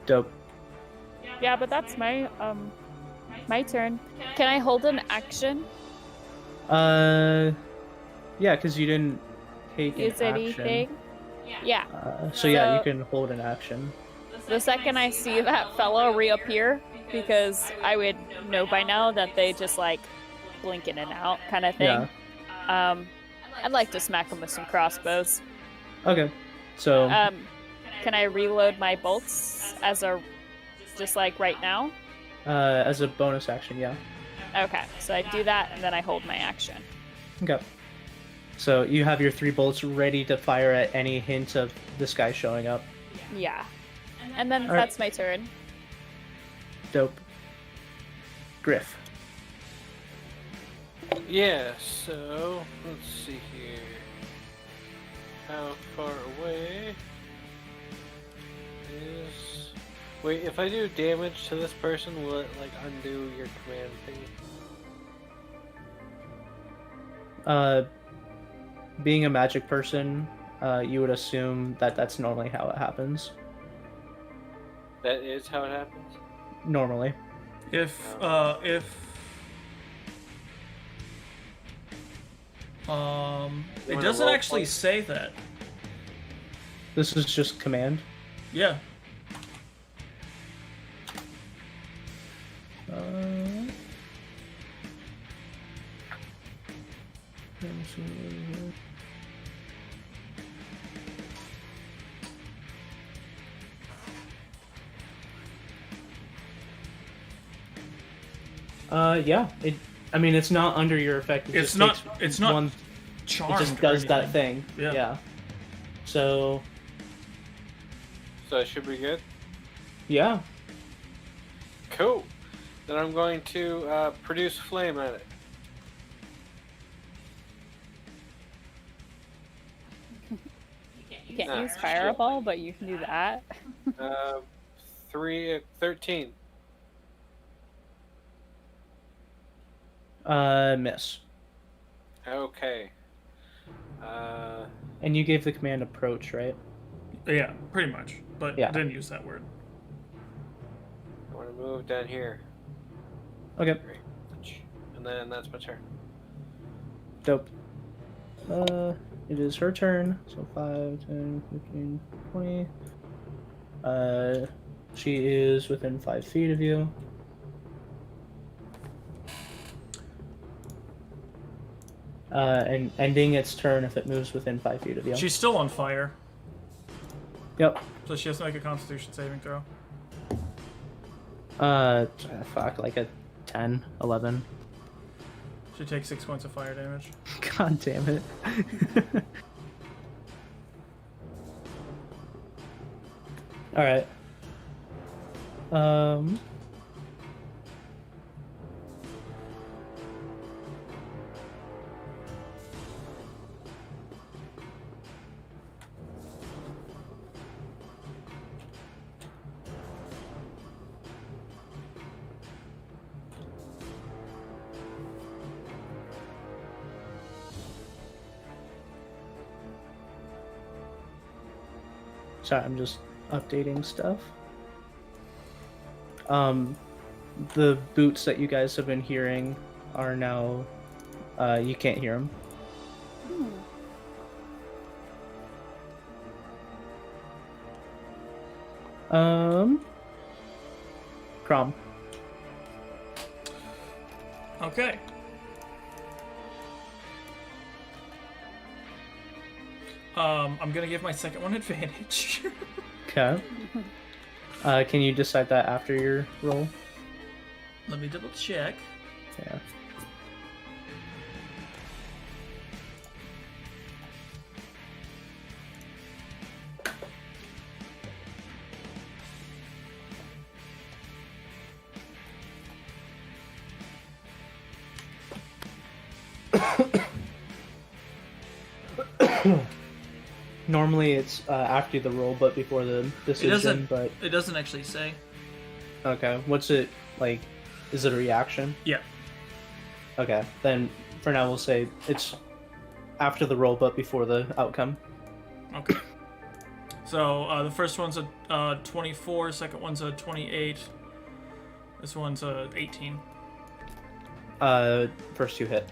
Dope.
Yeah, but that's my turn. Can I hold an action?
Yeah, because you didn't take an
Use
action.
anything? Yeah.
So yeah, you can hold an action.
The second I see that fellow reappear, because I would know by now that they just like blink in and out kind of thing.
Yeah.
I'd like to smack him with some crossbows.
Okay. So
Can I reload my bolts just like right now?
as a bonus action, yeah.
Okay, so I do that and then I hold my action.
Okay. So you have your 3 bolts ready to fire at any hint of this guy showing up.
Yeah. And then
All right.
that's my turn.
Dope. Griff.
Yeah, so let's see here. How far away is... Wait, if I do damage to this person, will it like undo your command thing?
Being a magic person, you would assume that that's normally how it happens.
That is how it happens?
Normally.
If it
wanna
doesn't
roll
actually
points?
say that.
This is just command.
Yeah.
Yeah. I mean, it's not under your effect. It
It's
just
not.
takes
It's not
one.
charmed.
It just
or
does that
anything.
thing.
Yeah.
So
So it should be good?
yeah.
Cool. Then I'm going to produce flame at it.
You can't
Ah,
use
shit.
Fireball, but you can do that.
13.
Miss.
Okay.
And you gave the command approach, right?
Yeah, pretty much. But
Yeah.
didn't use that word.
I want to move down here.
Okay.
And then that's my turn.
Dope. It is her turn. So 5, 10, 15, 20. She is within 5 feet of you. And ending its turn if it moves within 5 feet of you.
She's still on fire,
Yep.
so she has to make a Constitution saving throw.
Fuck, like a 10, 11.
She takes 6 points of fire damage.
God damn it. Alright. Sorry, I'm just updating stuff. The boots that you guys have been hearing are now, you can't hear them. Crom.
Okay. I'm gonna give my second one advantage.
Okay. Can you decide that after your roll?
Let me double check.
Yeah. Normally it's after the roll, but before the decision. But
It doesn't actually say.
okay, what's it like? Is it a reaction?
Yeah.
Okay, then for now we'll say it's after the roll, but before the outcome.
Okay. So the first one's a 24, second one's a 28. This one's a 18.
First you hit.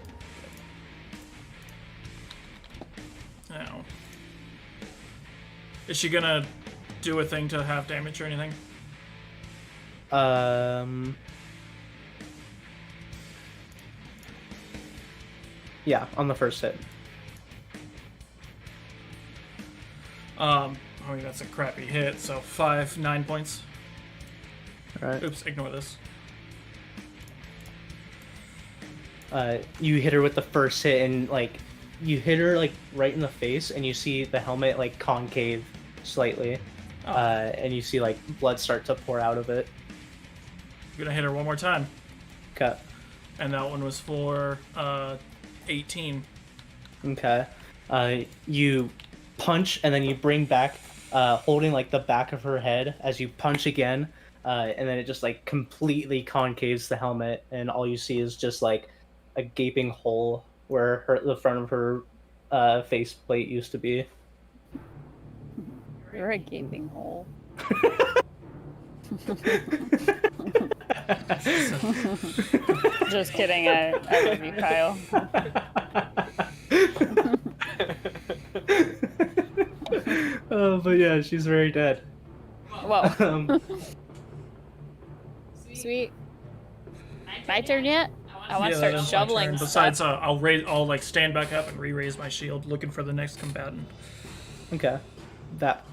Now, is she gonna do a thing to have damage or anything?
Yeah, on the first hit.
I mean, that's a crappy hit, so 9 points.
Alright.
Oops, ignore this.
You hit her with the first hit, and like you hit her like right in the face, and you see the helmet like concave slightly, and you see like blood start to pour out of it.
I'm gonna hit her one more time,
Okay.
and that one was for 18.
Okay. You punch, and then you bring back, holding like the back of her head as you punch again, and then it just like completely concaves the helmet, and all you see is just like a gaping hole where the front of her face plate used to be.
You're a gaping hole. Just kidding. I love you, Kyle.
Oh, but yeah, she's very dead.
Whoa. Sweet. My turn yet? I want to
that
start
is my
shoveling
turn.
stuff.
Besides, I'll like stand back up and re-raise my shield, looking for the next combatant.
Okay. That.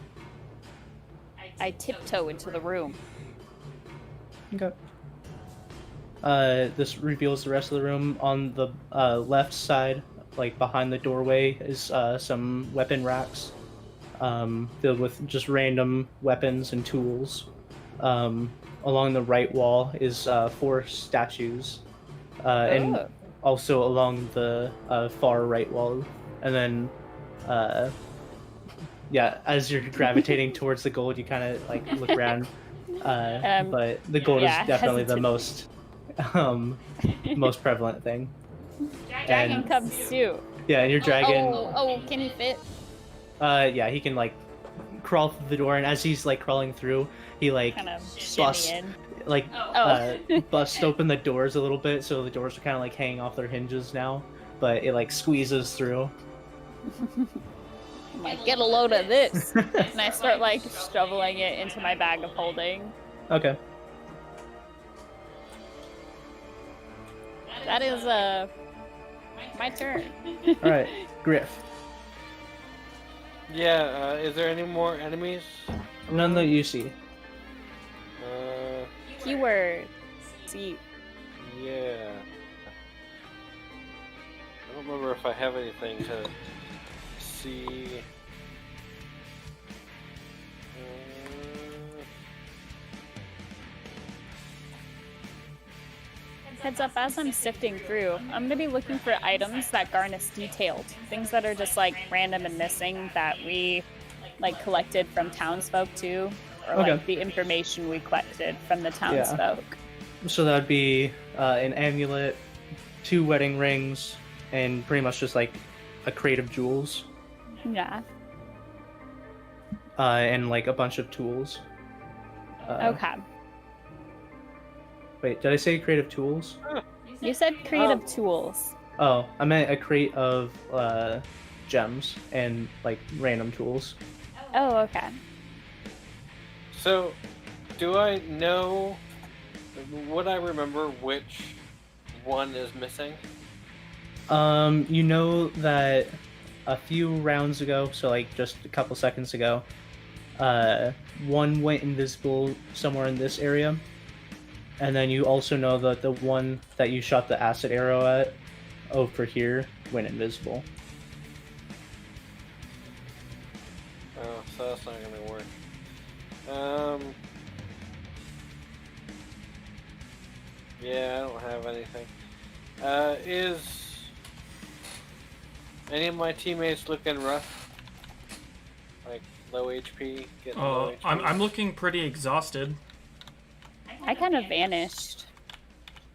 I tiptoe into the room.
Okay. This reveals the rest of the room. On the left side, like behind the doorway, is some weapon racks filled with just random weapons and tools. Along the right wall is 4 statues, and also along the far right wall. And then, yeah, as you're gravitating towards the gold, you kind of like look around. But the gold is definitely the most most prevalent thing.
Dragon
And-
comes too.
Yeah, and your dragon.
Oh, can he fit?
Yeah, he can like crawl through the door, and as he's like crawling through, he like
Kind of
busts,
shimmy in.
like
Oh.
busts open the doors a little bit, so the doors are kind of like hanging off their hinges now, but it like squeezes through.
I'm like, get a load of this. And I start like shoveling it into my bag of holding.
Okay.
That is my turn.
All right, Griff.
Yeah, is there any more enemies?
None that you see.
Keyword. See.
Yeah. I don't remember if I have anything to see.
Heads up, as I'm sifting through, I'm gonna be looking for items that garnish detailed. Things that are just like random and missing that we like collected from townsfolk too. Or
Okay.
like the information we collected from the townsfolk.
So that'd be an amulet, 2 wedding rings, and pretty much just like a crate of jewels.
Yeah.
and like a bunch of tools.
Okay.
Wait, did I say crate of tools?
You said creative tools.
Oh, I meant a crate of gems and like random tools.
Oh, okay.
So, do I know? Would I remember which one is missing?
You know that a few rounds ago, so like just a couple seconds ago, one went invisible somewhere in this area. And then you also know that the one that you shot the acid arrow at over here went invisible.
Oh, so that's not gonna work. Yeah, I don't have anything. Is any of my teammates looking rough? Like low HP, getting low HP?
I'm looking pretty exhausted,
I kind of vanished.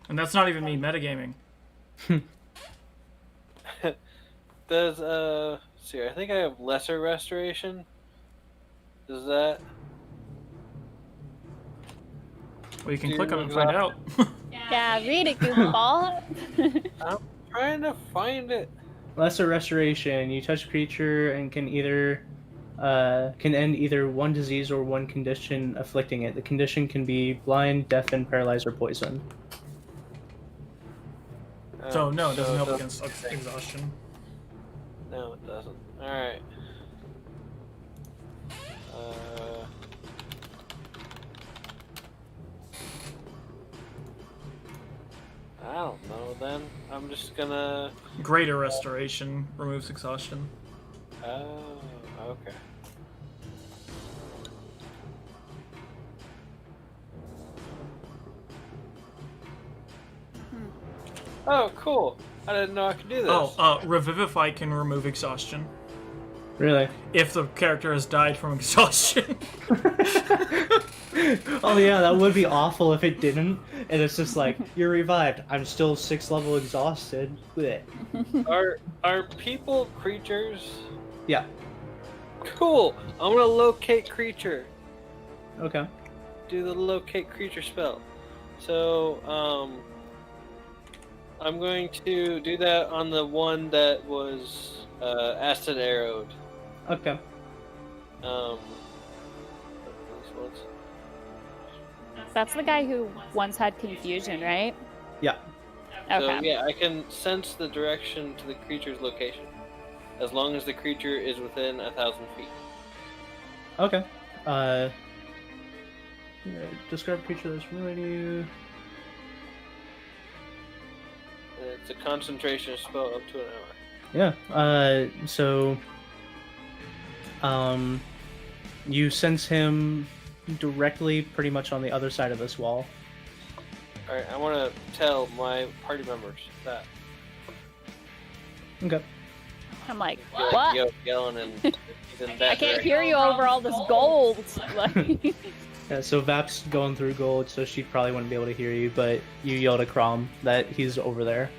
and that's not even me metagaming.
Does see, I think I have lesser restoration. Does that?
Well, you can
Do
click on it and find out.
Yeah, read it, goofball.
I'm trying to find it.
Lesser restoration. You touch a creature and can end either one disease or one condition afflicting it. The condition can be blind, deafened, paralyzed, or poison.
So no, it doesn't help
it
against exhaustion.
No, it doesn't. Alright. I don't know then. I'm just gonna...
Greater restoration removes exhaustion.
Oh, okay. Oh, cool. I didn't know I could do this.
Oh, Revivify can remove exhaustion
Really?
if the character has died from exhaustion.
Oh yeah, that would be awful if it didn't. And it's just like, you're revived. I'm still 6th level exhausted. Blech.
Are people creatures?
Yeah.
Cool. I'm gonna locate creature.
Okay.
Do the locate creature spell. So, I'm going to do that on the one that was acid arrowed.
Okay.
These ones.
That's the guy who once had confusion, right?
Yeah.
Okay.
So yeah, I can sense the direction to the creature's location, as long as the creature is within 1,000 feet.
Okay. Describe a creature that's familiar to you.
It's a concentration spell up to an hour.
Yeah. You sense him directly pretty much on the other side of this wall.
Alright, I want to tell my party members that.
Okay.
I'm like, what?
Yelling and he's in that
I can't
direction.
hear you over all this gold. Like,
Yeah, so Vap's going through gold, so she probably wouldn't be able to hear you, but you yell to Crom that he's over there.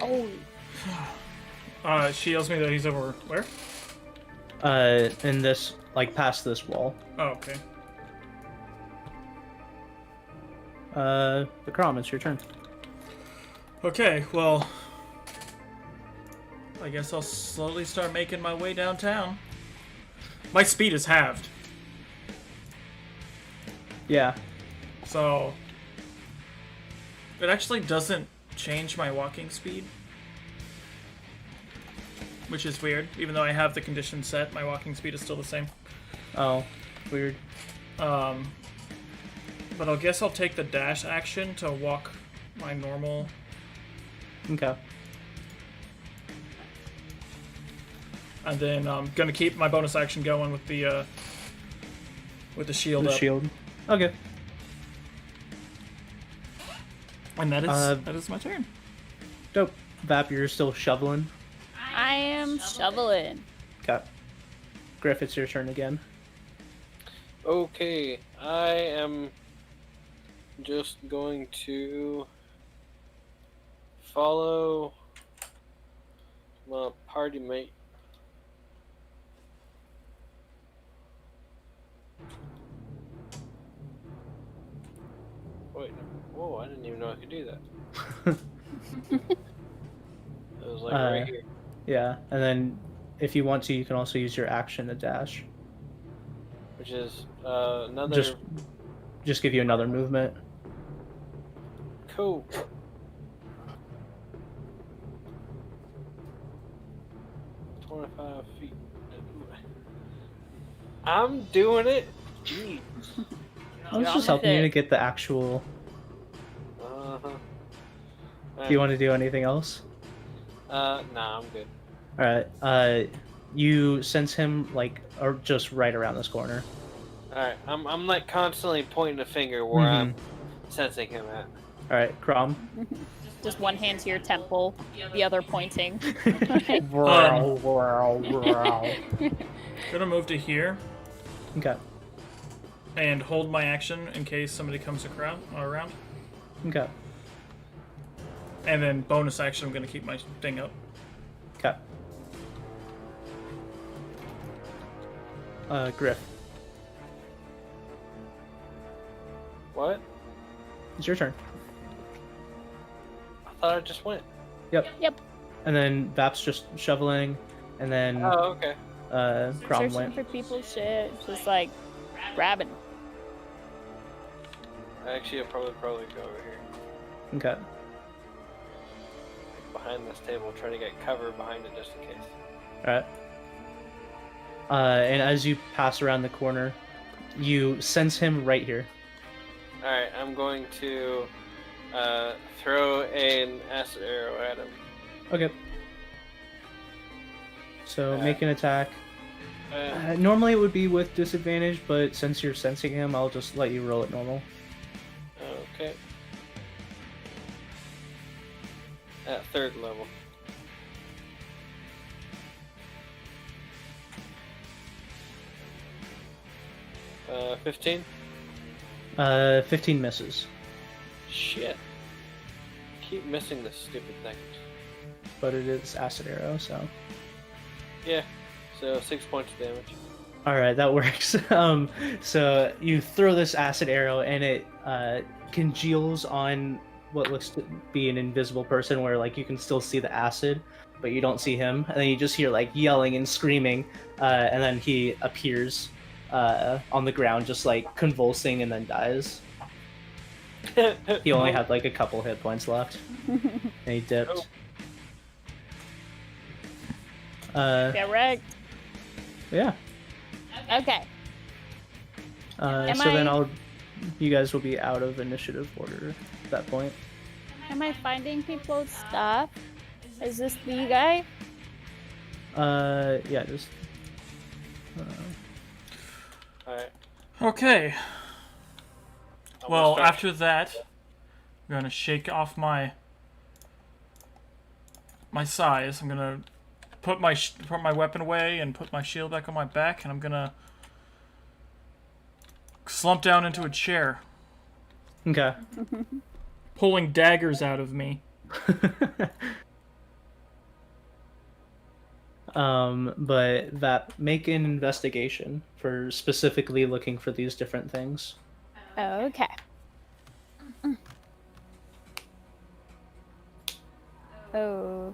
oh,
She yells me that he's over where?
In this, like, past this wall.
Oh, okay.
The Crom, it's your turn.
Okay, well, I guess I'll slowly start making my way downtown. My speed is halved,
Yeah.
so it actually doesn't change my walking speed, which is weird. Even though I have the condition set, my walking speed is still the same.
Oh, weird.
But I guess I'll take the dash action to walk my normal.
Okay.
And then I'm gonna keep my bonus action going with the shield
The
up.
shield. Okay.
And that is my turn.
Dope. Vap, you're still shoveling.
I am shoveling.
Okay. Griff, it's your turn again.
Okay, I am just going to follow my party mate. Wait, no. Whoa, I didn't even know I could do that. It was like right here.
Yeah, and then if you want to, you can also use your action to dash.
Which is another...
Just give you another movement.
Cool. $25 feet. I'm doing it. Jeez.
I was
Get
just
on with
helping you
it.
to get the actual.
Uh-huh.
Do you want to do anything else?
Nah, I'm good.
All right. You sense him like, or just right around this corner.
Alright, I'm like constantly pointing a finger where I'm sensing him at.
All right, Crom.
Just one hand to your temple, the other pointing.
Growl, growl, growl.
Gonna move to here
Okay.
and hold my action in case somebody comes around.
Okay.
And then bonus action, I'm gonna keep my thing up.
Okay. Griff,
What?
it's your turn.
I thought I just went.
Yep.
Yep.
And then Vap's just shoveling, and then
Oh, okay.
Crom
Searching
went.
for people's shit, just like grabbing.
Actually, I'll probably go over here.
Okay.
Behind this table, trying to get cover behind it just in case.
All right. And as you pass around the corner, you sense him right here.
Alright, I'm going to throw an acid arrow at him.
Okay. So make an attack.
Uh,
Normally it would be with disadvantage, but since you're sensing him, I'll just let you roll it normal.
okay. At 3rd level. 15?
15 misses,
Shit. Keep missing this stupid thing.
but it is acid arrow, so.
Yeah, so 6 points of damage.
Alright, that works. So you throw this acid arrow, and it congeals on what looks to be an invisible person, where like you can still see the acid, but you don't see him. And then you just hear like yelling and screaming, and then he appears on the ground, just like convulsing, and then dies. He only had like a couple hit points left, and he dipped.
Get wrecked.
Yeah.
Okay.
So then you guys will be out of initiative order at that point.
Am I finding people's stuff? Is this the guy?
Yeah, just.
Alright.
Okay.
I'm
Well,
gonna start-
after that, I'm gonna shake off my size. I'm gonna put my weapon away and put my shield back on my back, and I'm gonna slump down into a chair,
Okay.
pulling daggers out of me.
But that make an investigation for specifically looking for these different things.
Okay. Oh.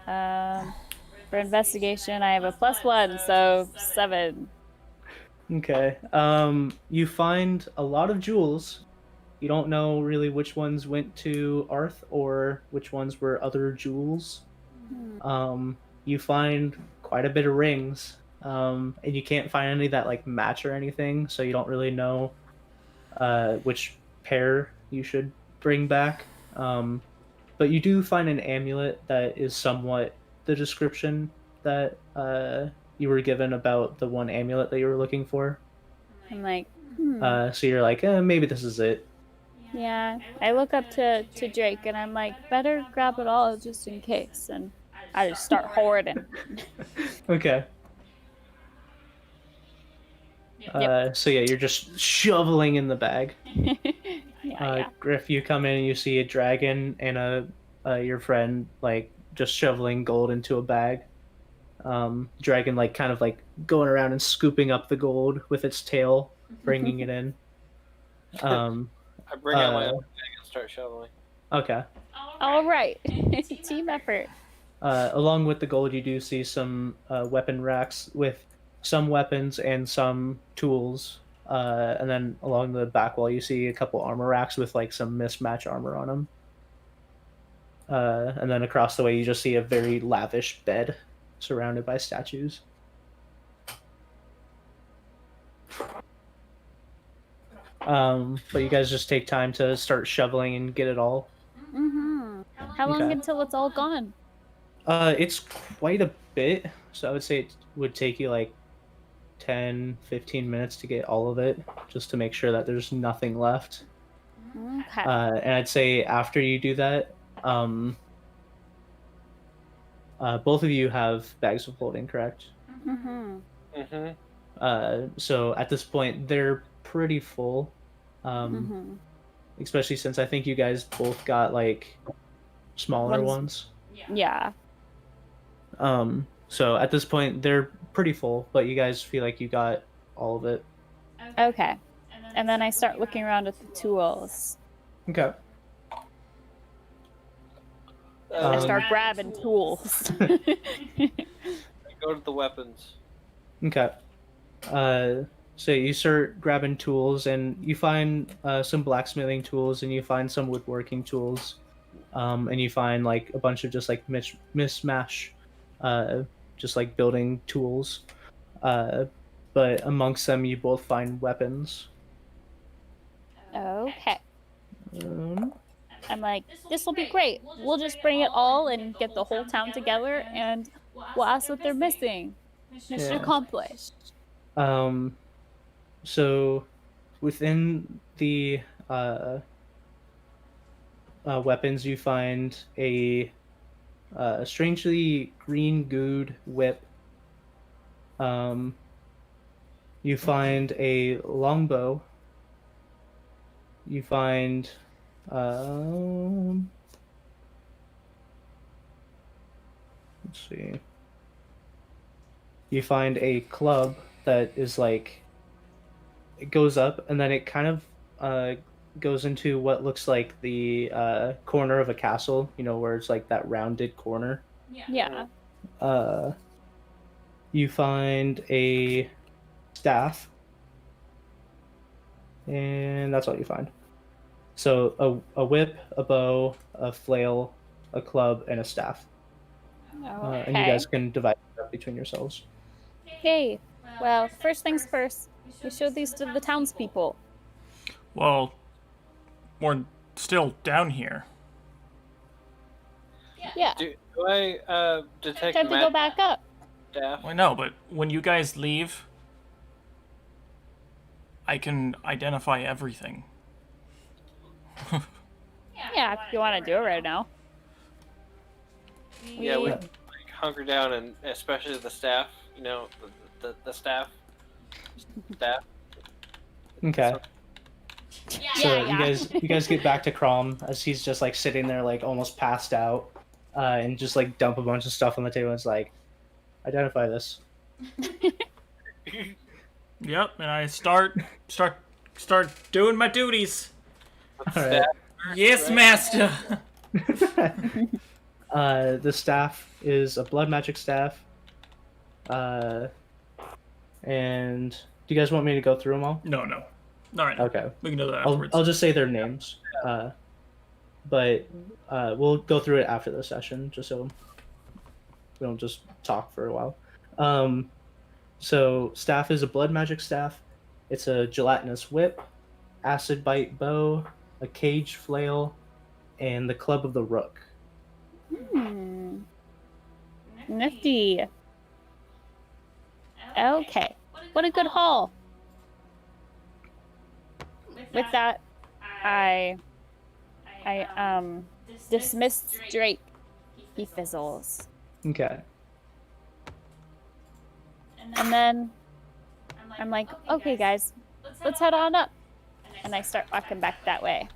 For investigation, I have a +1, so 7.
Okay. You find a lot of jewels. You don't know really which ones went to Arth or which ones were other jewels. You find quite a bit of rings, and you can't find any that like match or anything, so you don't really know which pair you should bring back. But you do find an amulet that is somewhat the description that you were given about the one amulet that you were looking for.
I'm like,
So you're like, maybe this is it.
yeah. I look up to Drake and I'm like, better grab it all just in case. And I just start hoarding.
Okay. So yeah, you're just shoveling in the bag.
Yeah.
Griff, you come in and you see a dragon and your friend like just shoveling gold into a bag. Dragon like kind of like going around and scooping up the gold with its tail, bringing it in.
I bring out my own bag and start shoveling.
Okay.
All right. Team effort.
Along with the gold, you do see some weapon racks with some weapons and some tools. And then along the back wall, you see a couple armor racks with like some mismatch armor on them. And then across the way, you just see a very lavish bed surrounded by statues. But you guys just take time to start shoveling and get it all.
Mm-hmm. How long
Okay.
until it's all gone?
It's quite a bit, so I would say it would take you like 10, 15 minutes to get all of it, just to make sure that there's nothing left.
Okay.
And I'd say after you do that, both of you have bags of holding, correct?
Mm-hmm.
Mm-hmm.
So at this point, they're pretty full,
Mm-hmm.
especially since I think you guys both got like smaller ones.
Yeah.
So at this point, they're pretty full, but you guys feel like you got all of it.
Okay. And then I start looking around at the tools.
Okay.
I
Um,
start grabbing tools.
Go to the weapons.
Okay. So you start grabbing tools, and you find some blacksmithing tools, and you find some woodworking tools, and you find like a bunch of just like mismatch, just like building tools. But amongst them, you both find weapons.
Okay.
Um,
I'm like, this will be great. We'll just bring it all and get the whole town together, and we'll ask what they're missing. Mission
Yeah.
accomplished.
So within the weapons, you find a strangely green gooed whip. You find a longbow. You find let's see. You find a club that is like, it goes up and then it kind of goes into what looks like the corner of a castle, you know, where it's like that rounded corner.
Yeah.
You find a staff, and that's all you find. So a whip, a bow, a flail, a club, and a staff.
Okay.
And you guys can divide it up between yourselves.
Okay. Well, first things first. We showed these to the townspeople.
Well, we're still down here.
Yeah.
Do I detect
Time to go
magic
back up.
staff?
I know, but when you guys leave, I can identify everything.
Yeah, if you want to do it right now.
Yeah, we like, hunker down, and especially the staff. You know, the staff. Staff.
Okay. So
Yeah.
you guys get back to Crom as he's just like sitting there like almost passed out, and just like dump a bunch of stuff on the table. And it's like, identify this.
Yep, and I start doing my duties.
All right.
Yes, master.
The staff is a blood magic staff. And do you guys want me to go through them all?
No. All right.
Okay.
We can do that
I'll
afterwards.
just say their names. But we'll go through it after the session, just so we don't just talk for a while. So staff is a blood magic staff. It's a gelatinous whip, acid bite bow, a cage flail, and the club of the rook.
Nifty. Okay. What a good haul. With that, I dismissed Drake. He fizzles.
Okay.
And then I'm like, okay guys, let's head on up. And I start walking back that way.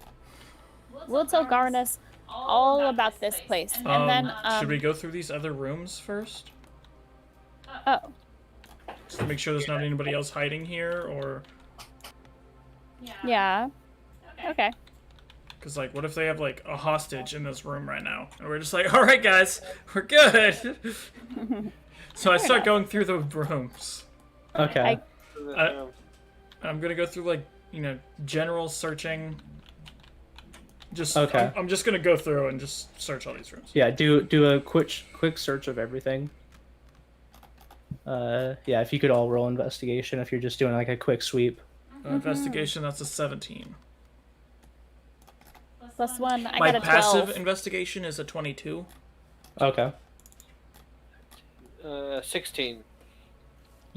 We'll tell Garnus all about this place. And then
should we go through these other rooms first?
Oh.
Just to make sure there's not anybody else hiding here, or...
Yeah. Okay.
Because, like, what if they have, like, a hostage in this room right now? And we're just like, all right, guys, we're good. So I start going through the rooms.
Okay.
I'm going to go through, like, you know, general searching. Just,
Okay.
I'm just going to go through and just search all these rooms.
Yeah, do a quick search of everything. Yeah, if you could all roll investigation if you're just doing like a quick sweep.
Investigation, that's a 17.
+1. I
My
got a 12.
passive investigation is a 22.
Okay.
16.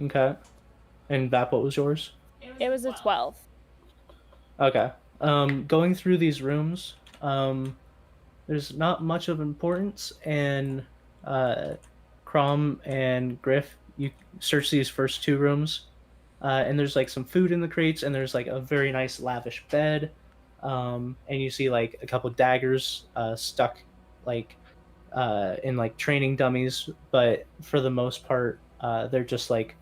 Okay. And Vap, what was yours?
It was a 12.
Okay. Going through these rooms, there's not much of importance, and Crom and Griff, you search these first two rooms, and there's like some food in the crates, and there's like a very nice lavish bed, and you see like a couple daggers stuck like in like training dummies, but for the most part, they're just like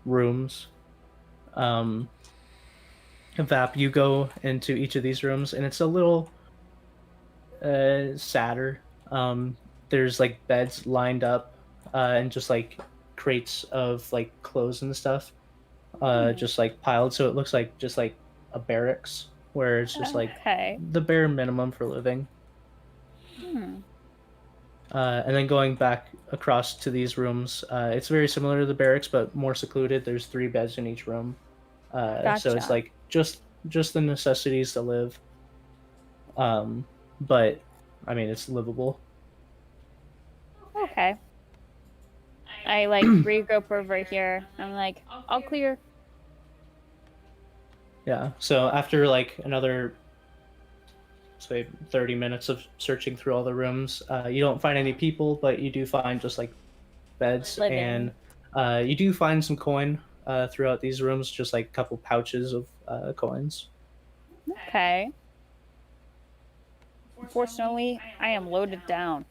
rooms. Vap, you go into each of these rooms, and it's a little sadder. There's like beds lined up, and just like crates of like clothes and stuff, just like piled. So it looks like just like a barracks where it's just like
Okay.
the bare minimum for living.
Hmm.
And then going back across to these rooms, it's very similar to the barracks, but more secluded. There's 3 beds in each room. So it's
Gotcha.
like just the necessities to live. But I mean, it's livable.
Okay. I like regroup over here. I'm like, all clear.
Yeah. So after like another, say, 30 minutes of searching through all the rooms, you don't find any people, but you do find just like beds,
Living.
and you do find some coin throughout these rooms, just like a couple pouches of coins.
Okay. Unfortunately, I am loaded down.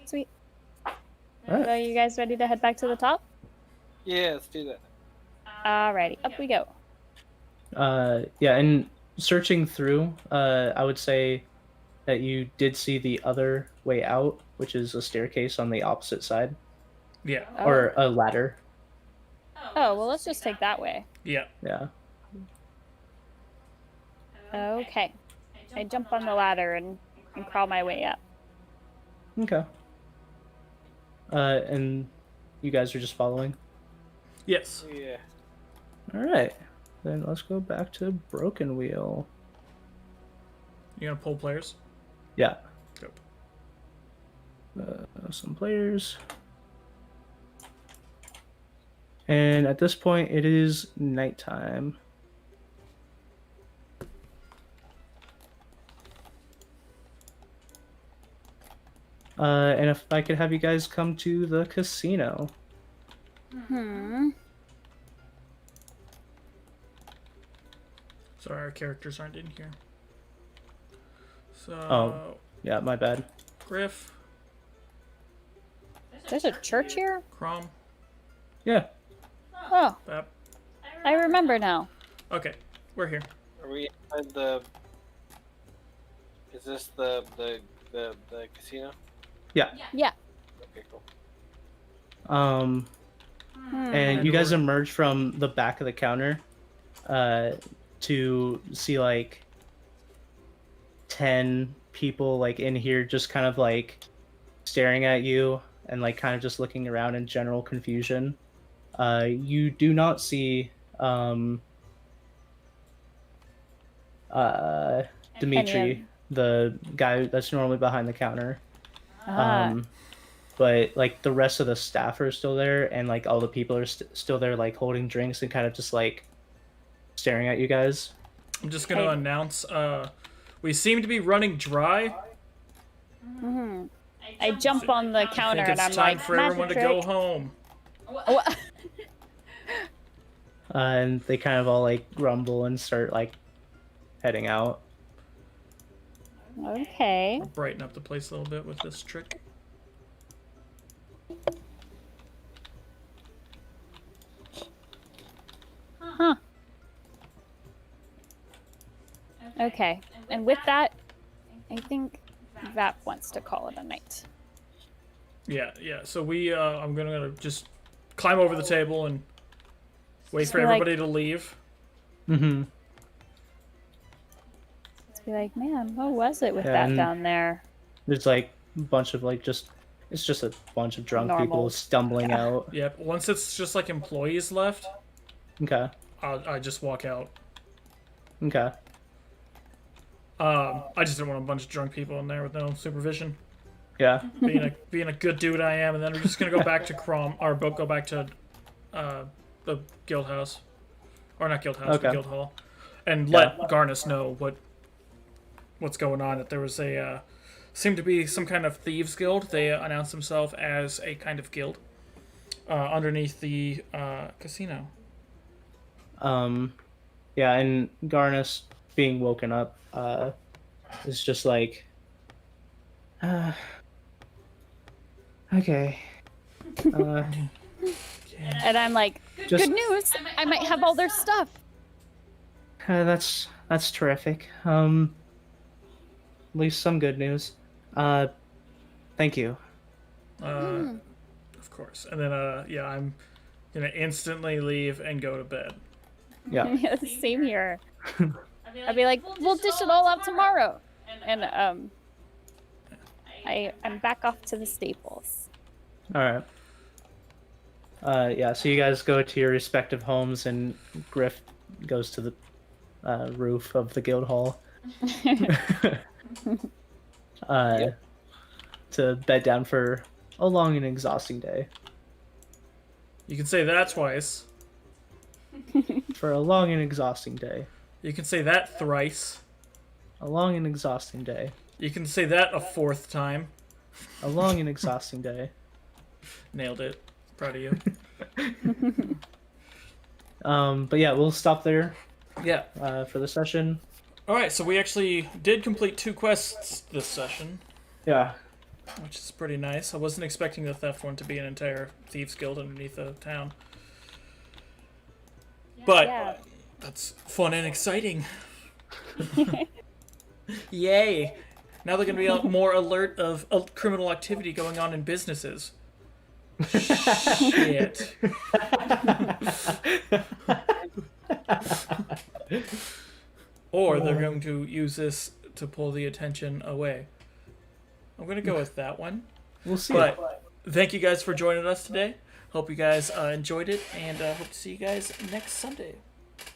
Sweet.
Alright.
So you guys ready to head back to the top?
Yeah, let's do that.
Alrighty, up we go.
Yeah, and searching through, I would say that you did see the other way out, which is a staircase on the opposite side,
Yeah.
Oh.
or a ladder.
Oh, well, let's just take that way.
Yeah.
Yeah.
Okay. I jump on the ladder and crawl my way up.
Okay. And you guys are just following.
Yes.
Yeah.
All right. Then let's go back to Broken Wheel.
You gonna pull players?
Yeah.
Yep.
Some players. And at this point, it is nighttime. And if I could have you guys come to the casino.
Sorry, our characters aren't in here. So,
Oh. Yeah, my bad.
Griff,
There's a church here?
Crom,
Yeah.
Oh,
Bap.
I remember now.
Okay, we're here.
Are we inside the? Is this the casino?
Yeah.
Yeah.
Okay, cool.
And you guys emerge from the back of the counter to see like 10 people like in here just kind of like staring at you and like kind of just looking around in general confusion. You do not see Dimitri, the guy that's normally behind the counter. But like the rest of the staff are still there, and like all the people are still there, like holding drinks and kind of just like staring at you guys.
I'm just gonna announce. We seem to be running dry.
I jump on the
I
counter
think
and
it's
I'm
time
like,
for everyone to go
magic
home.
trick.
And they kind of all like grumble and start like heading out.
Okay.
I'll brighten up the place a little bit with this trick.
Okay, and with that, I think Vap wants to call it a night.
Yeah. So we, I'm gonna just climb over the table and wait
Just
for
be like-
everybody to leave.
Mm-hmm.
Just be like, man, what was it with
Yeah,
that
and-
down there?
There's like a bunch of it's just a bunch of drunk people
Normal.
stumbling
Yeah.
out.
Yep. Once it's just like employees left,
Okay.
I just walk out.
Okay.
I just didn't want a bunch of drunk people in there with no supervision.
Yeah.
Being a good dude I am, and then we're just gonna go back to go back to the guild house, or not guild house, but
Okay.
guild hall, and
Yeah.
let Garnus know what's going on. That there was seemed to be some kind of thieves guild. They announced themselves as a kind of guild underneath the casino.
Yeah, and Garnus being woken up is just like, okay.
And I'm like,
Just-
good news, I might have all their stuff.
That's terrific. At least some good news. Thank you.
Of course. And then I'm gonna instantly leave and go to bed.
Yeah.
Yeah, same here. I'd be like, we'll dish it all out tomorrow. And I'm back off to the stables.
All right. Yeah. So you guys go to your respective homes, and Griff goes to the roof of the guild hall. To bed down for a long and exhausting day.
You can say that twice.
For a long and exhausting day.
You can say that thrice.
A long and exhausting day.
You can say that a fourth time.
A long and exhausting day.
Nailed it. Proud of you.
But yeah, we'll stop there
Yeah.
for the session.
Alright, so we actually did complete 2 quests this session,
Yeah.
which is pretty nice. I wasn't expecting the theft one to be an entire thieves guild underneath the town. But
Yeah.
that's fun and exciting. Yay! Now they're going to be more alert of criminal activity going on in businesses. Shit. Or they're going to use this to pull the attention away. I'm going to go with that one.
We'll see.
But thank you guys for joining us today. Hope you guys enjoyed it, and hope to see you guys next Sunday.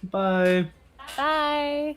Bye.
Bye.